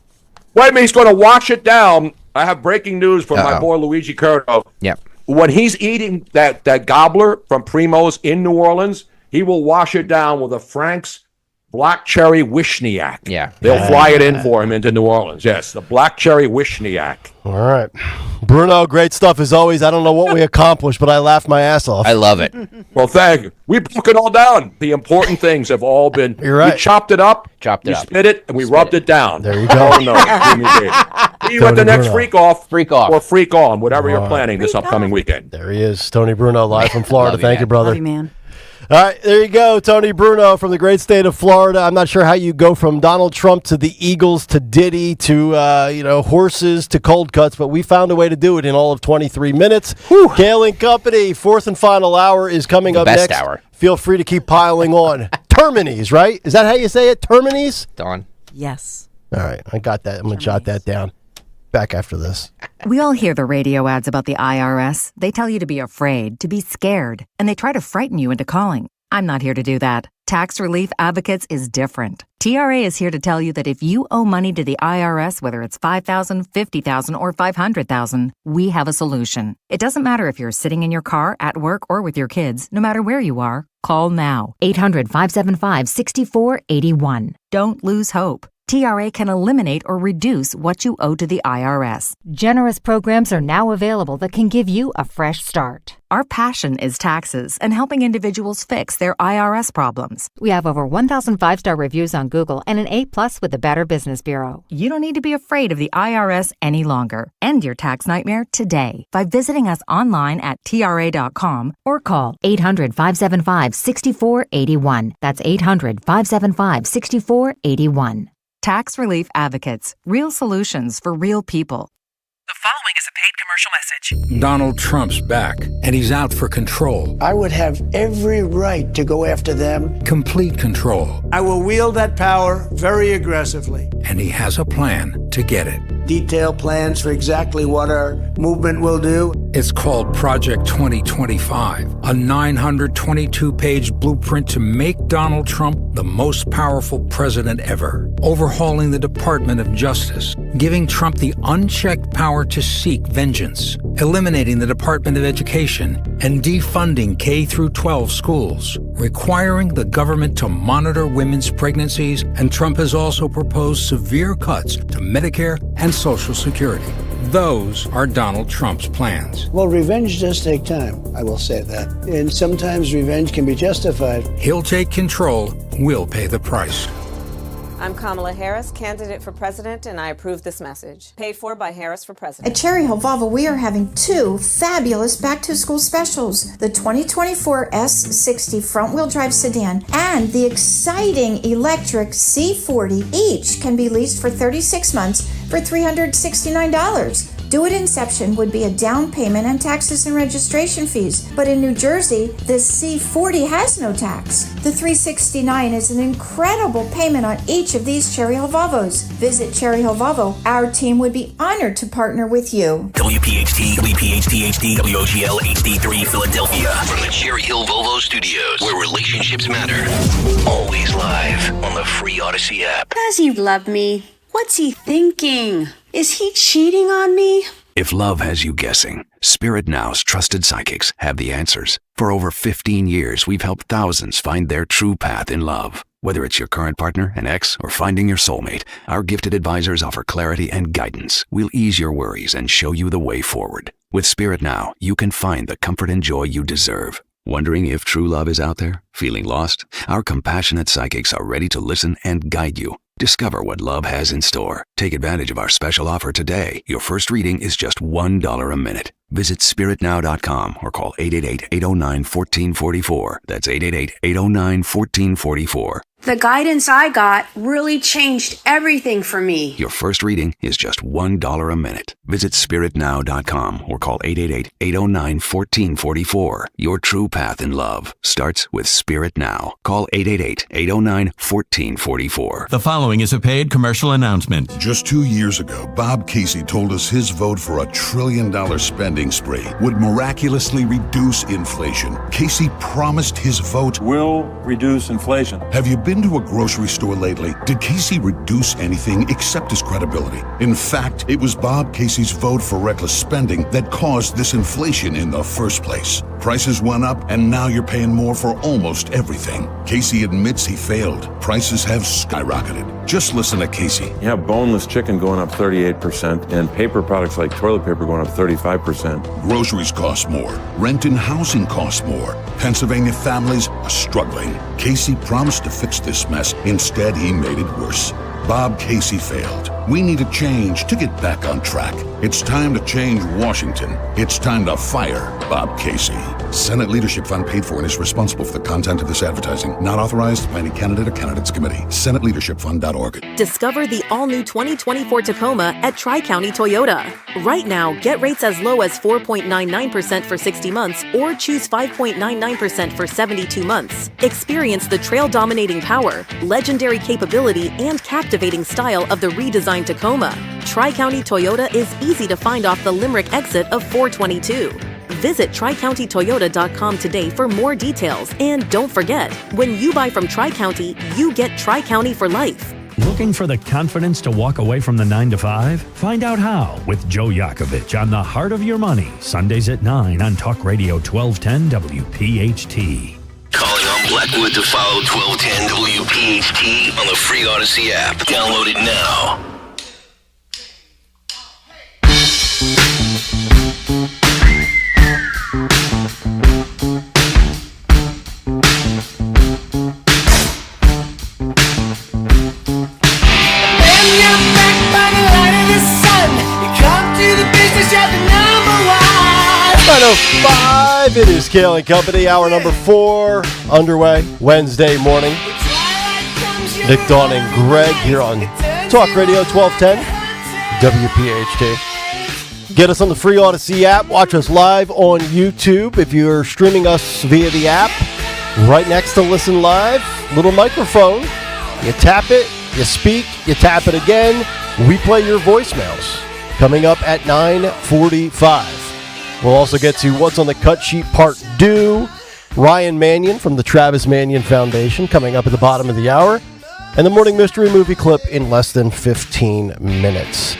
Wait a minute, he's going to wash it down. I have breaking news from my boy Luigi Curto. Yep. When he's eating that gobbler from Primo's in New Orleans, he will wash it down with a Frank's Black Cherry Wishniak. Yeah. They'll fly it in for him into New Orleans. Yes, the Black Cherry Wishniak. All right. Bruno, great stuff as always. I don't know what we accomplished, but I laughed my ass off. I love it. Well, thank you. We broke it all down. The important things have all been. You're right. We chopped it up. We spit it, and we rubbed it down. There you go. Oh, no. See you at the next Freak Off. Freak Off. Or Freak On, whatever you're planning this upcoming weekend. There he is, Tony Bruno, live from Florida. Thank you, brother. Love you, man. All right, there you go, Tony Bruno from the great state of Florida. I'm not sure how you go from Donald Trump to the Eagles to Diddy to horses to cold cuts, but we found a way to do it in all of 23 minutes. Kayal and Company, fourth and final hour is coming up best next. Hour. Feel free to keep piling on. Termines, right? Is that how you say it? Termines? Dawn. Yes. All right, I got that. I'm going to jot that down. Back after this. We all hear the radio ads about the IRS. They tell you to be afraid, to be scared, and they try to frighten you into calling. I'm not here to do that. Tax Relief Advocates is different. TRA is here to tell you that if you owe money to the IRS, whether it's $5,000, $50,000, or $500,000, we have a solution. It doesn't matter if you're sitting in your car, at work, or with your kids. No matter where you are, call now. 800-575-6481. Don't lose hope. TRA can eliminate or reduce what you owe to the IRS. Generous programs are now available that can give you a fresh start. Our passion is taxes and helping individuals fix their IRS problems. We have over 1,000 5-star reviews on Google and an A+ with the Better Business Bureau. You don't need to be afraid of the IRS any longer. End your tax nightmare today by visiting us online at TRA.com or call 800-575-6481. That's 800-575-6481. Tax Relief Advocates. Real solutions for real people. The following is a paid commercial message. Donald Trump's back, and he's out for control. I would have every right to go after them. Complete control. I will wield that power very aggressively. And he has a plan to get it. Detailed plans for exactly what our movement will do. It's called Project 2025, a 922-page blueprint to make Donald Trump the most powerful president ever, overhauling the Department of Justice, giving Trump the unchecked power to seek vengeance, eliminating the Department of Education, and defunding K-12 schools, requiring the government to monitor women's pregnancies, and Trump has also proposed severe cuts to Medicare and Social Security. Those are Donald Trump's plans. Well, revenge does take time, I will say that. And sometimes revenge can be justified. He'll take control, we'll pay the price. I'm Kamala Harris, candidate for president, and I approve this message. Paid for by Harris for President. At Cherry Hill Volvo, we are having two fabulous back-to-school specials. The 2024 S60 front-wheel drive sedan and the exciting electric C40 each can be leased for 36 months for $369. Do-It Inception would be a down payment and taxes and registration fees, but in New Jersey, the C40 has no tax. The $369 is an incredible payment on each of these Cherry Hill Volvos. Visit Cherry Hill Volvo. Our team would be honored to partner with you. WPHT, WPHT HD, WOGL HD3 Philadelphia. From the Cherry Hill Volvo Studios, where relationships matter. Always live on the free Odyssey app. Does he love me? What's he thinking? Is he cheating on me? If love has you guessing, Spirit Now's trusted psychics have the answers. For over 15 years, we've helped thousands find their true path in love. Whether it's your current partner, an ex, or finding your soulmate, our gifted advisors offer clarity and guidance. We'll ease your worries and show you the way forward. With Spirit Now, you can find the comfort and joy you deserve. Wondering if true love is out there? Feeling lost? Our compassionate psychics are ready to listen and guide you. Discover what love has in store. Take advantage of our special offer today. Your first reading is just $1 a minute. Visit spiritnow.com or call 888-809-1444. That's 888-809-1444. The guidance I got really changed everything for me. Your first reading is just $1 a minute. Visit spiritnow.com or call 888-809-1444. Your true path in love starts with Spirit Now. Call 888-809-1444. The following is a paid commercial announcement. Just 2 years ago, Bob Casey told us his vote for a $1 trillion spending spree would miraculously reduce inflation. Casey promised his vote will reduce inflation. Have you been to a grocery store lately? Did Casey reduce anything except his credibility? In fact, it was Bob Casey's vote for reckless spending that caused this inflation in the first place. Prices went up, and now you're paying more for almost everything. Casey admits he failed. Prices have skyrocketed. Just listen to Casey. You have boneless chicken going up 38% and paper products like toilet paper going up 35%. Groceries cost more. Rent and housing cost more. Pennsylvania families are struggling. Casey promised to fix this mess. Instead, he made it worse. Bob Casey failed. We need a change to get back on track. It's time to change Washington. It's time to fire Bob Casey. Senate Leadership Fund paid for and is responsible for the content of this advertising. Not authorized by any candidate or candidates committee. SenateLeadershipFund.org. Discover the all-new 2024 Tacoma at Tri-County Toyota. Right now, get rates as low as 4.99% for 60 months or choose 5.99% for 72 months. Experience the trail-dominating power, legendary capability, and captivating style of the redesigned Tacoma. Tri-County Toyota is easy to find off the Limerick exit of 422. Visit TriCountyToyota.com today for more details. And don't forget, when you buy from Tri-County, you get Tri-County for life. Looking for the confidence to walk away from the 9-to-5? Find out how with Joe Yakovich on The Heart of Your Money, Sundays at 9 on Talk Radio 1210 WPHT. Calling on Blackwood to follow 1210 WPHT on the free Odyssey app. Download it now. It is Kayal and Company, hour number 4 underway, Wednesday morning. Nick, Dawn, and Greg here on Talk Radio 1210 WPHT. Get us on the free Odyssey app. Watch us live on YouTube. If you're streaming us via the app, right next to Listen Live, little microphone. You tap it, you speak, you tap it again. We play your voicemails. Coming up at 9:45. We'll also get to What's on the Cut Sheet Part 2. Ryan Mannion from the Travis Mannion Foundation coming up at the bottom of the hour. And the Morning Mystery Movie clip in less than 15 minutes.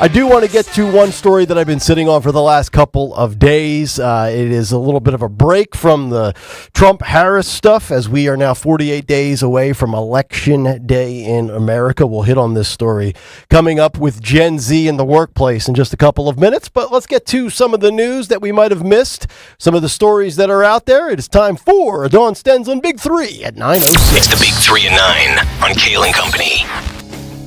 I do want to get to one story that I've been sitting on for the last couple of days. It is a little bit of a break from the Trump-Harris stuff as we are now 48 days away from Election Day in America. We'll hit on this story coming up with Gen Z in the workplace in just a couple of minutes. But let's get to some of the news that we might have missed, some of the stories that are out there. It is time for Dawn Stens on Big 3 at 9:06. It's the Big 3 and 9 on Kayal and Company.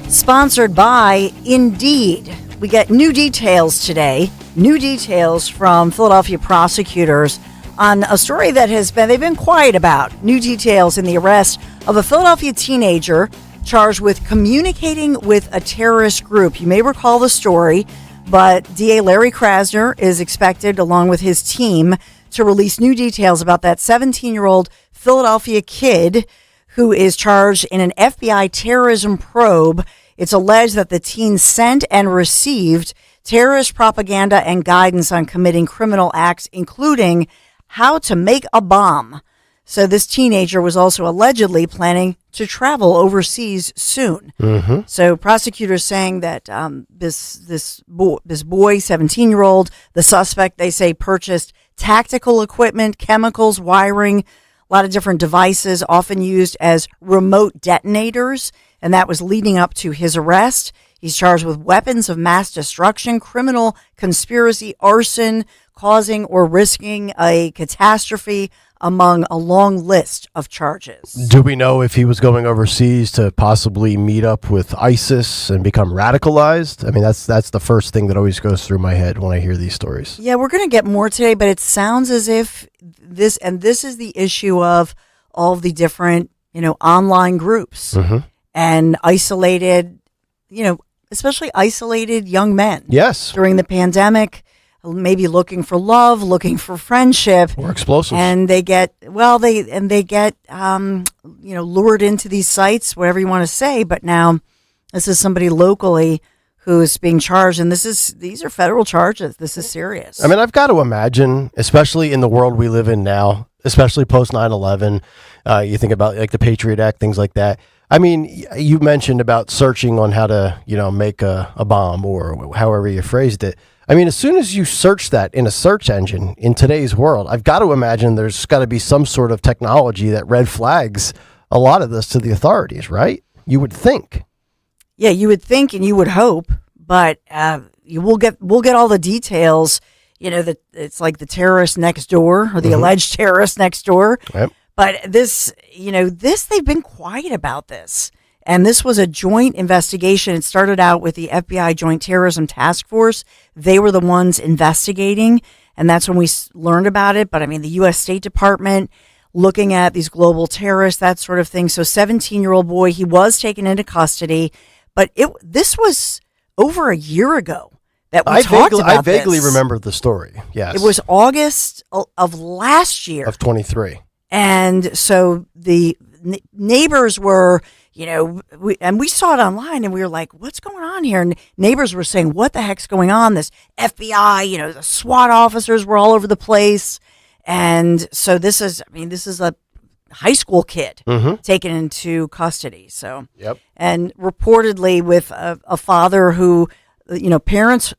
Sponsored by Indeed. We get new details today, new details from Philadelphia prosecutors on a story that they've been quiet about. New details in the arrest of a Philadelphia teenager charged with communicating with a terrorist group. You may recall the story, but DA Larry Krasner is expected, along with his team, to release new details about that 17-year-old Philadelphia kid who is charged in an FBI terrorism probe. It's alleged that the teen sent and received terrorist propaganda and guidance on committing criminal acts, including how to make a bomb. So this teenager was also allegedly planning to travel overseas soon. Mm-hmm. So prosecutors saying that this boy, 17-year-old, the suspect, they say, purchased tactical equipment, chemicals, wiring, a lot of different devices, often used as remote detonators, and that was leading up to his arrest. He's charged with weapons of mass destruction, criminal conspiracy, arson, causing or risking a catastrophe, among a long list of charges. Do we know if he was going overseas to possibly meet up with ISIS and become radicalized? I mean, that's the first thing that always goes through my head when I hear these stories. Yeah, we're going to get more today, but it sounds as if this is the issue of all of the different, online groups and isolated, especially isolated young men. Yes. During the pandemic, maybe looking for love, looking for friendship, or explosives, and they get lured into these sites, whatever you want to say. But now, this is somebody locally who's being charged, and these are federal charges. This is serious. I mean, I've got to imagine, especially in the world we live in now, especially post 9/11, you think about like the Patriot Act, things like that. I mean, you mentioned about searching on how to, make a bomb or however you phrased it. I mean, as soon as you search that in a search engine in today's world, I've got to imagine there's got to be some sort of technology that red flags a lot of this to the authorities, right? You would think. Yeah, you would think and you would hope, but we'll get all the details. That it's like the terrorist next door or the alleged terrorist next door. Yep. But this they've been quiet about this. And this was a joint investigation. It started out with the FBI Joint Terrorism Task Force. They were the ones investigating, and that's when we learned about it. But I mean, the U.S. State Department looking at these global terrorists, that sort of thing. So 17-year-old boy, he was taken into custody, but this was over a year ago that we talked about I vaguely remember the story, yes. It was August of last year. Of 23. And so the neighbors were... we saw it online and we were like, what's going on here? And neighbors were saying, what the heck's going on? This FBI, the SWAT officers were all over the place. And so this is a high school kid taken into custody. So, yep. And reportedly with a father who, parents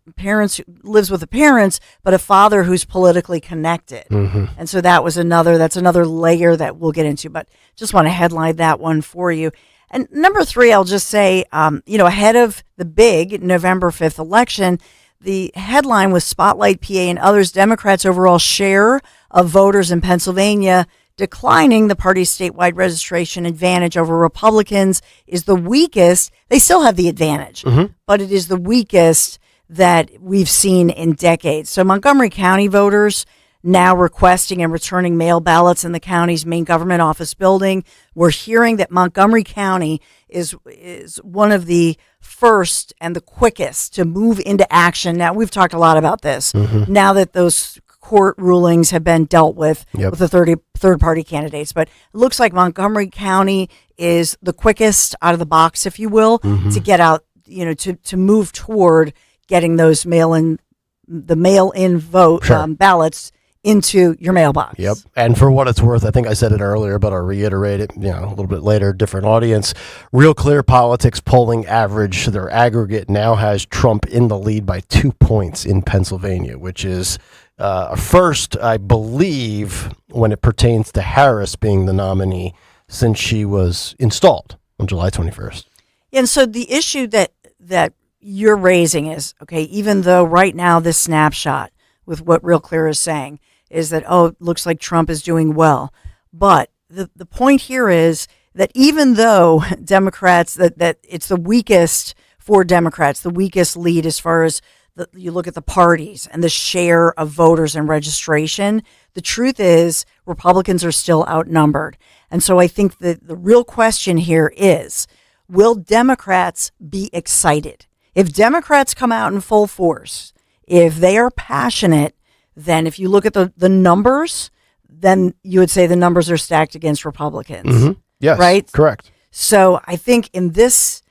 lives with the parents, but a father who's politically connected. And so that's another layer that we'll get into, but just want to headline that one for you. And number 3, I'll just say, ahead of the big November 5th election, the headline was Spotlight PA and others, Democrats' overall share of voters in Pennsylvania declining. The party's statewide registration advantage over Republicans is the weakest. They still have the advantage, but it is the weakest that we've seen in decades. So Montgomery County voters now requesting and returning mail ballots in the county's main government office building. We're hearing that Montgomery County is one of the first and the quickest to move into action. Now, we've talked a lot about this. Now that those court rulings have been dealt with the third-party candidates. But it looks like Montgomery County is the quickest out of the box, if you will, to get out, to move toward getting those mail-in vote ballots into your mailbox. Yep. And for what it's worth, I think I said it earlier, but I'll reiterate it, a little bit later, different audience. Real Clear Politics polling average, their aggregate now has Trump in the lead by 2 points in Pennsylvania, which is a first, I believe, when it pertains to Harris being the nominee since she was installed on July 21st. And so the issue that you're raising is, okay, even though right now this snapshot with what Real Clear is saying is that, it looks like Trump is doing well. But the point here is that even though Democrats, that it's the weakest for Democrats, the weakest lead as far as you look at the parties and the share of voters and registration, the truth is Republicans are still outnumbered. And so I think that the real question here is, will Democrats be excited? If Democrats come out in full force, if they are passionate, then if you look at the numbers, then you would say the numbers are stacked against Republicans. Yes, right? Correct. So I think in this,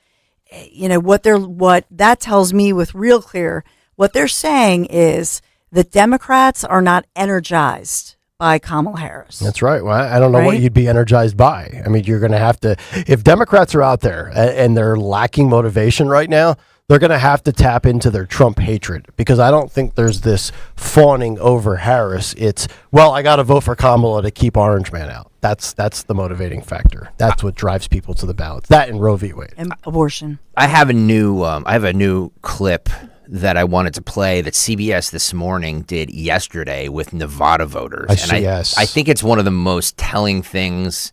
what that tells me with Real Clear, what they're saying is that Democrats are not energized by Kamala Harris. That's right. Well, I don't know what Right? you'd be energized by. I mean, you're going to have to, if Democrats are out there and they're lacking motivation right now, they're going to have to tap into their Trump hatred, because I don't think there's this fawning over Harris. It's, well, I got to vote for Kamala to keep Orange Man out. That's the motivating factor. That's what drives people to the ballots. That and Roe v. Wade. And abortion. I have a new clip that I wanted to play that CBS This Morning did yesterday with Nevada voters. I think it's one of the most telling things.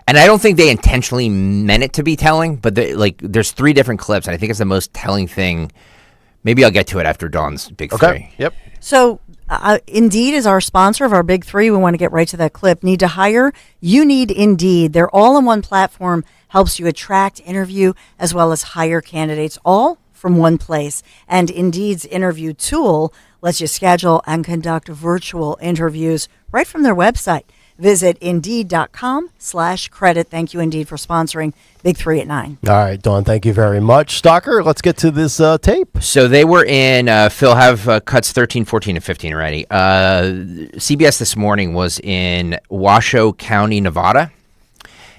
And I don't think they intentionally meant it to be telling, but there's 3 different clips, and I think it's the most telling thing. Maybe I'll get to it after Dawn's Big Three. Yep. So Indeed is our sponsor of our Big Three. We want to get right to that clip. Need to hire? You need Indeed. Their all-in-one platform helps you attract, interview, as well as hire candidates, all from one place. And Indeed's interview tool lets you schedule and conduct virtual interviews right from their website. Visit Indeed.com/credit. Thank you, Indeed, for sponsoring Big Three at 9. All right, Dawn, thank you very much. Stalker, let's get to this tape. So they were in, Phil, have cuts 13, 14, and 15 already. CBS This Morning was in Washoe County, Nevada.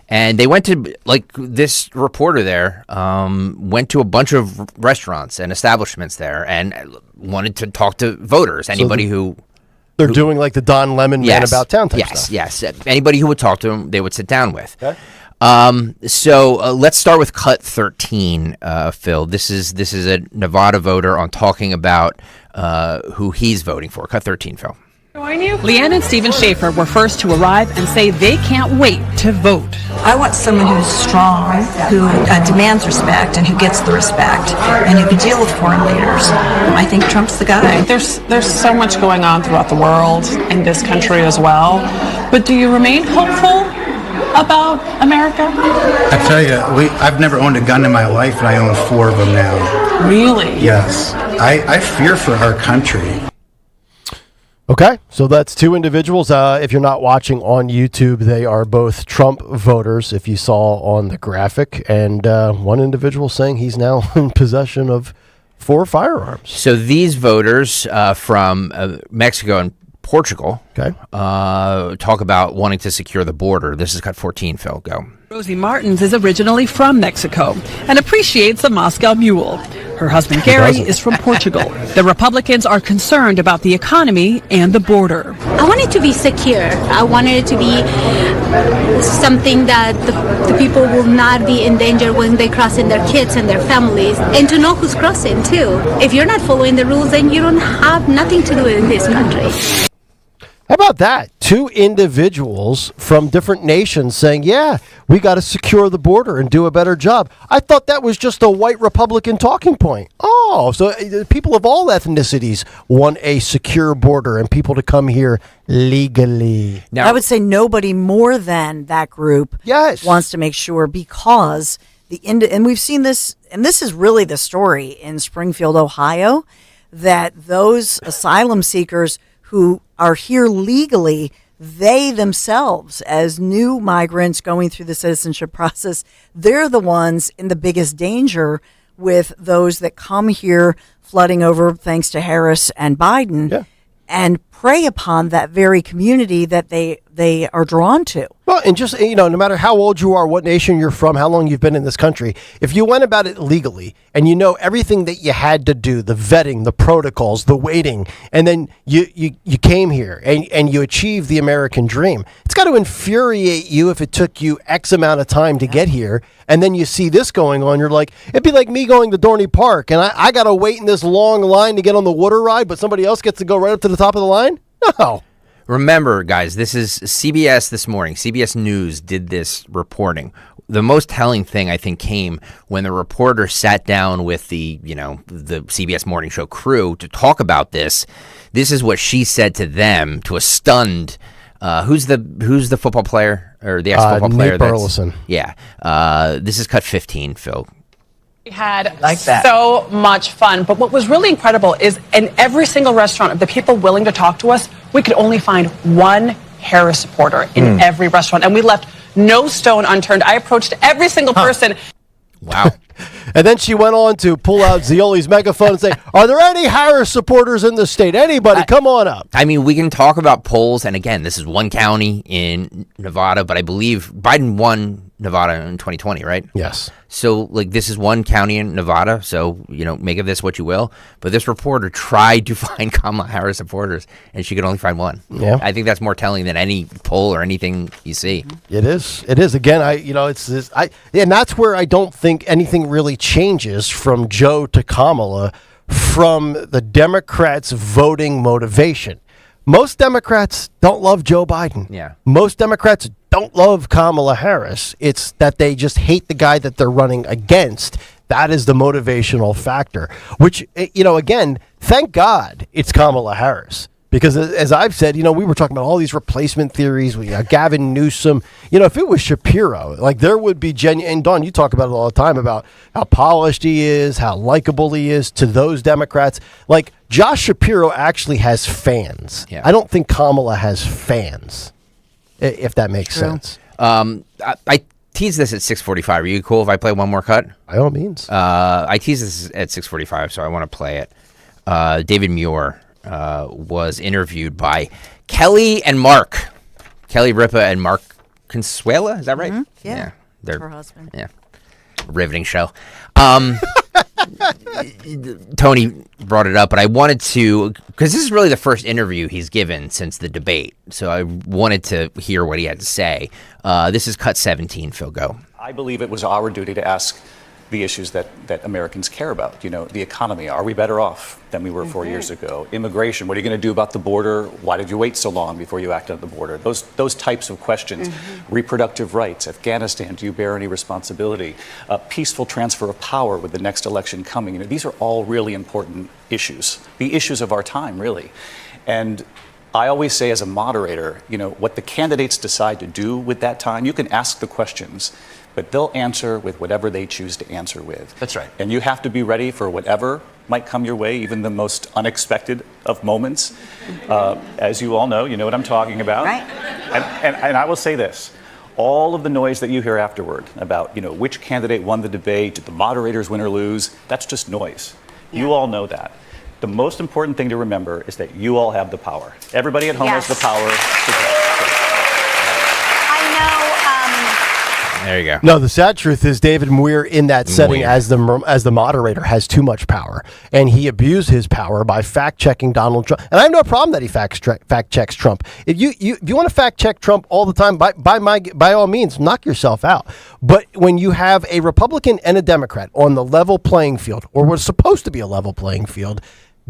And they went to, this reporter there went to a bunch of restaurants and establishments there and wanted to talk to voters, anybody who... They're doing like the Don Lemon Man About Town type stuff. Yes. Anybody who would talk to them, they would sit down with. Okay. So let's start with cut 13, Phil. This is a Nevada voter on talking about who he's voting for. Cut 13, Phil. Leanne and Stephen Schaefer were first to arrive and say they can't wait to vote. I want someone who's strong, who demands respect, and who gets the respect, and who can deal with foreign leaders. I think Trump's the guy. There's so much going on throughout the world, in this country as well. But do you remain hopeful about America? I tell you, I've never owned a gun in my life, and I own 4 of them now. Really? Yes. I fear for our country. Okay, so that's 2 individuals. If you're not watching on YouTube, they are both Trump voters, if you saw on the graphic. And one individual saying he's now in possession of 4 firearms. So these voters from Mexico and Portugal talk about wanting to secure the border. This is cut 14, Phil. Go. Rosie Martins is originally from Mexico and appreciates the Moscow Mule. Her husband Gary is from Portugal. The Republicans are concerned about the economy and the border. I want it to be secure. I wanted it to be something that the people will not be in danger when they cross in their kids and their families, and to know who's crossing too. If you're not following the rules, then you don't have nothing to do in this country. How about that? 2 individuals from different nations saying, yeah, we got to secure the border and do a better job. I thought that was just a white Republican talking point. Oh, so people of all ethnicities want a secure border and people to come here legally. Now, I would say nobody more than that group wants to make sure, because and we've seen this, and this is really the story in Springfield, Ohio, that those asylum seekers who are here legally, they themselves, as new migrants going through the citizenship process, they're the ones in the biggest danger with those that come here flooding over, thanks to Harris and Biden, and prey upon that very community that they are drawn to. Well, and just, no matter how old you are, what nation you're from, how long you've been in this country, if you went about it legally and you know everything that you had to do, the vetting, the protocols, the waiting, and then you came here and you achieved the American dream, it's got to infuriate you if it took you X amount of time to get here, and then you see this going on, you're like, it'd be like me going to Dorney Park, and I got to wait in this long line to get on the water ride, but somebody else gets to go right up to the top of the line? No. Remember, guys, this is CBS This Morning. CBS News did this reporting. The most telling thing, I think, came when the reporter sat down with the CBS Morning Show crew to talk about this. This is what she said to them, to a stunned, who's the football player, or the ex-football player? Nate Burleson. Yeah. This is cut 15, Phil. We had so much fun, but what was really incredible is in every single restaurant of the people willing to talk to us, we could only find one Harris supporter in every restaurant, and we left no stone unturned. I approached every single person. Wow. And then she went on to pull out Zioli's megaphone and say, are there any Harris supporters in the state? Anybody, come on up. I mean, we can talk about polls, and again, this is one county in Nevada, but I believe Biden won Nevada in 2020, right? Yes. So, like, this is one county in Nevada, so, make of this what you will. But this reporter tried to find Kamala Harris supporters, and she could only find one. Yeah. I think that's more telling than any poll or anything you see. It is. It is. Again, and that's where I don't think anything really changes from Joe to Kamala from the Democrats' voting motivation. Most Democrats don't love Joe Biden. Yeah. Most Democrats don't love Kamala Harris. It's that they just hate the guy that they're running against. That is the motivational factor, which, again, thank God it's Kamala Harris. Because as I've said, we were talking about all these replacement theories. We Gavin Newsom. If it was Shapiro, like there would be genuine. And Dawn, you talk about it all the time about how polished he is, how likable he is to those Democrats. Like Josh Shapiro actually has fans. Yeah. I don't think Kamala has fans, if that makes sense. I tease this at 6:45. Are you cool if I play one more cut? By all means. I tease this at 6:45, so I want to play it. David Muir was interviewed by Kelly and Mark. Kelly Ripa and Mark Consuela, is that right? Mm-hmm. Yeah. They're her husband. Yeah. Riveting show. Tony brought it up, but I wanted to, because this is really the first interview he's given since the debate, so I wanted to hear what he had to say. This is cut 17, Phil, go. I believe it was our duty to ask the issues that Americans care about. The economy. Are we better off than we were 4 years ago? Immigration. What are you going to do about the border? Why did you wait so long before you acted at the border? Those types of questions. Reproductive rights. Afghanistan. Do you bear any responsibility? Peaceful transfer of power with the next election coming. These are all really important issues. The issues of our time, really. And I always say as a moderator, what the candidates decide to do with that time, you can ask the questions, but they'll answer with whatever they choose to answer with. That's right. And you have to be ready for whatever might come your way, even the most unexpected of moments. As you all know, you know what I'm talking about. Right. And I will say this. All of the noise that you hear afterward about, which candidate won the debate, did the moderators win or lose, that's just noise. Yeah. You all know that. The most important thing to remember is that you all have the power. Everybody at home has the power to vote. There you go. No, the sad truth is David Muir in that setting as the moderator has too much power, and he abused his power by fact checking Donald Trump. And I have no problem that he fact checks Trump. If you want to fact check Trump all the time, by all means, knock yourself out. But when you have a Republican and a Democrat on the level playing field, or what's supposed to be a level playing field,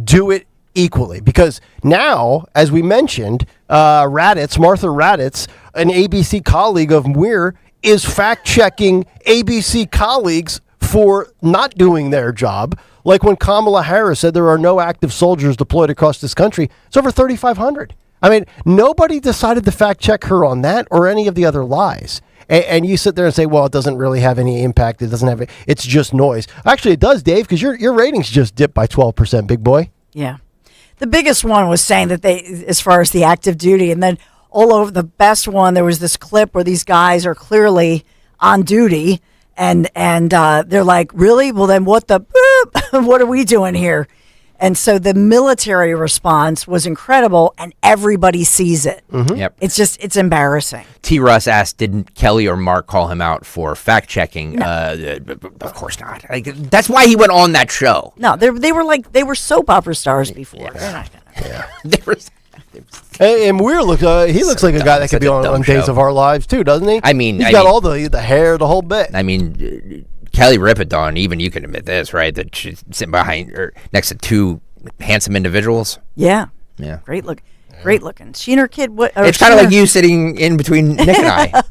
do it equally. Because now, as we mentioned, Martha Raddatz, an ABC colleague of Muir, is fact-checking ABC colleagues for not doing their job. Like when Kamala Harris said there are no active soldiers deployed across this country, it's over 3,500. I mean, nobody decided to fact-check her on that or any of the other lies. And you sit there and say, well, it doesn't really have any impact. It doesn't have it's just noise. Actually, it does, Dave, because your ratings just dipped by 12%, big boy. Yeah. The biggest one was saying that as far as the active duty, and then all over the best one, there was this clip where these guys are clearly on duty, and they're like, really? Well, then what what are we doing here? And so the military response was incredible, and everybody sees it. Mm-hmm. Yep. It's embarrassing. T. Russ asked, didn't Kelly or Mark call him out for fact checking? No. Of course not. That's why he went on that show. No, they were soap opera stars before. Yeah. They're not gonna. Yeah. And Muir looks like a guy that could be on Days of Our Lives too, doesn't he? I mean, he's got all the hair, the whole bit. I mean, Kelly Ripa, even you can admit this, right? That she's sitting behind or next to two handsome individuals. Yeah. Yeah. Great looking. She and her kid. It's kind of like you sitting in between Nick and I.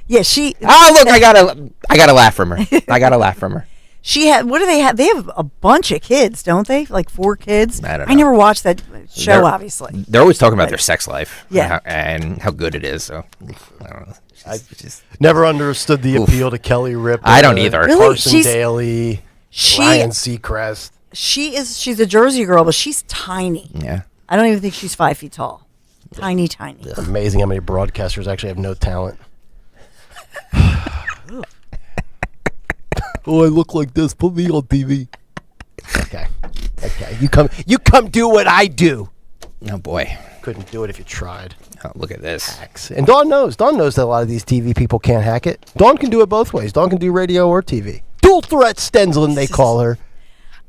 Yeah, she. Oh, look! I gotta laugh from her. I gotta laugh from her. She had. What do they have? They have a bunch of kids, don't they? Like 4 kids. I don't know. I never watched that show. Obviously, they're always talking about their sex life. Yeah, and how good it is. So I don't know. I just never understood the appeal to Kelly Ripa. I don't either. Really? Carson Daly, Ryan Seacrest. She's a Jersey girl, but she's tiny. Yeah. I don't even think she's 5 feet tall. Tiny. It's amazing how many broadcasters actually have no talent. Oh, I look like this. Put me on TV. Okay. You come do what I do. Oh boy, couldn't do it if you tried. Oh, look at this. Hacks. And Dawn knows that a lot of these TV people can't hack it. Dawn can do it both ways. Dawn can do radio or TV. Dual threat Stenslin, they call her.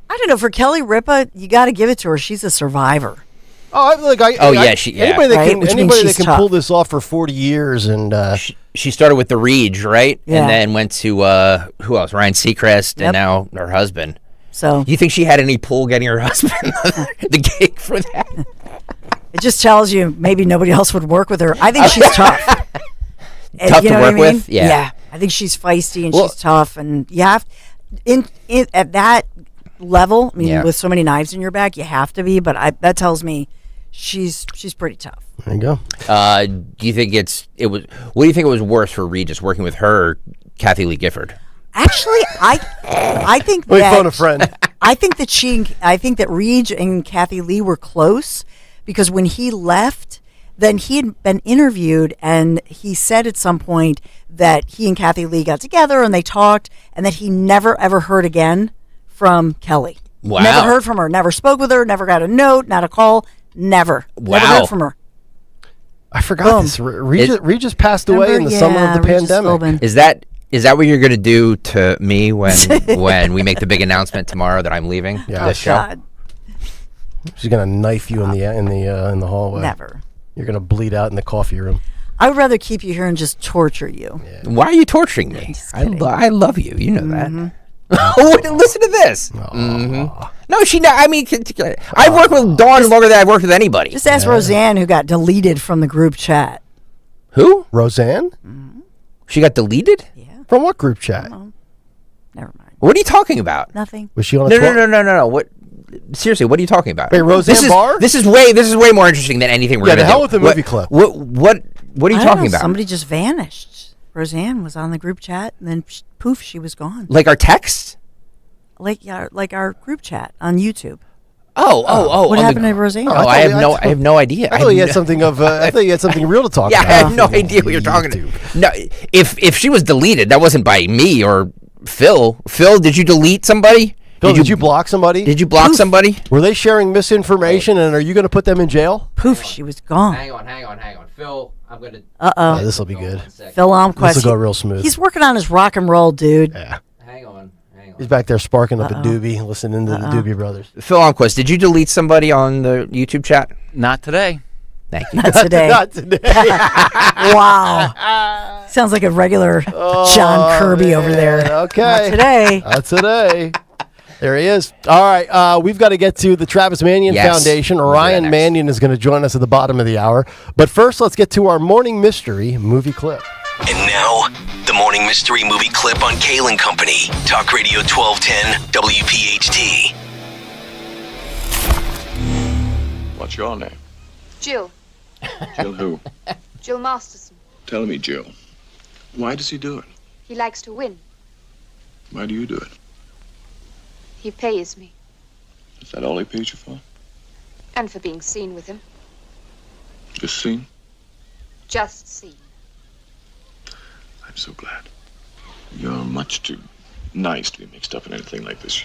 I don't know. For Kelly Ripa, you got to give it to her. She's a survivor. Anybody that can pull this off for 40 years, and she started with the Reach, right? Yeah. And then went to who else? Ryan Seacrest, and now her husband. So you think she had any pull getting her husband the gig for that? It just tells you maybe nobody else would work with her. I think she's tough. Tough to work with? Yeah. I think she's feisty and she's tough, and you have at that level. I mean, with so many knives in your back, you have to be. But that tells me she's pretty tough. There you go. Do you think what do you think it was worse for Regis, working with her or Kathy Lee Gifford? Actually, I think Wait, phone a friend. I think that Reed and Kathy Lee were close, because when he left, then he had been interviewed, and he said at some point that he and Kathy Lee got together and they talked, and that he never ever heard again from Kelly. Wow. Never heard from her, never spoke with her, never got a note, not a call, never. Wow. Never heard from her. I forgot this. Regis passed away in the summer of the Regis pandemic. Philbin. Is that what you're going to do to me when we make the big announcement tomorrow that I'm leaving this show? God. She's going to knife you in the hallway. Never. You're going to bleed out in the coffee room. I would rather keep you here and just torture you. Yeah. Why are you torturing me? I love you. You know that. Listen to this. Mm-hmm. No, I mean, I've worked with Dawn longer than I've worked with anybody. Just ask Roseanne, who got deleted from the group chat. Who? Roseanne? Mm-hmm. She got deleted? Yeah. From what group chat? Never mind. What are you talking about? Nothing. Was she on a No. What? Seriously, what are you talking about? Wait, Roseanne Barr? This is way more interesting than anything we're going to do. Yeah, the hell with the movie clip. What are you talking about? Somebody just vanished. Roseanne was on the group chat, and then poof, she was gone. Like our text? Like our group chat on YouTube. Oh! What happened to Roseanne? I have no idea. I thought you had something I thought you had something real to talk yeah, about. I have no idea what you're talking about. No, if she was deleted, that wasn't by me or Phil. Phil, did you delete somebody? Phil, did you block somebody? Did you block somebody? Were they sharing misinformation, and are you going to put them in jail? Poof, she was gone. Hang on. Phil, I'm going to... Uh-oh. This will be good. Phil Almquist. This will go real smooth. He's working on his rock and roll, dude. Yeah. Hang on. He's back there sparking up a doobie, listening to the Doobie Brothers. Phil Almquist, did you delete somebody on the YouTube chat? Not today. Thank you. Not today. Not today. Wow. Sounds like a regular John Kirby over there. Okay. Not today. Not today. There he is. All right, we've got to get to the Travis Manion Foundation. Ryan Manion is going to join us at the bottom of the hour. But first, let's get to our morning mystery movie clip. And now, the morning mystery movie clip on Kayal and Company. Talk Radio 1210 WPHT. What's your name? Jill. Jill who? Jill Masterson. Tell me, Jill. Why does he do it? He likes to win. Why do you do it? He pays me. Is that all he pays you for? And for being seen with him. Just seen? Just seen. I'm so glad. You're much too nice to be mixed up in anything like this.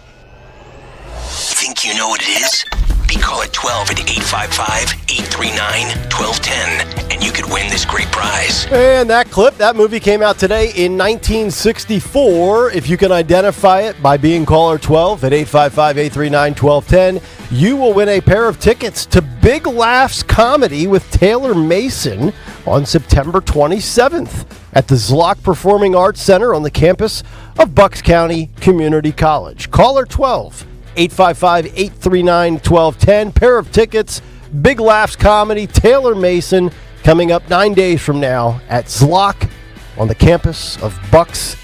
Think you know what it is? Be caller 12 at 855-839-1210, and you could win this great prize. And that movie came out today in 1964. If you can identify it by being caller 12 at 855-839-1210, you will win a pair of tickets to Big Laughs Comedy with Taylor Mason on September 27th at the Zlock Performing Arts Center on the campus of Bucks County Community College. Caller 12, 855-839-1210. Pair of tickets, Big Laughs Comedy, Taylor Mason, coming up 9 days from now at Zlock on the campus of Bucks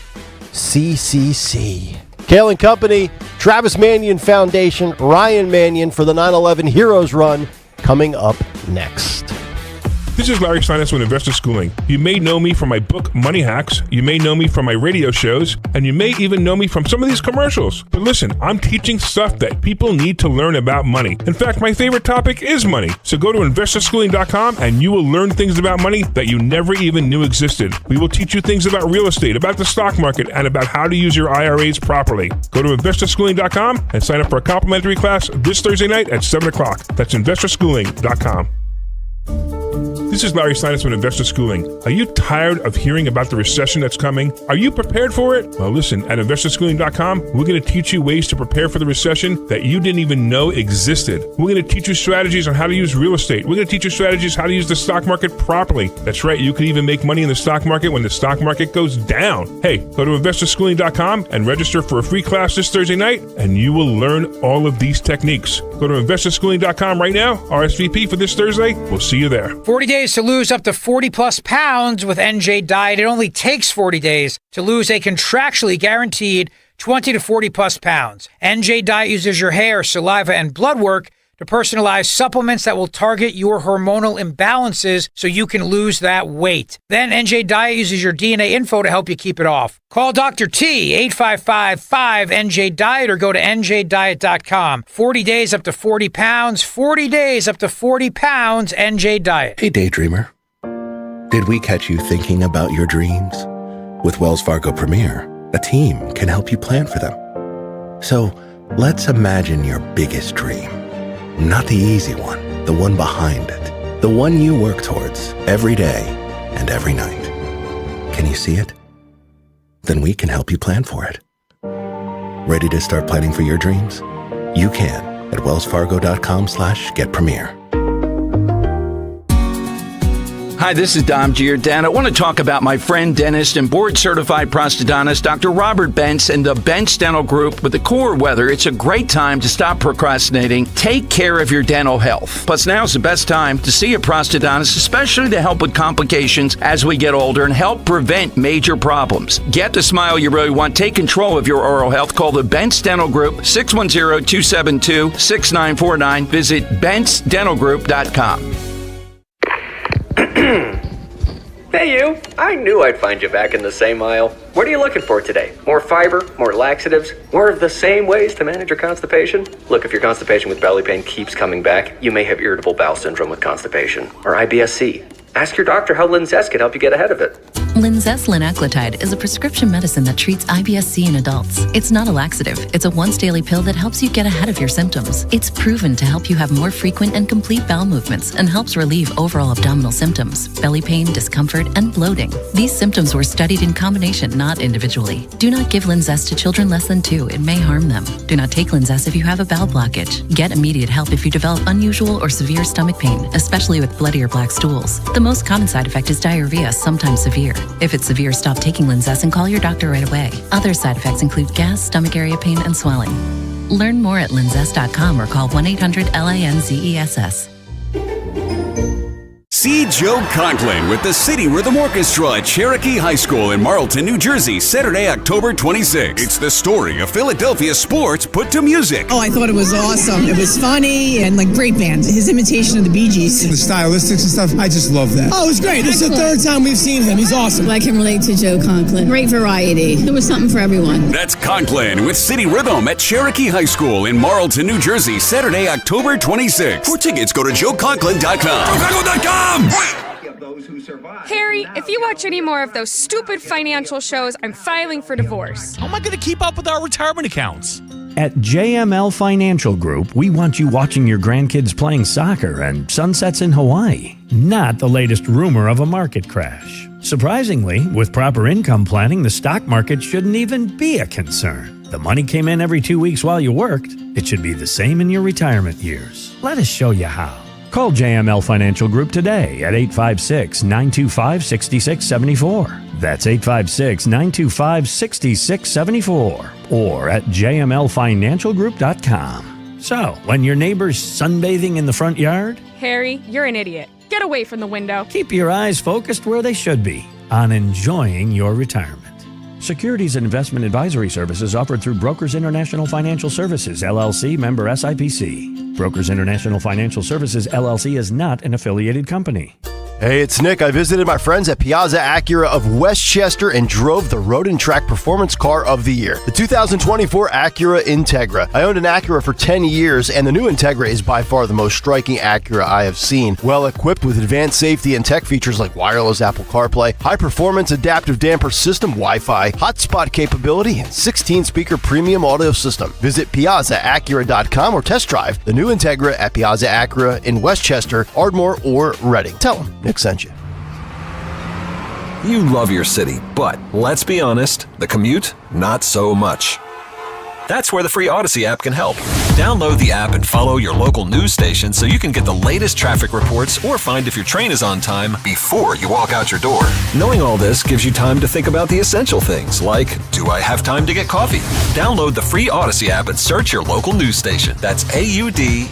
CCC. Kayal and Company, Travis Manion Foundation, Ryan Manion for the 9/11 Heroes Run coming up next. This is Larry Steinitz with Investor Schooling. You may know me from my book, Money Hacks. You may know me from my radio shows, and you may even know me from some of these commercials. But listen, I'm teaching stuff that people need to learn about money. In fact, my favorite topic is money. So go to investorschooling.com and you will learn things about money that you never even knew existed. We will teach you things about real estate, about the stock market, and about how to use your IRAs properly. Go to investorschooling.com and sign up for a complimentary class this Thursday night at 7 o'clock. That's investorschooling.com. This is Larry Steinitz with Investor Schooling. Are you tired of hearing about the recession that's coming? Are you prepared for it? Well, listen, at investorschooling.com, we're going to teach you ways to prepare for the recession that you didn't even know existed. We're going to teach you strategies on how to use real estate. We're going to teach you strategies how to use the stock market properly. That's right, you can even make money in the stock market when the stock market goes down. Hey, go to investorschooling.com and register for a free class this Thursday night, and you will learn all of these techniques. Go to investorschooling.com right now, RSVP for this Thursday. We'll see you there. 40 days to lose up to 40 plus pounds with NJ Diet. It only takes 40 days to lose a contractually guaranteed 20 to 40 plus pounds. NJ Diet uses your hair, saliva, and blood work to personalize supplements that will target your hormonal imbalances so you can lose that weight. Then NJ Diet uses your DNA info to help you keep it off. Call Dr. T, 855-5NJ-DIET, or go to njdiet.com. 40 days up to 40 pounds, 40 days up to 40 pounds, NJ Diet. Hey, Daydreamer. Did we catch you thinking about your dreams? With Wells Fargo Premier, a team can help you plan for them. So let's imagine your biggest dream. Not the easy one, the one behind it. The one you work towards every day and every night. Can you see it? Then we can help you plan for it. Ready to start planning for your dreams? You can at wellsfargo.com/getpremier. Hi, this is Dom Giordano. I want to talk about my friend, dentist, and board-certified prosthodontist, Dr. Robert Bentz, and the Bentz Dental Group. With the cooler weather, it's a great time to stop procrastinating. Take care of your dental health. Plus, now's the best time to see a prosthodontist, especially to help with complications as we get older and help prevent major problems. Get the smile you really want. Take control of your oral health. Call the Bentz Dental Group, 610-272-6949. Visit bentzdentalgroup.com. Hey you! I knew I'd find you back in the same aisle. What are you looking for today? More fiber? More laxatives? More of the same ways to manage your constipation? Look, if your constipation with belly pain keeps coming back, you may have irritable bowel syndrome with constipation, or IBS-C. Ask your doctor how Linzess can help you get ahead of it. Linzess linaclotide is a prescription medicine that treats IBS-C in adults. It's not a laxative. It's a once-daily pill that helps you get ahead of your symptoms. It's proven to help you have more frequent and complete bowel movements and helps relieve overall abdominal symptoms, belly pain, discomfort, and bloating. These symptoms were studied in combination, not individually. Do not give Linzess to children less than 2. It may harm them. Do not take Linzess if you have a bowel blockage. Get immediate help if you develop unusual or severe stomach pain, especially with bloody or black stools. The most common side effect is diarrhea, sometimes severe. If it's severe, stop taking Linzess and call your doctor right away. Other side effects include gas, stomach area pain, and swelling. Learn more at linzess.com or call 1-800-LINZESS. See Joe Conklin with the City Rhythm Orchestra at Cherokee High School in Marlton, New Jersey, Saturday, October 26th. It's the story of Philadelphia sports put to music. Oh, I thought it was awesome. It was funny and great band. His imitation of the Bee Gees. The stylistics and stuff, I just love that. Oh, it was great. This is the third time we've seen him. He's awesome. I can relate to Joe Conklin. Great variety. There was something for everyone. That's Conklin with City Rhythm at Cherokee High School in Marlton, New Jersey, Saturday, October 26th. For tickets, go to joeconklin.com. joeconklin.com! Harry, if you watch any more of those stupid financial shows, I'm filing for divorce. How am I going to keep up with our retirement accounts? At JML Financial Group, we want you watching your grandkids playing soccer and sunsets in Hawaii, not the latest rumor of a market crash. Surprisingly, with proper income planning, the stock market shouldn't even be a concern. The money came in every 2 weeks while you worked. It should be the same in your retirement years. Let us show you how. Call JML Financial Group today at 856-925-6674. That's 856-925-6674. Or at jmlfinancialgroup.com. So, when your neighbor's sunbathing in the front yard, Harry, you're an idiot. Get away from the window. keep your eyes focused where they should be, on enjoying your retirement. Securities and investment advisory services offered through Brokers International Financial Services, LLC, member SIPC. Brokers International Financial Services, LLC is not an affiliated company. Hey, it's Nick. I visited my friends at Piazza Acura of Westchester and drove the Road and Track Performance Car of the Year, the 2024 Acura Integra. I owned an Acura for 10 years, and the new Integra is by far the most striking Acura I have seen. Well equipped with advanced safety and tech features like wireless Apple CarPlay, high-performance adaptive damper system, Wi-Fi, hotspot capability, and 16-speaker premium audio system. Visit PiazzaAcura.com or test drive the new Integra at Piazza Acura in Westchester, Ardmore, or Reading. Tell them Nick sent you. You love your city, but let's be honest, the commute, not so much. That's where the free Odyssey app can help. Download the app and follow your local news station so you can get the latest traffic reports or find if your train is on time before you walk out your door. Knowing all this gives you time to think about the essential things like, do I have time to get coffee? Download the free Odyssey app and search your local news station. That's AUDACY.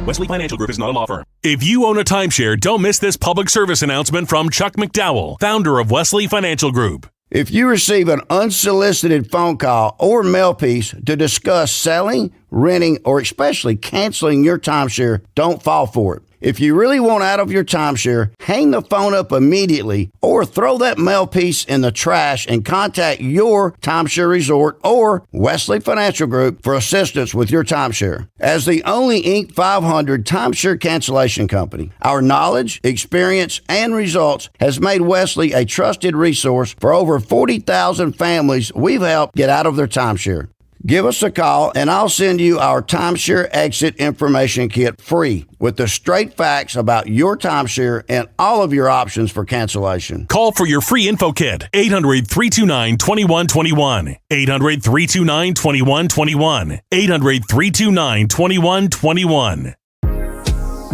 Wesley Financial Group is not a law firm. If you own a timeshare, don't miss this public service announcement from Chuck McDowell, founder of Wesley Financial Group. If you receive an unsolicited phone call or mail piece to discuss selling, renting, or especially canceling your timeshare, don't fall for it. If you really want out of your timeshare, hang the phone up immediately or throw that mail piece in the trash and contact your timeshare resort or Wesley Financial Group for assistance with your timeshare. As the only Inc. 500 timeshare cancellation company, our knowledge, experience, and results has made Wesley a trusted resource for over 40,000 families we've helped get out of their timeshare. Give us a call and I'll send you our timeshare exit information kit free with the straight facts about your timeshare and all of your options for cancellation. Call for your free info kit, 800-329-2121. 800-329-2121. 800-329-2121.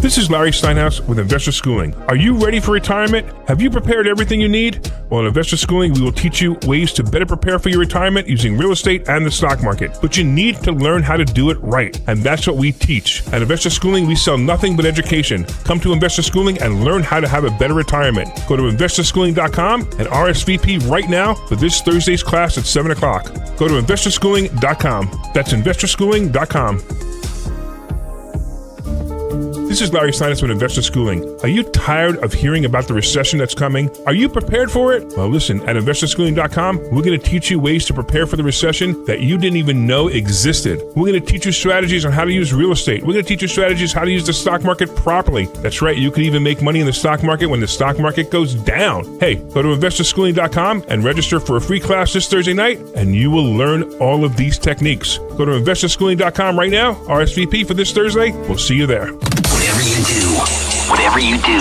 This is Larry Steinhaus with Investor Schooling. Are you ready for retirement? Have you prepared everything you need? Well, in Investor Schooling, we will teach you ways to better prepare for your retirement using real estate and the stock market. But you need to learn how to do it right, and that's what we teach. At Investor Schooling, we sell nothing but education. Come to Investor Schooling and learn how to have a better retirement. Go to investorschooling.com and RSVP right now for this Thursday's class at 7 o'clock. Go to investorschooling.com. That's investorschooling.com. This is Larry Steinhaus with Investor Schooling. Are you tired of hearing about the recession that's coming? Are you prepared for it? Well, listen, at investorschooling.com, we're going to teach you ways to prepare for the recession that you didn't even know existed. We're going to teach you strategies on how to use real estate. We're going to teach you strategies how to use the stock market properly. That's right, you can even make money in the stock market when the stock market goes down. Hey, go to investorschooling.com and register for a free class this Thursday night, and you will learn all of these techniques. Go to investorschooling.com right now, RSVP for this Thursday. We'll see you there. Whatever you do,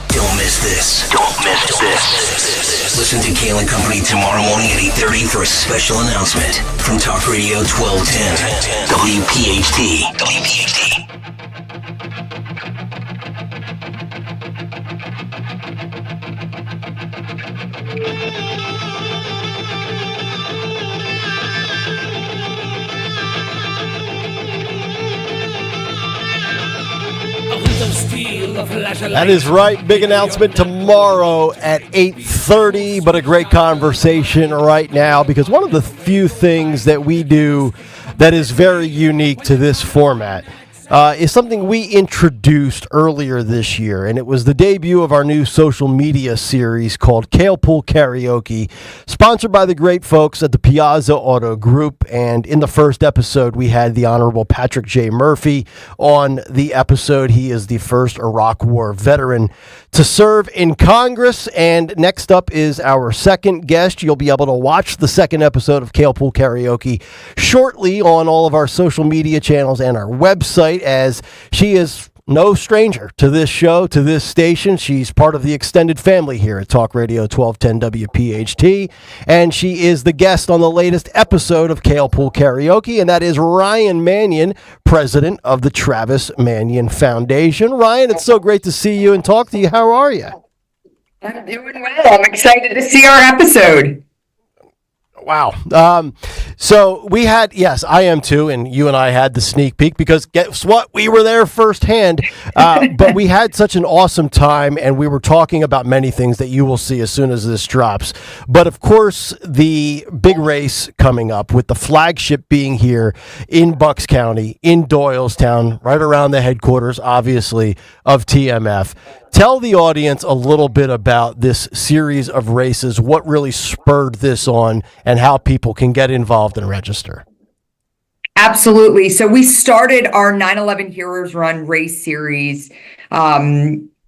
don't miss this. Don't miss this. Listen to Kayal and Company tomorrow morning at 8:30 for a special announcement from Talk Radio 1210, WPHT. That is right. Big announcement tomorrow at 8:30, but a great conversation right now because one of the few things that we do that is very unique to this format is something we introduced earlier this year, and it was the debut of our new social media series called Kayal Pool Karaoke, sponsored by the great folks at the Piazza Auto Group. And in the first episode, we had the Honorable Patrick J. Murphy on the episode. He is the first Iraq War veteran to serve in Congress. And next up is our second guest. You'll be able to watch the second episode of Kayal Pool Karaoke shortly on all of our social media channels and our website, as she is no stranger to this show, to this station. She's part of the extended family here at Talk Radio 1210 WPHT, and she is the guest on the latest episode of Kayal Pool Karaoke, and that is Ryan Mannion, president of the Travis Mannion Foundation. Ryan, it's so great to see you and talk to you. How are you? I'm doing well. I'm excited to see our episode. Wow. So we had, yes, I am too, and you and I had the sneak peek because guess what? We were there firsthand. But we had such an awesome time, and we were talking about many things that you will see as soon as this drops. But of course, the big race coming up with the flagship being here in Bucks County, in Doylestown, right around the headquarters, obviously, of TMF. Tell the audience a little bit about this series of races, what really spurred this on, and how people can get involved and register. Absolutely. So we started our 9/11 Heroes Run race series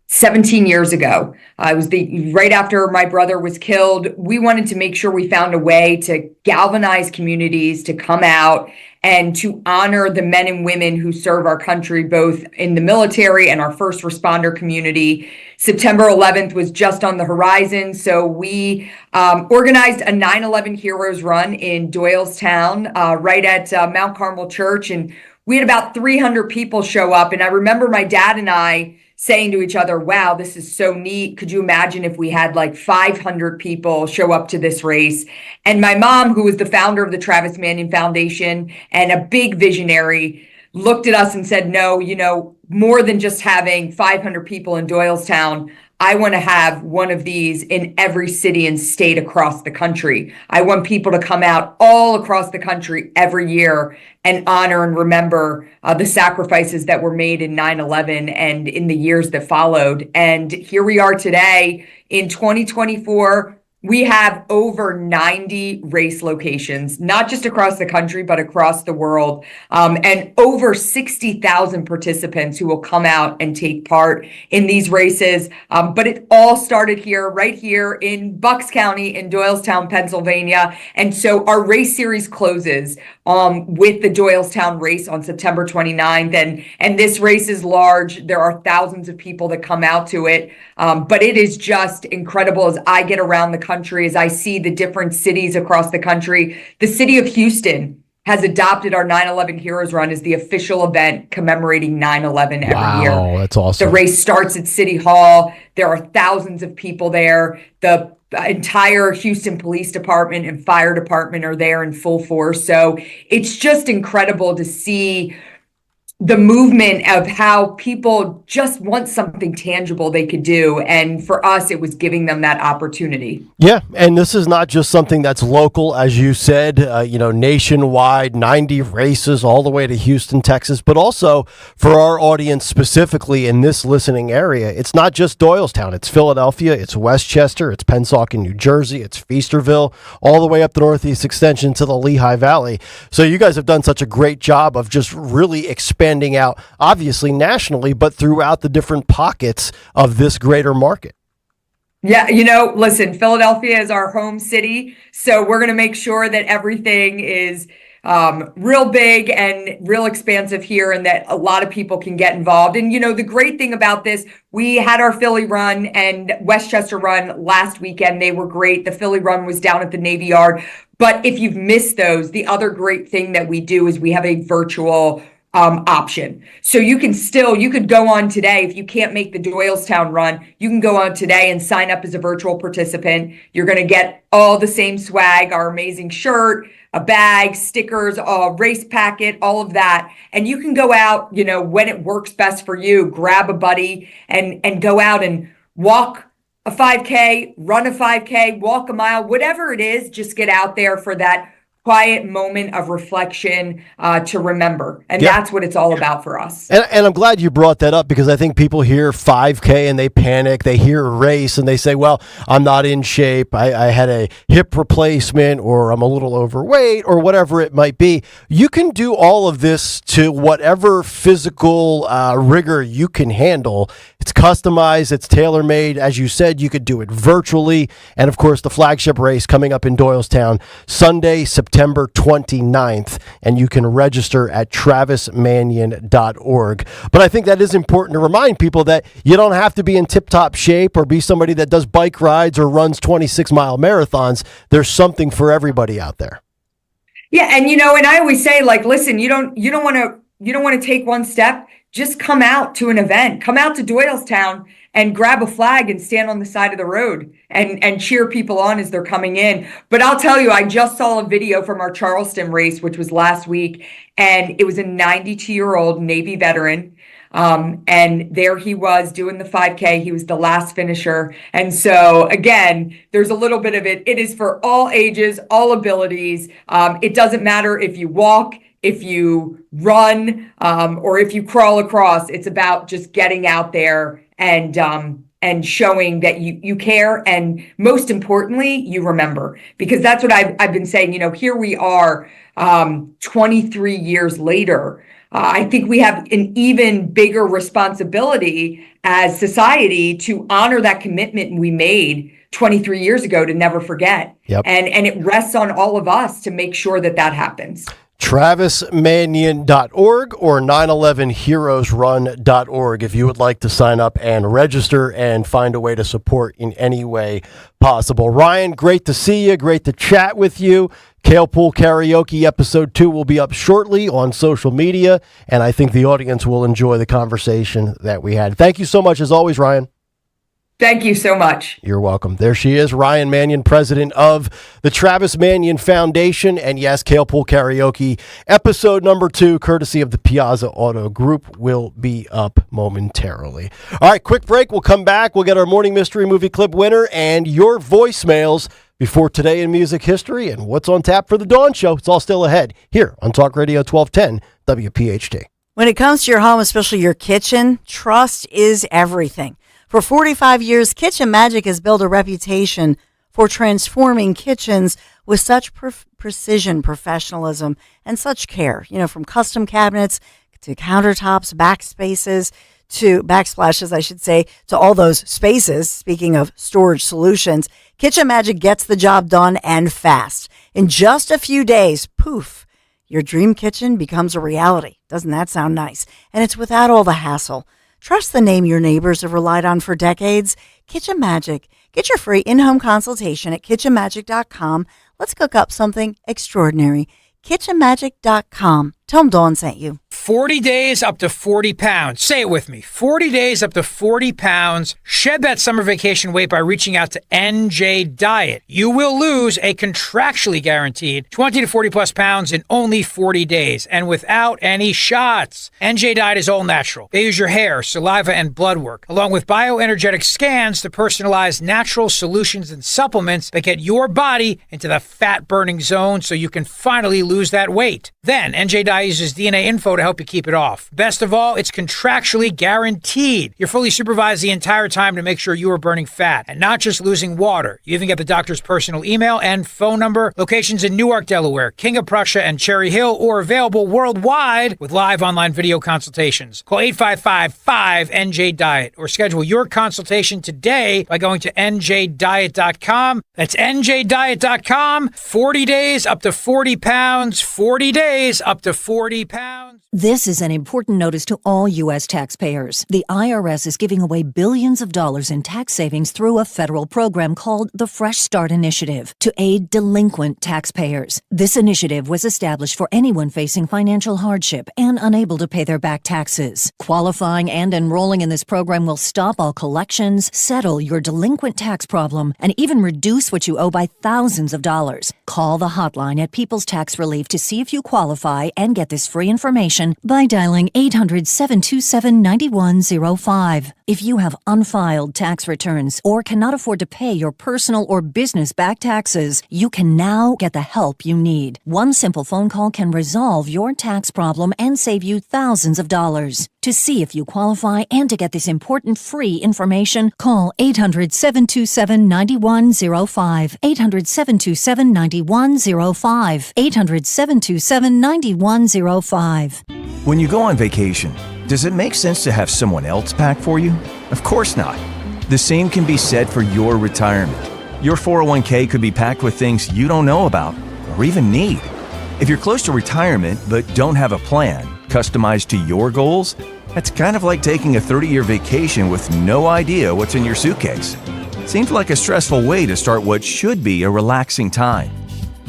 17 years ago. It was right after my brother was killed. We wanted to make sure we found a way to galvanize communities to come out and to honor the men and women who serve our country, both in the military and our first responder community. September 11th was just on the horizon, so we organized a 9/11 Heroes Run in Doylestown, right at Mount Carmel Church, and we had about 300 people show up. And I remember my dad and I saying to each other, wow, this is so neat. Could you imagine if we had like 500 people show up to this race? And my mom, who was the founder of the Travis Manion Foundation and a big visionary, looked at us and said, no, more than just having 500 people in Doylestown, I want to have one of these in every city and state across the country. I want people to come out all across the country every year and honor and remember the sacrifices that were made in 9/11 and in the years that followed. And here we are today in 2024. We have over 90 race locations, not just across the country, but across the world, and over 60,000 participants who will come out and take part in these races. But it all started here, right here in Bucks County in Doylestown, Pennsylvania. And so our race series closes with the Doylestown race on September 29th. And this race is large. There are thousands of people that come out to it. But it is just incredible as I get around the country, as I see the different cities across the country. The city of Houston has adopted our 9/11 Heroes Run as the official event commemorating 9/11 every year. Wow, that's awesome. The race starts at City Hall. There are thousands of people there. The entire Houston Police Department and Fire Department are there in full force. So it's just incredible to see the movement of how people just want something tangible they could do. And for us, it was giving them that opportunity. Yeah, and this is not just something that's local, as you said, nationwide, 90 races all the way to Houston, Texas, but also for our audience specifically in this listening area, it's not just Doylestown, it's Philadelphia, it's Westchester, it's Pennsauken, New Jersey, it's Feasterville, all the way up the Northeast Extension to the Lehigh Valley. So you guys have done such a great job of just really expanding out, obviously nationally, but throughout the different pockets of this greater market. Yeah, listen, Philadelphia is our home city, so we're going to make sure that everything is real big and real expansive here and that a lot of people can get involved. And, the great thing about this, we had our Philly Run and Westchester Run last weekend. They were great. The Philly Run was down at the Navy Yard. But if you've missed those, the other great thing that we do is we have a virtual option. So you could go on today. If you can't make the Doylestown Run, you can go on today and sign up as a virtual participant. You're going to get all the same swag, our amazing shirt, a bag, stickers, a race packet, all of that. And you can go out, when it works best for you, grab a buddy and go out and walk a 5K, run a 5K, walk a mile, whatever it is, just get out there for that quiet moment of reflection to remember. And that's what it's all about for us. And I'm glad you brought that up because I think people hear 5K and they panic. They hear a race and they say, well, I'm not in shape. I had a hip replacement or I'm a little overweight or whatever it might be. You can do all of this to whatever physical rigor you can handle. It's customized. It's tailor-made. As you said, you could do it virtually. And, of course, the flagship race coming up in Doylestown, Sunday, September 29th. And you can register at travismanion.org. But I think that is important to remind people that you don't have to be in tip-top shape or be somebody that does bike rides or runs 26-mile marathons. There's something for everybody out there. Yeah, and and I always say, listen, you don't want to take one step. just come out to an event, come out to Doylestown and grab a flag and stand on the side of the road and cheer people on as they're coming in. But I'll tell you, I just saw a video from our Charleston race, which was last week, and it was a 92-year-old Navy veteran. And there he was doing the 5K. He was the last finisher. And so again, there's a little bit of it. It is for all ages, all abilities. It doesn't matter if you walk, if you run, or if you crawl across. It's about just getting out there and showing that you care, and most importantly, you remember, because that's what I've been saying. You know, here we are, 23 years later. I think we have an even bigger responsibility as society to honor that commitment we made 23 years ago to never forget. Yep. And it rests on all of us to make sure that happens. TravisMannion.org or 911heroesrun.org if you would like to sign up and register and find a way to support in any way possible. Ryan, great to see you. Great to chat with you. Kayal Pool Karaoke Episode 2 will be up shortly on social media, and I think the audience will enjoy the conversation that we had. Thank you so much, as always, Ryan. Thank you so much. You're welcome. There she is, Ryan Mannion, president of the Travis Mannion Foundation. And yes, Kayal Pool Karaoke, episode number 2, courtesy of the Piazza Auto Group, will be up momentarily. All right, quick break. We'll come back. We'll get our morning mystery movie clip winner and your voicemails before today in music history and what's on tap for the Dawn Show. It's all still ahead here on Talk Radio 1210 WPHT. When it comes to your home, especially your kitchen, trust is everything. For 45 years, Kitchen Magic has built a reputation for transforming kitchens with such precision, professionalism, and such care. You know, from custom cabinets to countertops, backsplashes, to all those spaces. Speaking of storage solutions, Kitchen Magic gets the job done and fast. In just a few days, poof, your dream kitchen becomes a reality. Doesn't that sound nice? And it's without all the hassle. Trust the name your neighbors have relied on for decades, Kitchen Magic. Get your free in-home consultation at kitchenmagic.com. Let's cook up something extraordinary. kitchenmagic.com. Tell them Dawn sent you. 40 days up to 40 pounds. Say it with me. 40 days up to 40 pounds. Shed that summer vacation weight by reaching out to NJ Diet. You will lose a contractually guaranteed 20 to 40 plus pounds in only 40 days and without any shots. NJ Diet is all natural. They use your hair, saliva, and blood work, along with bioenergetic scans to personalize natural solutions and supplements that get your body into the fat-burning zone so you can finally lose that weight. Then, NJ Diet uses DNA info to help you keep it off. Best of all, it's contractually guaranteed. You're fully supervised the entire time to make sure you are burning fat and not just losing water. You even get the doctor's personal email and phone number. Locations in Newark, Delaware, King of Prussia, and Cherry Hill, or available worldwide with live online video consultations. Call 855-5NJ-DIET or schedule your consultation today by going to njdiet.com. That's njdiet.com. 40 days up to 40 pounds. 40 days up to 40 pounds. This is an important notice to all U.S. taxpayers. The IRS is giving away billions of dollars in tax savings through a federal program called the Fresh Start Initiative to aid delinquent taxpayers. This initiative was established for anyone facing financial hardship and unable to pay their back taxes. Qualifying and enrolling in this program will stop all collections, settle your delinquent tax problem, and even reduce what you owe by thousands of dollars. Call the hotline at People's Tax Relief to see if you qualify and get this free information by dialing 800-727-9105. If you have unfiled tax returns or cannot afford to pay your personal or business back taxes, you can now get the help you need. One simple phone call can resolve your tax problem and save you thousands of dollars. To see if you qualify and to get this important free information, call 800-727-9105. 800-727-9105. 800-727-9105. When you go on vacation, does it make sense to have someone else pack for you? Of course not. The same can be said for your retirement. Your 401k could be packed with things you don't know about or even need. If you're close to retirement but don't have a plan customized to your goals, that's kind of like taking a 30-year vacation with no idea what's in your suitcase. Seems like a stressful way to start what should be a relaxing time.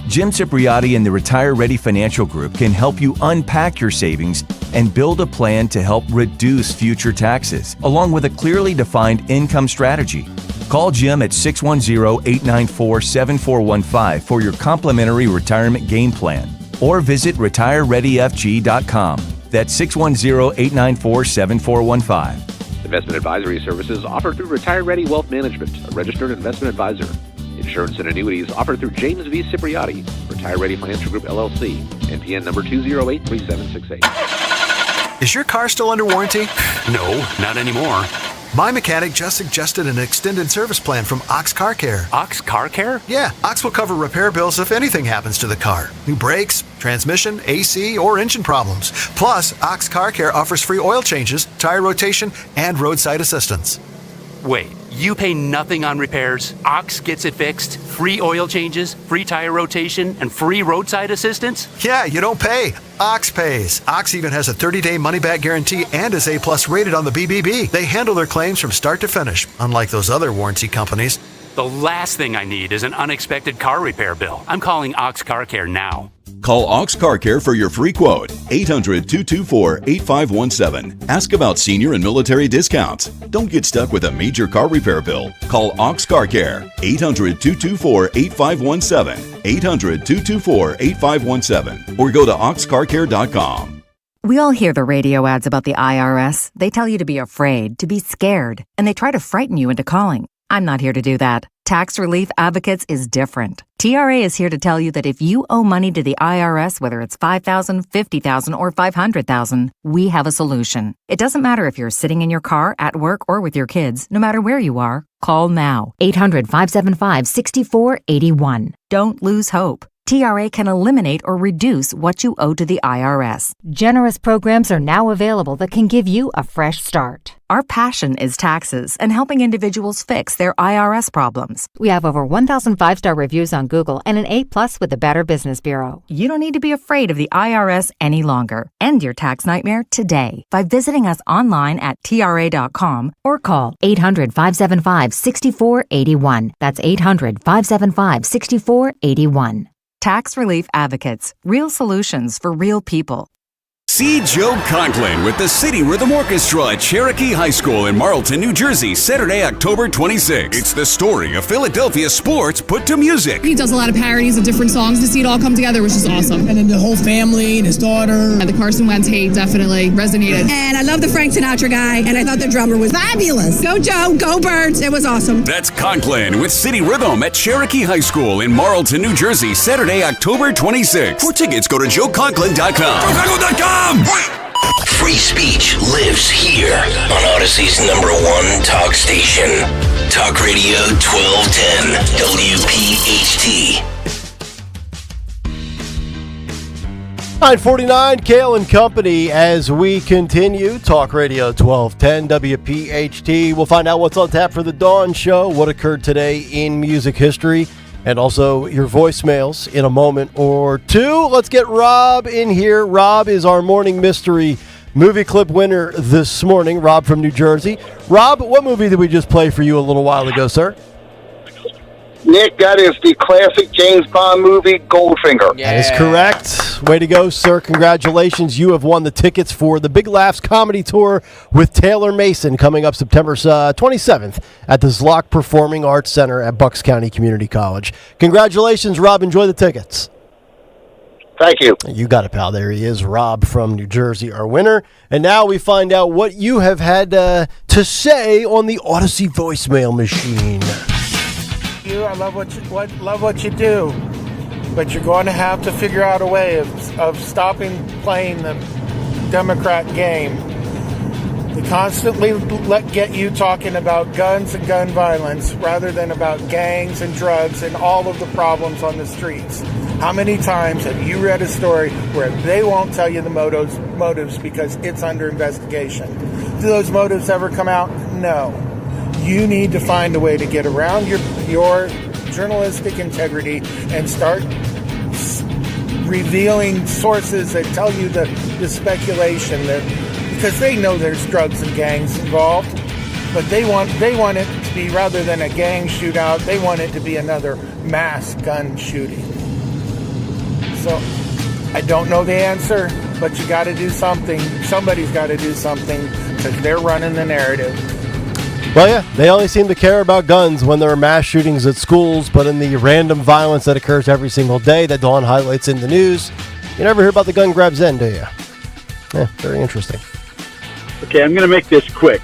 Jim Cipriotti and the Retire Ready Financial Group can help you unpack your savings and build a plan to help reduce future taxes, along with a clearly defined income strategy. Call Jim at 610-894-7415 for your complimentary retirement game plan, or visit retirereadyfg.com. That's 610-894-7415. Investment advisory services offered through Retire Ready Wealth Management, a registered investment advisor. Insurance and annuities offered through James V. Cipriotti, Retire Ready Financial Group, LLC, NPN number 2083768. Is your car still under warranty? No, not anymore. My mechanic just suggested an extended service plan from Ox Car Care. Ox Car Care? Yeah, Ox will cover repair bills if anything happens to the car. New brakes, transmission, AC, or engine problems. Plus, Ox Car Care offers free oil changes, tire rotation, and roadside assistance. Wait, you pay nothing on repairs? Ox gets it fixed? Free oil changes, free tire rotation, and free roadside assistance? Yeah, you don't pay. Ox pays. Ox even has a 30-day money-back guarantee and is A+ rated on the BBB. They handle their claims from start to finish, unlike those other warranty companies. The last thing I need is an unexpected car repair bill. I'm calling Ox Car Care now. Call Ox Car Care for your free quote. 800-224-8517. Ask about senior and military discounts. Don't get stuck with a major car repair bill. Call Ox Car Care. 800-224-8517. 800-224-8517. Or go to oxcarcare.com. We all hear the radio ads about the IRS. They tell you to be afraid, to be scared, and they try to frighten you into calling. I'm not here to do that. Tax Relief Advocates is different. TRA is here to tell you that if you owe money to the IRS, whether it's $5,000, $50,000, or $500,000, we have a solution. It doesn't matter if you're sitting in your car, at work, or with your kids. No matter where you are, call now. 800-575-6481. Don't lose hope. TRA can eliminate or reduce what you owe to the IRS. Generous programs are now available that can give you a fresh start. Our passion is taxes and helping individuals fix their IRS problems. We have over 1,000 5-star reviews on Google and an A+ with the Better Business Bureau. You don't need to be afraid of the IRS any longer. End your tax nightmare today by visiting us online at TRA.com or call 800-575-6481. That's 800-575-6481. Tax Relief Advocates. Real solutions for real people. See Joe Conklin with the City Rhythm Orchestra at Cherokee High School in Marlton, New Jersey, Saturday, October 26th. It's the story of Philadelphia sports put to music. He does a lot of parodies of different songs. To see it all come together, which is awesome. And then the whole family and his daughter. The Carson Wentz hate definitely resonated. And I love the Frank Sinatra guy, and I thought the drummer was fabulous. Go Joe, go Birds. It was awesome. That's Conklin with City Rhythm at Cherokee High School in Marlton, New Jersey, Saturday, October 26th. For tickets, go to joeconklin.com. joeconklin.com! Free speech lives here on Odyssey's #1 talk station. Talk Radio 1210 WPHT. 949, Kayal and Company, as we continue. Talk Radio 1210 WPHT. We'll find out what's on tap for the Dawn Show, what occurred today in music history, and also your voicemails in a moment or two. Let's get Rob in here. Rob is our morning mystery movie clip winner this morning. Rob from New Jersey. Rob, what movie did we just play for you a little while ago, sir? Nick, that is the classic James Bond movie, Goldfinger. That is correct. Way to go, sir. Congratulations. You have won the tickets for the Big Laughs Comedy Tour with Taylor Mason coming up September 27th at the Zlock Performing Arts Center at Bucks County Community College. Congratulations, Rob. Enjoy the tickets. Thank you. You got it, pal. There he is, Rob from New Jersey, our winner. And now we find out what you have had to say on the Odyssey voicemail machine. I love what you do, but you're going to have to figure out a way of stopping playing the Democrat game. They constantly get you talking about guns and gun violence rather than about gangs and drugs and all of the problems on the streets. How many times have you read a story where they won't tell you the motives because it's under investigation? Do those motives ever come out? No. You need to find a way to get around your journalistic integrity and start revealing sources that tell you the speculation that, because they know there's drugs and gangs involved, but they want it to be, rather than a gang shootout, they want it to be another mass gun shooting. So I don't know the answer, but you got to do something. Somebody's got to do something because they're running the narrative. Well, yeah, they only seem to care about guns when there are mass shootings at schools, but in the random violence that occurs every single day that Dawn highlights in the news, you never hear about the gun grabs then, do you? Yeah, very interesting. Okay, I'm going to make this quick.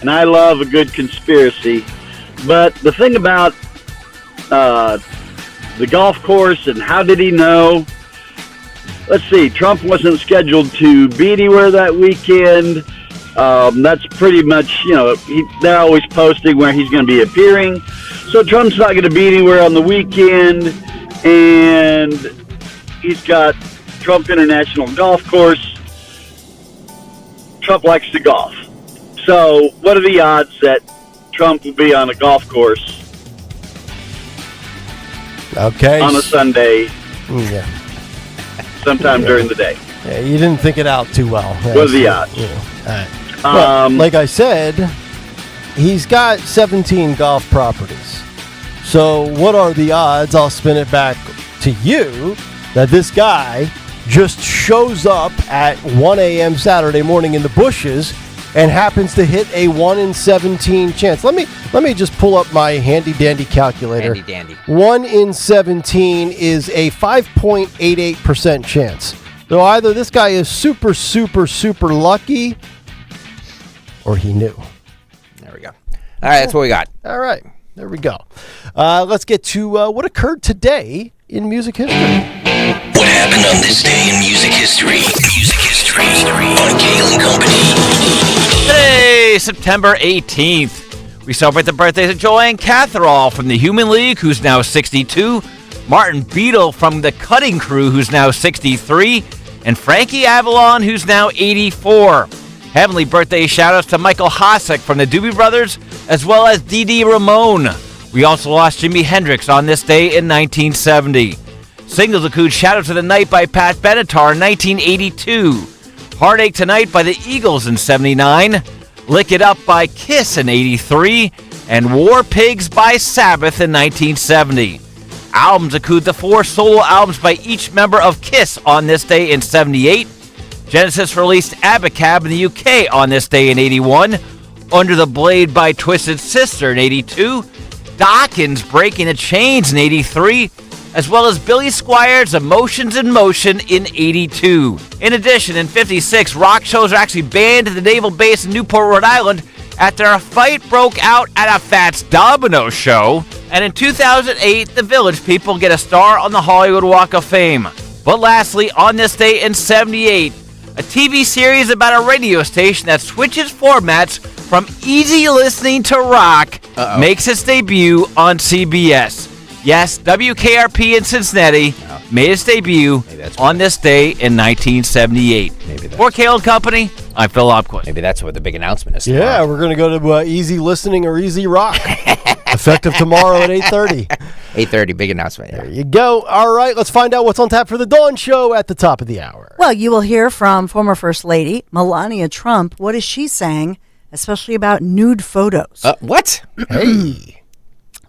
And I love a good conspiracy. But the thing about the golf course and how did he know? Let's see, Trump wasn't scheduled to be anywhere that weekend. That's pretty much, they're always posting where he's going to be appearing. So Trump's not going to be anywhere on the weekend. And he's got Trump International Golf Course. Trump likes to golf. So what are the odds that Trump will be on a golf course on a Sunday sometime during the day? Yeah, you didn't think it out too well. What are the odds? All right. Well, like I said, he's got 17 golf properties. So what are the odds, I'll spin it back to you, that this guy just shows up at 1 a.m. Saturday morning in the bushes and happens to hit a 1 in 17 chance? Let me just pull up my handy-dandy calculator. Handy-dandy. 1 in 17 is a 5.88% chance. So either this guy is super, super, super lucky, or he knew. There we go. All right, that's what we got. All right, there we go. Let's get to what occurred today in music history. What happened on this day in music history? Music history on Kayal and Company. Today, September 18th, we celebrate the birthdays of Joanne Catherall from the Human League, who's now 62, Martin Beadle from the Cutting Crew, who's now 63, and Frankie Avalon, who's now 84. Heavenly birthday shout-outs to Michael Hossack from the Doobie Brothers, as well as Dee Dee Ramone. We also lost Jimi Hendrix on this day in 1970. Singles include Shadow to the Night by Pat Benatar in 1982, Heartache Tonight by the Eagles in 79, Lick It Up by Kiss in 83, and War Pigs by Sabbath in 1970. Albums include the 4 solo albums by each member of Kiss on this day in 78. Genesis released Abacab in the UK on this day in 81. Under the Blade by Twisted Sister in 82. Dawkins Breaking the Chains in 83. As well as Billy Squires' Emotions in Motion in 82. In addition, in 56, rock shows are actually banned at the naval base in Newport, Rhode Island after a fight broke out at a Fats Domino show. And in 2008, the Village People get a star on the Hollywood Walk of Fame. But lastly, on this day in 78, a TV series about a radio station that switches formats from easy listening to rock makes its debut on CBS. Yes, WKRP in Cincinnati made its debut on this day in 1978. For Kayal Company, I'm Phil Lobquist. Maybe that's what the big announcement is. Yeah, we're going to go to Easy Listening or Easy Rock. Effective tomorrow at 8:30. 8:30, big announcement. Yeah. There you go. All right, let's find out what's on tap for the Dawn Show at the top of the hour. Well, you will hear from former First Lady Melania Trump. What is she saying, especially about nude photos? What? Hey.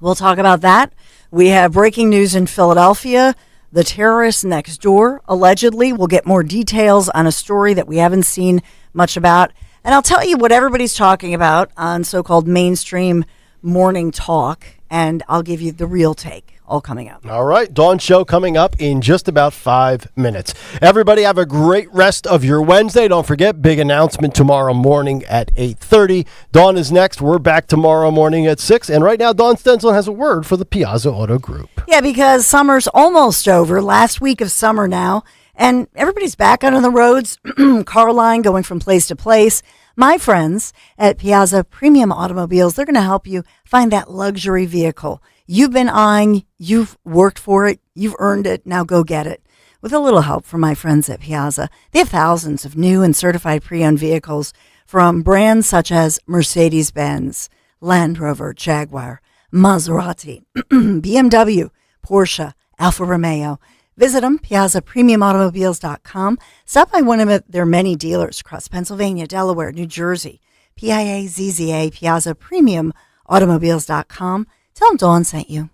We'll talk about that. We have breaking news in Philadelphia. The terrorists next door, allegedly. We'll get more details on a story that we haven't seen much about. And I'll tell you what everybody's talking about on so-called mainstream morning talk. And I'll give you the real take. All coming up. All right, Dawn Show coming up in just about 5 minutes. Everybody have a great rest of your Wednesday. Don't forget, big announcement tomorrow morning at 8:30. Dawn is next. We're back tomorrow morning at 6. And right now, Dawn Stenzel has a word for the Piazza Auto Group. Yeah, because summer's almost over. Last week of summer now. And everybody's back out on the roads. Car line going from place to place. My friends at Piazza Premium Automobiles, they're going to help you find that luxury vehicle you've been eyeing, you've worked for it, you've earned it, now go get it. With a little help from my friends at Piazza, they have thousands of new and certified pre-owned vehicles from brands such as Mercedes-Benz, Land Rover, Jaguar, Maserati, BMW, Porsche, Alfa Romeo. Visit them, PiazzaPremiumAutomobiles.com. Stop by one of their many dealers across Pennsylvania, Delaware, New Jersey. PIAZZA, PiazzaPremiumAutomobiles.com. Tell them Dawn sent you.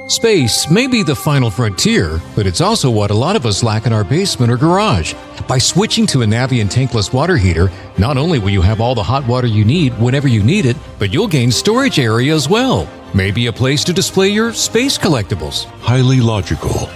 Space may be the final frontier, but it's also what a lot of us lack in our basement or garage. By switching to a Navien tankless water heater, not only will you have all the hot water you need whenever you need it, but you'll gain storage area as well. Maybe a place to display your space collectibles. Highly logical.